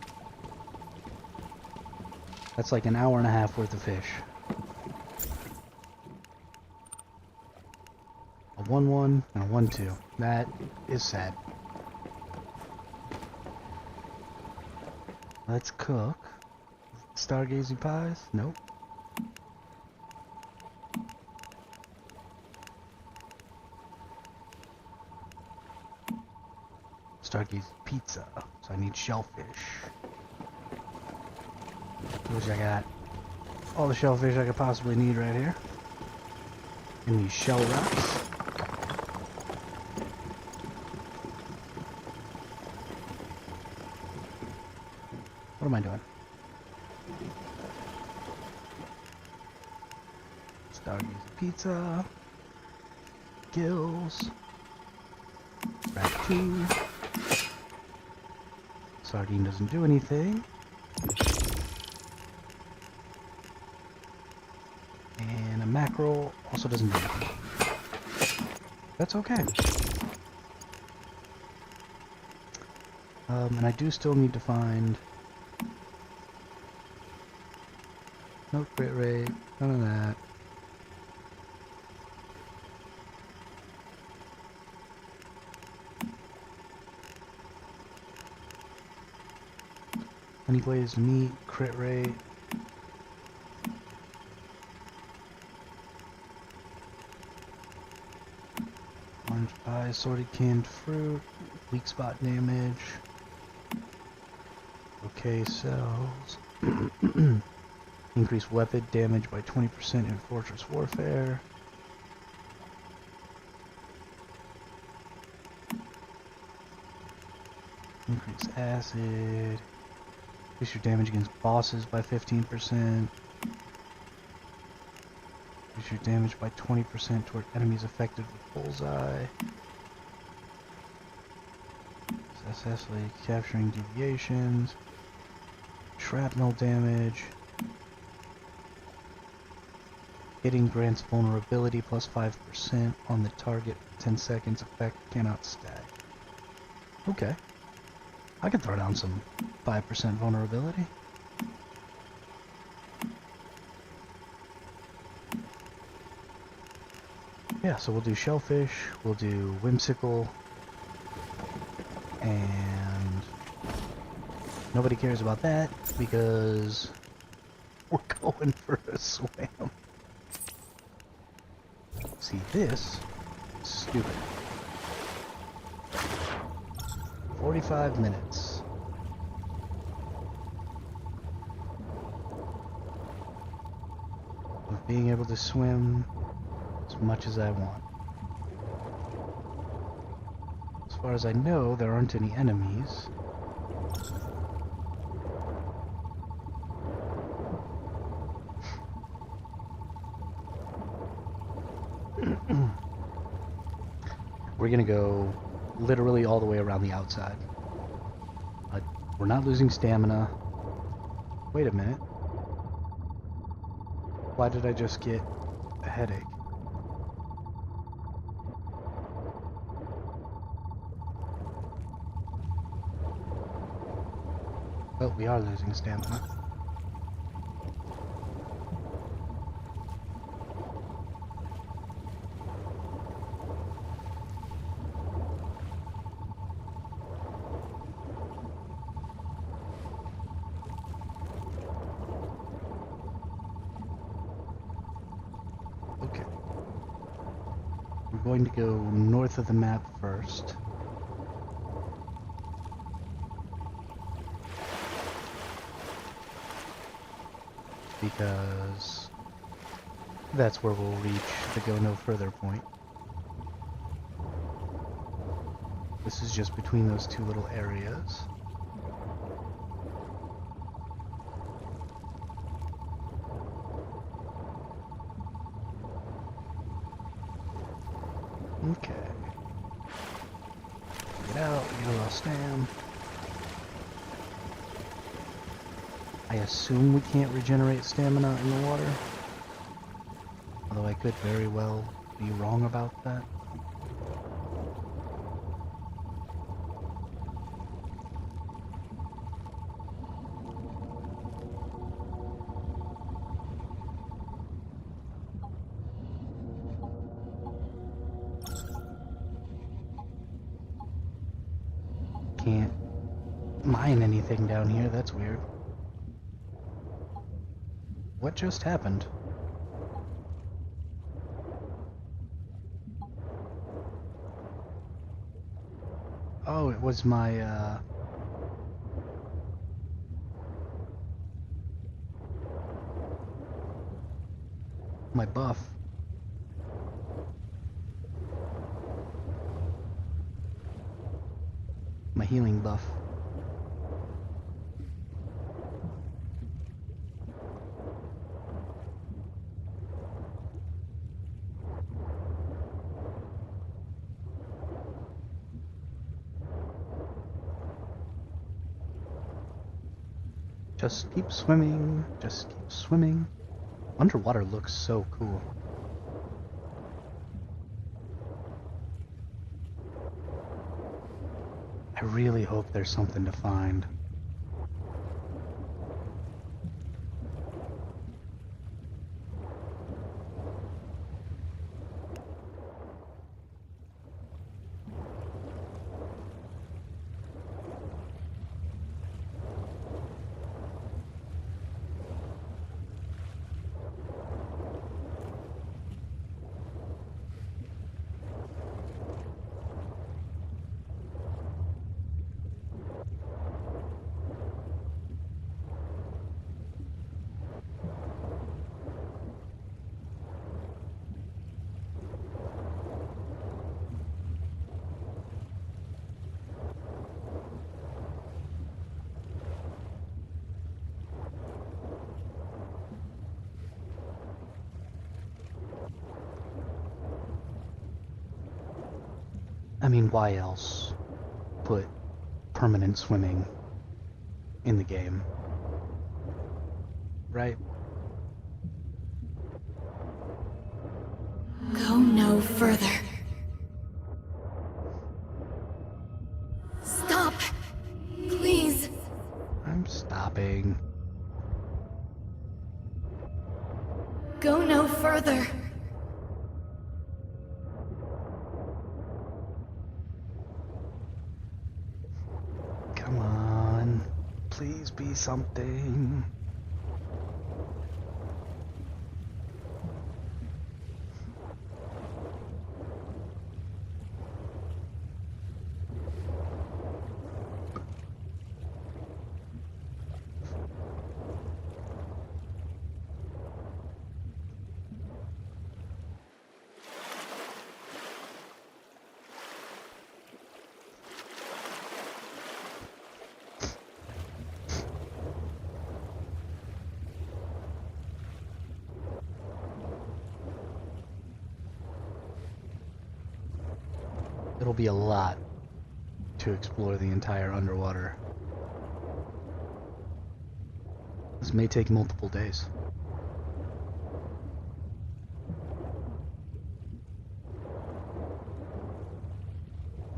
That's like an hour and a half worth of fish. A 1-1 and a 1-2. That is sad. Let's cook. Stargazing pies? Nope. Stargazing pizza. So I need shellfish. Which I got all the shellfish I could possibly need right here. In these shell rocks. What am I doing? Stargaze pizza. Gills. Ratatouille. Sardine doesn't do anything. And a mackerel also doesn't do anything. That's okay. And I do still need to find... No crit rate, none of that. Honey glazed meat, crit rate. Orange pie, assorted canned fruit, weak spot damage. Okay, cells. Increase weapon damage by 20% in Fortress Warfare. Increase acid. Increase your damage against bosses by 15%. Increase your damage by 20% toward enemies affected with bullseye. Successfully capturing deviations. Shrapnel damage. Hitting grants vulnerability plus 5% on the target. 10 seconds effect cannot stack. Okay. I can throw down some 5% vulnerability. Yeah, so we'll do shellfish, we'll do whimsical, and nobody cares about that because we're going for a swim. See, this is stupid. 45 minutes. Of being able to swim as much as I want. As far as I know, there aren't any enemies. We're gonna go literally all the way around the outside. We're not losing stamina. Wait a minute. Why did I just get a headache? Well, we are losing stamina. Okay. We're going to go north of the map first. Because that's where we'll reach the go no further point. This is just between those two little areas. Okay. Get out, get a little stam. I assume we can't regenerate stamina in the water. Although I could very well be wrong about that. Can't mine anything down here, that's weird. What just happened? Oh, it was my, my buff. My healing buff. Just keep swimming. Just keep swimming. Underwater looks so cool. I really hope there's something to find. I mean, why else put permanent swimming in the game? Right? Go no further. Stop! Please! I'm stopping. Go no further. Come on. Please be something. It'll be a lot to explore the entire underwater. This may take multiple days.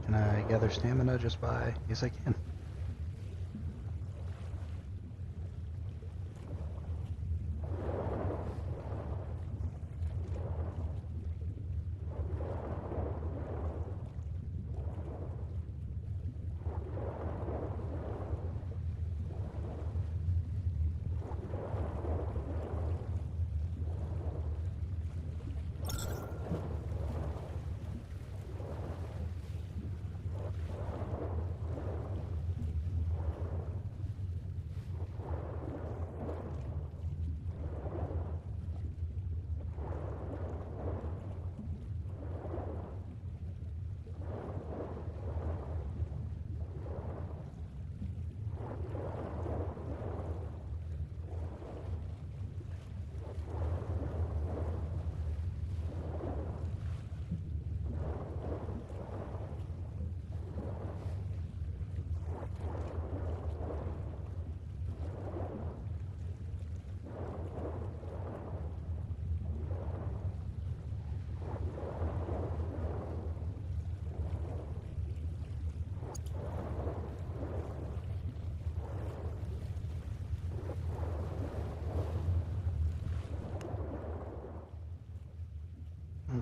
Can I gather stamina just by... Yes, I can.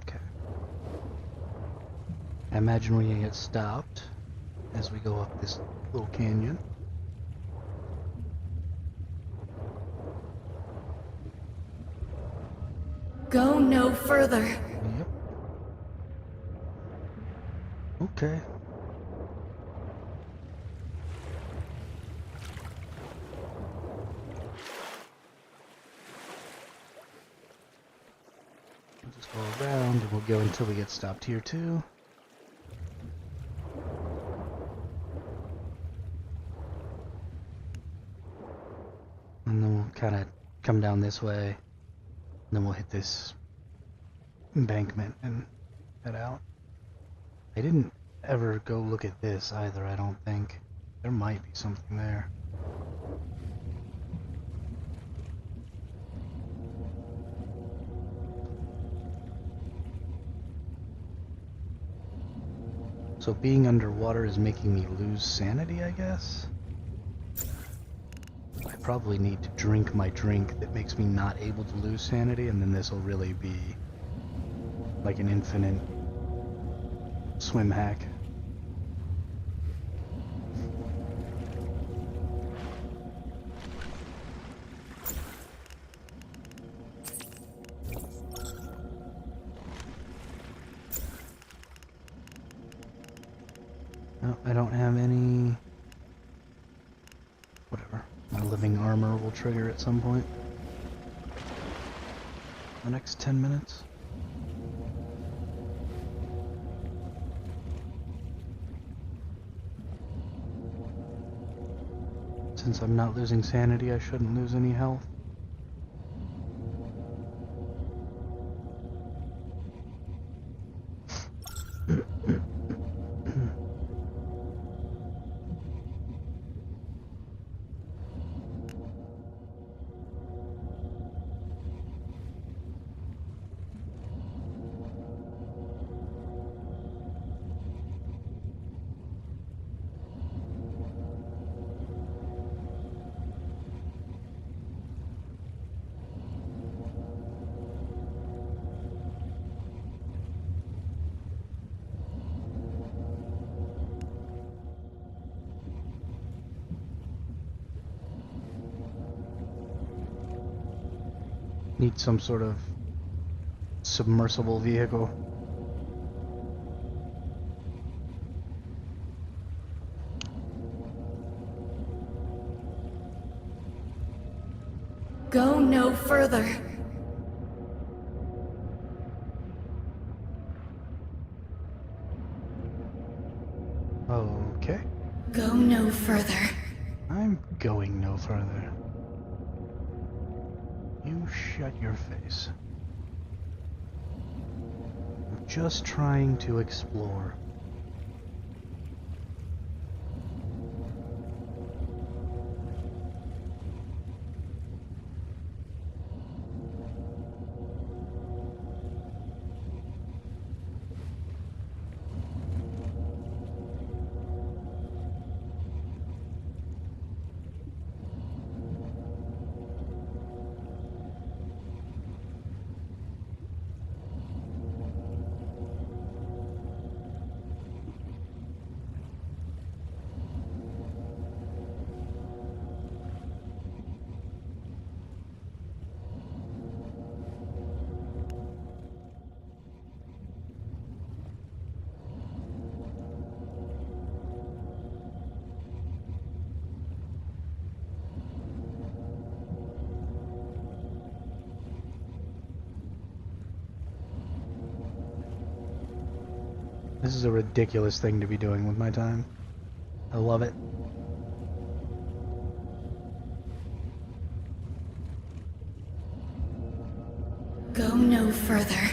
Okay. I imagine we get stopped as we go up this little canyon. Go no further. Yep. Okay. We'll just go around and we'll go until we get stopped here too. And then we'll kind of come down this way. And then we'll hit this embankment and head out. I didn't ever go look at this either, I don't think. There might be something there. So being underwater is making me lose sanity, I guess? I probably need to drink my drink that makes me not able to lose sanity, and then this will really be like an infinite swim hack. No, I don't have any... Whatever. My living armor will trigger at some point. The next 10 minutes. Since I'm not losing sanity, I shouldn't lose any health. Need some sort of submersible vehicle. Go no further. Okay. Go no further. I'm going no further. You shut your face. I'm just trying to explore. This is a ridiculous thing to be doing with my time. I love it. Go no further.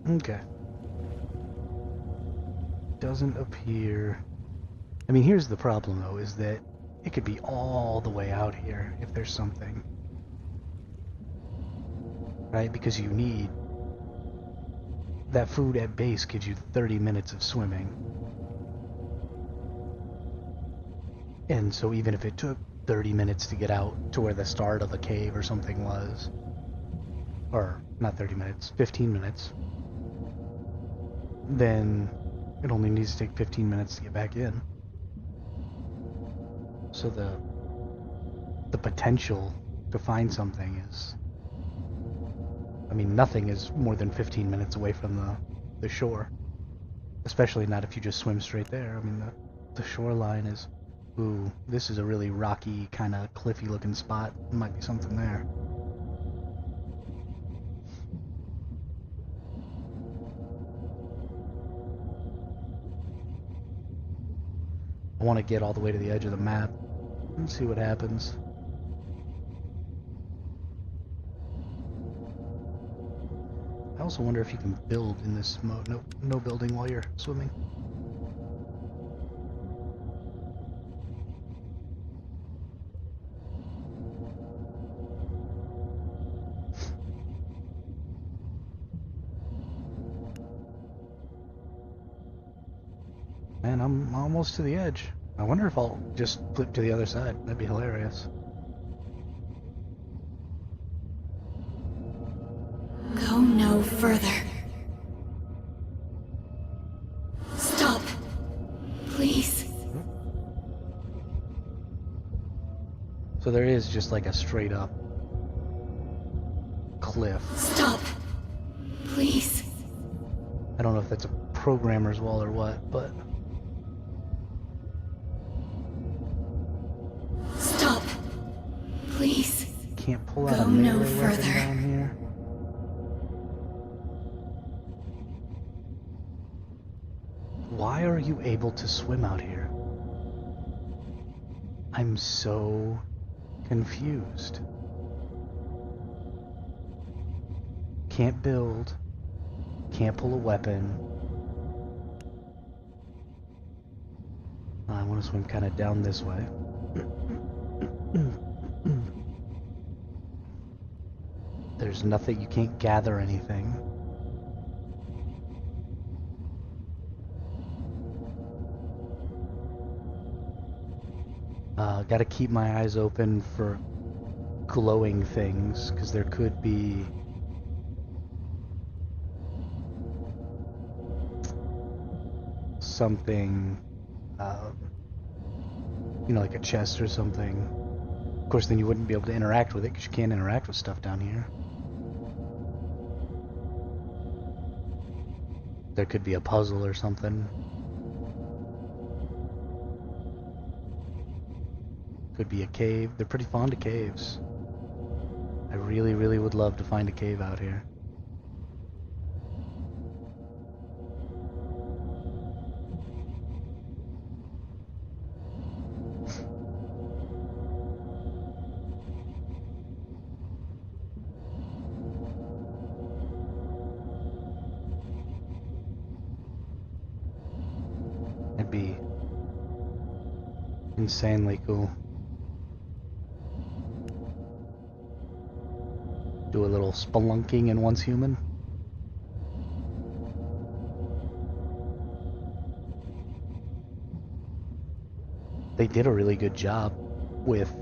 Okay. Doesn't appear... I mean, here's the problem, though, is that it could be all the way out here if there's something. Right? Because you need... That food at base gives you 30 minutes of swimming. And so even if it took 30 minutes to get out to where the start of the cave or something was, or not 30 minutes, 15 minutes, then it only needs to take 15 minutes to get back in. So the potential to find something is... I mean, nothing is more than 15 minutes away from the shore. Especially not if you just swim straight there. I mean, the shoreline is... Ooh, this is a really rocky, kind of cliffy looking spot. There might be something there. I want to get all the way to the edge of the map and see what happens. I also wonder if you can build in this mode. No building while you're swimming. and I'm almost to the edge. I wonder if I'll just flip to the other side. That'd be hilarious. Go no further. Stop. Please. So there is just like a straight up cliff. Stop. Please. I don't know if that's a programmer's wall or what, but Stop. Please. can't pull out Go a no melee weapon further. down here. Why are you able to swim out here? I'm so confused. Can't build. Can't pull a weapon. I want to swim kind of down this way. There's nothing, you can't gather anything. Gotta keep my eyes open for glowing things, because there could be something, you know, like a chest or something. Of course, then you wouldn't be able to interact with it, because you can't interact with stuff down here. There could be a puzzle or something. Could be a cave. They're pretty fond of caves. I really, really would love to find a cave out here. It'd be insanely cool. Do a little spelunking in Once Human. They did a really good job with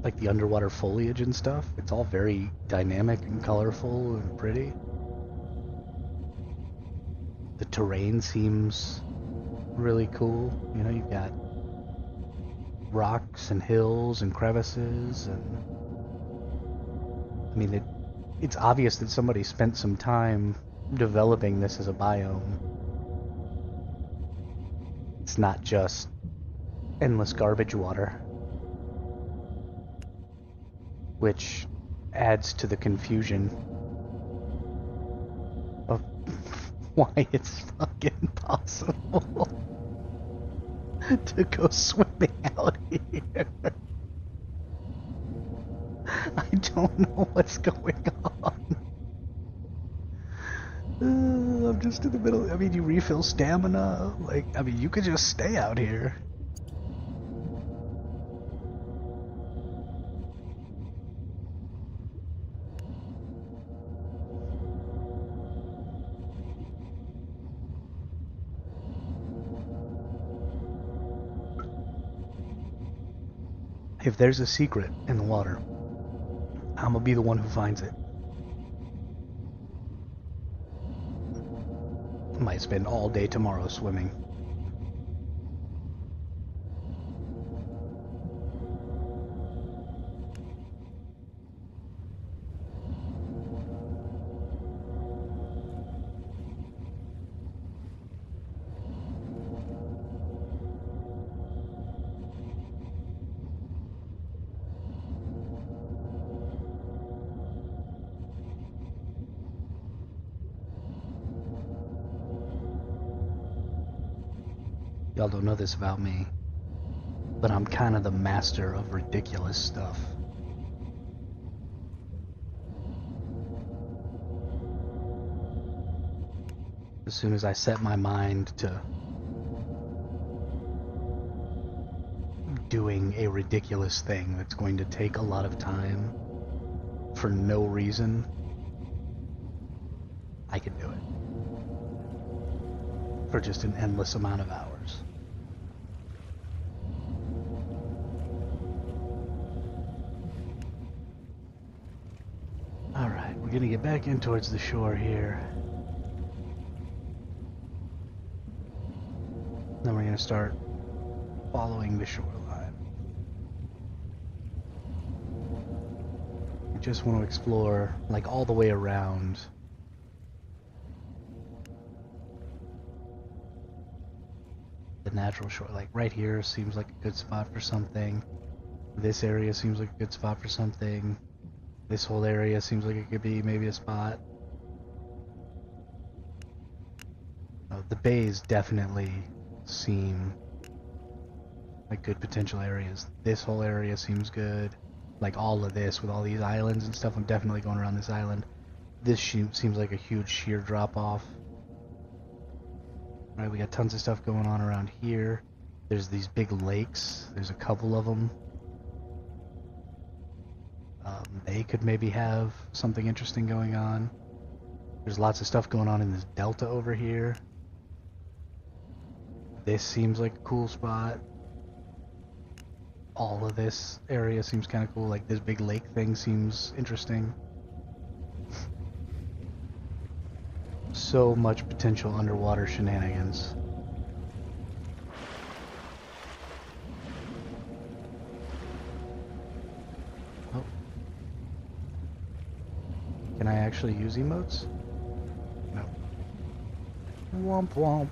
like the underwater foliage and stuff. It's all very dynamic and colorful and pretty. The terrain seems really cool. You know, you've got rocks and hills and crevices, and I mean, it's obvious that somebody spent some time developing this as a biome. It's not just endless garbage water, which adds to the confusion of why it's fucking possible to go swimming out here. I don't know what's going on. I'm just in the middle. I mean, you refill stamina. Like, I mean, you could just stay out here. If there's a secret in the water, I'm gonna be the one who finds it. I might spend all day tomorrow swimming. Y'all don't know this about me, but I'm kind of the master of ridiculous stuff. As soon as I set my mind to doing a ridiculous thing that's going to take a lot of time for no reason, I can do it. For just an endless amount of hours. gonna get back in towards the shore here. Then we're gonna start following the shoreline. I just want to explore like all the way around. The natural shore, like right here seems like a good spot for something. This area seems like a good spot for something. This whole area seems like it could be maybe a spot. The bays definitely seem like good potential areas. This whole area seems good. Like all of this with all these islands and stuff, I'm definitely going around this island. This seems like a huge sheer drop off. Alright, we got tons of stuff going on around here. There's these big lakes. There's a couple of them. They could maybe have something interesting going on. There's lots of stuff going on in this delta over here. This seems like a cool spot. All of this area seems kind of cool. Like this big lake thing seems interesting. So much potential underwater shenanigans. Oh. Can I actually use emotes? No. Womp womp.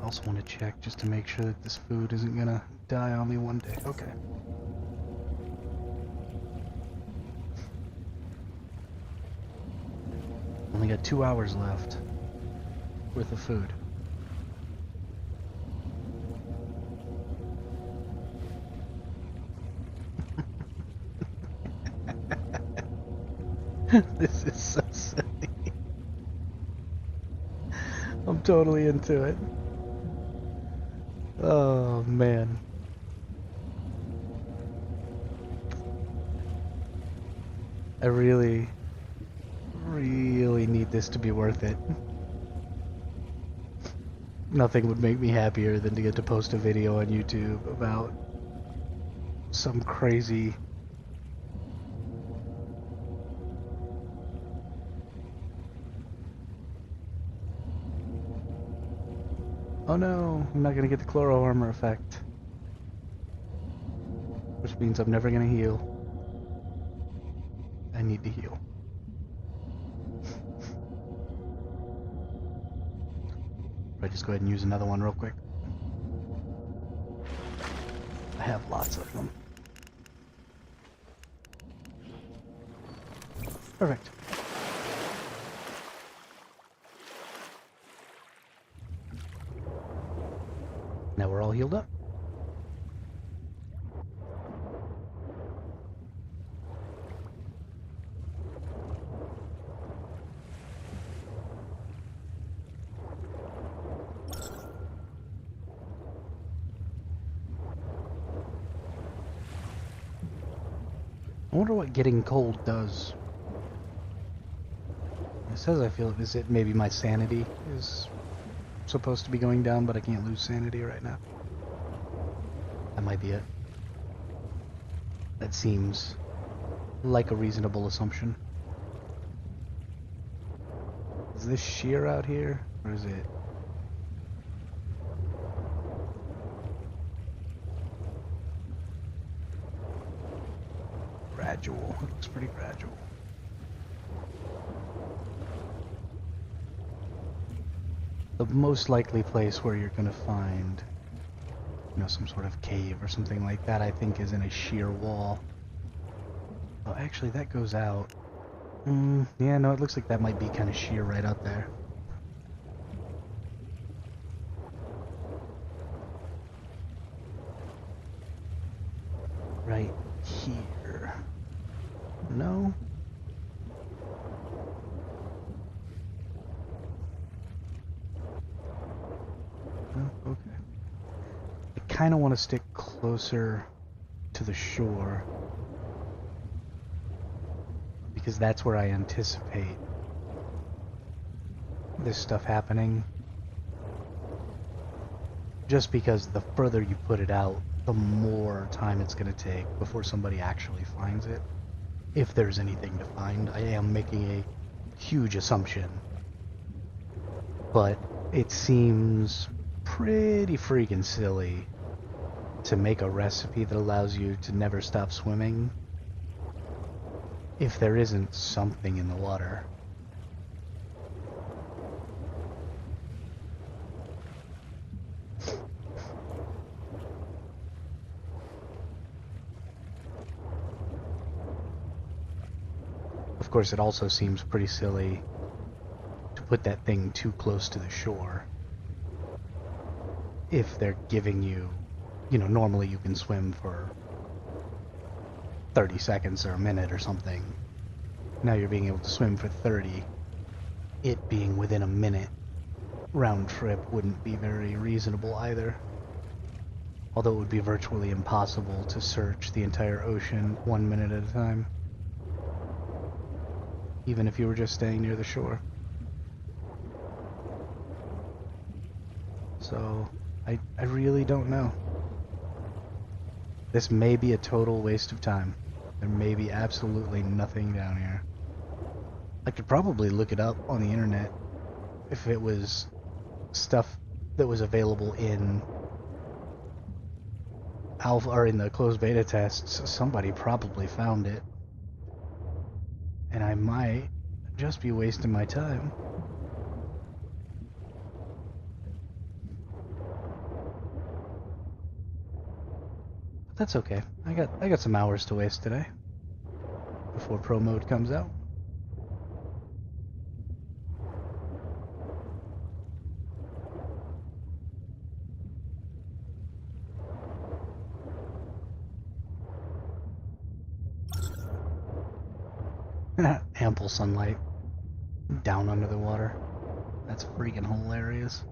I also want to check just to make sure that this food isn't gonna die on me one day. Okay. Only got 2 hours left worth of food. This is so silly. I'm totally into it. Oh man. I really need this to be worth it. Nothing would make me happier than to get to post a video on YouTube about some crazy oh no, I'm not gonna get the chloro armor effect. Which means I'm never gonna heal. I need to heal. I just go ahead and use another one real quick. I have lots of them. Perfect. Now we're all healed up. I wonder what getting cold does. It says I feel, is it maybe my sanity is supposed to be going down, but I can't lose sanity right now. That might be it. That seems like a reasonable assumption. Is this sheer out here, or is it? Gradual. It looks pretty gradual. The most likely place where you're gonna find, you know, some sort of cave or something like that, I think, is in a sheer wall. Oh, actually, that goes out. Yeah, no, it looks like that might be kind of sheer right out there. Right here. No? Oh, okay. I kind of want to stick closer to the shore because that's where I anticipate this stuff happening. Just because the further you put it out, the more time it's going to take before somebody actually finds it. If there's anything to find. I am making a huge assumption. But it seems pretty freaking silly to make a recipe that allows you to never stop swimming if there isn't something in the water. Of course, it also seems pretty silly to put that thing too close to the shore. If they're giving you, normally you can swim for 30 seconds or a minute or something. Now you're being able to swim for 30. It being within a minute round trip wouldn't be very reasonable either. Although it would be virtually impossible to search the entire ocean 1 minute at a time. Even if you were just staying near the shore. So, I really don't know. This may be a total waste of time. There may be absolutely nothing down here. I could probably look it up on the internet if it was stuff that was available in alpha or in the closed beta tests. Somebody probably found it. And I might just be wasting my time. But that's okay. I got some hours to waste today before pro mode comes out. Ample sunlight down under the water. That's freaking hilarious.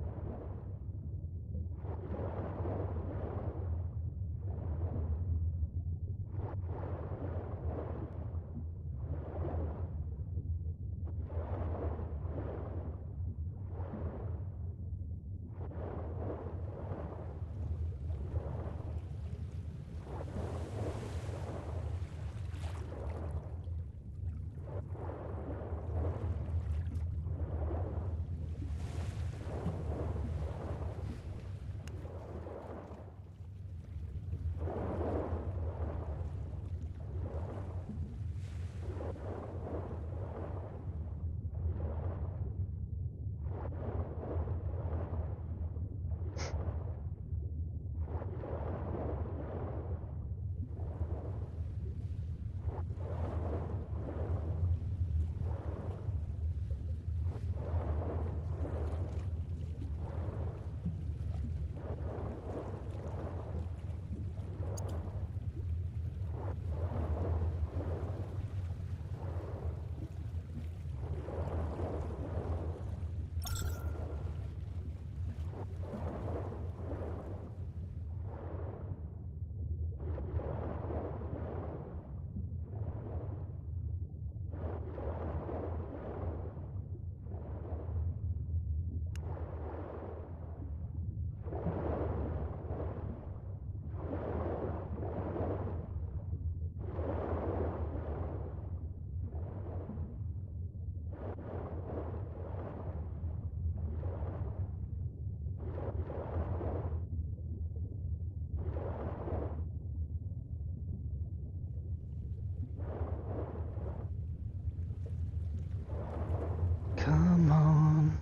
Come on.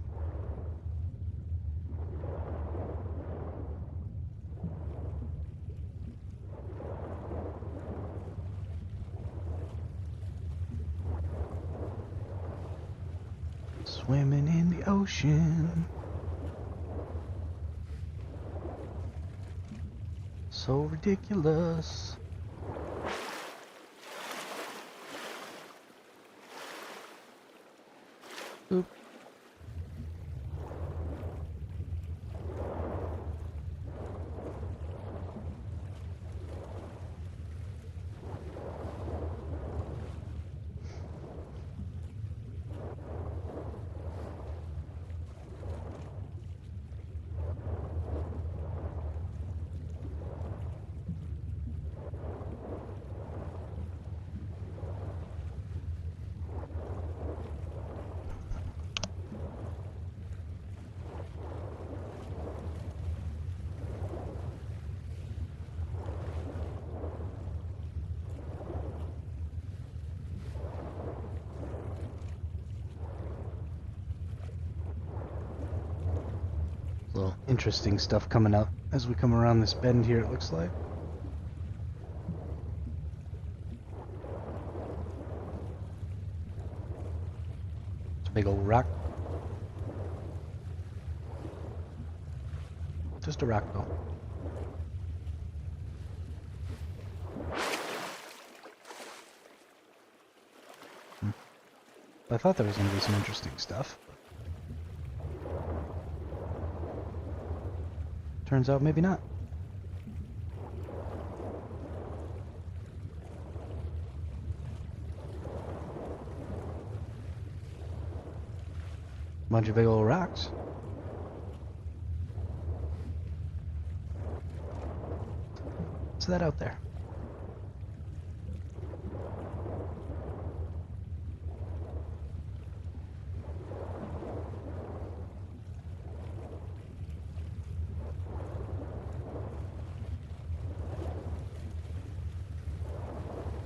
Swimming in the ocean. So ridiculous. Oop. Little interesting stuff coming up as we come around this bend here, it looks like. It's a big old rock. Just a rock though. I thought there was going to be some interesting stuff. Turns out maybe not. Bunch of big old rocks. What's that out there?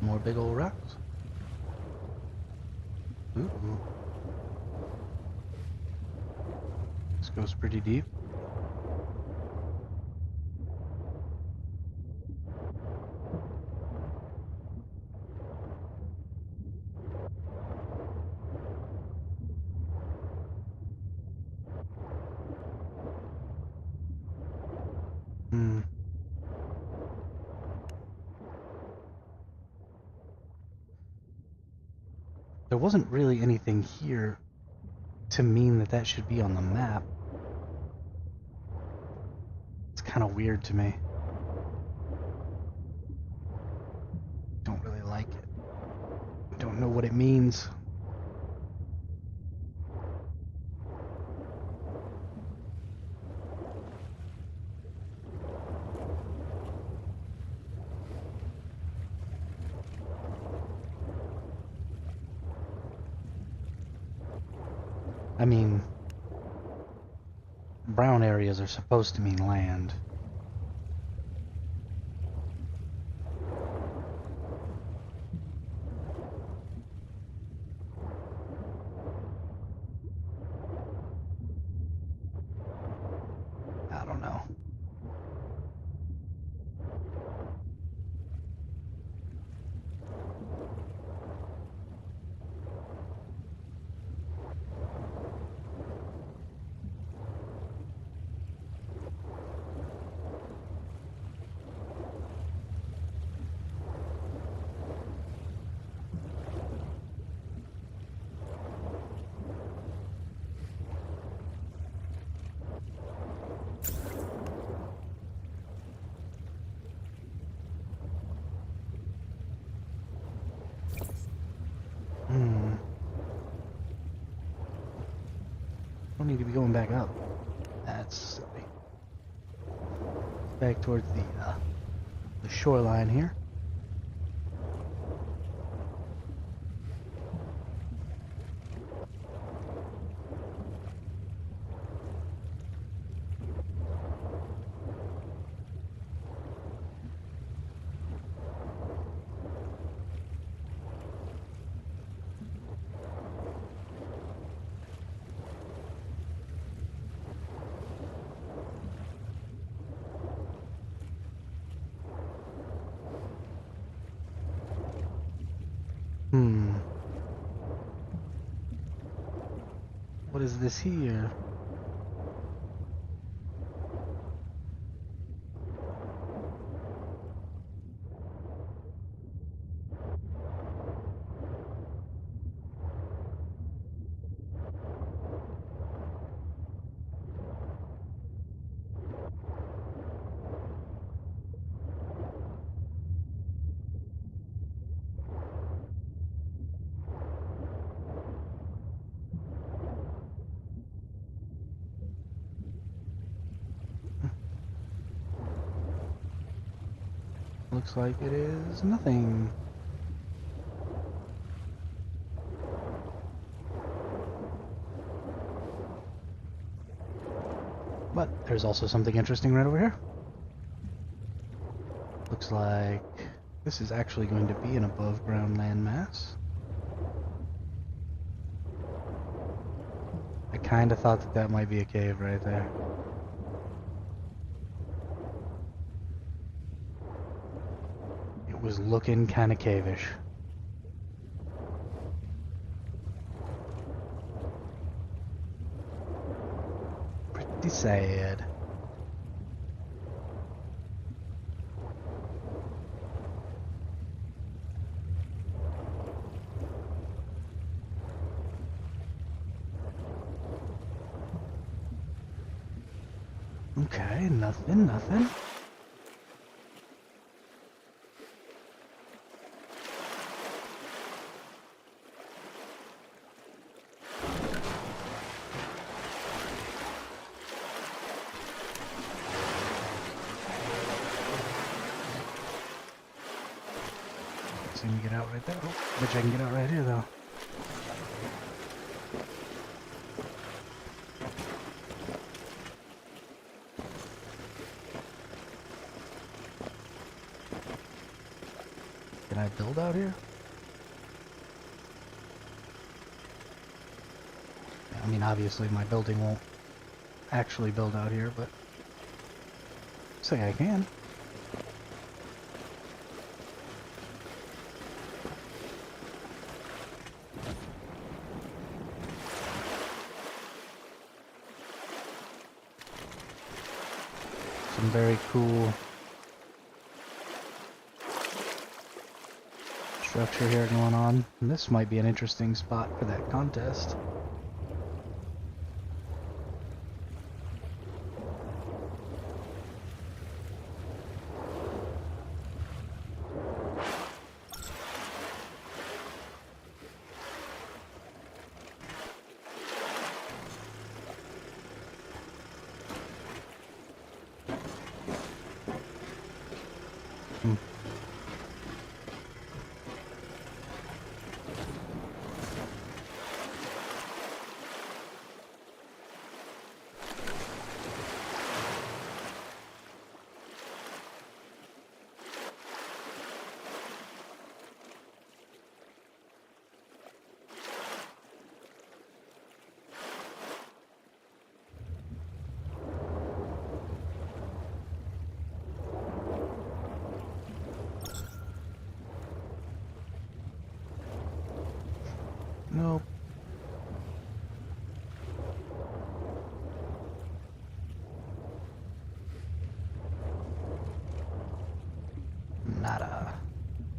More big old rocks. Ooh. This goes pretty deep. Hmm. There wasn't really anything here to mean that that should be on the map. It's kind of weird to me. Don't really like it. Don't know what it means. I mean, brown areas are supposed to mean land. I don't know. Don't need to be going back up. That's silly. Back towards the shoreline here. What is this here? Looks like it is nothing. But there's also something interesting right over here. Looks like this is actually going to be an above ground landmass. I kind of thought that that might be a cave right there. It was looking kind of cavish. Pretty sad. Okay, nothing. See me get out right there. Oh, bet you I can get out right here though. Can I build out here? I mean, obviously my building won't actually build out here, but say I can. Some very cool structure here going on. And this might be an interesting spot for that contest. Nope. Nada.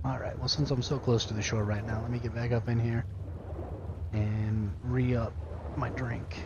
Alright, well since I'm so close to the shore right now, let me get back up in here and re-up my drink.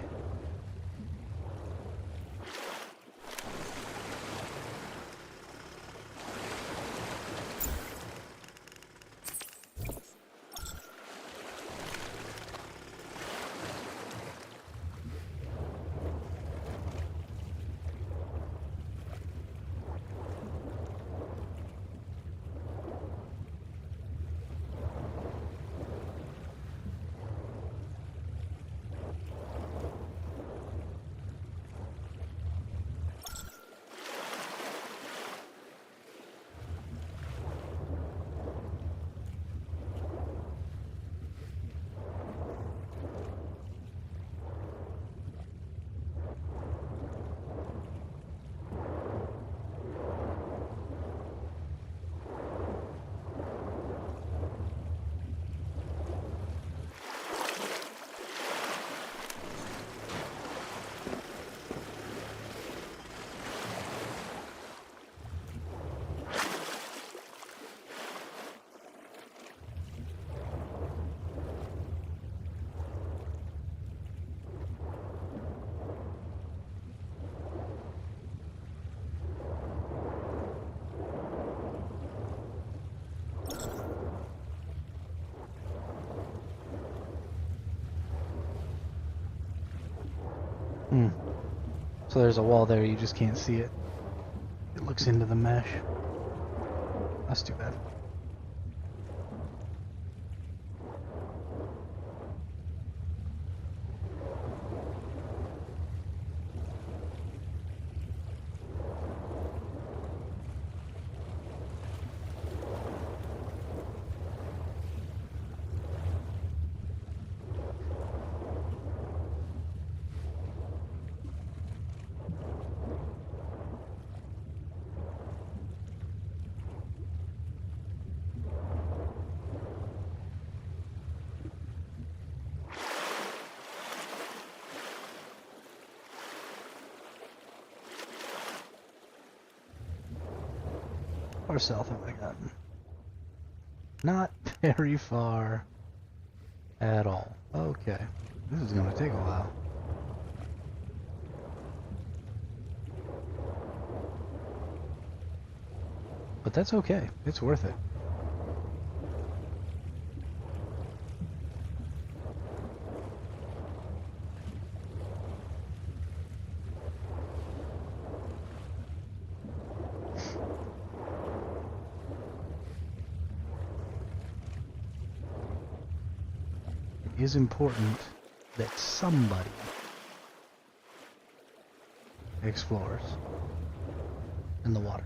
So there's a wall there, you just can't see it. It looks into the mesh. That's too bad. far south have I gotten? Not very far at all. Okay. This is gonna take a while. But that's okay. It's worth it. It is important that somebody explores in the water.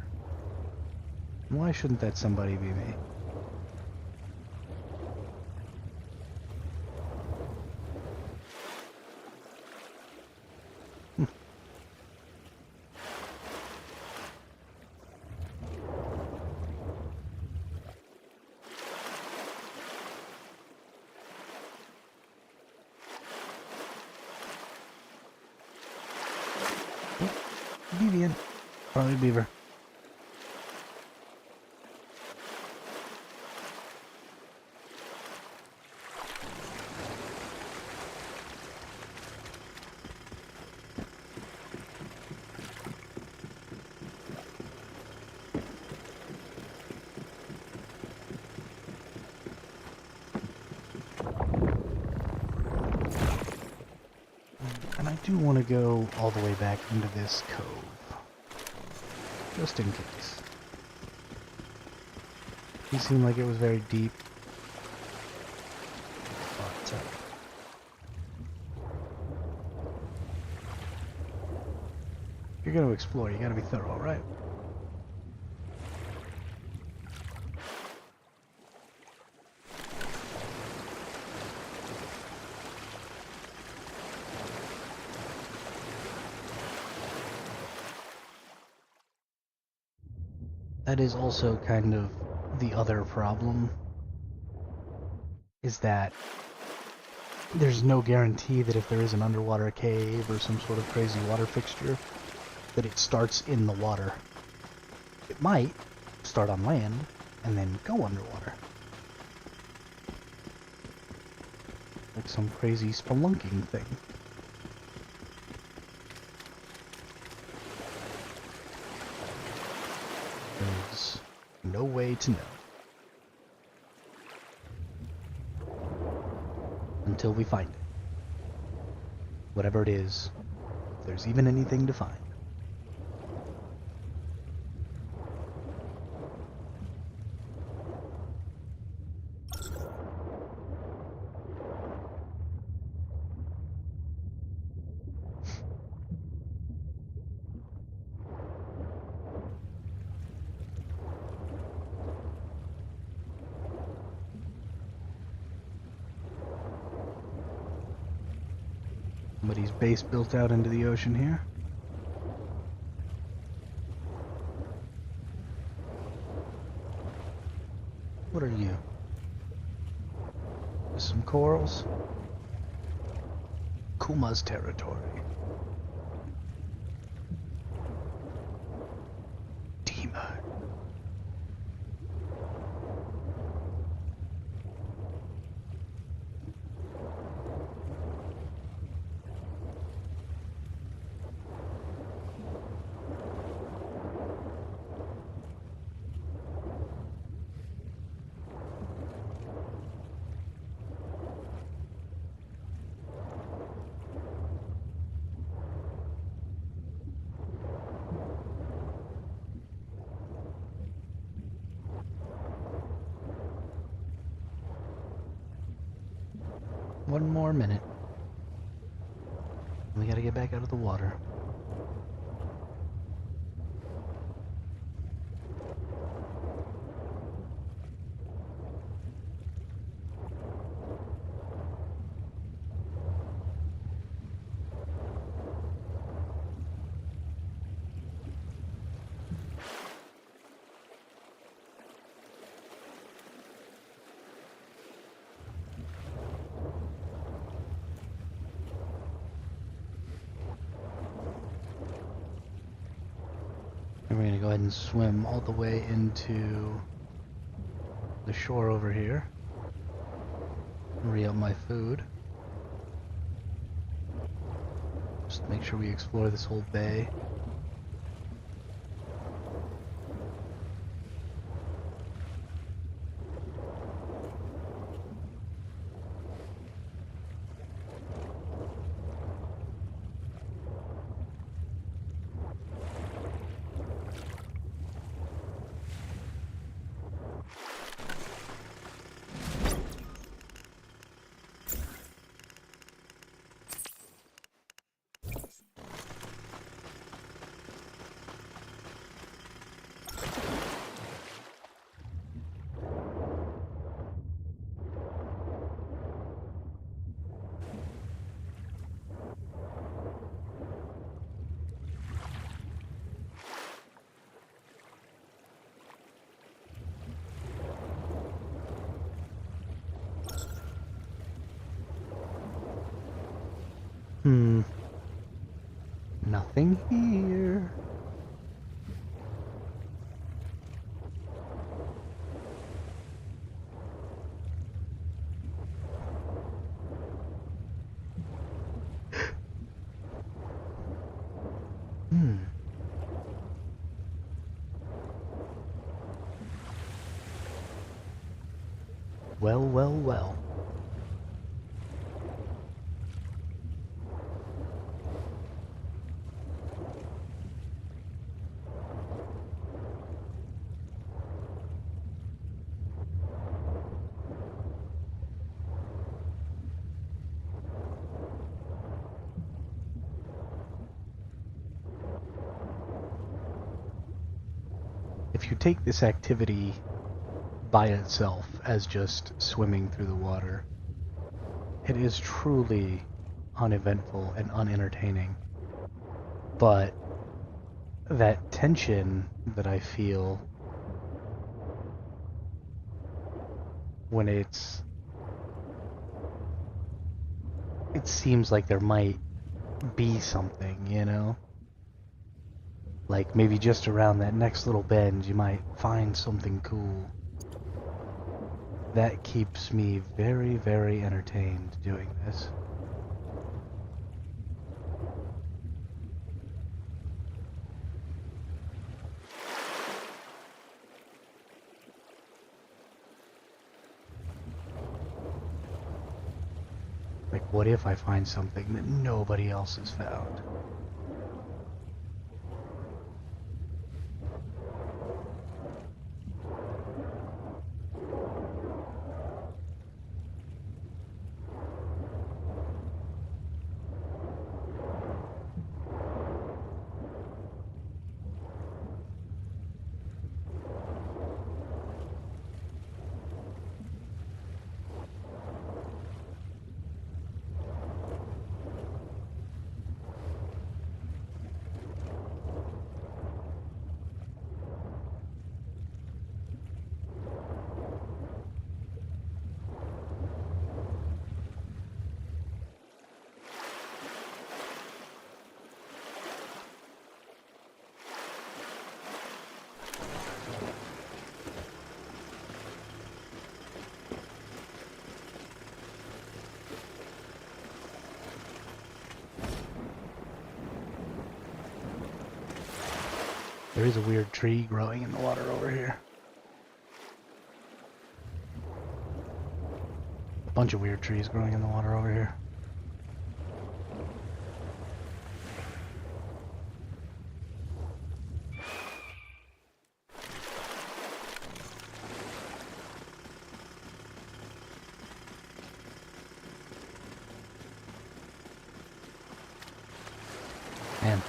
Why shouldn't that somebody be me? Deviant. Probably beaver. And I do want to go all the way back into this cove. Just in case. It seemed like it was very deep. But, if you're going to explore, you got to be thorough, right? That is also kind of the other problem, is that there's no guarantee that if there is an underwater cave or some sort of crazy water fixture, that it starts in the water. It might start on land and then go underwater. Like some crazy spelunking thing. There's no way to know. Until we find it. Whatever it is, if there's even anything to find. Somebody's base built out into the ocean here. What are you? Just some corals? Kuma's territory. Demon. One more minute. We gotta get back out of the water. go ahead and swim all the way into the shore over here. Re-up my food. Just make sure we explore this whole bay. Nothing here. Well, well, well. If you take this activity by itself as just swimming through the water, it is truly uneventful and unentertaining. But that tension that I feel when it seems like there might be something, you know? Like maybe just around that next little bend you might find something cool. That keeps me very, very entertained doing this. Like, what if I find something that nobody else has found? There is a weird tree growing in the water over here. A bunch of weird trees growing in the water over here. Man,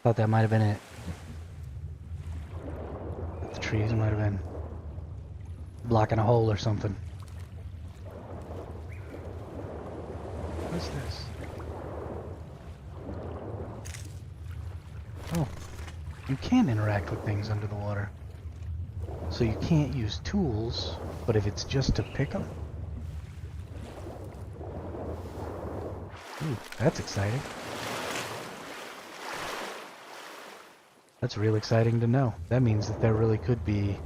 thought that might have been it. The trees might have been blocking a hole or something. What's this? Oh, you can interact with things under the water. So you can't use tools, but if it's just to pick them. Ooh, that's exciting. That's real exciting to know. That means that there really could be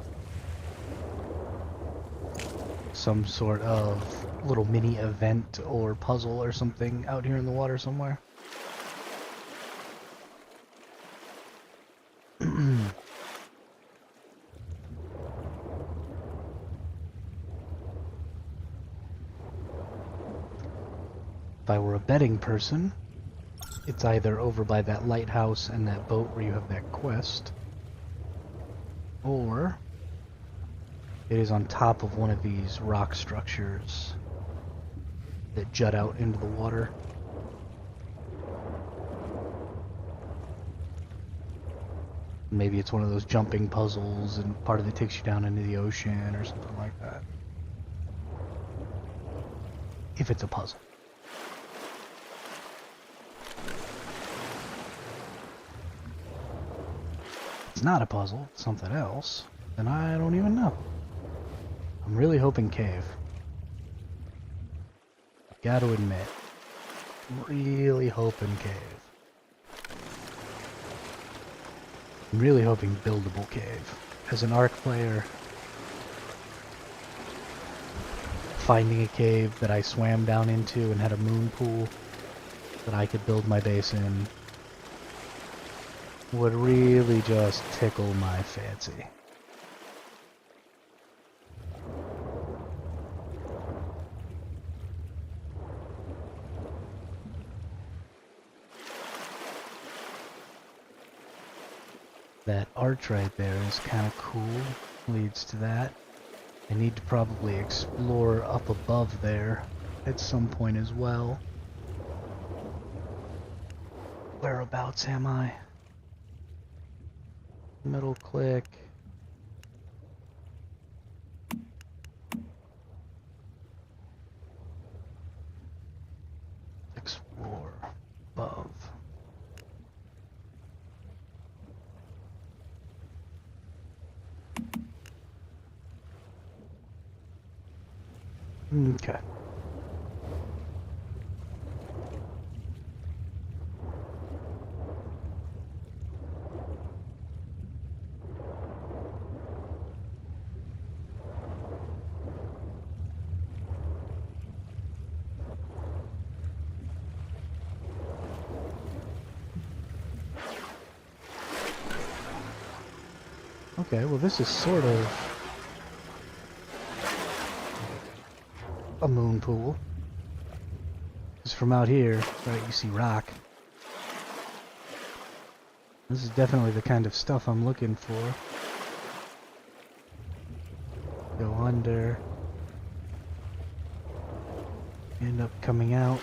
some sort of little mini event or puzzle or something out here in the water somewhere. If I were a betting person, it's either over by that lighthouse and that boat where you have that quest, or it is on top of one of these rock structures that jut out into the water. Maybe it's one of those jumping puzzles and part of it takes you down into the ocean or something like that. If it's a puzzle. If it's not a puzzle, it's something else, then I don't even know. I'm really hoping cave. Gotta admit. I'm really hoping cave. I'm really hoping buildable cave. As an Ark player, finding a cave that I swam down into and had a moon pool that I could build my base in would really just tickle my fancy. That arch right there is kind of cool, leads to that. I need to probably explore up above there at some point as well. Whereabouts am I? Middle click. Explore above. Okay. Okay, well this is sort of a moon pool. Because from out here, right, you see rock. This is definitely the kind of stuff I'm looking for. Go under. End up coming out,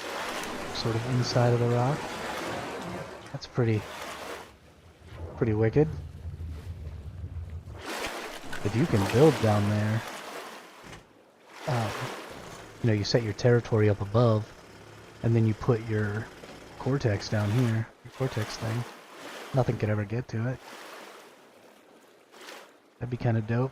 sort of inside of the rock. That's pretty wicked. If you can build down there, you know, you set your territory up above, and then you put your cortex down here, your cortex thing. Nothing could ever get to it. That'd be kind of dope.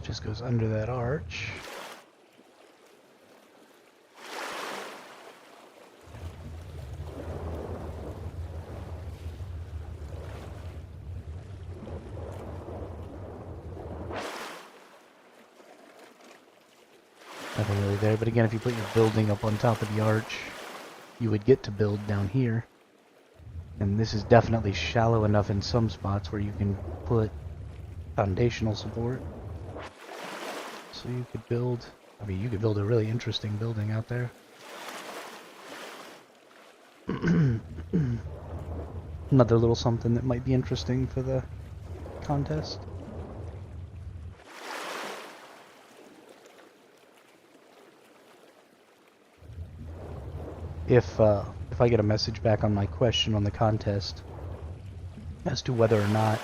Just goes under that arch. Nothing really there, but again, if you put your building up on top of the arch, you would get to build down here. And this is definitely shallow enough in some spots where you can put foundational support. So you could build, I mean, you could build a really interesting building out there. another little something that might be interesting for the contest. If I get a message back on my question on the contest as to whether or not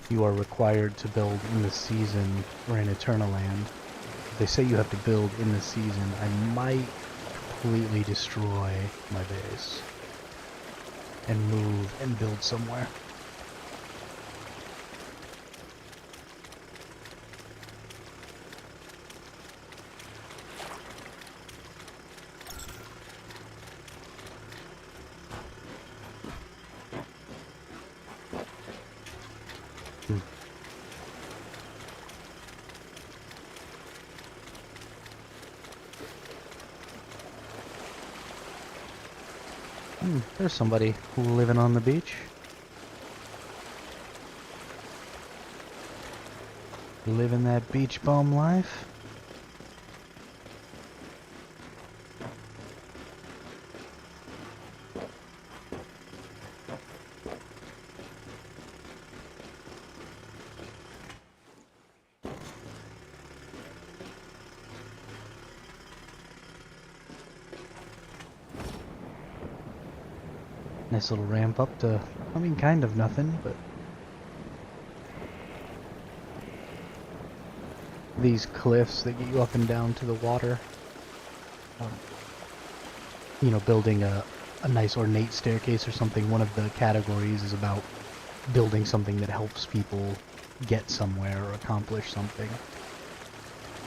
you are required to build in the season or in Eternal Land, if they say you have to build in the season, I might completely destroy my base and move and build somewhere. There's somebody living on the beach. Living that beach bum life. Nice little ramp up to, I mean, kind of nothing, but these cliffs that get you up and down to the water. You know, building a nice ornate staircase or something. One of the categories is about building something that helps people get somewhere or accomplish something.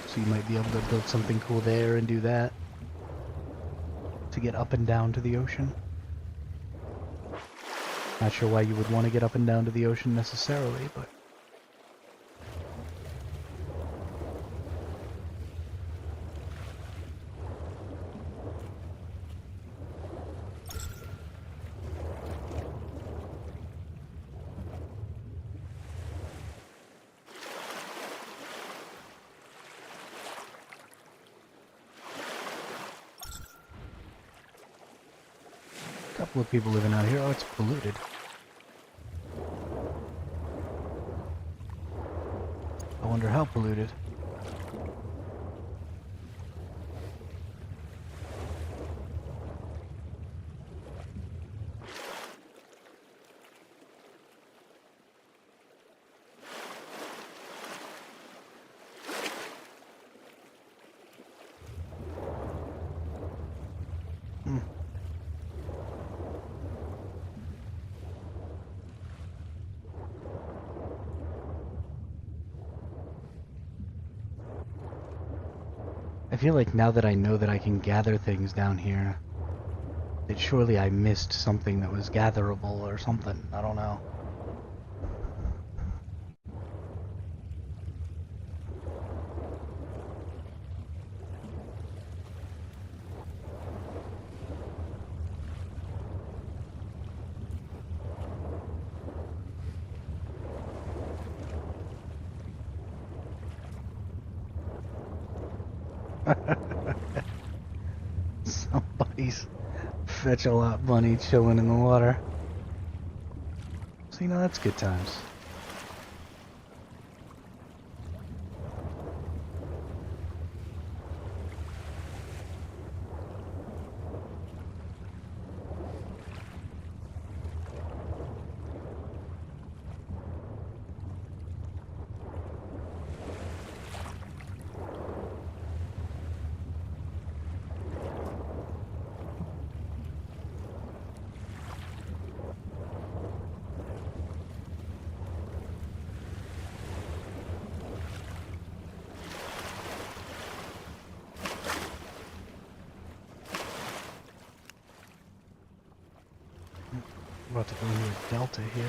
So you might be able to build something cool there and do that to get up and down to the ocean. Not sure why you would want to get up and down to the ocean necessarily, but... couple of people living out here. Oh, it's polluted. I wonder how polluted. I feel like now that I know that I can gather things down here, that surely I missed something that was gatherable or something. I don't know. Somebody's fetch-a-lot bunny chilling in the water. So, you know, that's good times. We're about to go into a delta here.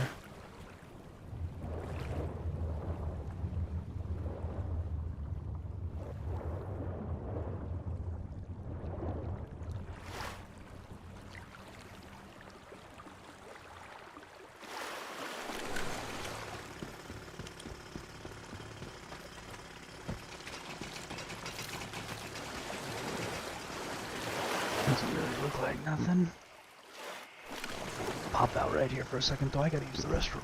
Doesn't really look like nothing. pop out right here for a second, though. I gotta use the restroom.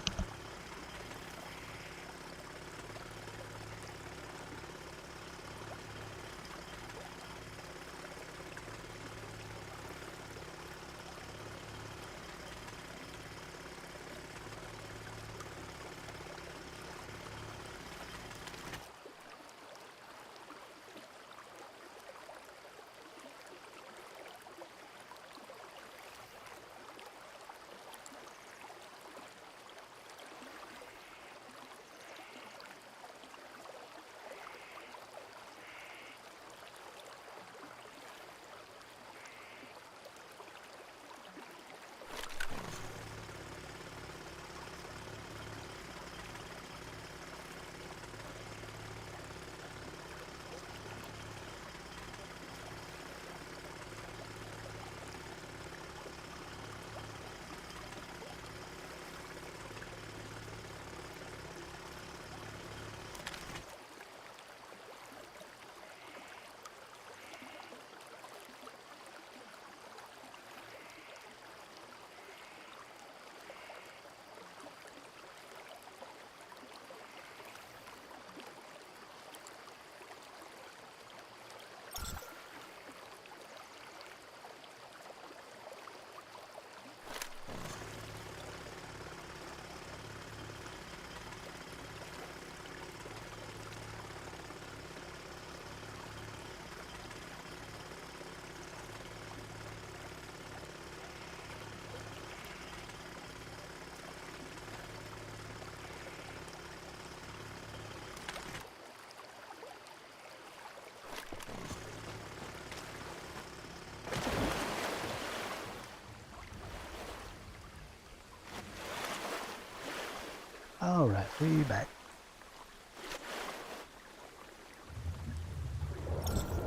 Alright, we back.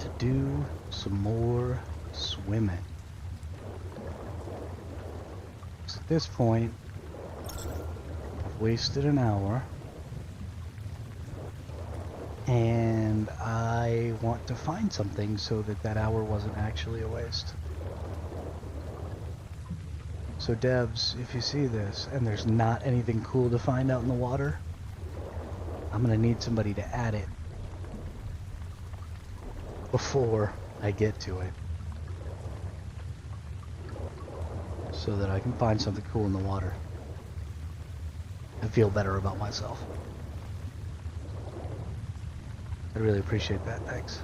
To do some more swimming. So at this point, I've wasted an hour. And I want to find something so that that hour wasn't actually a waste. So Debs, if you see this, and there's not anything cool to find out in the water, I'm gonna need somebody to add it before I get to it. So that I can find something cool in the water and feel better about myself. I really appreciate that, thanks.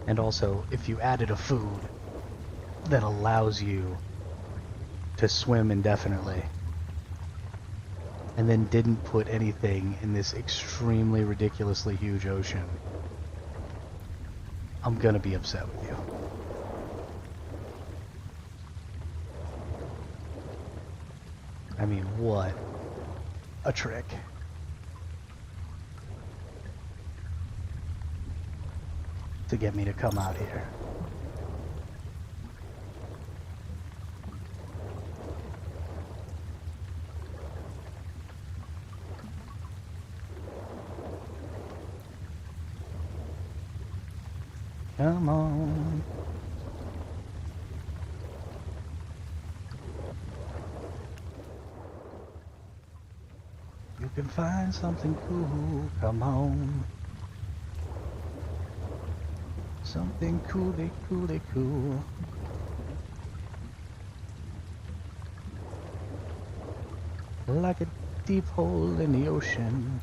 And also, if you added a food that allows you to swim indefinitely, and then didn't put anything in this extremely ridiculously huge ocean, I'm gonna be upset with you. I mean, what a trick. To get me to come out here. Come on. You can find something cool, come on. Something cooly, cooly, cool. Like a deep hole in the ocean.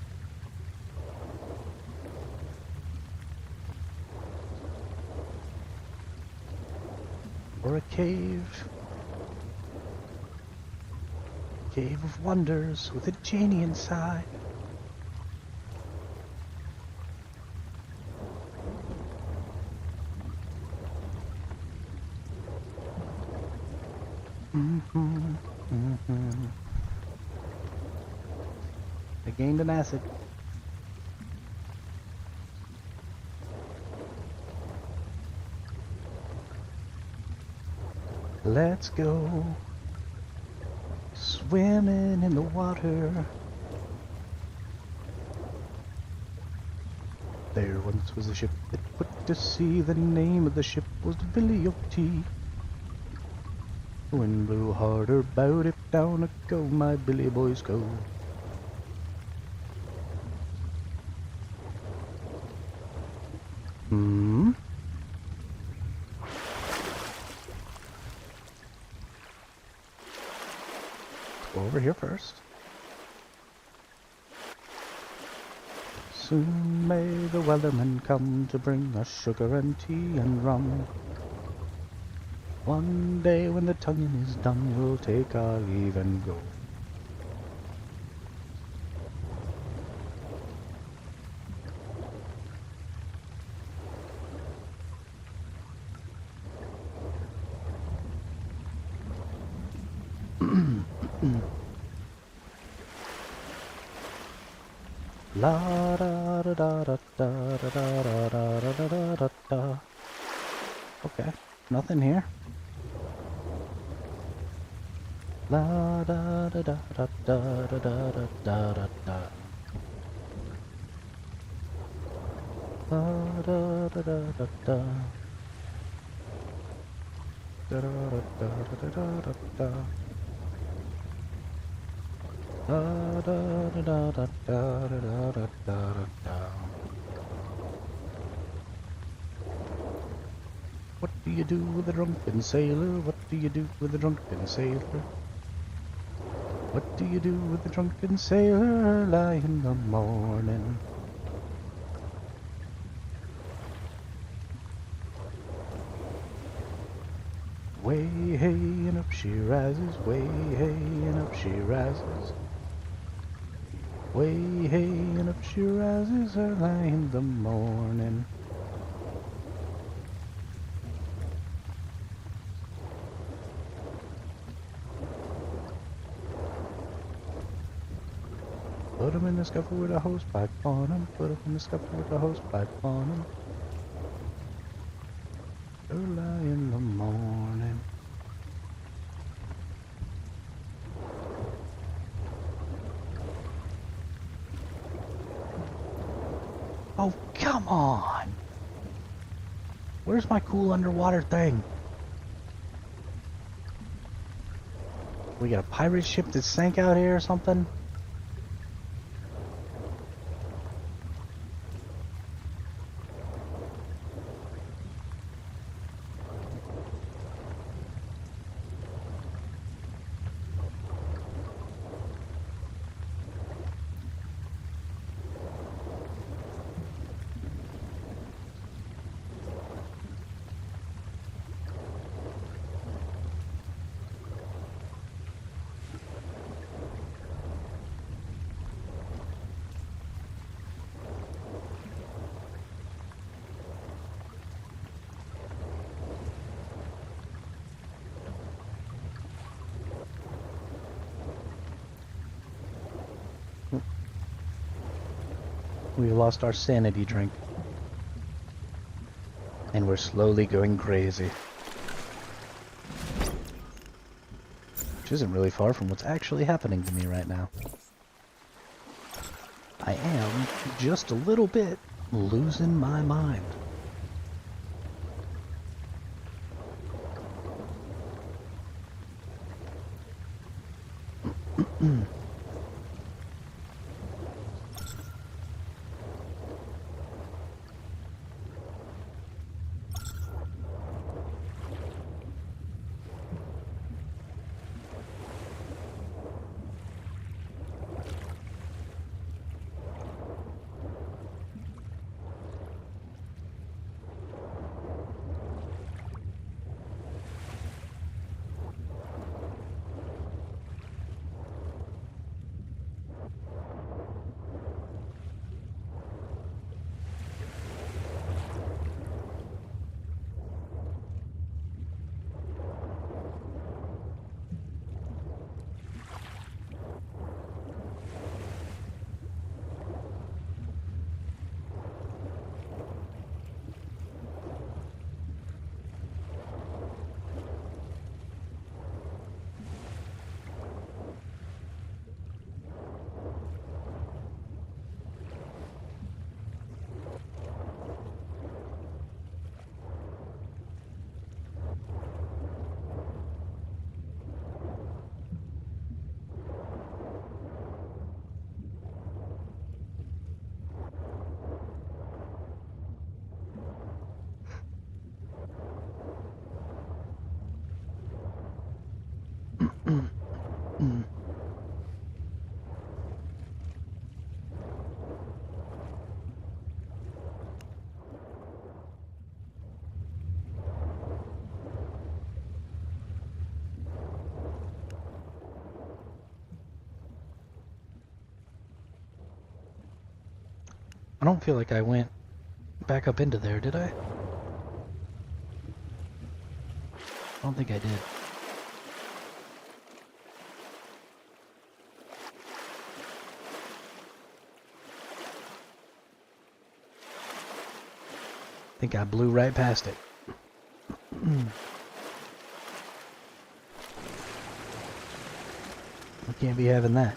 Or a cave. Cave of wonders with a genie inside. I gained an acid. Let's go swimming in the water. There once was a ship that put to sea. The name of the ship was the Billy O.T. The wind blew harder about it, down a go, my Billy boys go. Hmm? Go over here first. Soon may the weathermen come to bring us sugar and tea and rum. One day when the tonguing is done, we'll take our leave and go. La da da da da da da da da da da da da. Okay, nothing here. La da da da da da da da da da da. La da da da da da. Da da da da da da da. Da da da da da da da da da da. What do you do with a drunken sailor? What do you do with a drunken sailor? What do you do with a drunken sailor early in the morning? Way hey and up she rises, way hey and up she rises. Way hey and up she rises early in the morning. Put 'em in the scupper with a hose pipe on 'em. Put 'em in the scupper with a hose pipe on 'em. Early in the morning. Oh, come on! Where's my cool underwater thing? We got a pirate ship that sank out here or something? We lost our sanity drink. And we're slowly going crazy. Which isn't really far from what's actually happening to me right now. I am, just a little bit, losing my mind. I don't feel like I went back up into there, did I? I don't think I did. I think I blew right past it. We can't be having that.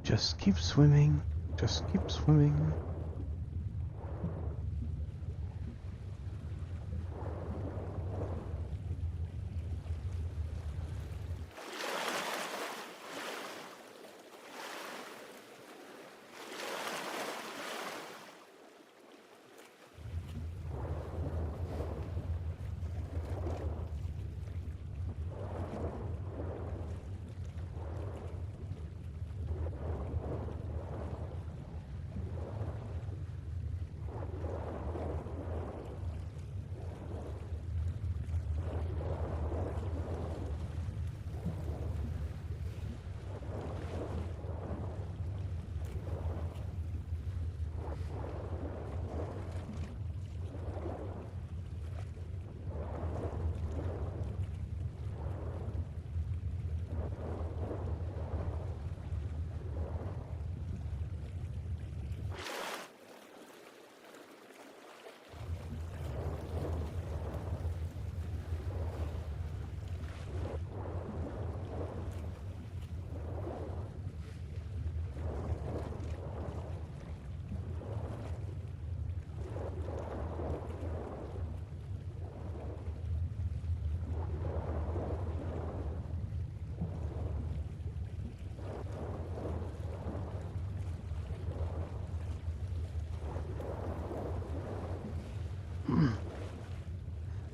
Just keep swimming. Just keep swimming.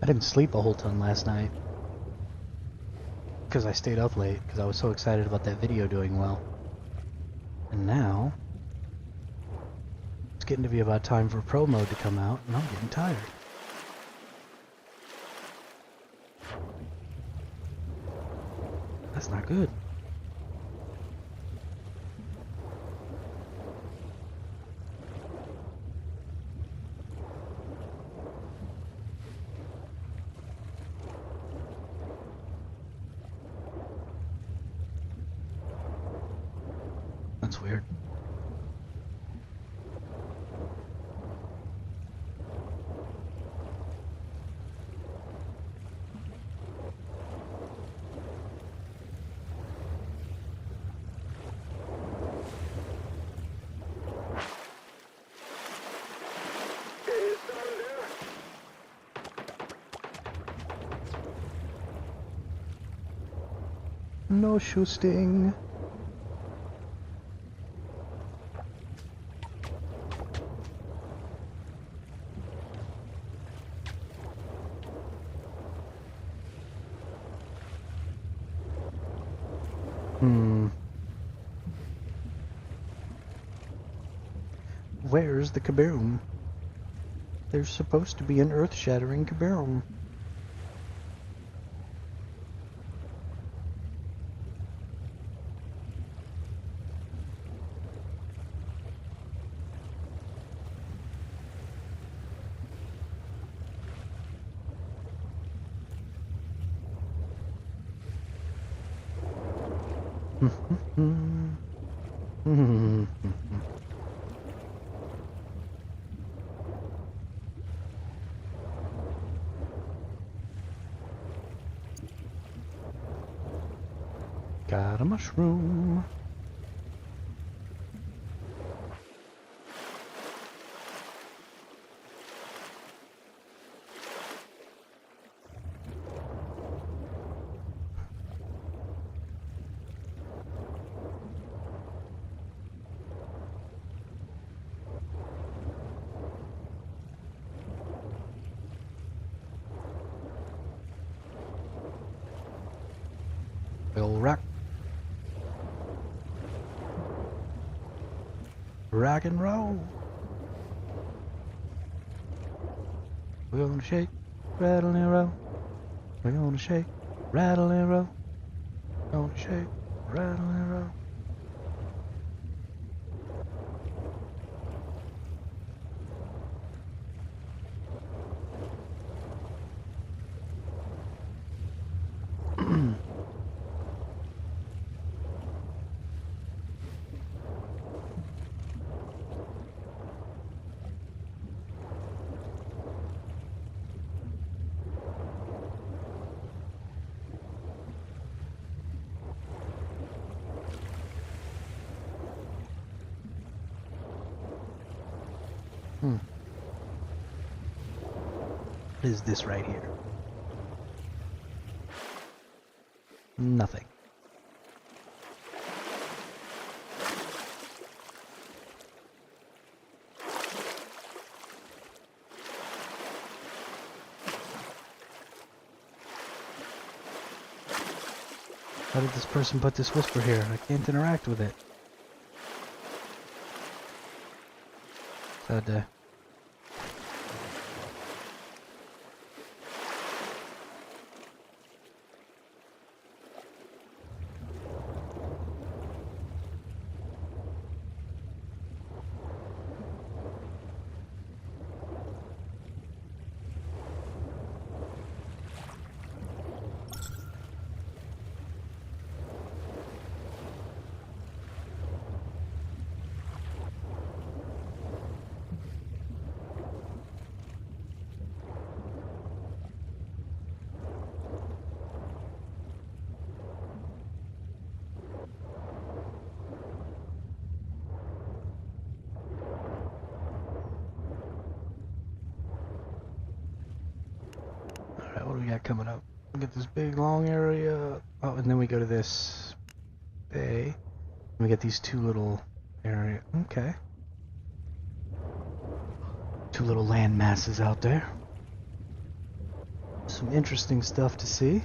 didn't sleep a whole ton last night because I stayed up late because I was so excited about that video doing well. And now it's getting to be about time for pro mode to come out, and I'm getting tired. That's not good. That's weird. No shooting. Where's the kaboom? There's supposed to be an earth-shattering kaboom. Got a mushroom. We'll rock. Rock and roll. We're gonna shake, rattle and roll. We're gonna shake, rattle and roll. Gonna shake, rattle and roll. What is this right here? Nothing. How did this person put this whisper here? I can't interact with it. Sad day. What do we got coming up? We get this big long area. Oh, and then we go to this bay. And we get these two little area. Okay. Two little land masses out there. Some interesting stuff to see.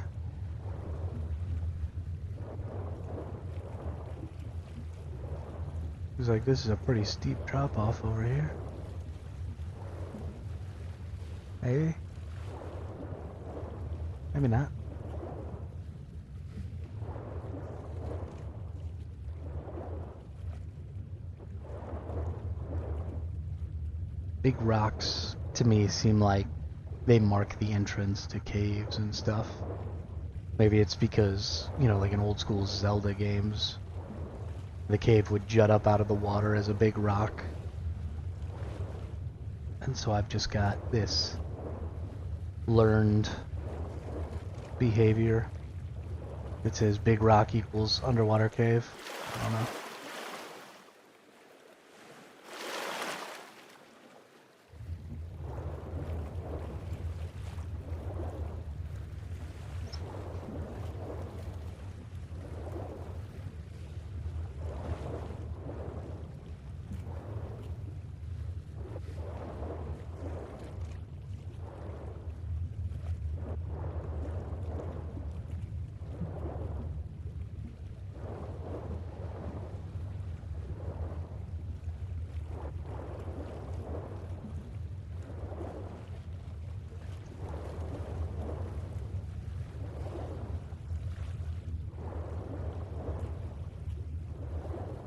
Looks like this is a pretty steep drop off over here. Maybe. Maybe not. Big rocks, to me, seem like they mark the entrance to caves and stuff. Maybe it's because, you know, like in old school Zelda games, the cave would jut up out of the water as a big rock. And so I've just got this learned behavior. It says big rock equals underwater cave. I don't know.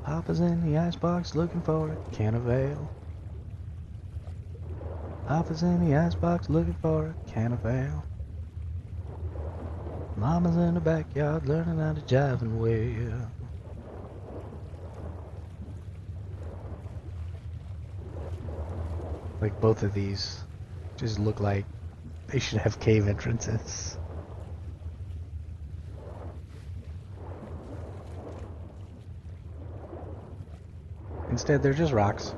Papa's in the icebox looking for it, can't avail. Papa's in the icebox looking for it, can't avail. Mama's in the backyard learning how to jive and wail. Like both of these just look like they should have cave entrances. Instead, they're just rocks.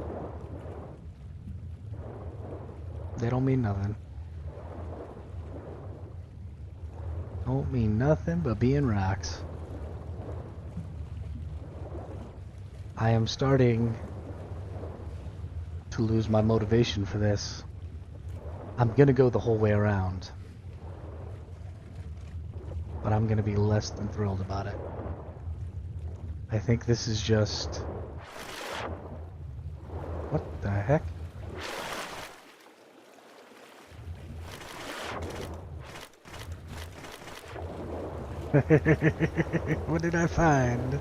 They don't mean nothing. Don't mean nothing but being rocks. I am starting to lose my motivation for this. I'm gonna go the whole way around. But I'm gonna be less than thrilled about it. I think this is just... What the heck? What did I find?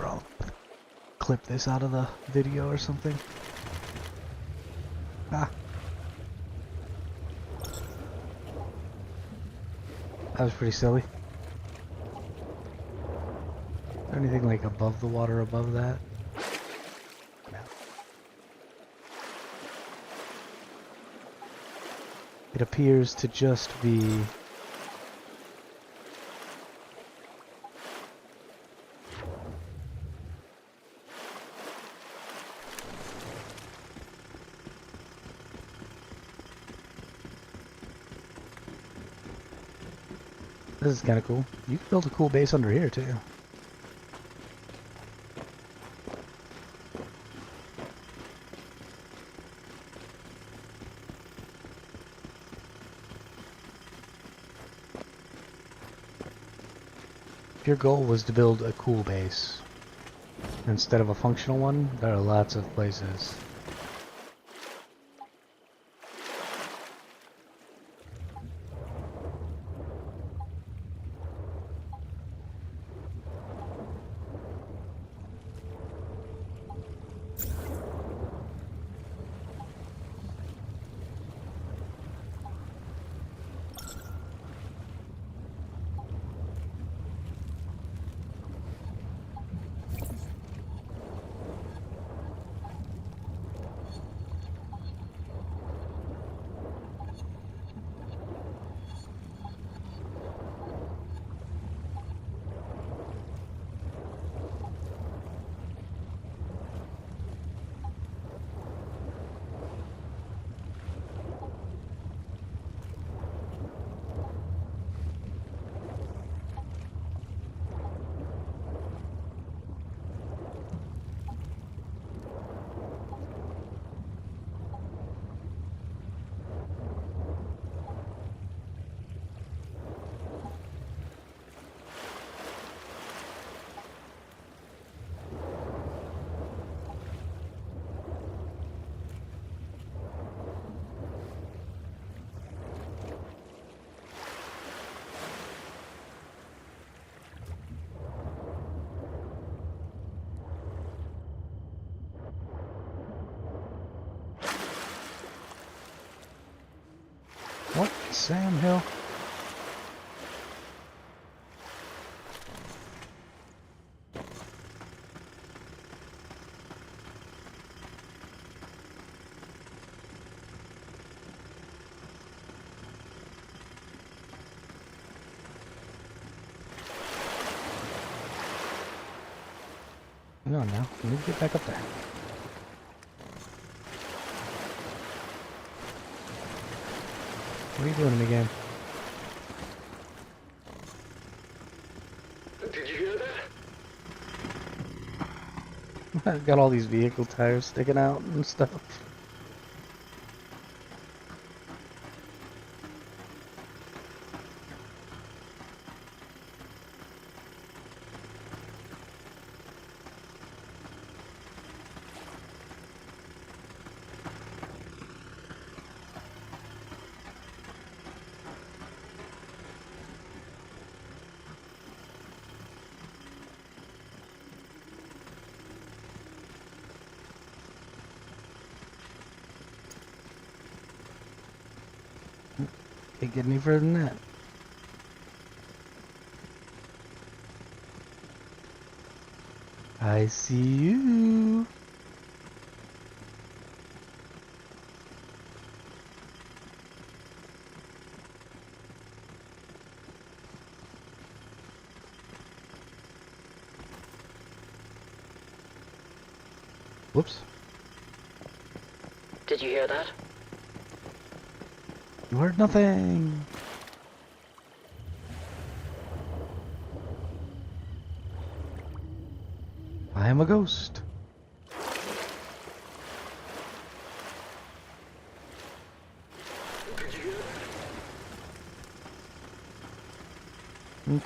I'll clip this out of the video or something. Ah. That was pretty silly. Is there anything like above the water above that? No. It appears to just be... This is kind of cool. You can build a cool base under here, too. If your goal was to build a cool base instead of a functional one, there are lots of places. Sam Hill. No, now. We need to get back up there. What are you doing in the game? Did you hear that? I've got all these vehicle tires sticking out and stuff. Can't get any further than that. I see you. Whoops. Did you hear that? You heard nothing. I am a ghost. Did you hear that? Okay.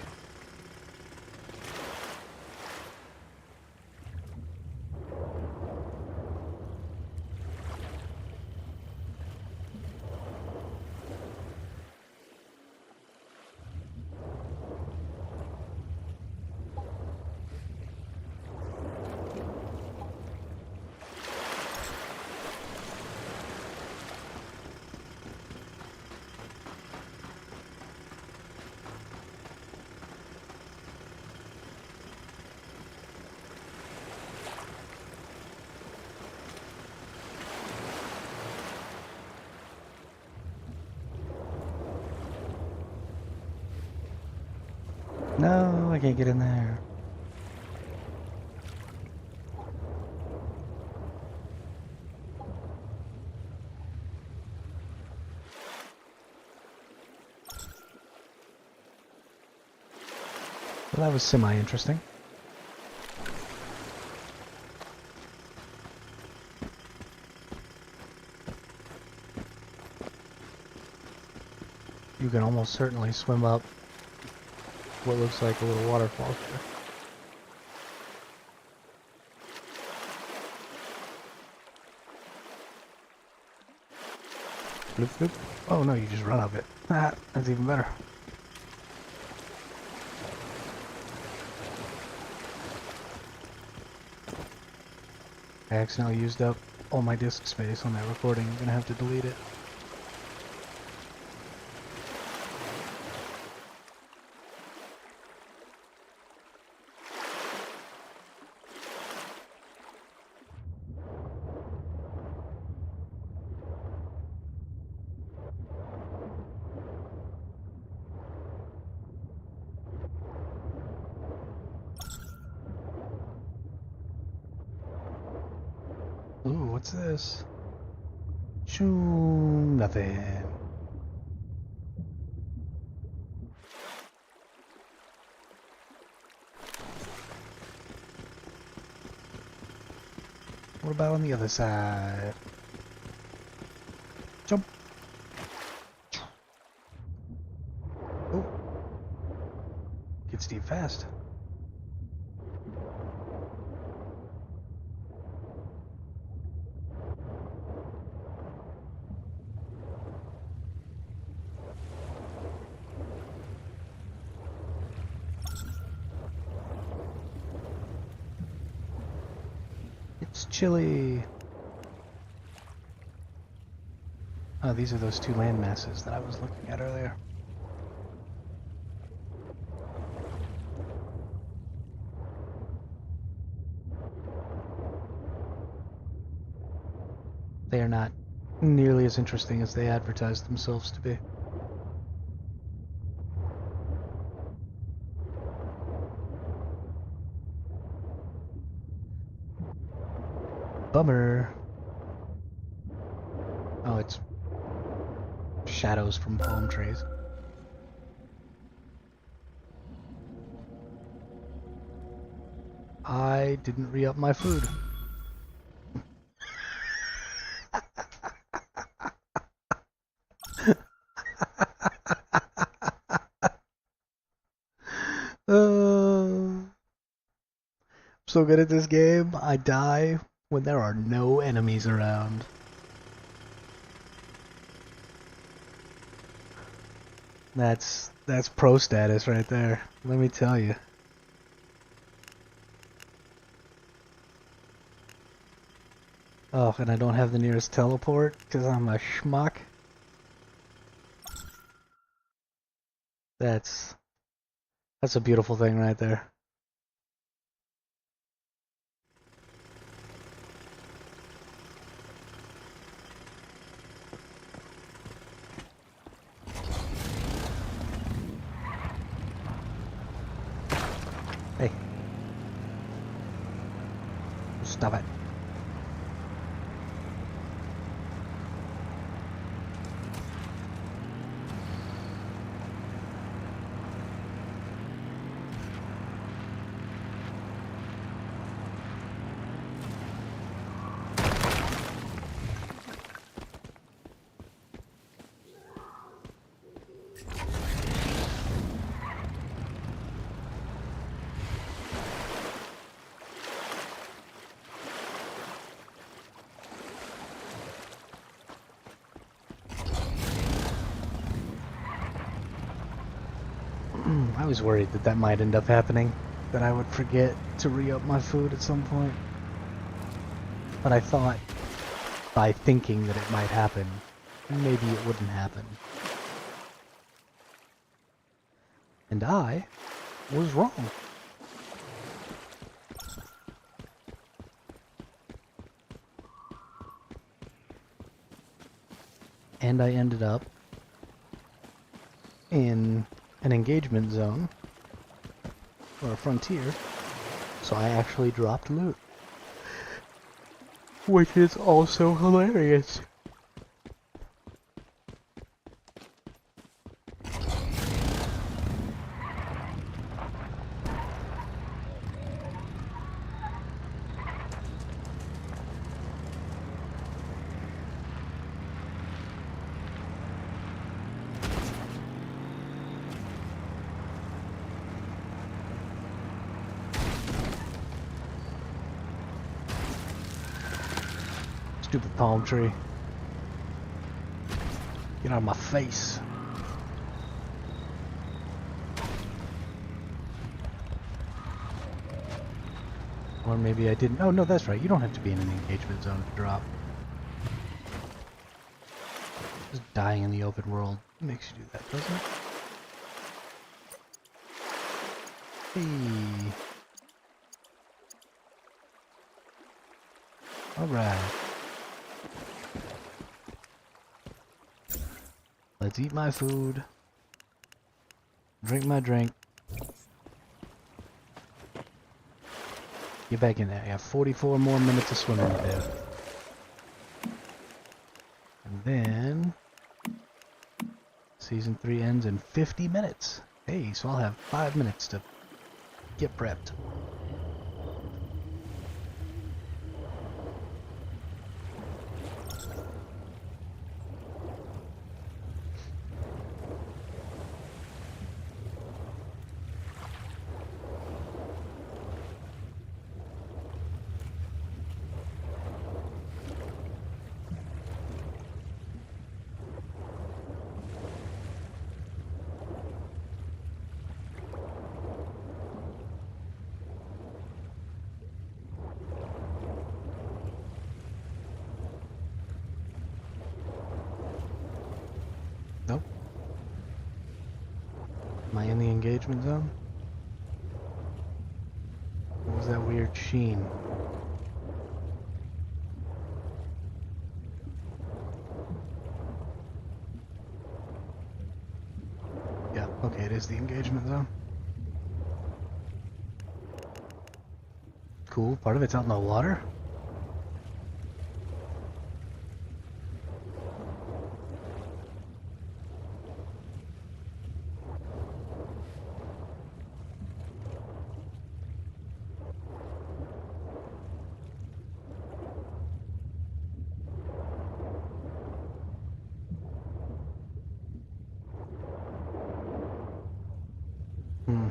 No, I can't get in there. Well, that was semi-interesting. You can almost certainly swim up what looks like a little waterfall here. Bloop, bloop. Oh no, you just run up it. Ah, that's even better. I accidentally used up all my disk space on that recording. I'm gonna have to delete it. Ooh, what's this? Shoo, nothing. What about on the other side? Jump. Oh. Gets deep fast. It's chilly. Oh, these are those two land masses that I was looking at earlier. They are not nearly as interesting as they advertise themselves to be. Bummer. Oh, it's shadows from palm trees. I didn't re-up my food. I'm so good at this game, I die when there are no enemies around. That's pro status right there, let me tell you. Oh, and I don't have the nearest teleport because I'm a schmuck. That's a beautiful thing right there. Hey. Stop it. I was worried that that might end up happening, that I would forget to re-up my food at some point. But I thought, by thinking that it might happen, maybe it wouldn't happen. And I was wrong. And I ended up in an engagement zone, or a frontier, so I actually dropped loot. Which is also hilarious. Stupid palm tree. Get out of my face. Or maybe I didn't. Oh, no, that's right. You don't have to be in an engagement zone to drop. Just dying in the open world makes you do that, doesn't it? Hey. Alright. Let's eat my food. Drink my drink. Get back in there. I have 44 more minutes of swimming to do. And then Season 3 ends in 50 minutes. Hey, so I'll have 5 minutes to get prepped. Am I in the engagement zone? What was that weird sheen? Yeah, okay, it is the engagement zone. Cool, part of it's out in the water. Hmm.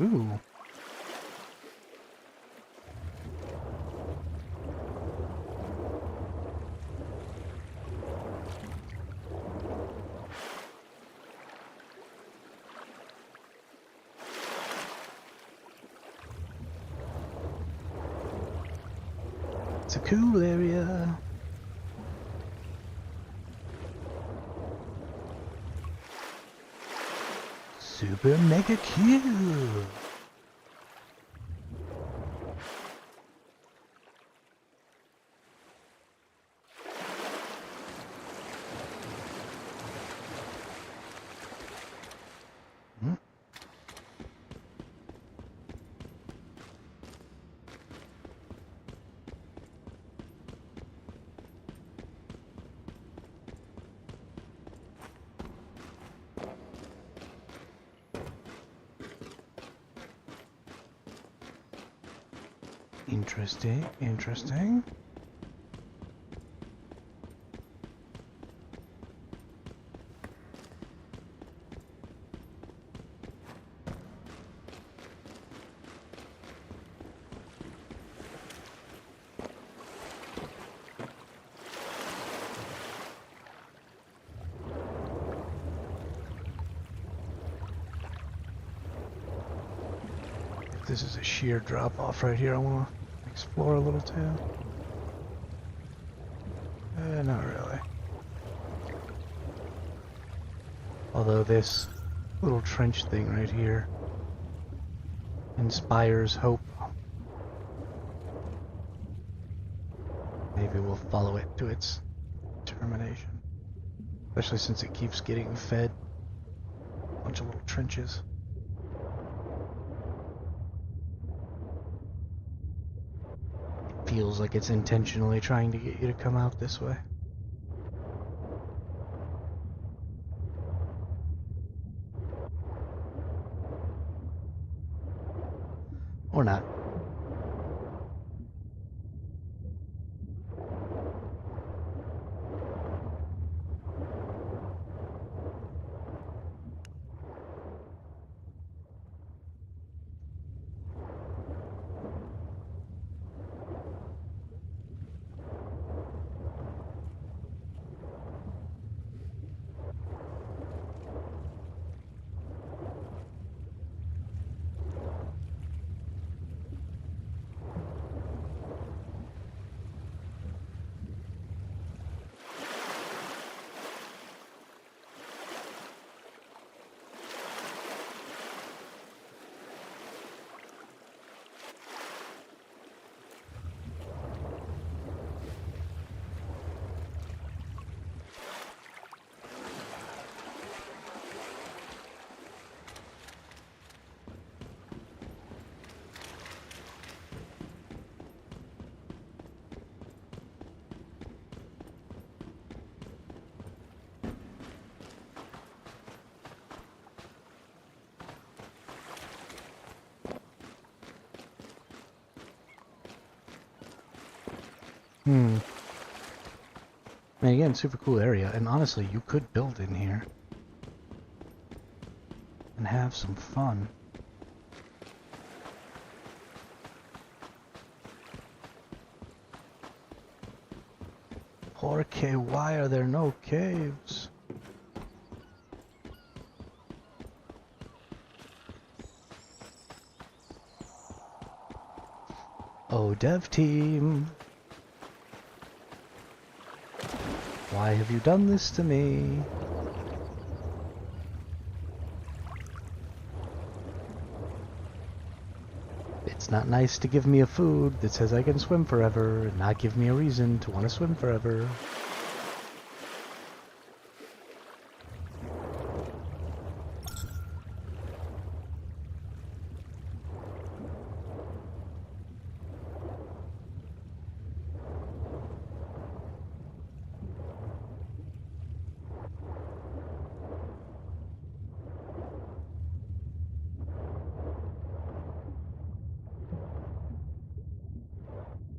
Ooh. It's a cool area. Super mega cool. Hmm. Interesting, interesting. If this is a sheer drop off right here, I want to explore a little too. Not really. Although this little trench thing right here inspires hope. Maybe we'll follow it to its termination. Especially since it keeps getting fed a bunch of little trenches. It feels like it's intentionally trying to get you to come out this way. Or not. Hmm. I mean, again, super cool area, and honestly, you could build in here and have some fun. Porque, why are there no caves? Oh, dev team, why have you done this to me? It's not nice to give me a food that says I can swim forever and not give me a reason to want to swim forever.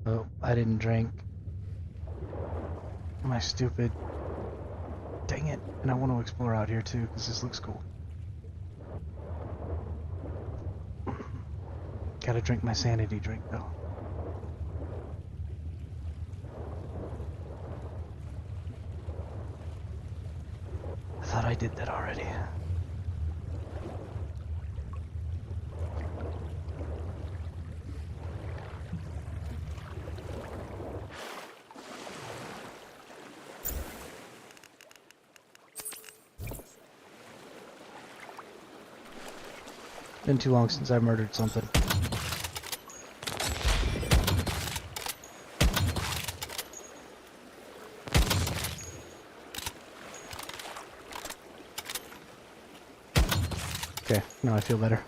Oh, I didn't drink. My stupid... Dang it. And I want to explore out here too, because this looks cool. Gotta drink my sanity drink, though. I thought I did that already. Been too long since I murdered something. Okay, now I feel better.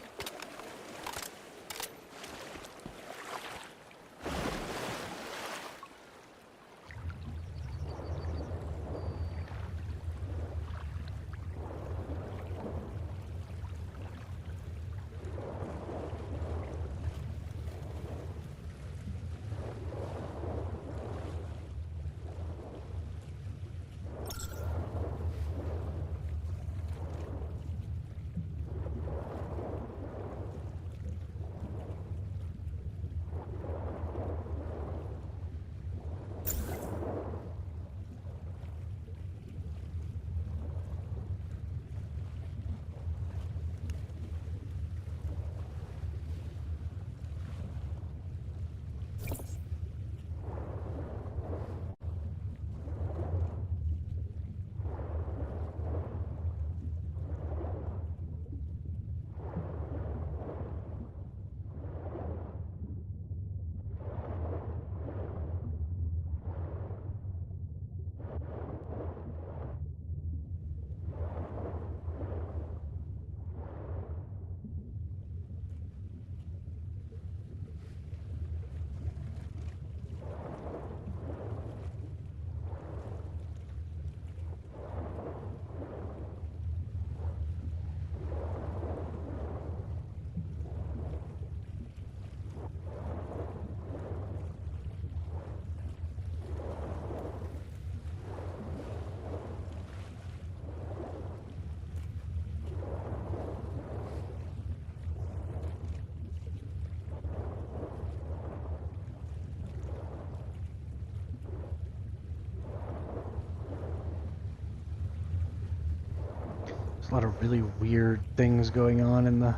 There's a lot of really weird things going on in the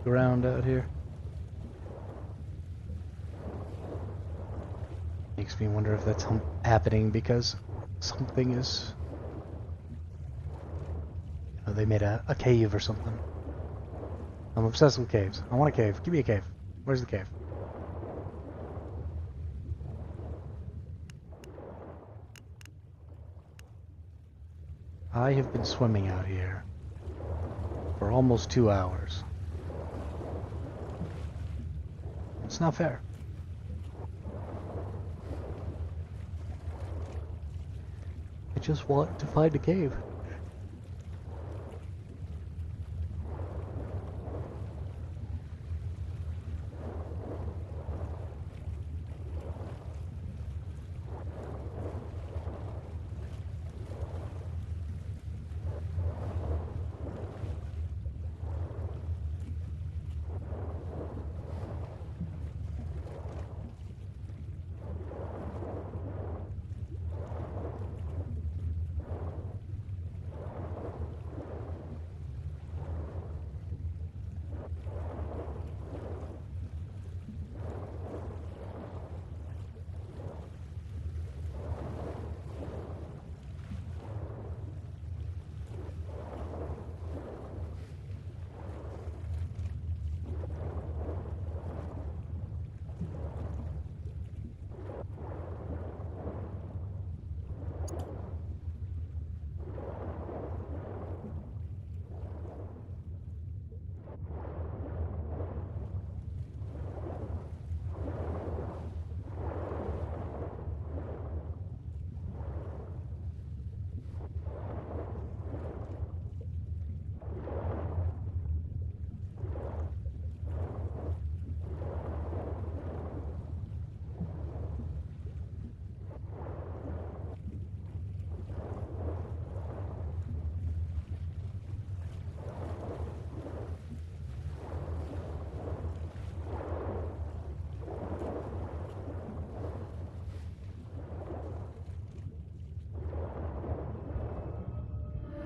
ground out here. Makes me wonder if that's happening because something is... You know, they made a cave or something. I'm obsessed with caves. I want a cave. Give me a cave. Where's the cave? I have been swimming out here for almost 2 hours. It's not fair. I just want to find a cave.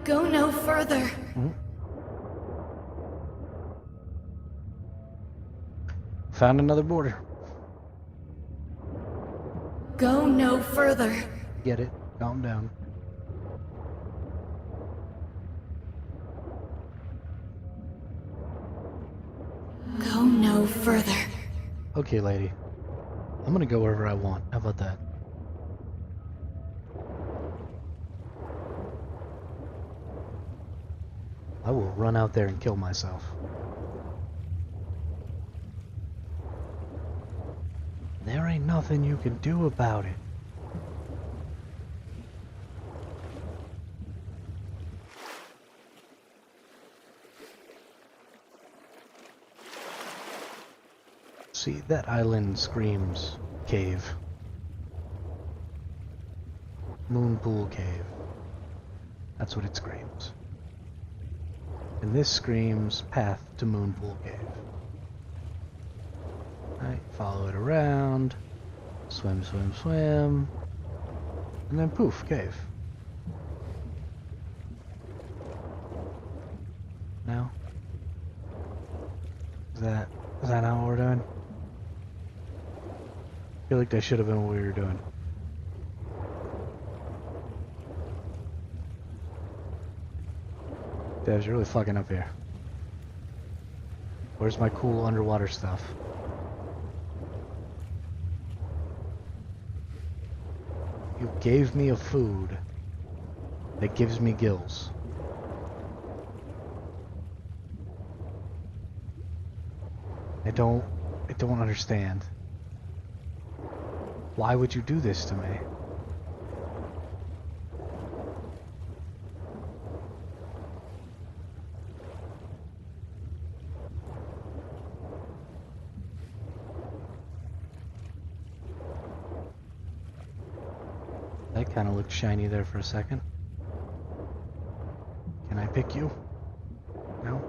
Go no further. Found another border. Go no further. Get it? Calm down. Go no further. Okay, lady. I'm gonna go wherever I want. How about that? I will run out there and kill myself. There ain't nothing you can do about it. See, that island screams cave. Moon Pool Cave. That's what it screams. And this screams path to Moon Pool Cave. Alright, follow it around. Swim, swim, swim. And then poof, cave. Now? Is that not what we're doing? I feel like that should have been what we were doing. Dev's really fucking up here. Where's my cool underwater stuff? You gave me a food that gives me gills. I don't understand. Why would you do this to me? That kind of looked shiny there for a second. Can I pick you? No?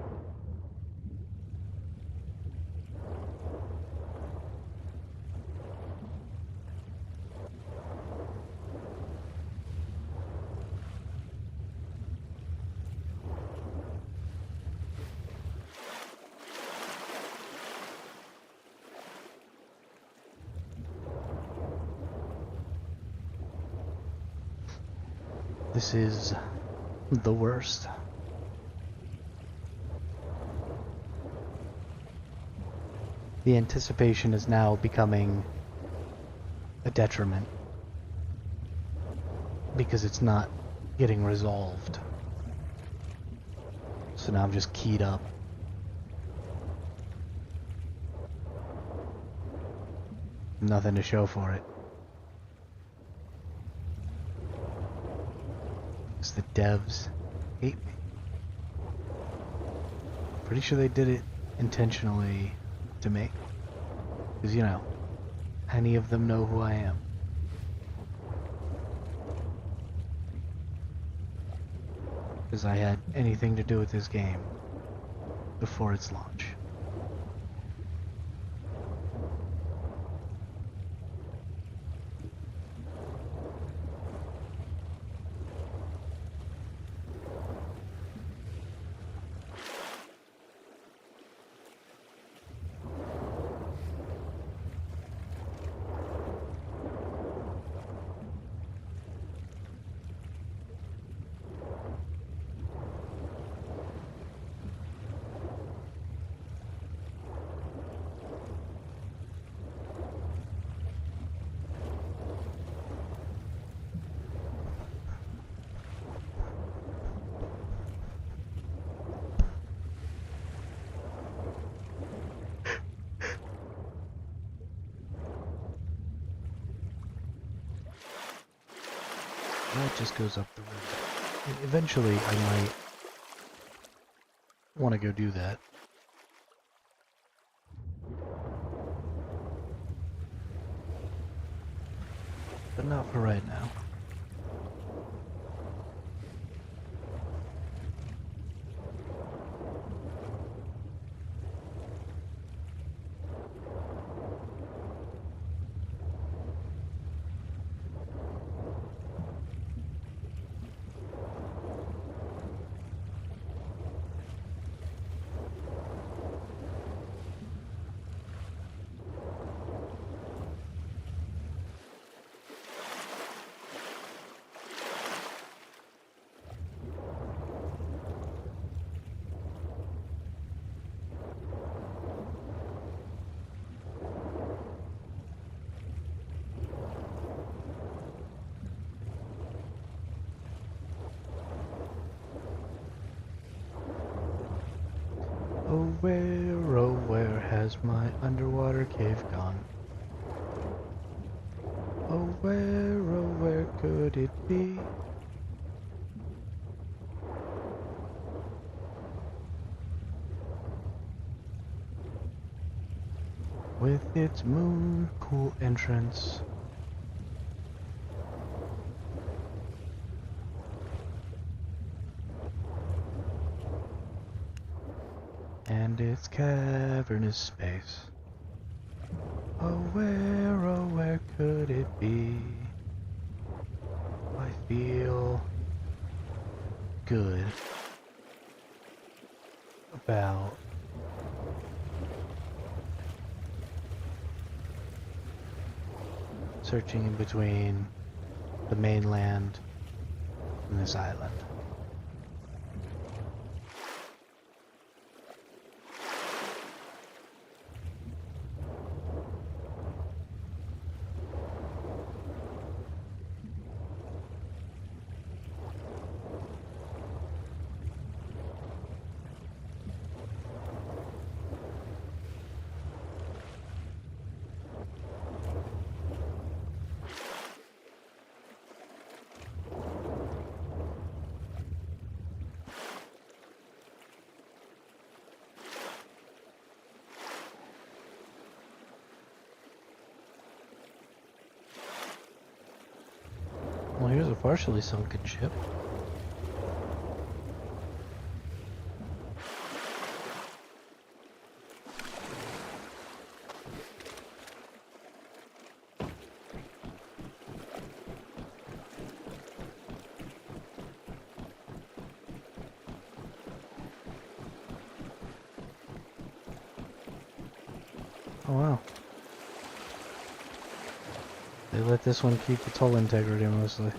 This is the worst. The anticipation is now becoming a detriment because it's not getting resolved. So now I'm just keyed up. Nothing to show for it. The devs hate me. Pretty sure they did it intentionally to me. Because, you know, any of them know who I am. Because I had anything to do with this game before its launch. That just goes up the river. And eventually I might want to go do that. But not for right now. oh where has my underwater cave gone? Oh where could it be? With its moon cool entrance. And its cavernous space. Oh where could it be? I feel good about searching in between the mainland and this island. Well, here's a partially sunken ship. Oh wow. They let this one keep its hull integrity mostly.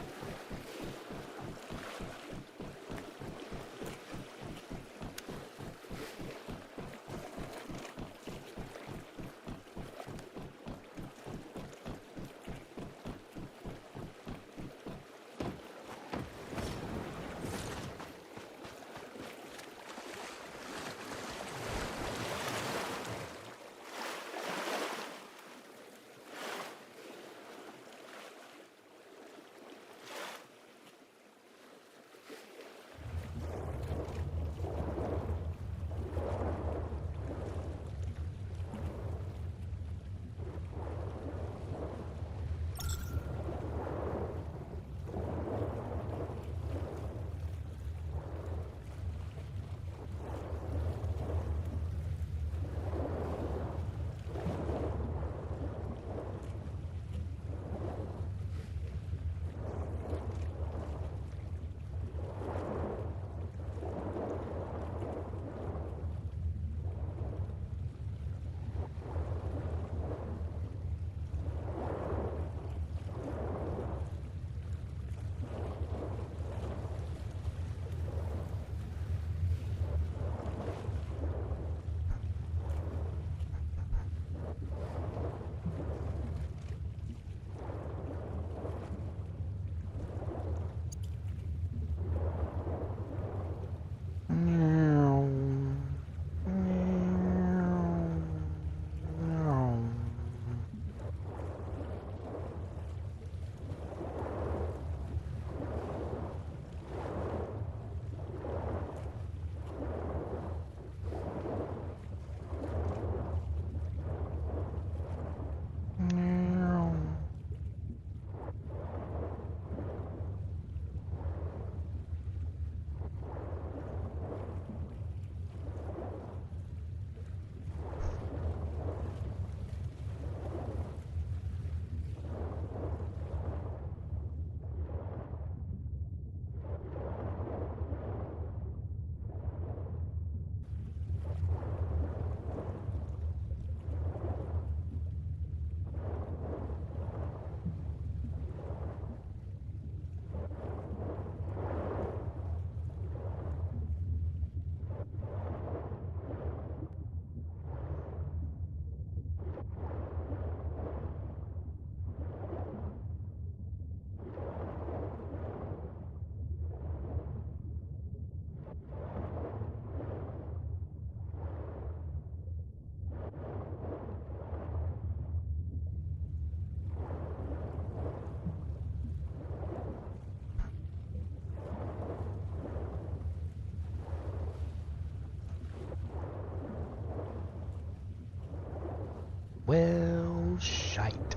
Well, shite.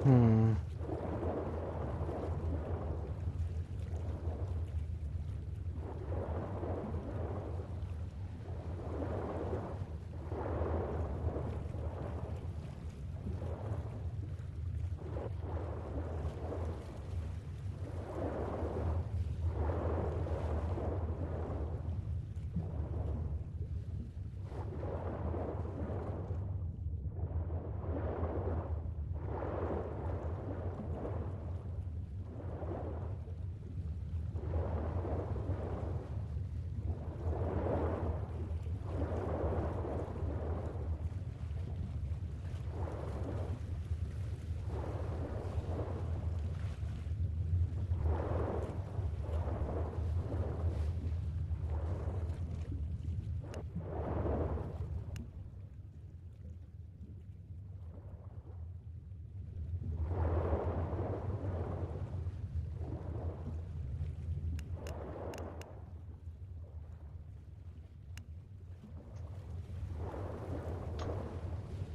Hmm.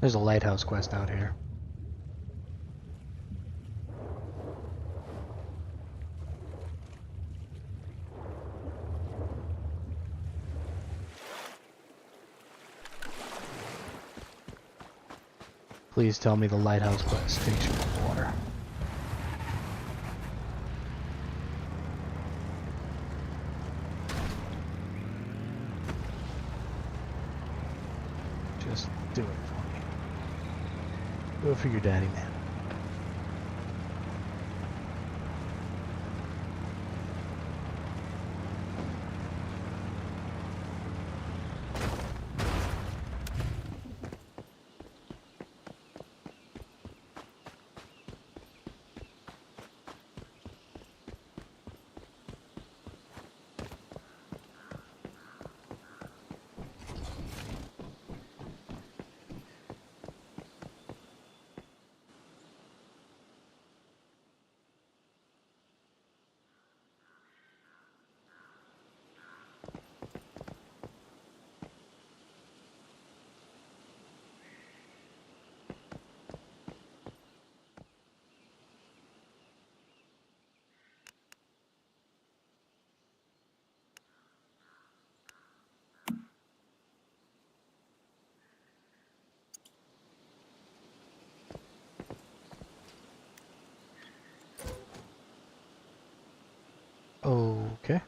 There's a lighthouse quest out here. Please tell me the lighthouse quest takes you to the water. Just do it for me. Do it for your daddy, man. Okay.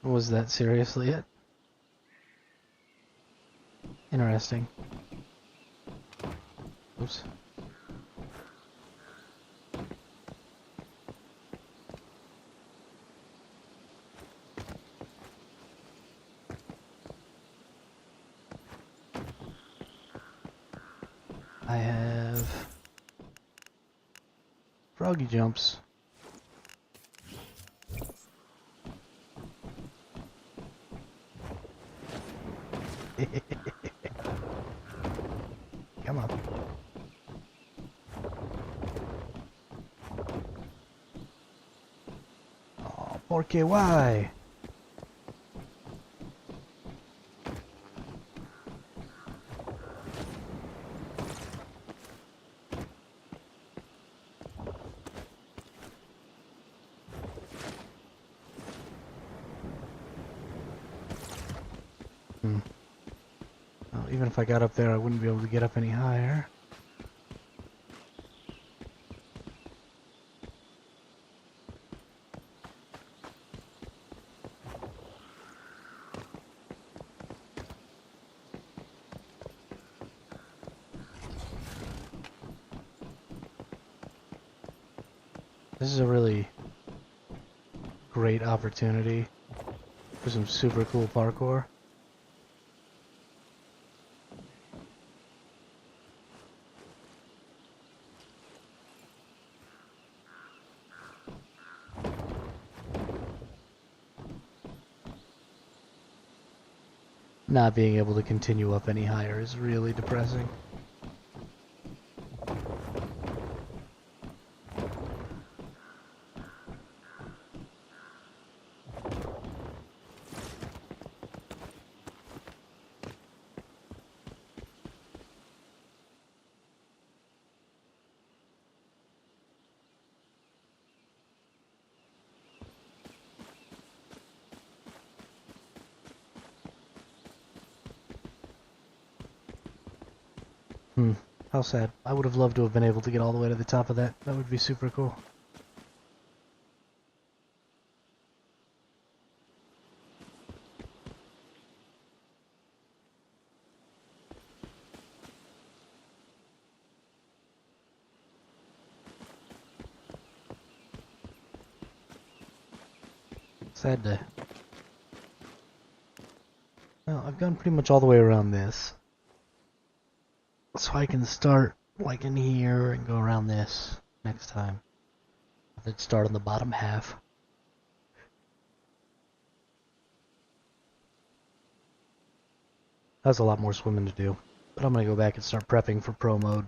Was that seriously it? Interesting. Oops. I have froggy jumps. Come on. Oh, porque why? Well, even if I got up there, I wouldn't be able to get up any higher. This is a really great opportunity for some super cool parkour. not being able to continue up any higher is really depressing. How sad. I would have loved to have been able to get all the way to the top of that. That would be super cool. Sad day. Well, I've gone pretty much all the way around this. So I can start like in here and go around this next time. Then start on the bottom half. That's a lot more swimming to do. But I'm gonna go back and start prepping for pro mode.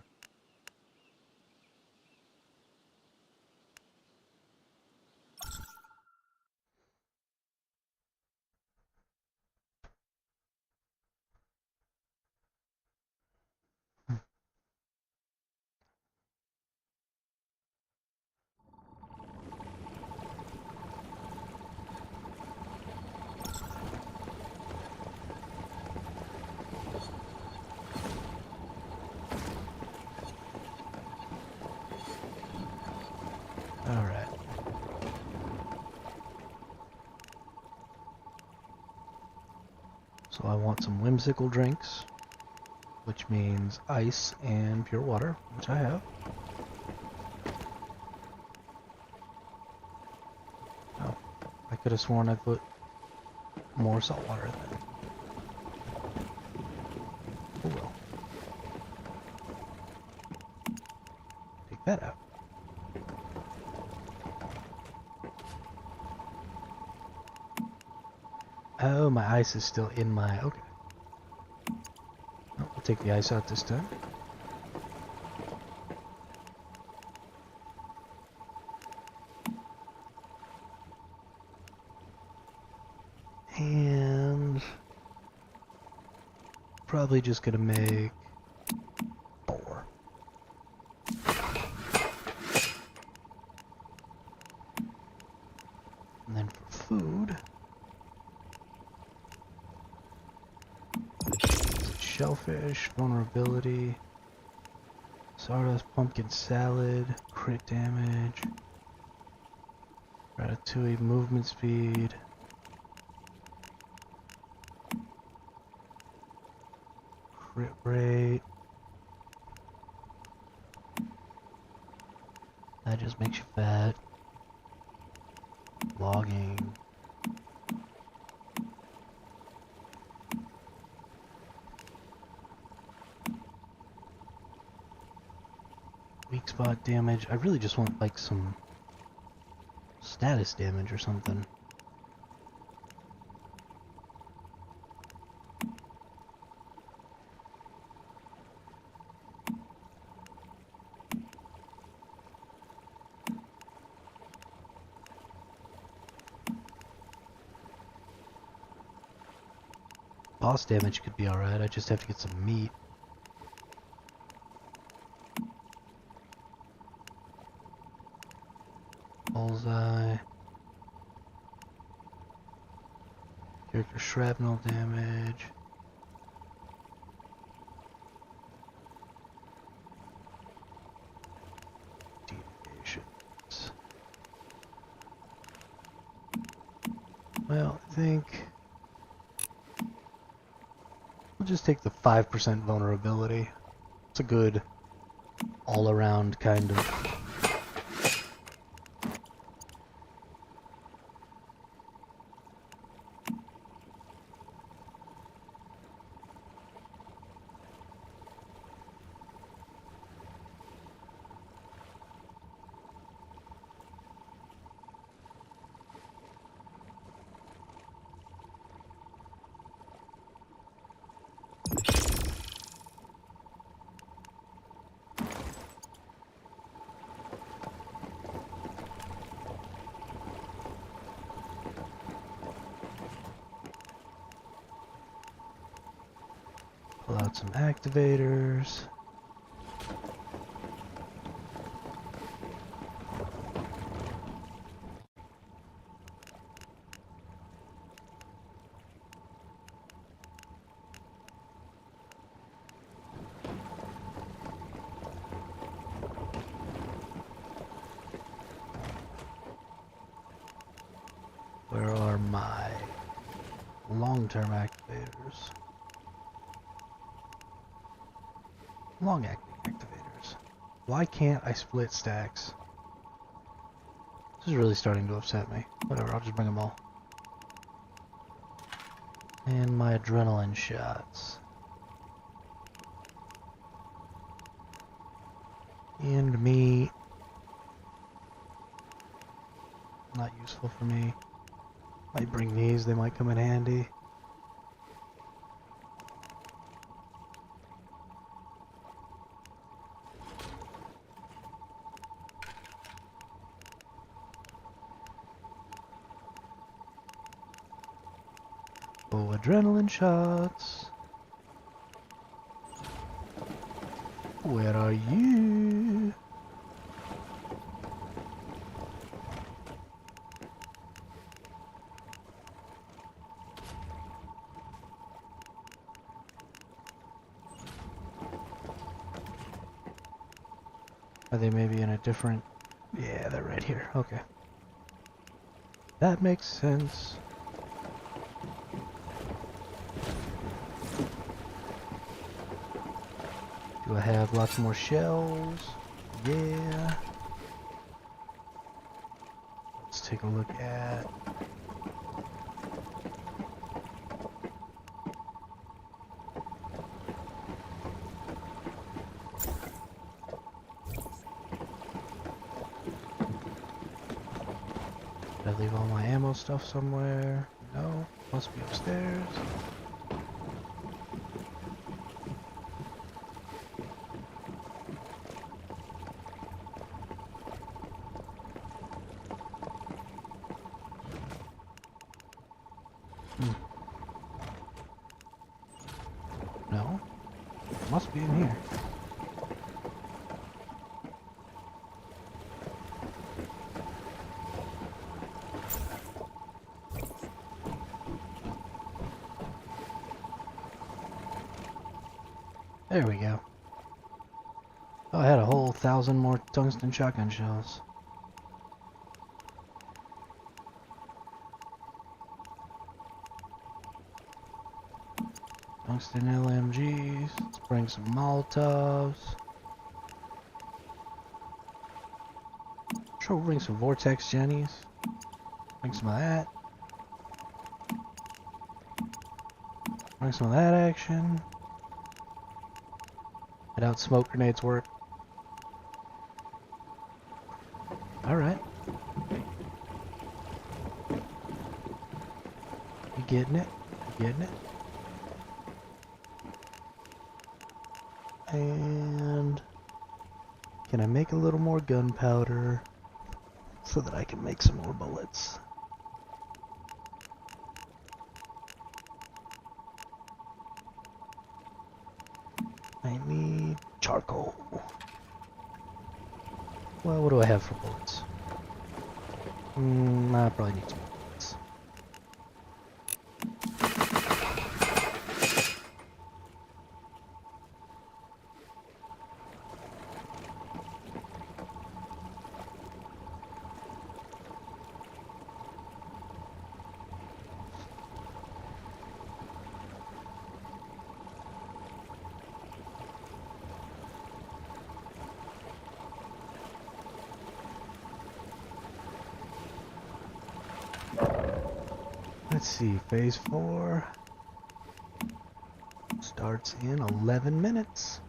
Alright. So I want some whimsical drinks, which means ice and pure water, which I have. Oh, I could have sworn I put more salt water in there. Oh well. Take that out. Oh, my ice is still in my... Okay. Oh, I'll take the ice out this time. And... probably just gonna make... 4. And then for food... shellfish, vulnerability, sawdust, pumpkin salad, crit damage, ratatouille, movement speed, crit rate. That just makes you fat. Logging. Weak spot damage. I really just want like some status damage or something. Boss damage could be alright, I just have to get some meat. Bullseye. Character shrapnel damage. Deviations. Well, I think we'll just take the 5% vulnerability. It's a good all-around kind of... out some activators. Where are my long-term activators? Long-acting activators. Why can't I split stacks? This is really starting to upset me. Whatever, I'll just bring them all. And my adrenaline shots. And meat. Not useful for me. Might bring these, they might come in handy. Oh, adrenaline shots. Where are you? Are they maybe in a different... Yeah, they're right here. Okay. That makes sense. Do I have lots more shells? Yeah. Let's take a look at... Did I leave all my ammo stuff somewhere? No. Must be upstairs. No. Must be in here. There we go. Oh, I had a whole 1,000 more tungsten shotgun shells. Tungsten LMGs. Let's bring some Molotovs. Sure, we'll bring some Vortex Jennies. Bring some of that. Bring some of that action. I doubt smoke grenades work. Alright. You getting it? You getting it? And can I make a little more gunpowder so that I can make some more bullets? I need charcoal. Well, what do I have for bullets? I probably need some bullets. Let's see, phase 4 starts in 11 minutes.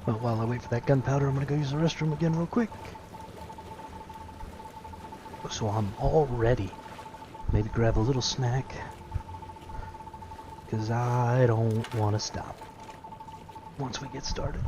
But while I wait for that gunpowder, I'm gonna go use the restroom again real quick. So I'm all ready. Maybe grab a little snack, because I don't want to stop once we get started.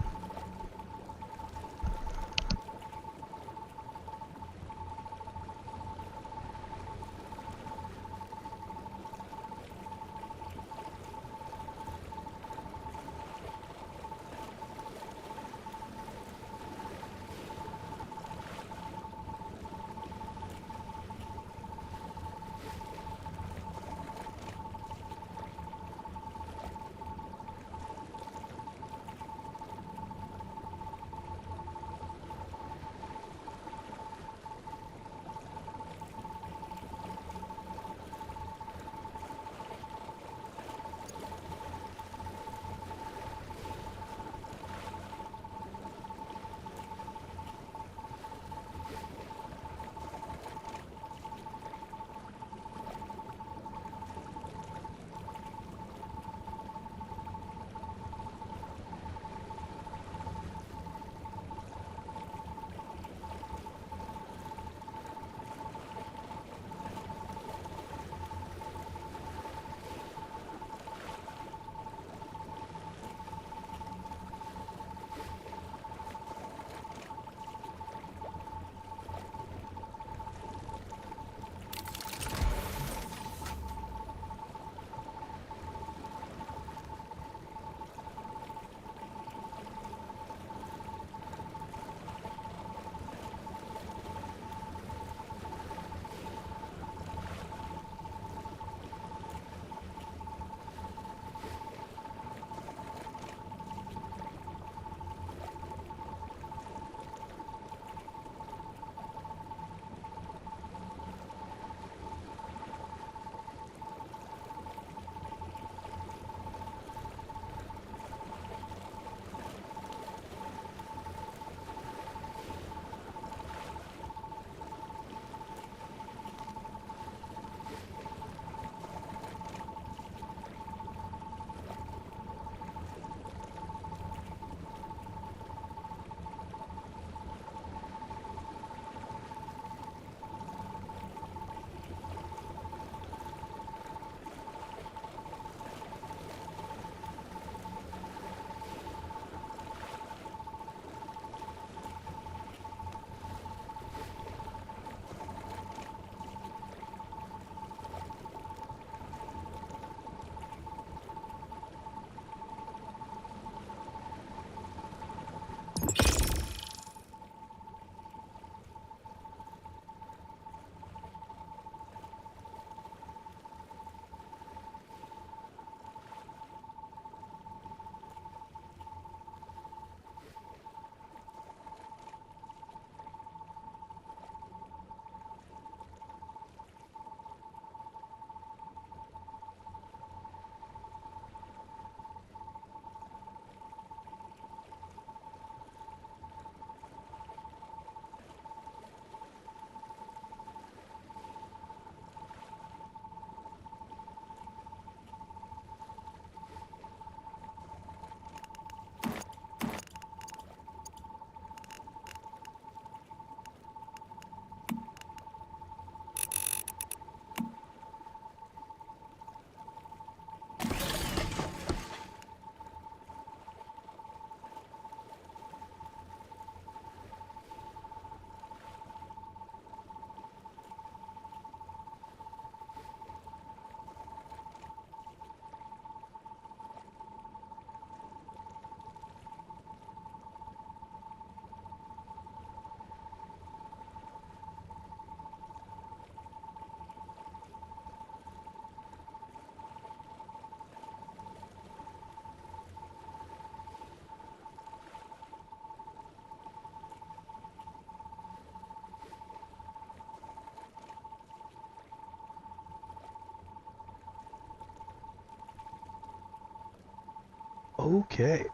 Okay.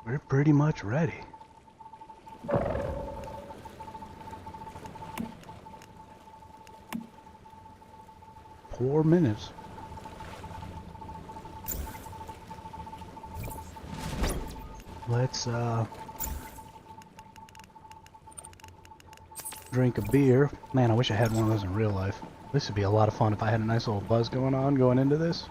We're pretty much ready. Four minutes. let's drink a beer. Man, I wish I had one of those in real life. This would be a lot of fun if I had a nice little buzz going on going into this.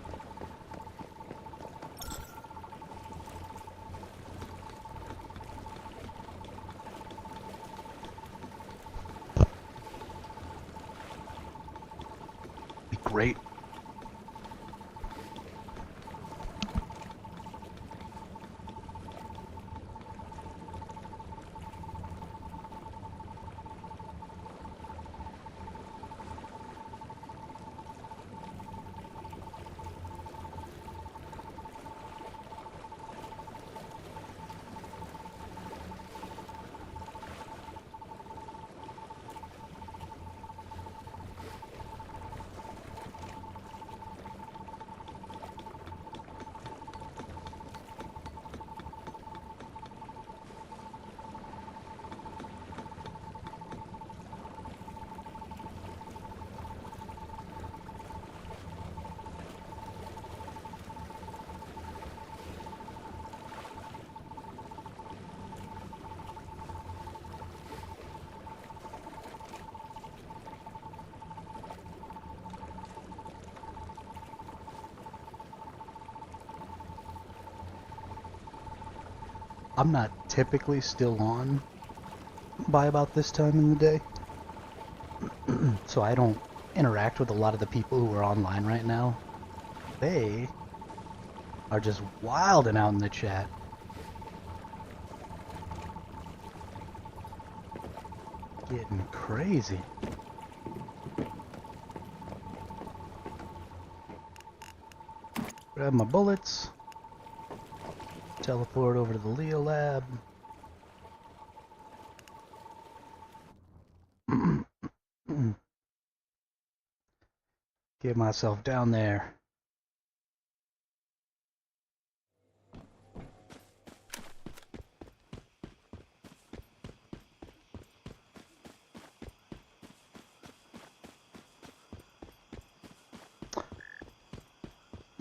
Be great. I'm not typically still on by about this time in the day, so I don't interact with a lot of the people who are online right now. They are just wilding out in the chat. Getting crazy. Grab my bullets. Teleport over to the Leo lab. Get myself down there.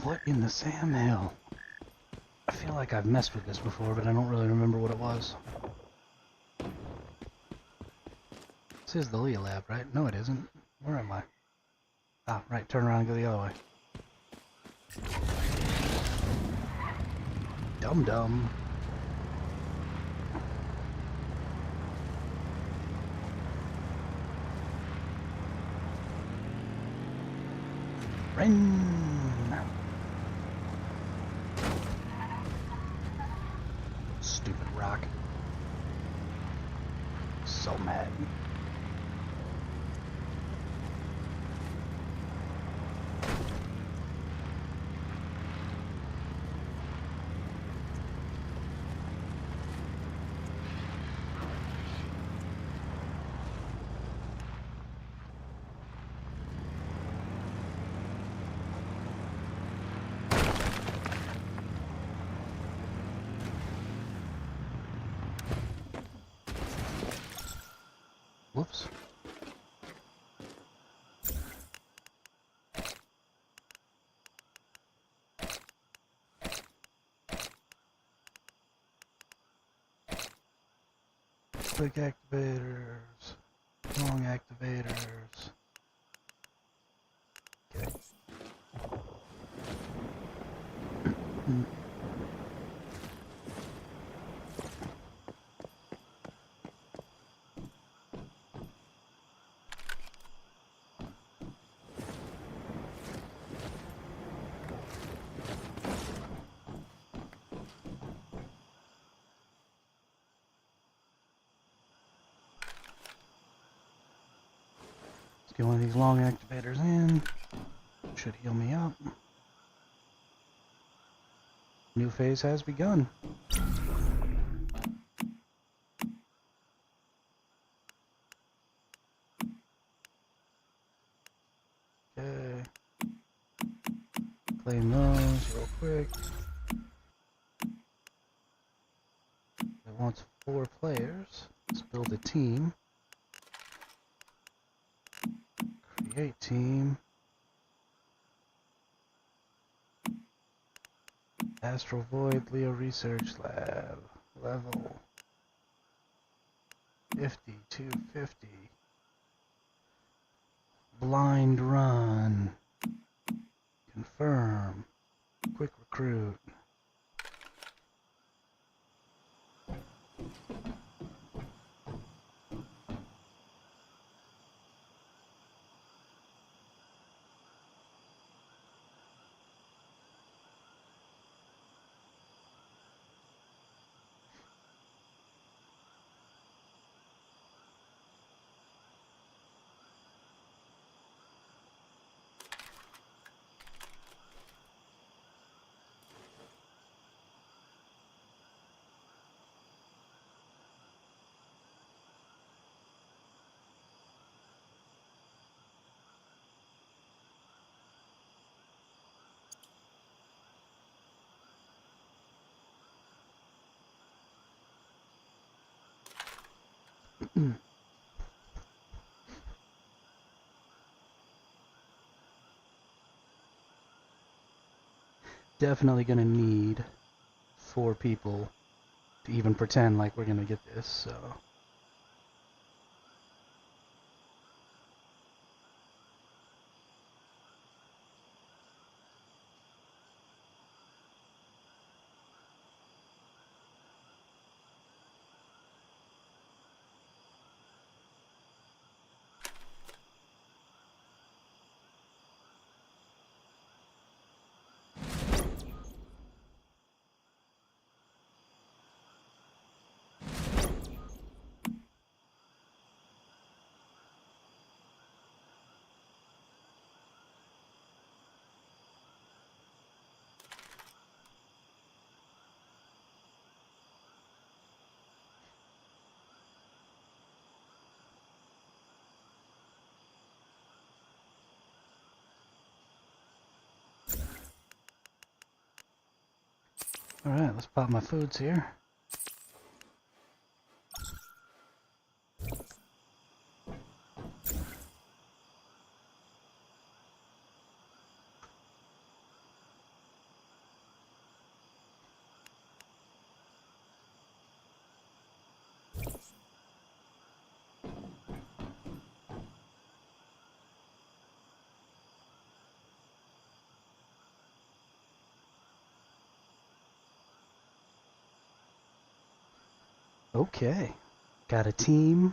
What in the Sam Hill? I feel like I've messed with this before, but I don't really remember what it was. This is the Leo lab, right? No, it isn't. Where am I? Ah, right. Turn around and go the other way. Dum-dum. Ren. Stupid rock. So mad. Whoops. Quick activators, long activators. Okay. Get one of these long activators in. Should heal me up. New phase has begun. Okay. Claim those real quick. It wants 4 players. Let's build a team. Create team. Astral Void Leo Research Lab. Level 50 to 50. Blind run. Confirm. Quick recruit. Definitely gonna need 4 people to even pretend like we're gonna get this, so. Alright, let's pop my foods here. Okay, got a team.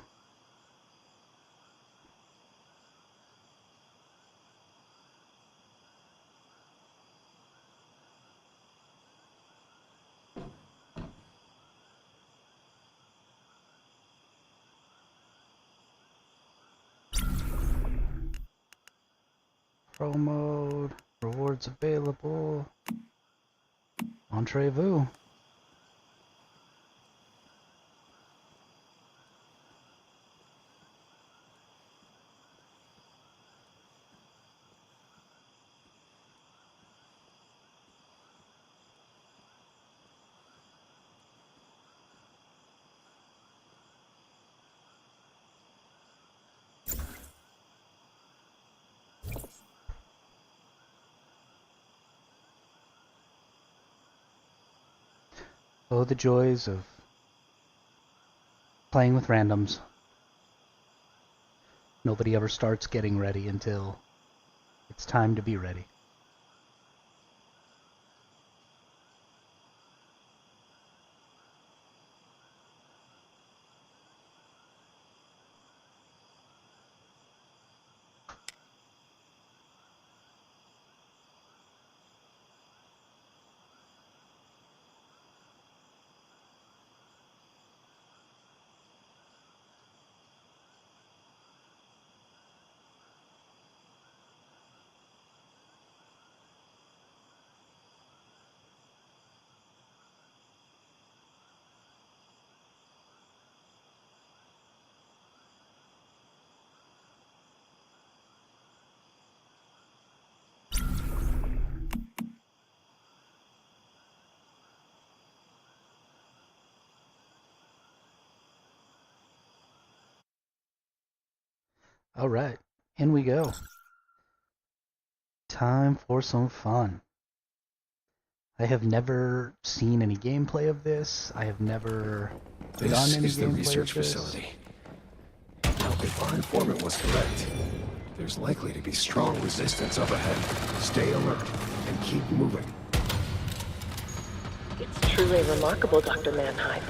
Pro mode, rewards available. Entrez-vous. Oh, the joys of playing with randoms. Nobody ever starts getting ready until it's time to be ready. All right, in we go. Time for some fun. I have never seen any gameplay of this. I have never done This any is the gameplay research of this. facility. Now, if our informant was correct, there's likely to be strong resistance up ahead. Stay alert and keep moving. It's truly remarkable, Dr. Mannheim.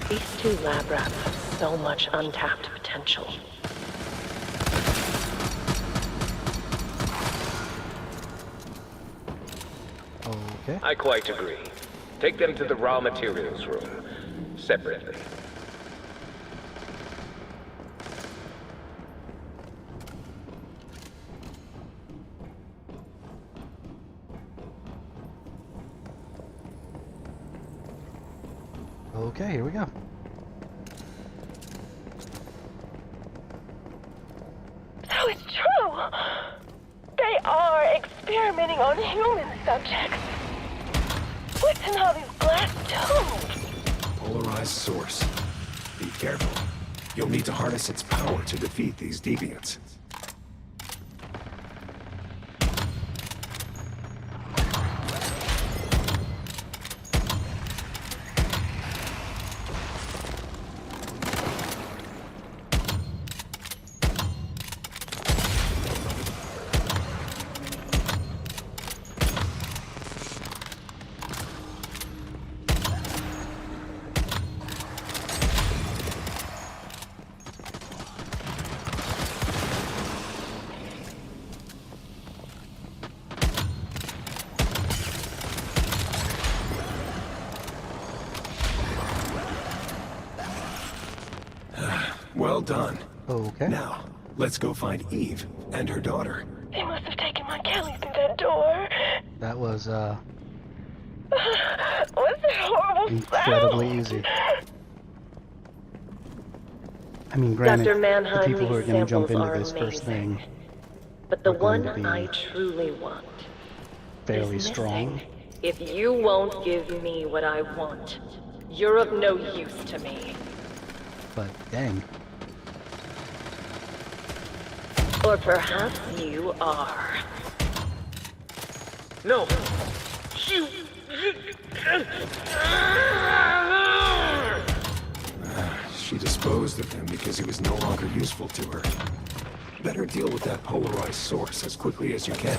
These two lab rats have so much untapped potential. Okay. I quite agree. Take them to the raw materials room, separately. Okay, here we go. So it's true! They are experimenting on human subjects. What's in all these glass tubes? Polarized source. Be careful. You'll need to harness its power to defeat these deviants. Well done. Okay. Now, let's go find Eve and her daughter. They must have taken my Kelly through that door. That was What's that horrible incredibly sound? easy. I mean, granted, Dr. the Mannheim, people who are these going to jump samples into are this first amazing. thing But the are going one to be I truly want fairly is strong. missing. If you won't give me what I want, you're of no use to me. But dang. Or perhaps you are. No! You... She disposed of him because he was no longer useful to her. Better deal with that polarized source as quickly as you can.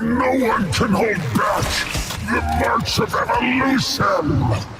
No one can hold back the march of evolution!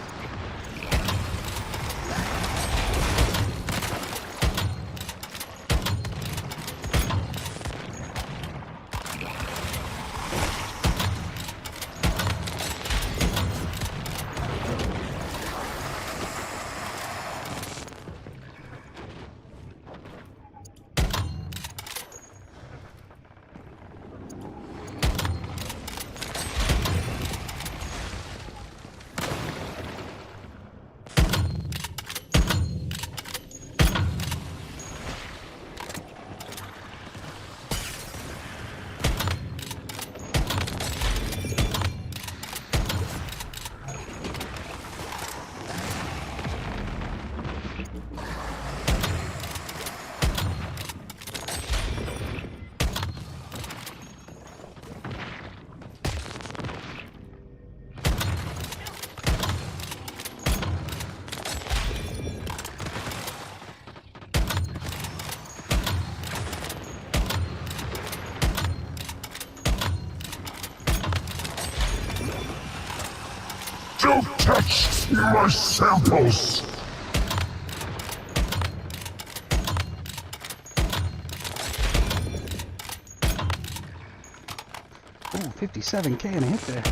My samples! Ooh, 57k and a hit there.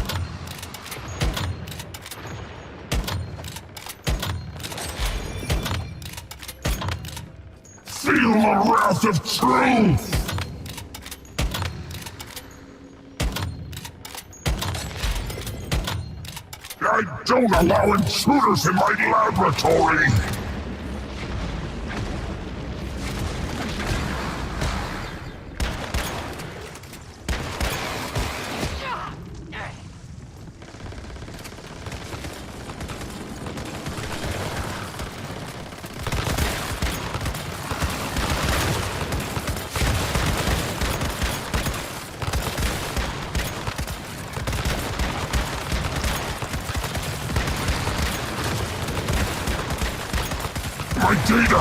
Feel the wrath of truth! I don't allow intruders in my laboratory! My data!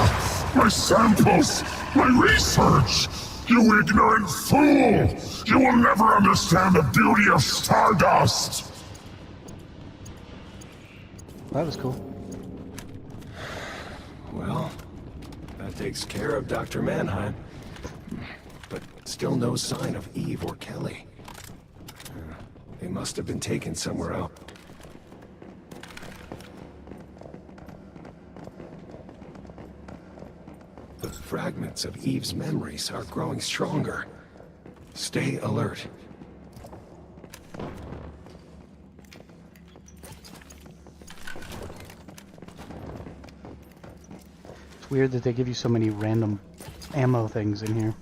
My samples! My research! You ignorant fool! You will never understand the beauty of Stardust! That was cool. Well, that takes care of Dr. Mannheim. But still no sign of Eve or Kelly. They must have been taken somewhere else. The fragments of Eve's memories are growing stronger. Stay alert. It's weird that they give you so many random ammo things in here.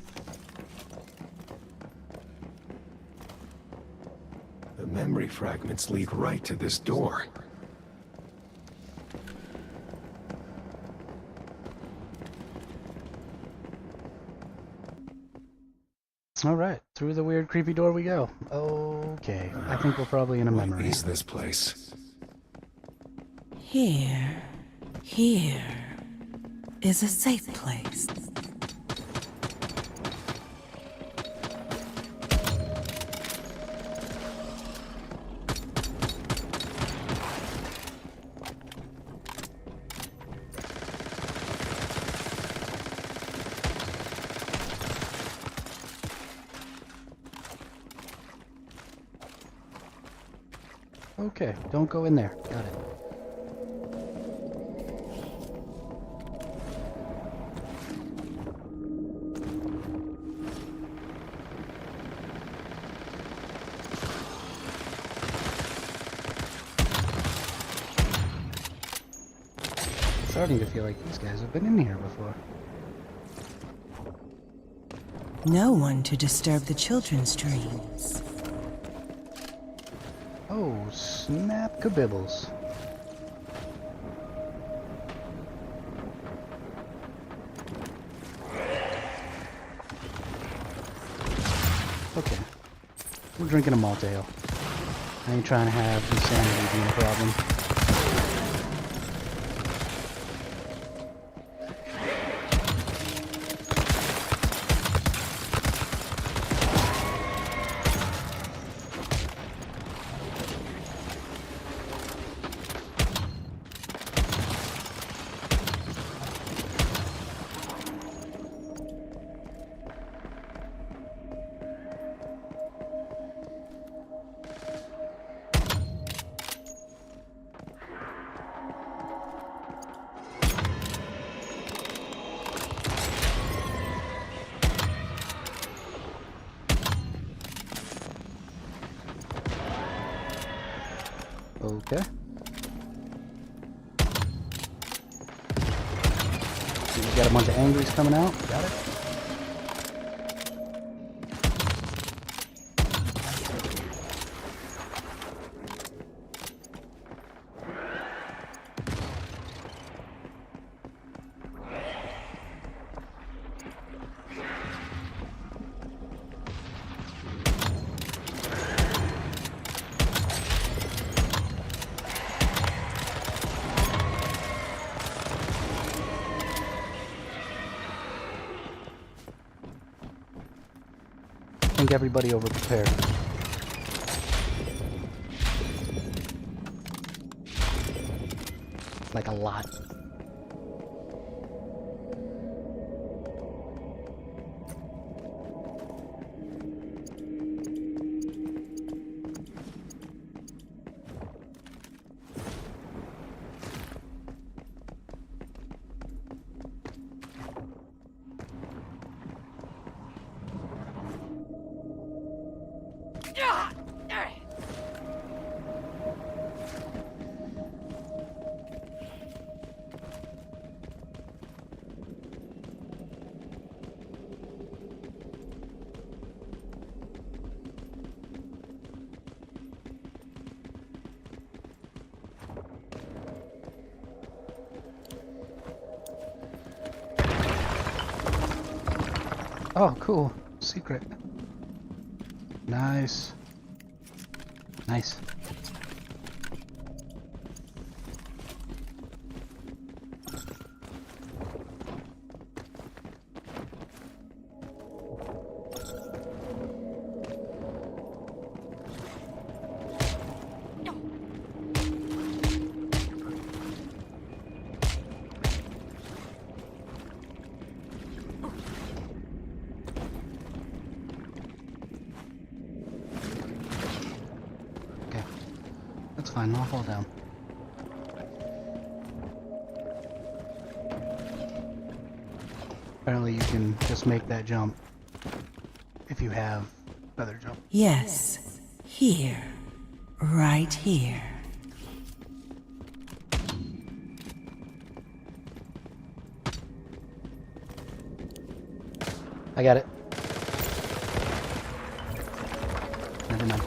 The memory fragments lead right to this door. Alright, through the weird creepy door we go. Okay, I think we're probably in a What memory. is this place? Here is a safe place. Okay, don't go in there. Got it. Starting to feel like these guys have been in here before. No one to disturb the children's dreams. Oh, snap kabibbles. Okay. We're drinking a malt ale. I ain't trying to have insanity being a problem. Okay. We got a bunch of angries coming out. Got it. I think everybody overprepared. Like a lot. Oh, cool. Secret. Nice. Nice. That's fine, I'll fall down. Apparently you can just make that jump if you have feather jump. Yes. Here. Right here. I got it. Never mind.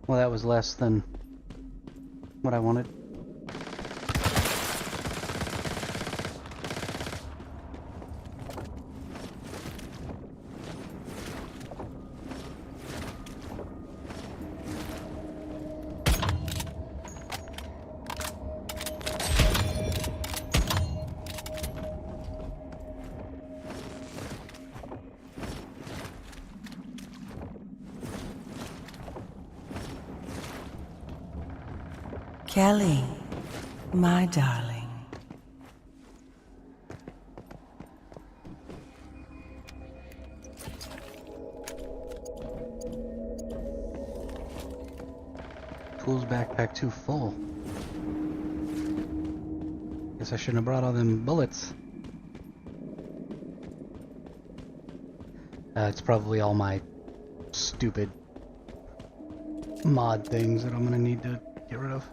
Well, that was less than what I wanted. Kelly, my darling. Tools backpack too full. Guess I shouldn't have brought all them bullets. It's probably all my stupid mod things that I'm gonna need to get rid of.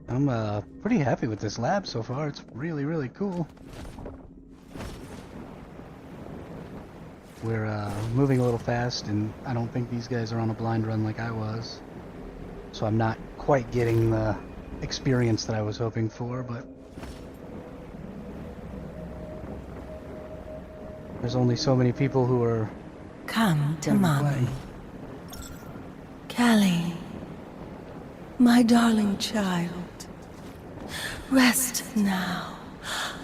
I'm pretty happy with this lab so far. It's really, really cool. We're moving a little fast, and I don't think these guys are on a blind run like I was. So I'm not quite getting the experience that I was hoping for, but there's only so many people who are... Come to Mommy. Kelly, my darling child. Rest now.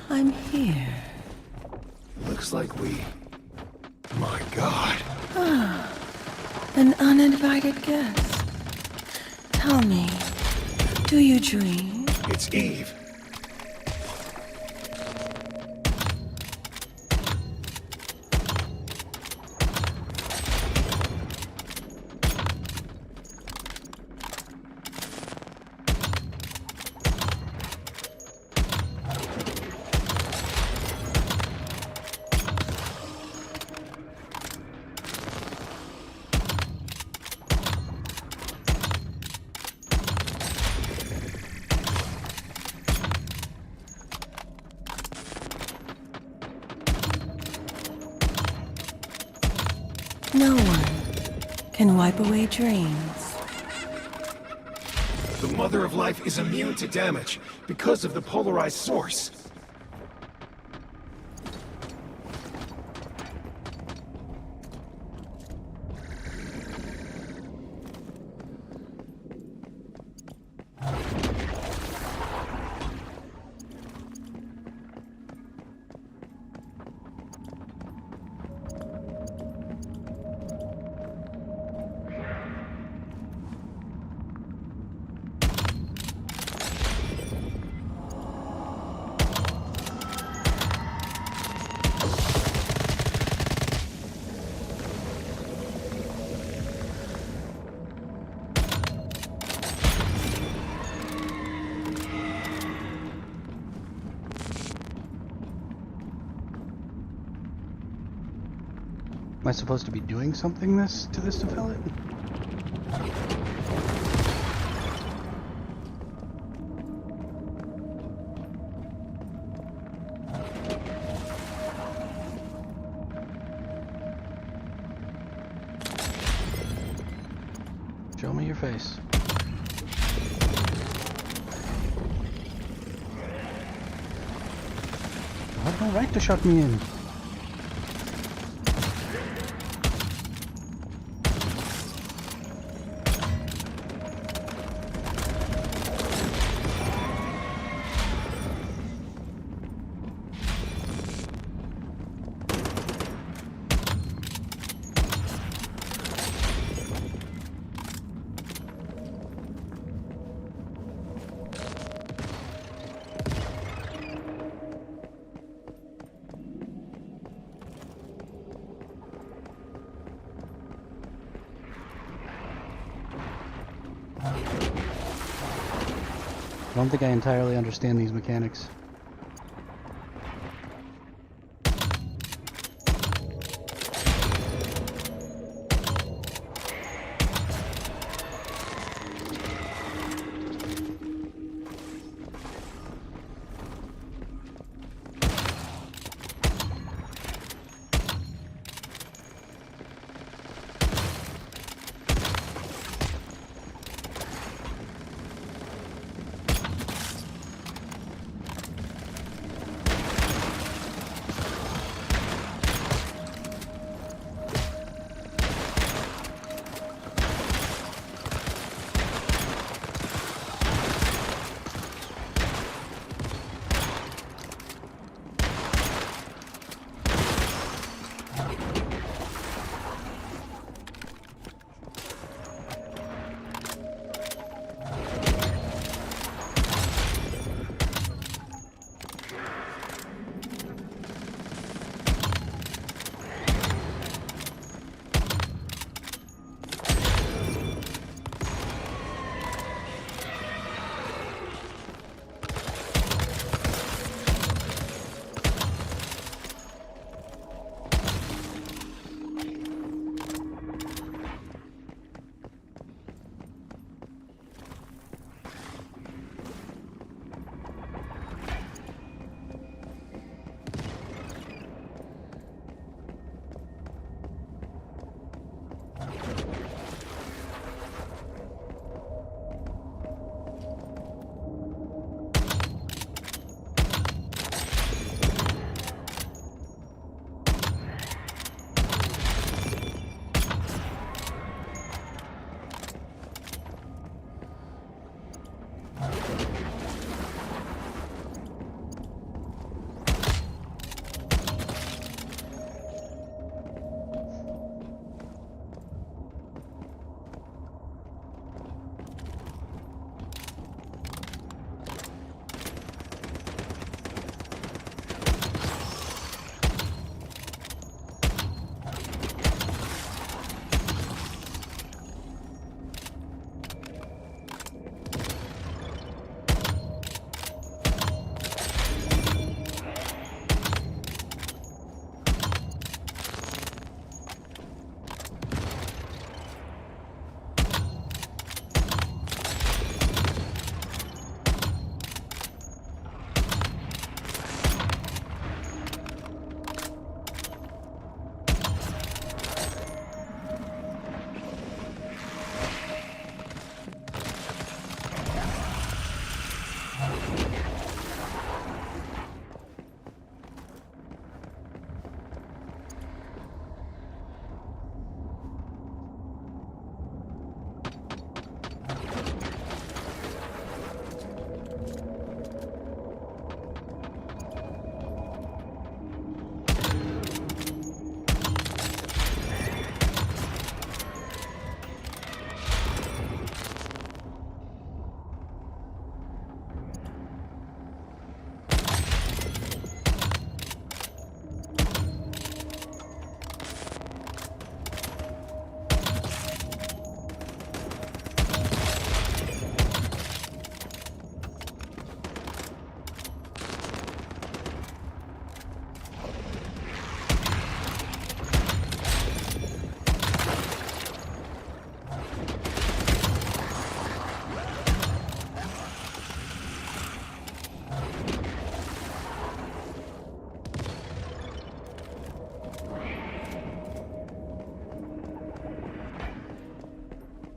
I'm here. Looks like we... My God. Ah, an uninvited guest. Tell me, do you dream? It's Eve. No one can wipe away dreams. The Mother of Life is immune to damage because of the polarized source. Am I supposed to be doing something to this to fill it? Show me your face. I have no right to shut me in. I don't think I entirely understand these mechanics.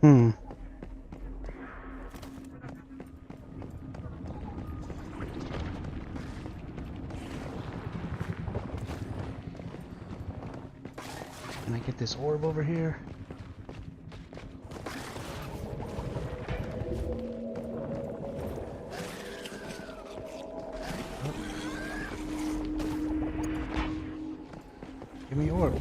Hmm. Can I get this orb over here? Give me orb.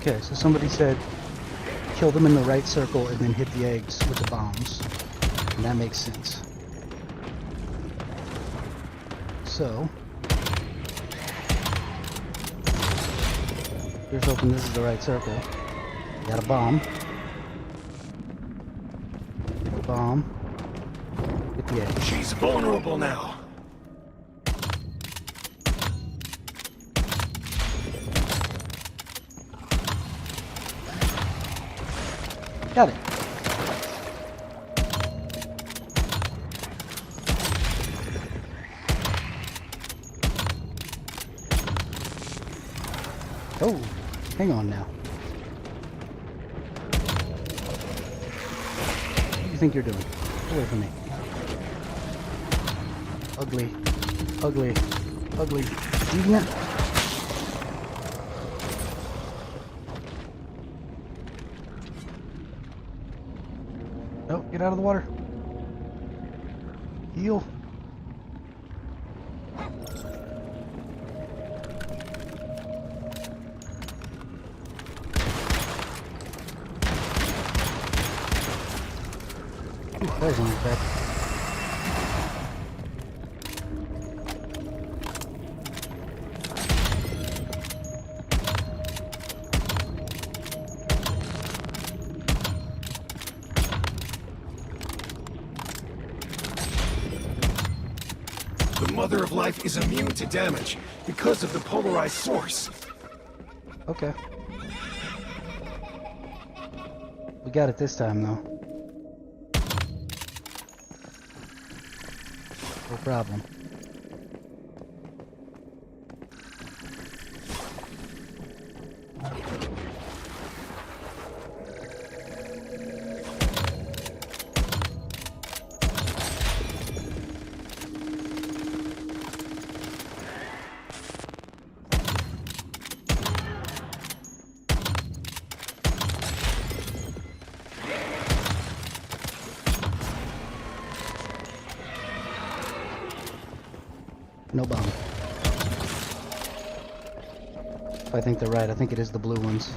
Okay, so somebody said kill them in the right circle and then hit the eggs with the bombs. And that makes sense. So, here's hoping this is the right circle. Got a bomb. Hit the bomb. Hit the egg. She's vulnerable now. Got it. Oh, hang on now. What do you think you're doing? Get away from me. Ugly. Ugly. Ugly. Deviant. No, get out of the water. Heal. Ooh, that was almost bad. The Mother of Life is immune to damage because of the polarized source. Okay. We got it this time, though. No problem. No bomb. I think they're right. I think it is the blue ones.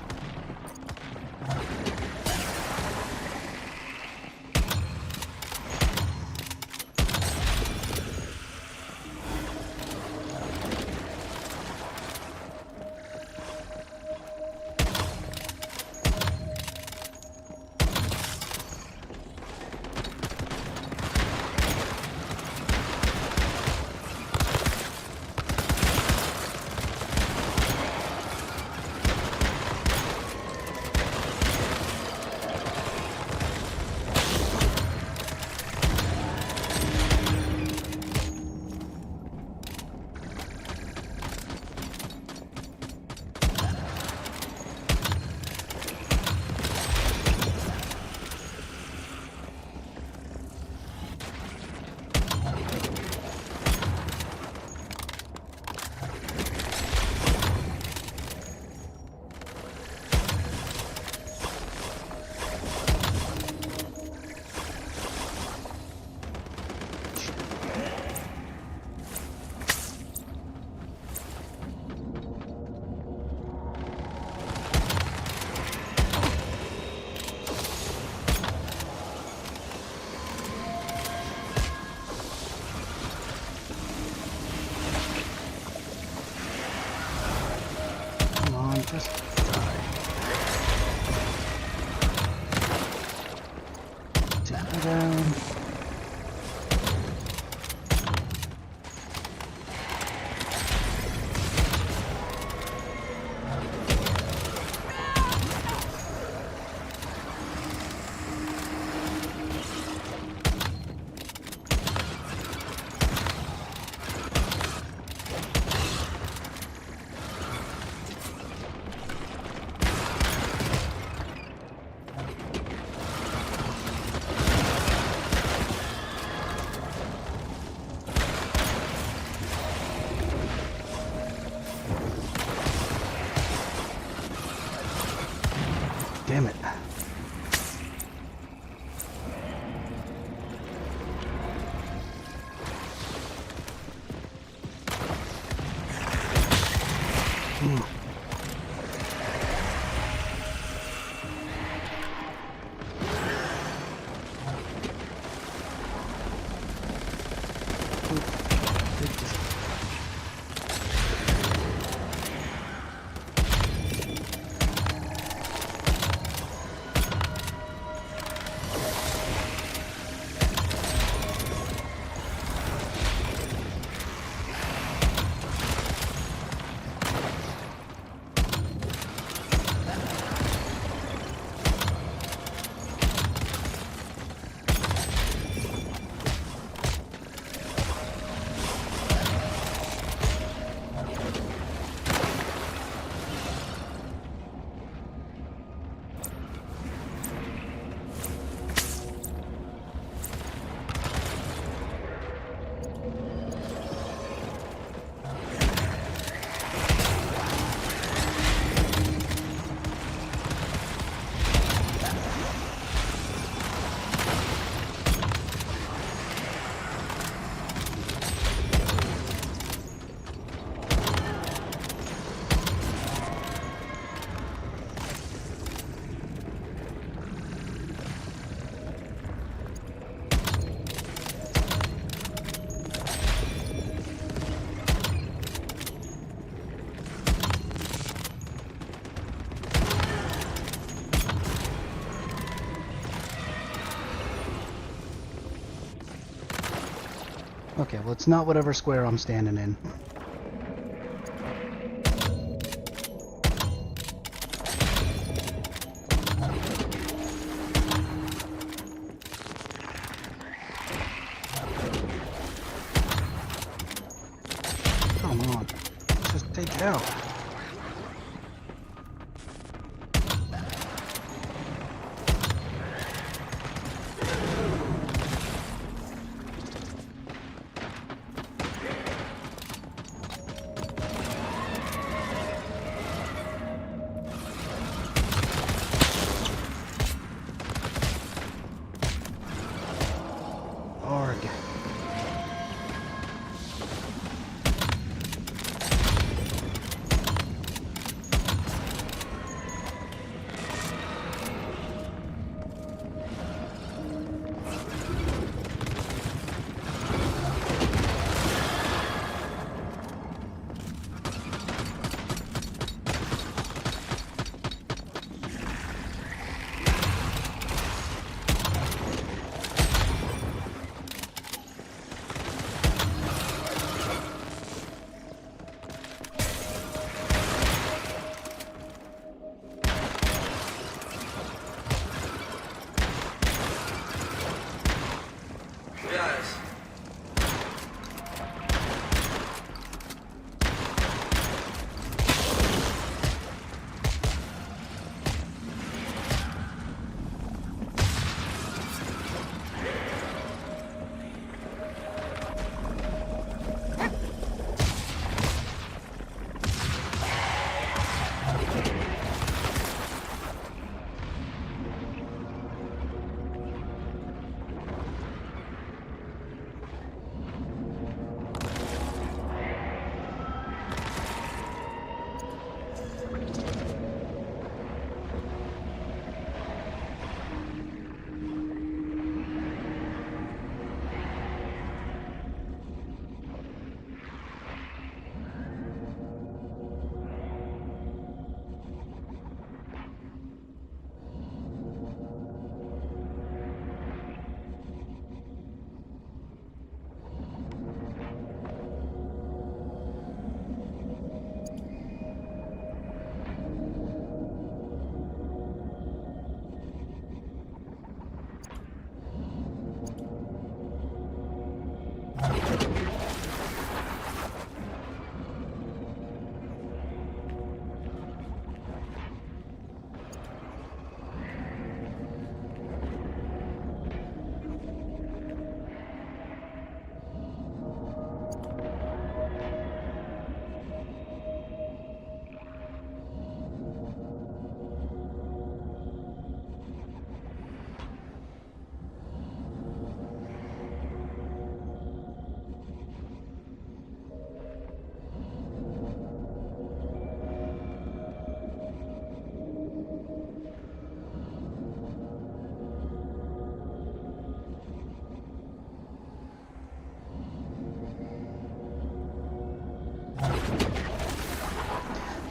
Just die. Take me down. Damn it. Okay, well, it's not whatever square I'm standing in. Come on. Just take it out.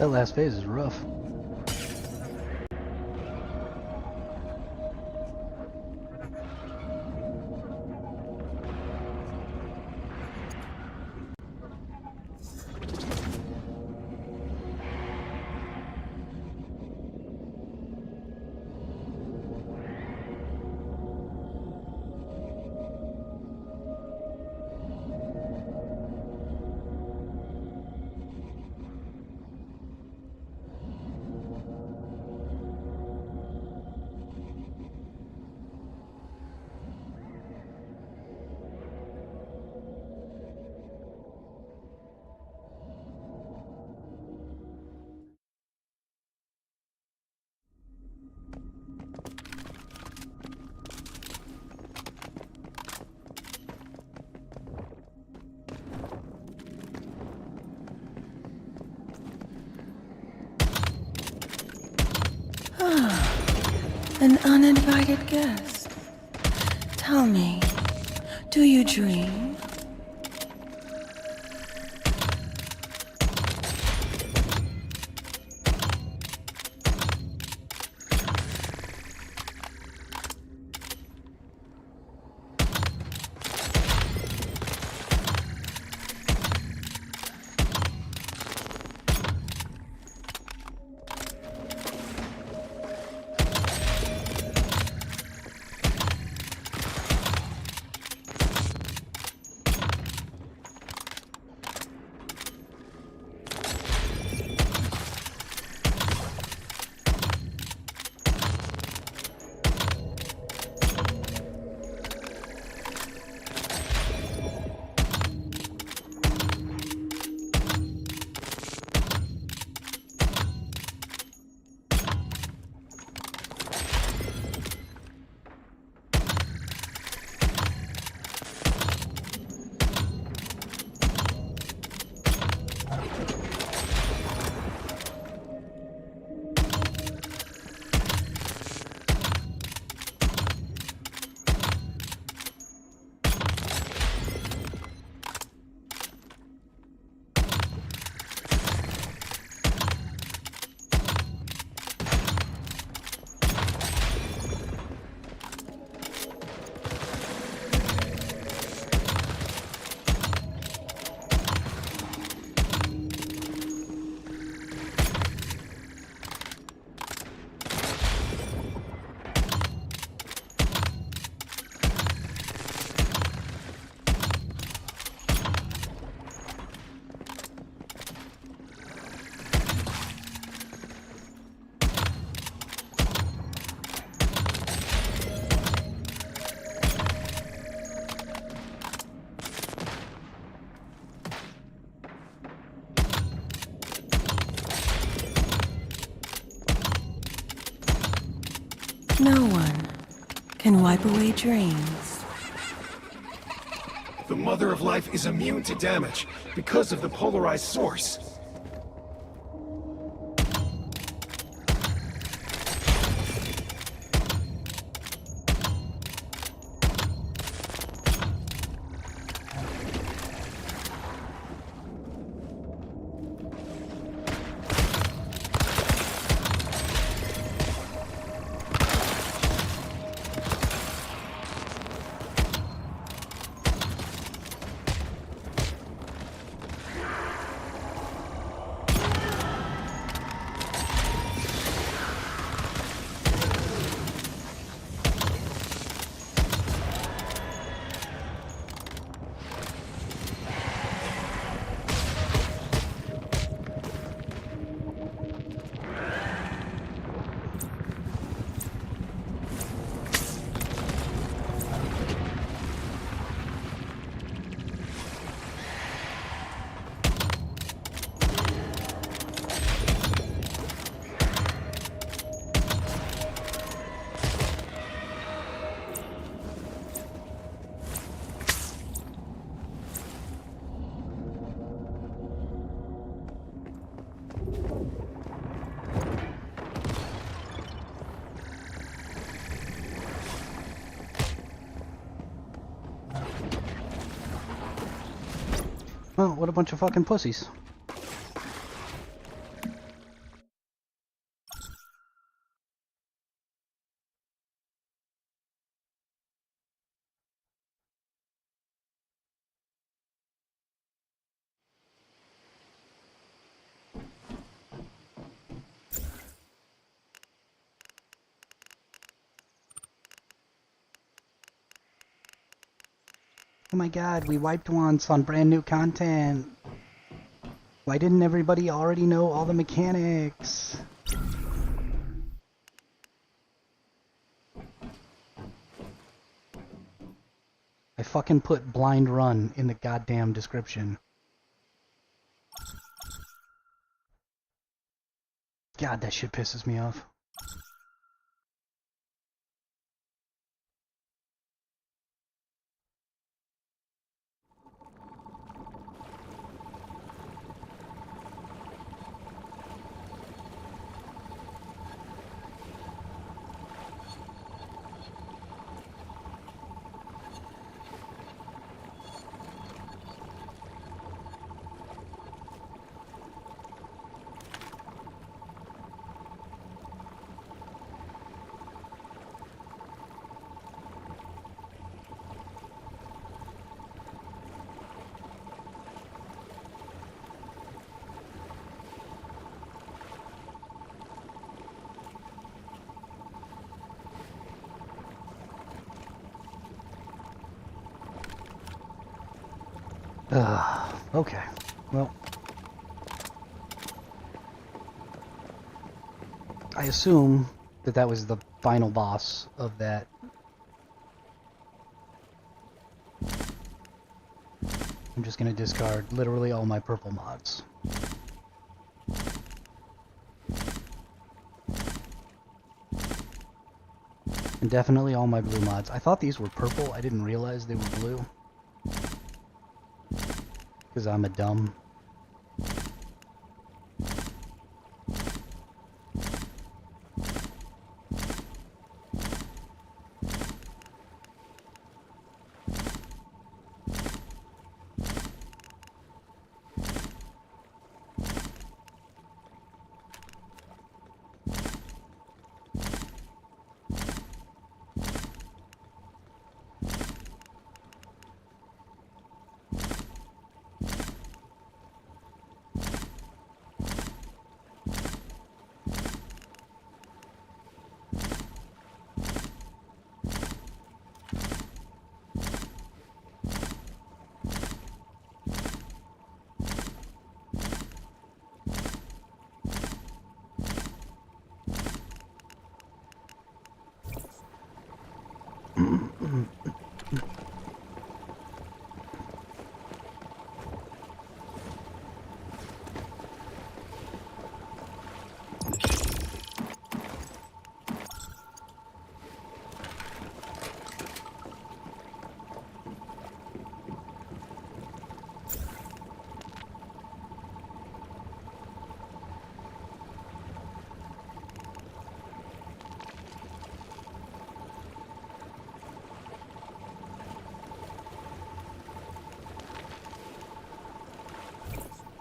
That last phase is rough. An uninvited guest. Tell me, do you dream? No one can wipe away dreams. The Mother of Life is immune to damage because of the polarized source. Oh, what a bunch of fucking pussies. Oh my god, we wiped once on brand new content. Why didn't everybody already know all the mechanics? I fucking put blind run in the goddamn description. God, that shit pisses me off. Okay. Well, I assume that that was the final boss of that. I'm just gonna discard literally all my purple mods. And definitely all my blue mods. I thought these were purple, I didn't realize they were blue. Because I'm a dumb.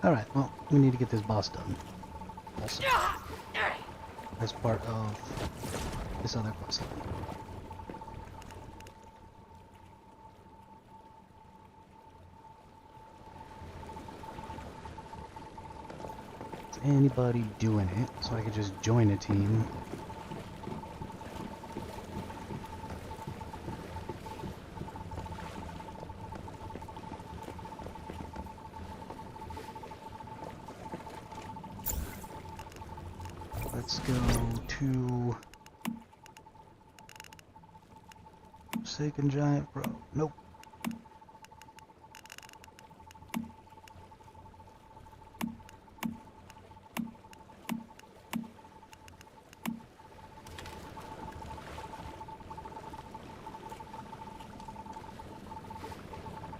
Alright, well, we need to get this boss done. Also, as part of this other quest line. Is anybody doing it so I could just join a team? Let's go to Forsaken Giant, bro. Nope.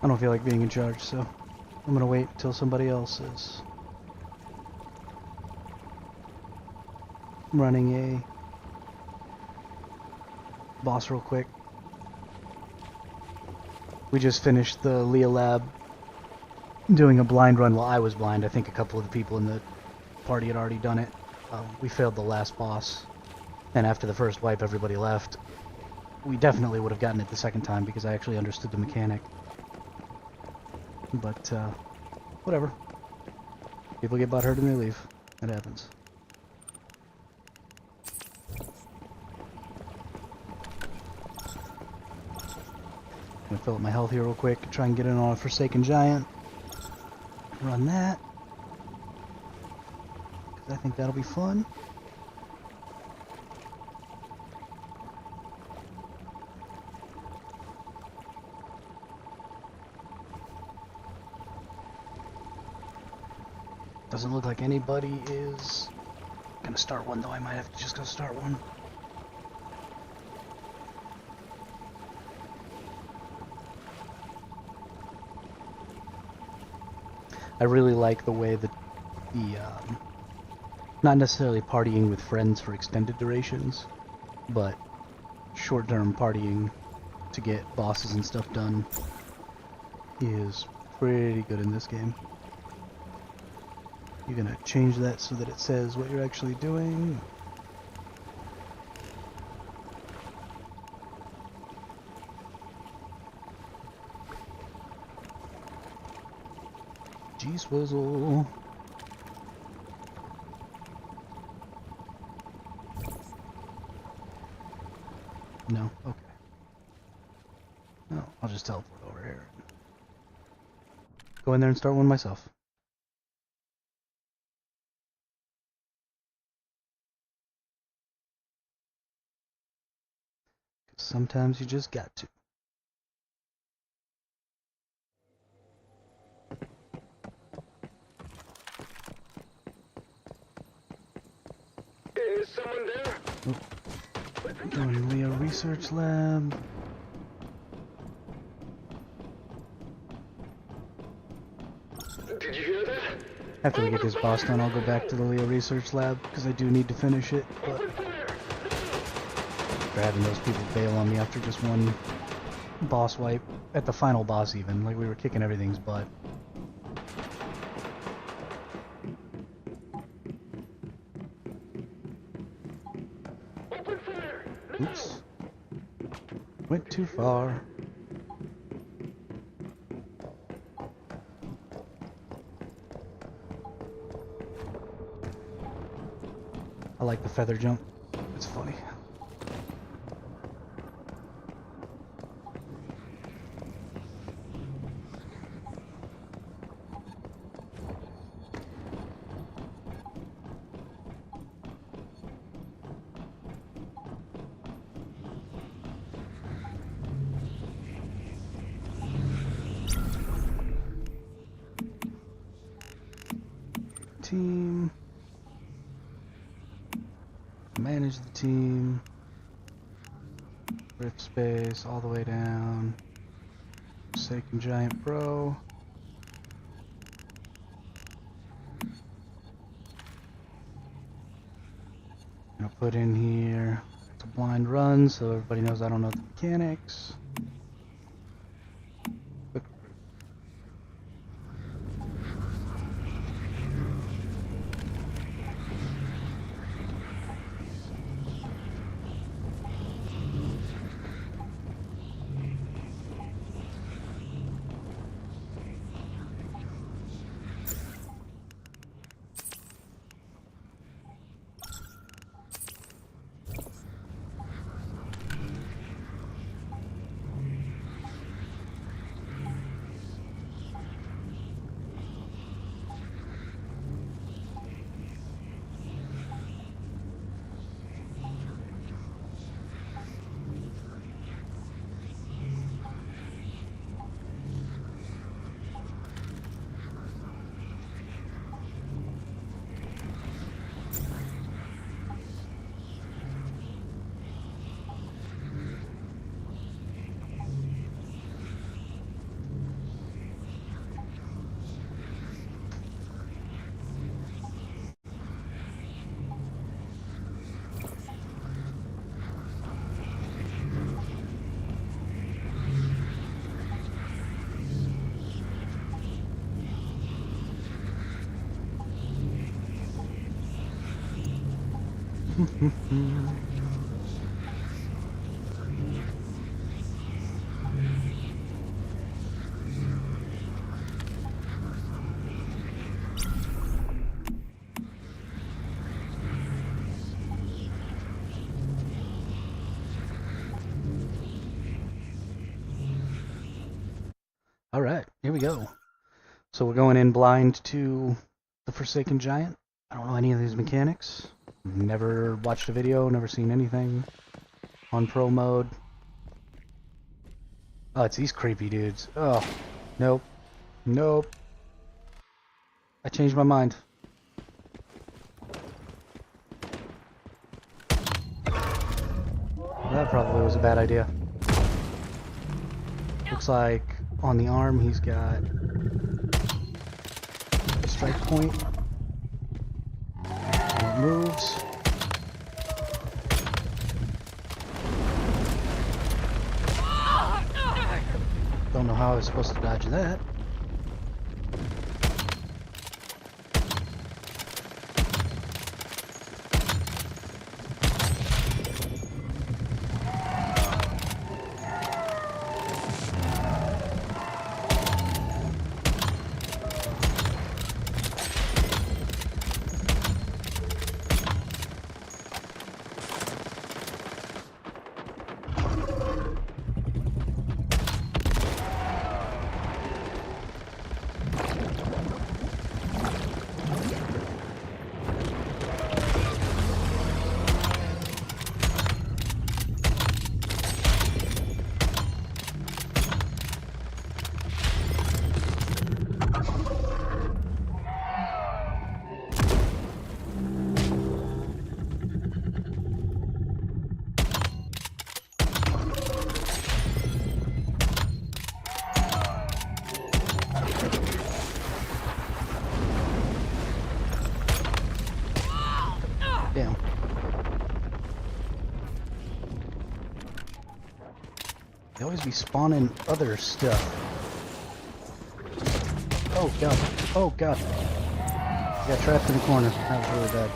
I don't feel like being in charge, so I'm gonna wait until somebody else is. I'm running a boss real quick. We just finished the Leah Lab doing a blind run while I was blind. I think a couple of the people in the party had already done it. We failed the last boss, and after the first wipe everybody left. We definitely would have gotten it the second time because I actually understood the mechanic. But, whatever. People get butthurt and they leave. It happens. gonna fill up my health here real quick, try and get in on a Forsaken Giant. Run that. Because I think that'll be fun. Doesn't look like anybody is gonna start one, though. I might have to just go start one. I really like the way that not necessarily partying with friends for extended durations, but short-term partying to get bosses and stuff done is pretty good in this game. You're gonna change that so that it says what you're actually doing. G-Swizzle. No? Okay. No, I'll just teleport over here. Go in there and start one myself. Sometimes you just got to. Is someone there? Oh. Doing Leo Research Lab. Did you hear that? After we get this boss done, I'll go back to the Leo Research Lab, because I do need to finish it, but after having those people bail on me after just one boss wipe, at the final boss even, like we were kicking everything's butt. Oops. Went too far. I like the feather jump. It's funny. Team. Manage the team. Rift space all the way down. Forsaken Giant Pro. I'll put in here. It's a blind run, so everybody knows I don't know the mechanics. Alright, here we go. So we're going in blind to the Forsaken Giant. I don't know any of these mechanics. Never watched a video, never seen anything on pro mode. Oh, it's these creepy dudes. Oh, nope. Nope. I changed my mind. That probably was a bad idea. Looks like on the arm he's got a strike point. And it moves. Don't know how I was supposed to dodge that. Damn. They always be spawning other stuff. Oh god. Oh god. I got trapped in the corner. That was really bad.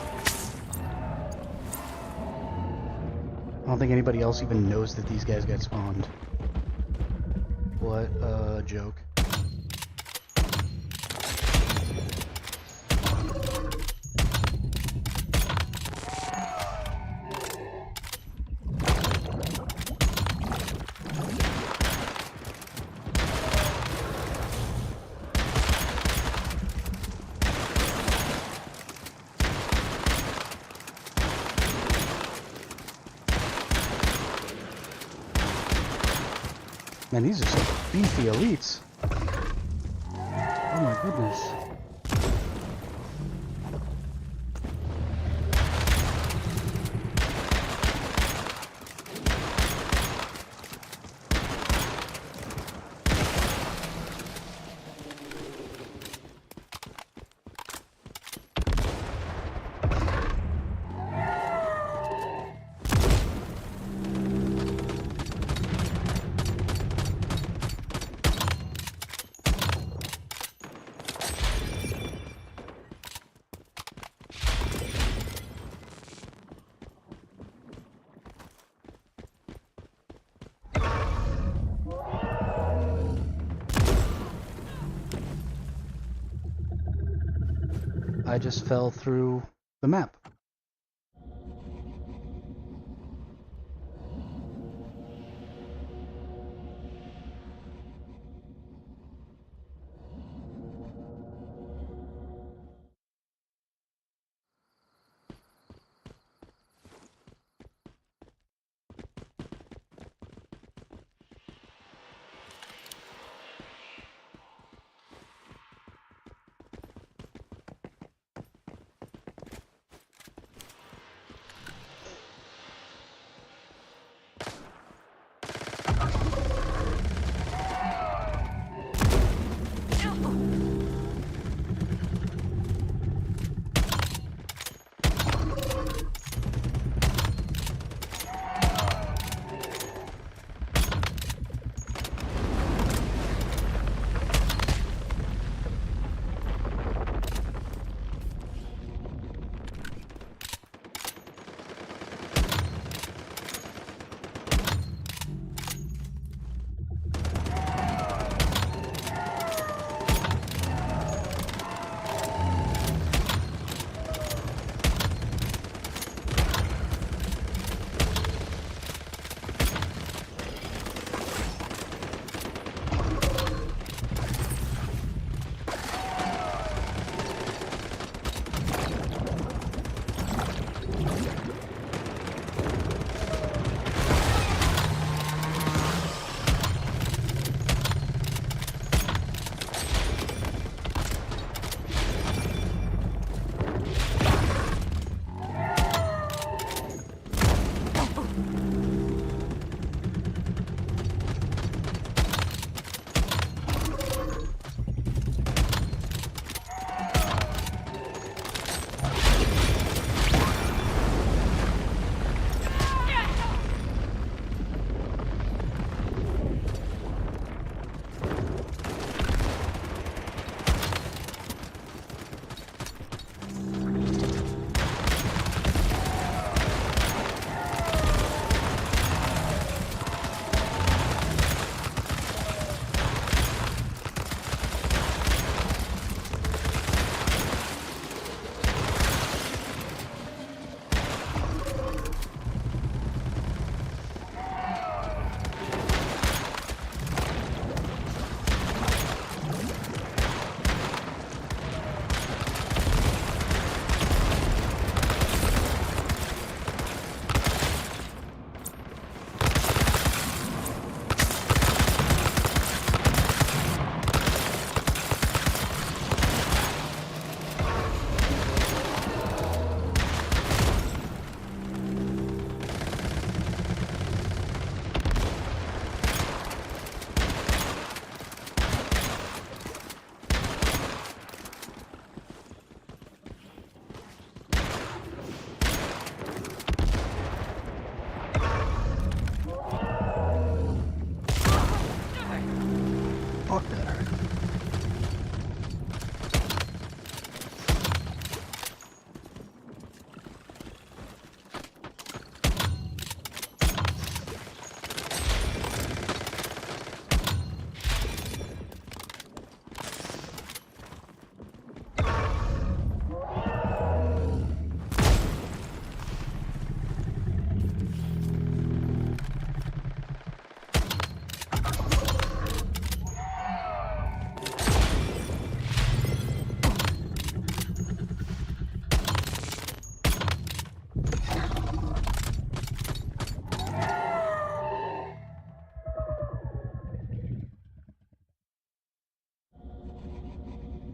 I don't think anybody else even knows that these guys got spawned. What a joke. Man, these are some beefy elites. Oh my goodness. I just fell through the map.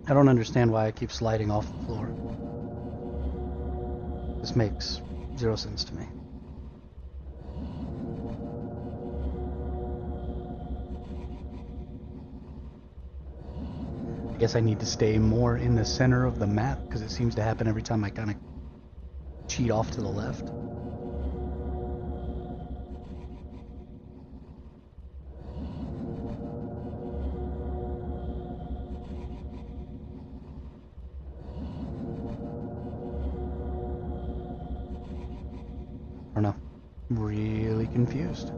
I don't understand why I keep sliding off the floor. This makes 0 sense to me. I guess I need to stay more in the center of the map because it seems to happen every time I kind of cheat off to the left. I don't know. I'm really confused.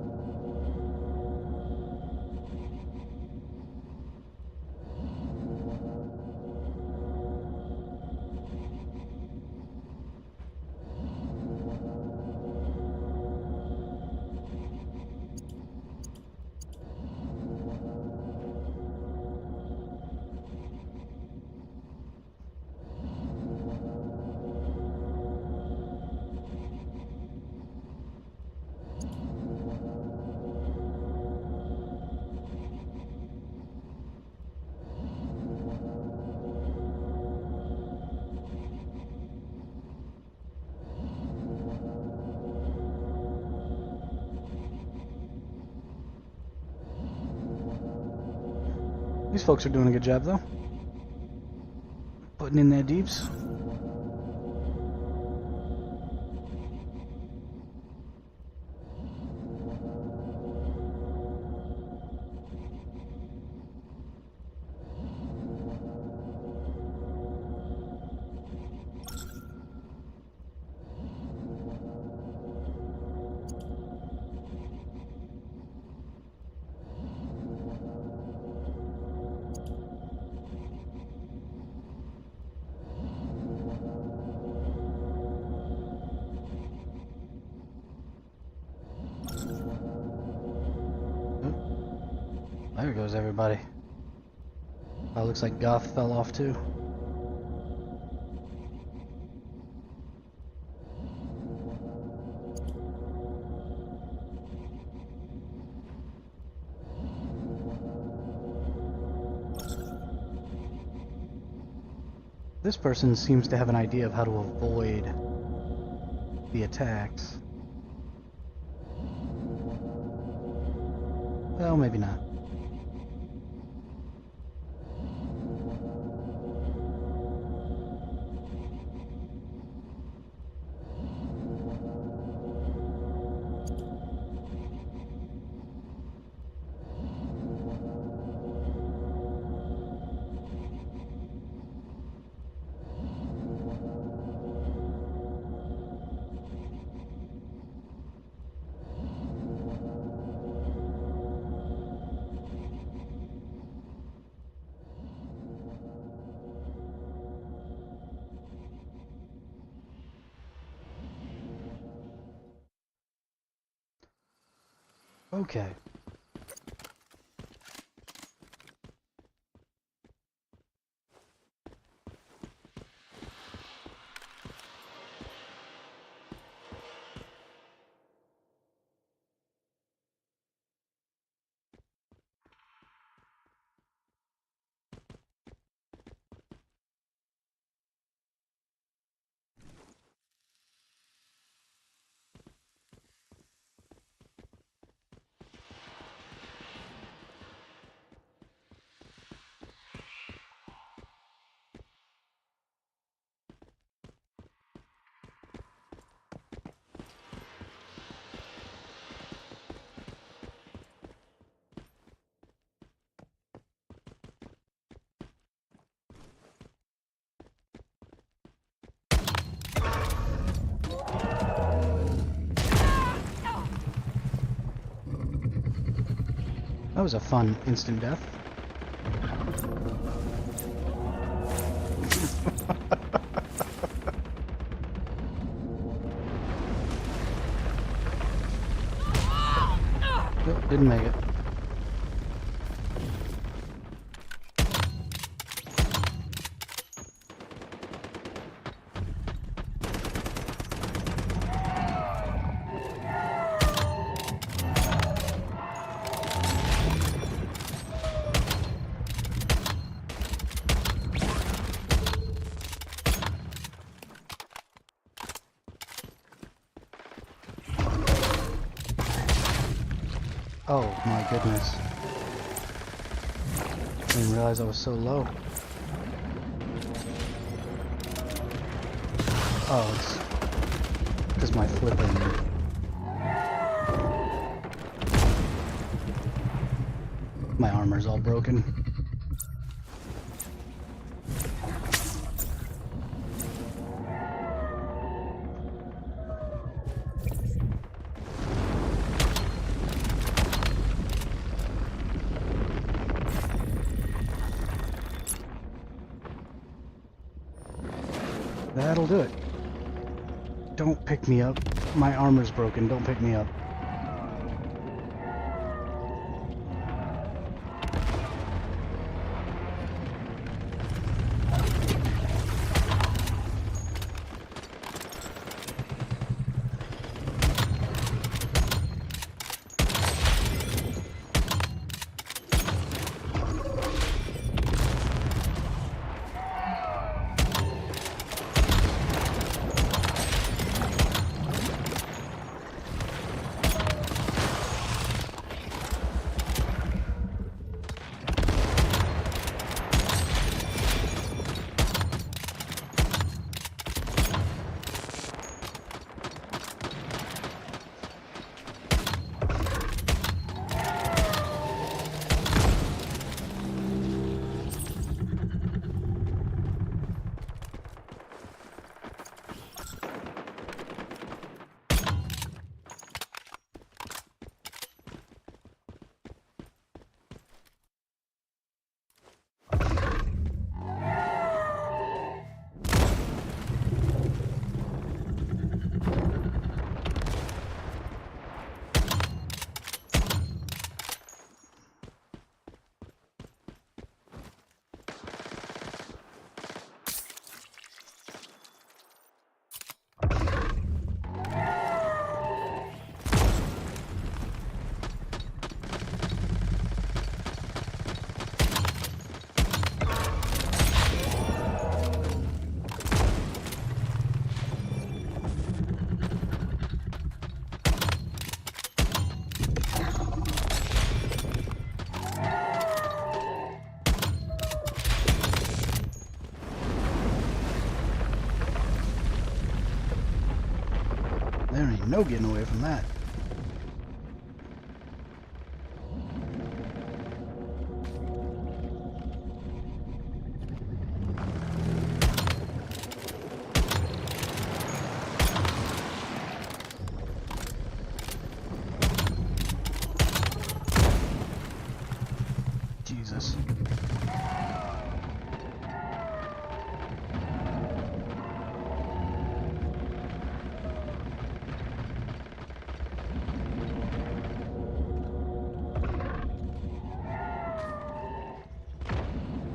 These folks are doing a good job, though. Putting in their deeps. There goes everybody. Oh, looks like Goth fell off too. This person seems to have an idea of how to avoid the attacks. Well, maybe not. Okay. That was a fun instant death. Nope, didn't make it. Oh my goodness. Didn't realize I was so low. Oh, it's because my flipping. My armor's all broken. That'll do it. Don't pick me up. My armor's broken. Don't pick me up. There ain't no getting away from that. Jesus.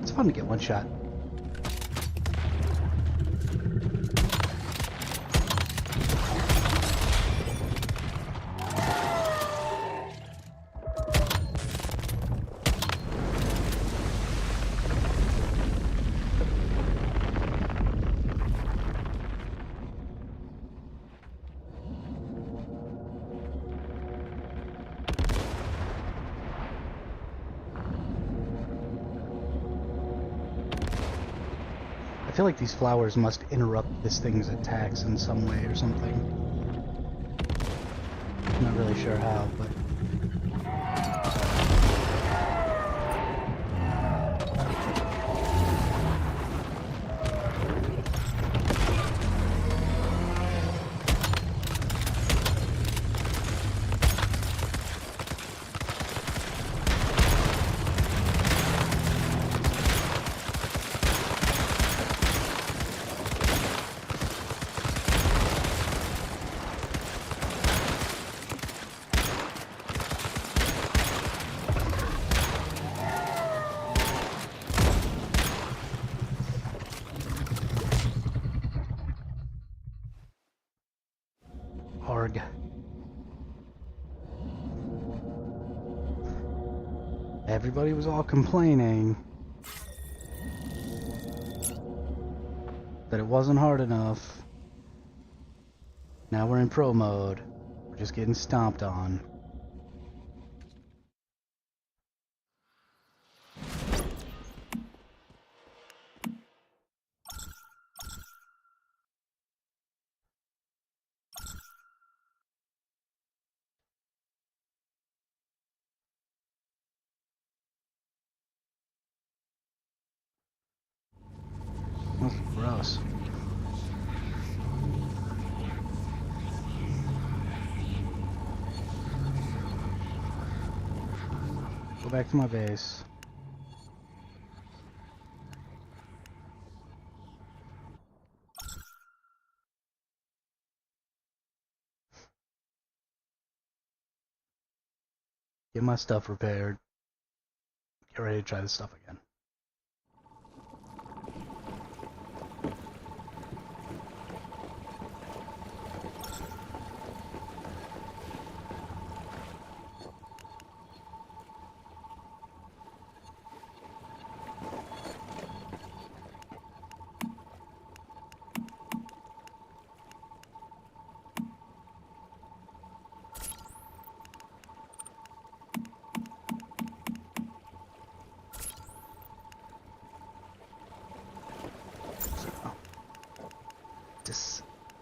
It's fun to get one shot. I feel like these flowers must interrupt this thing's attacks in some way or something. I'm not really sure how, but... Arg. Everybody was all complaining that it wasn't hard enough. Now we're in pro mode. We're just getting stomped on. us. Go back to my base. Get my stuff repaired. Get ready to try this stuff again.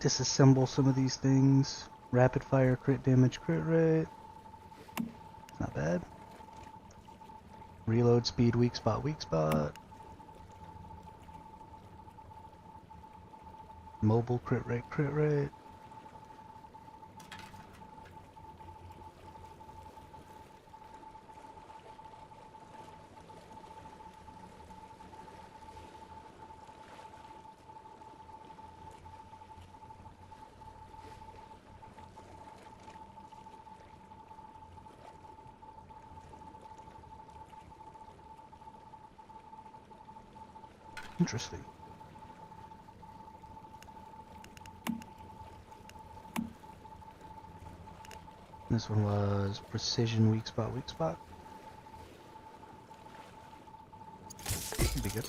Disassemble some of these things. Rapid fire, crit damage, crit rate. Not bad. Reload speed, weak spot, weak spot. Mobile, crit rate, crit rate. Interesting. This one was precision, weak spot, weak spot. Could be good.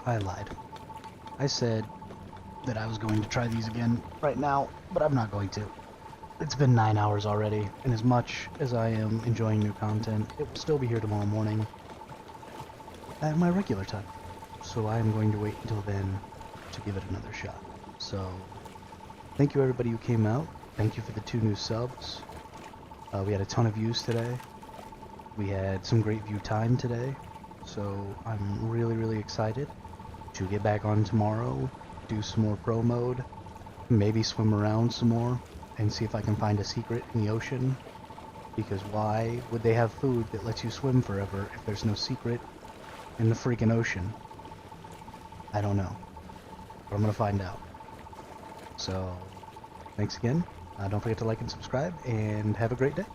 I lied. I said that I was going to try these again right now, but I'm not going to. It's been 9 hours already, and as much as I am enjoying new content, it will still be here tomorrow morning at my regular time. So I am going to wait until then to give it another shot. So, thank you everybody who came out. Thank you for the 2 new subs. We had a ton of views today. We had some great view time today. So I'm really, really excited to get back on tomorrow, do some more pro mode, maybe swim around some more, and see if I can find a secret in the ocean. Because why would they have food that lets you swim forever if there's no secret in the freaking ocean? I don't know. But I'm gonna find out. So, thanks again. Don't forget to like and subscribe, and have a great day.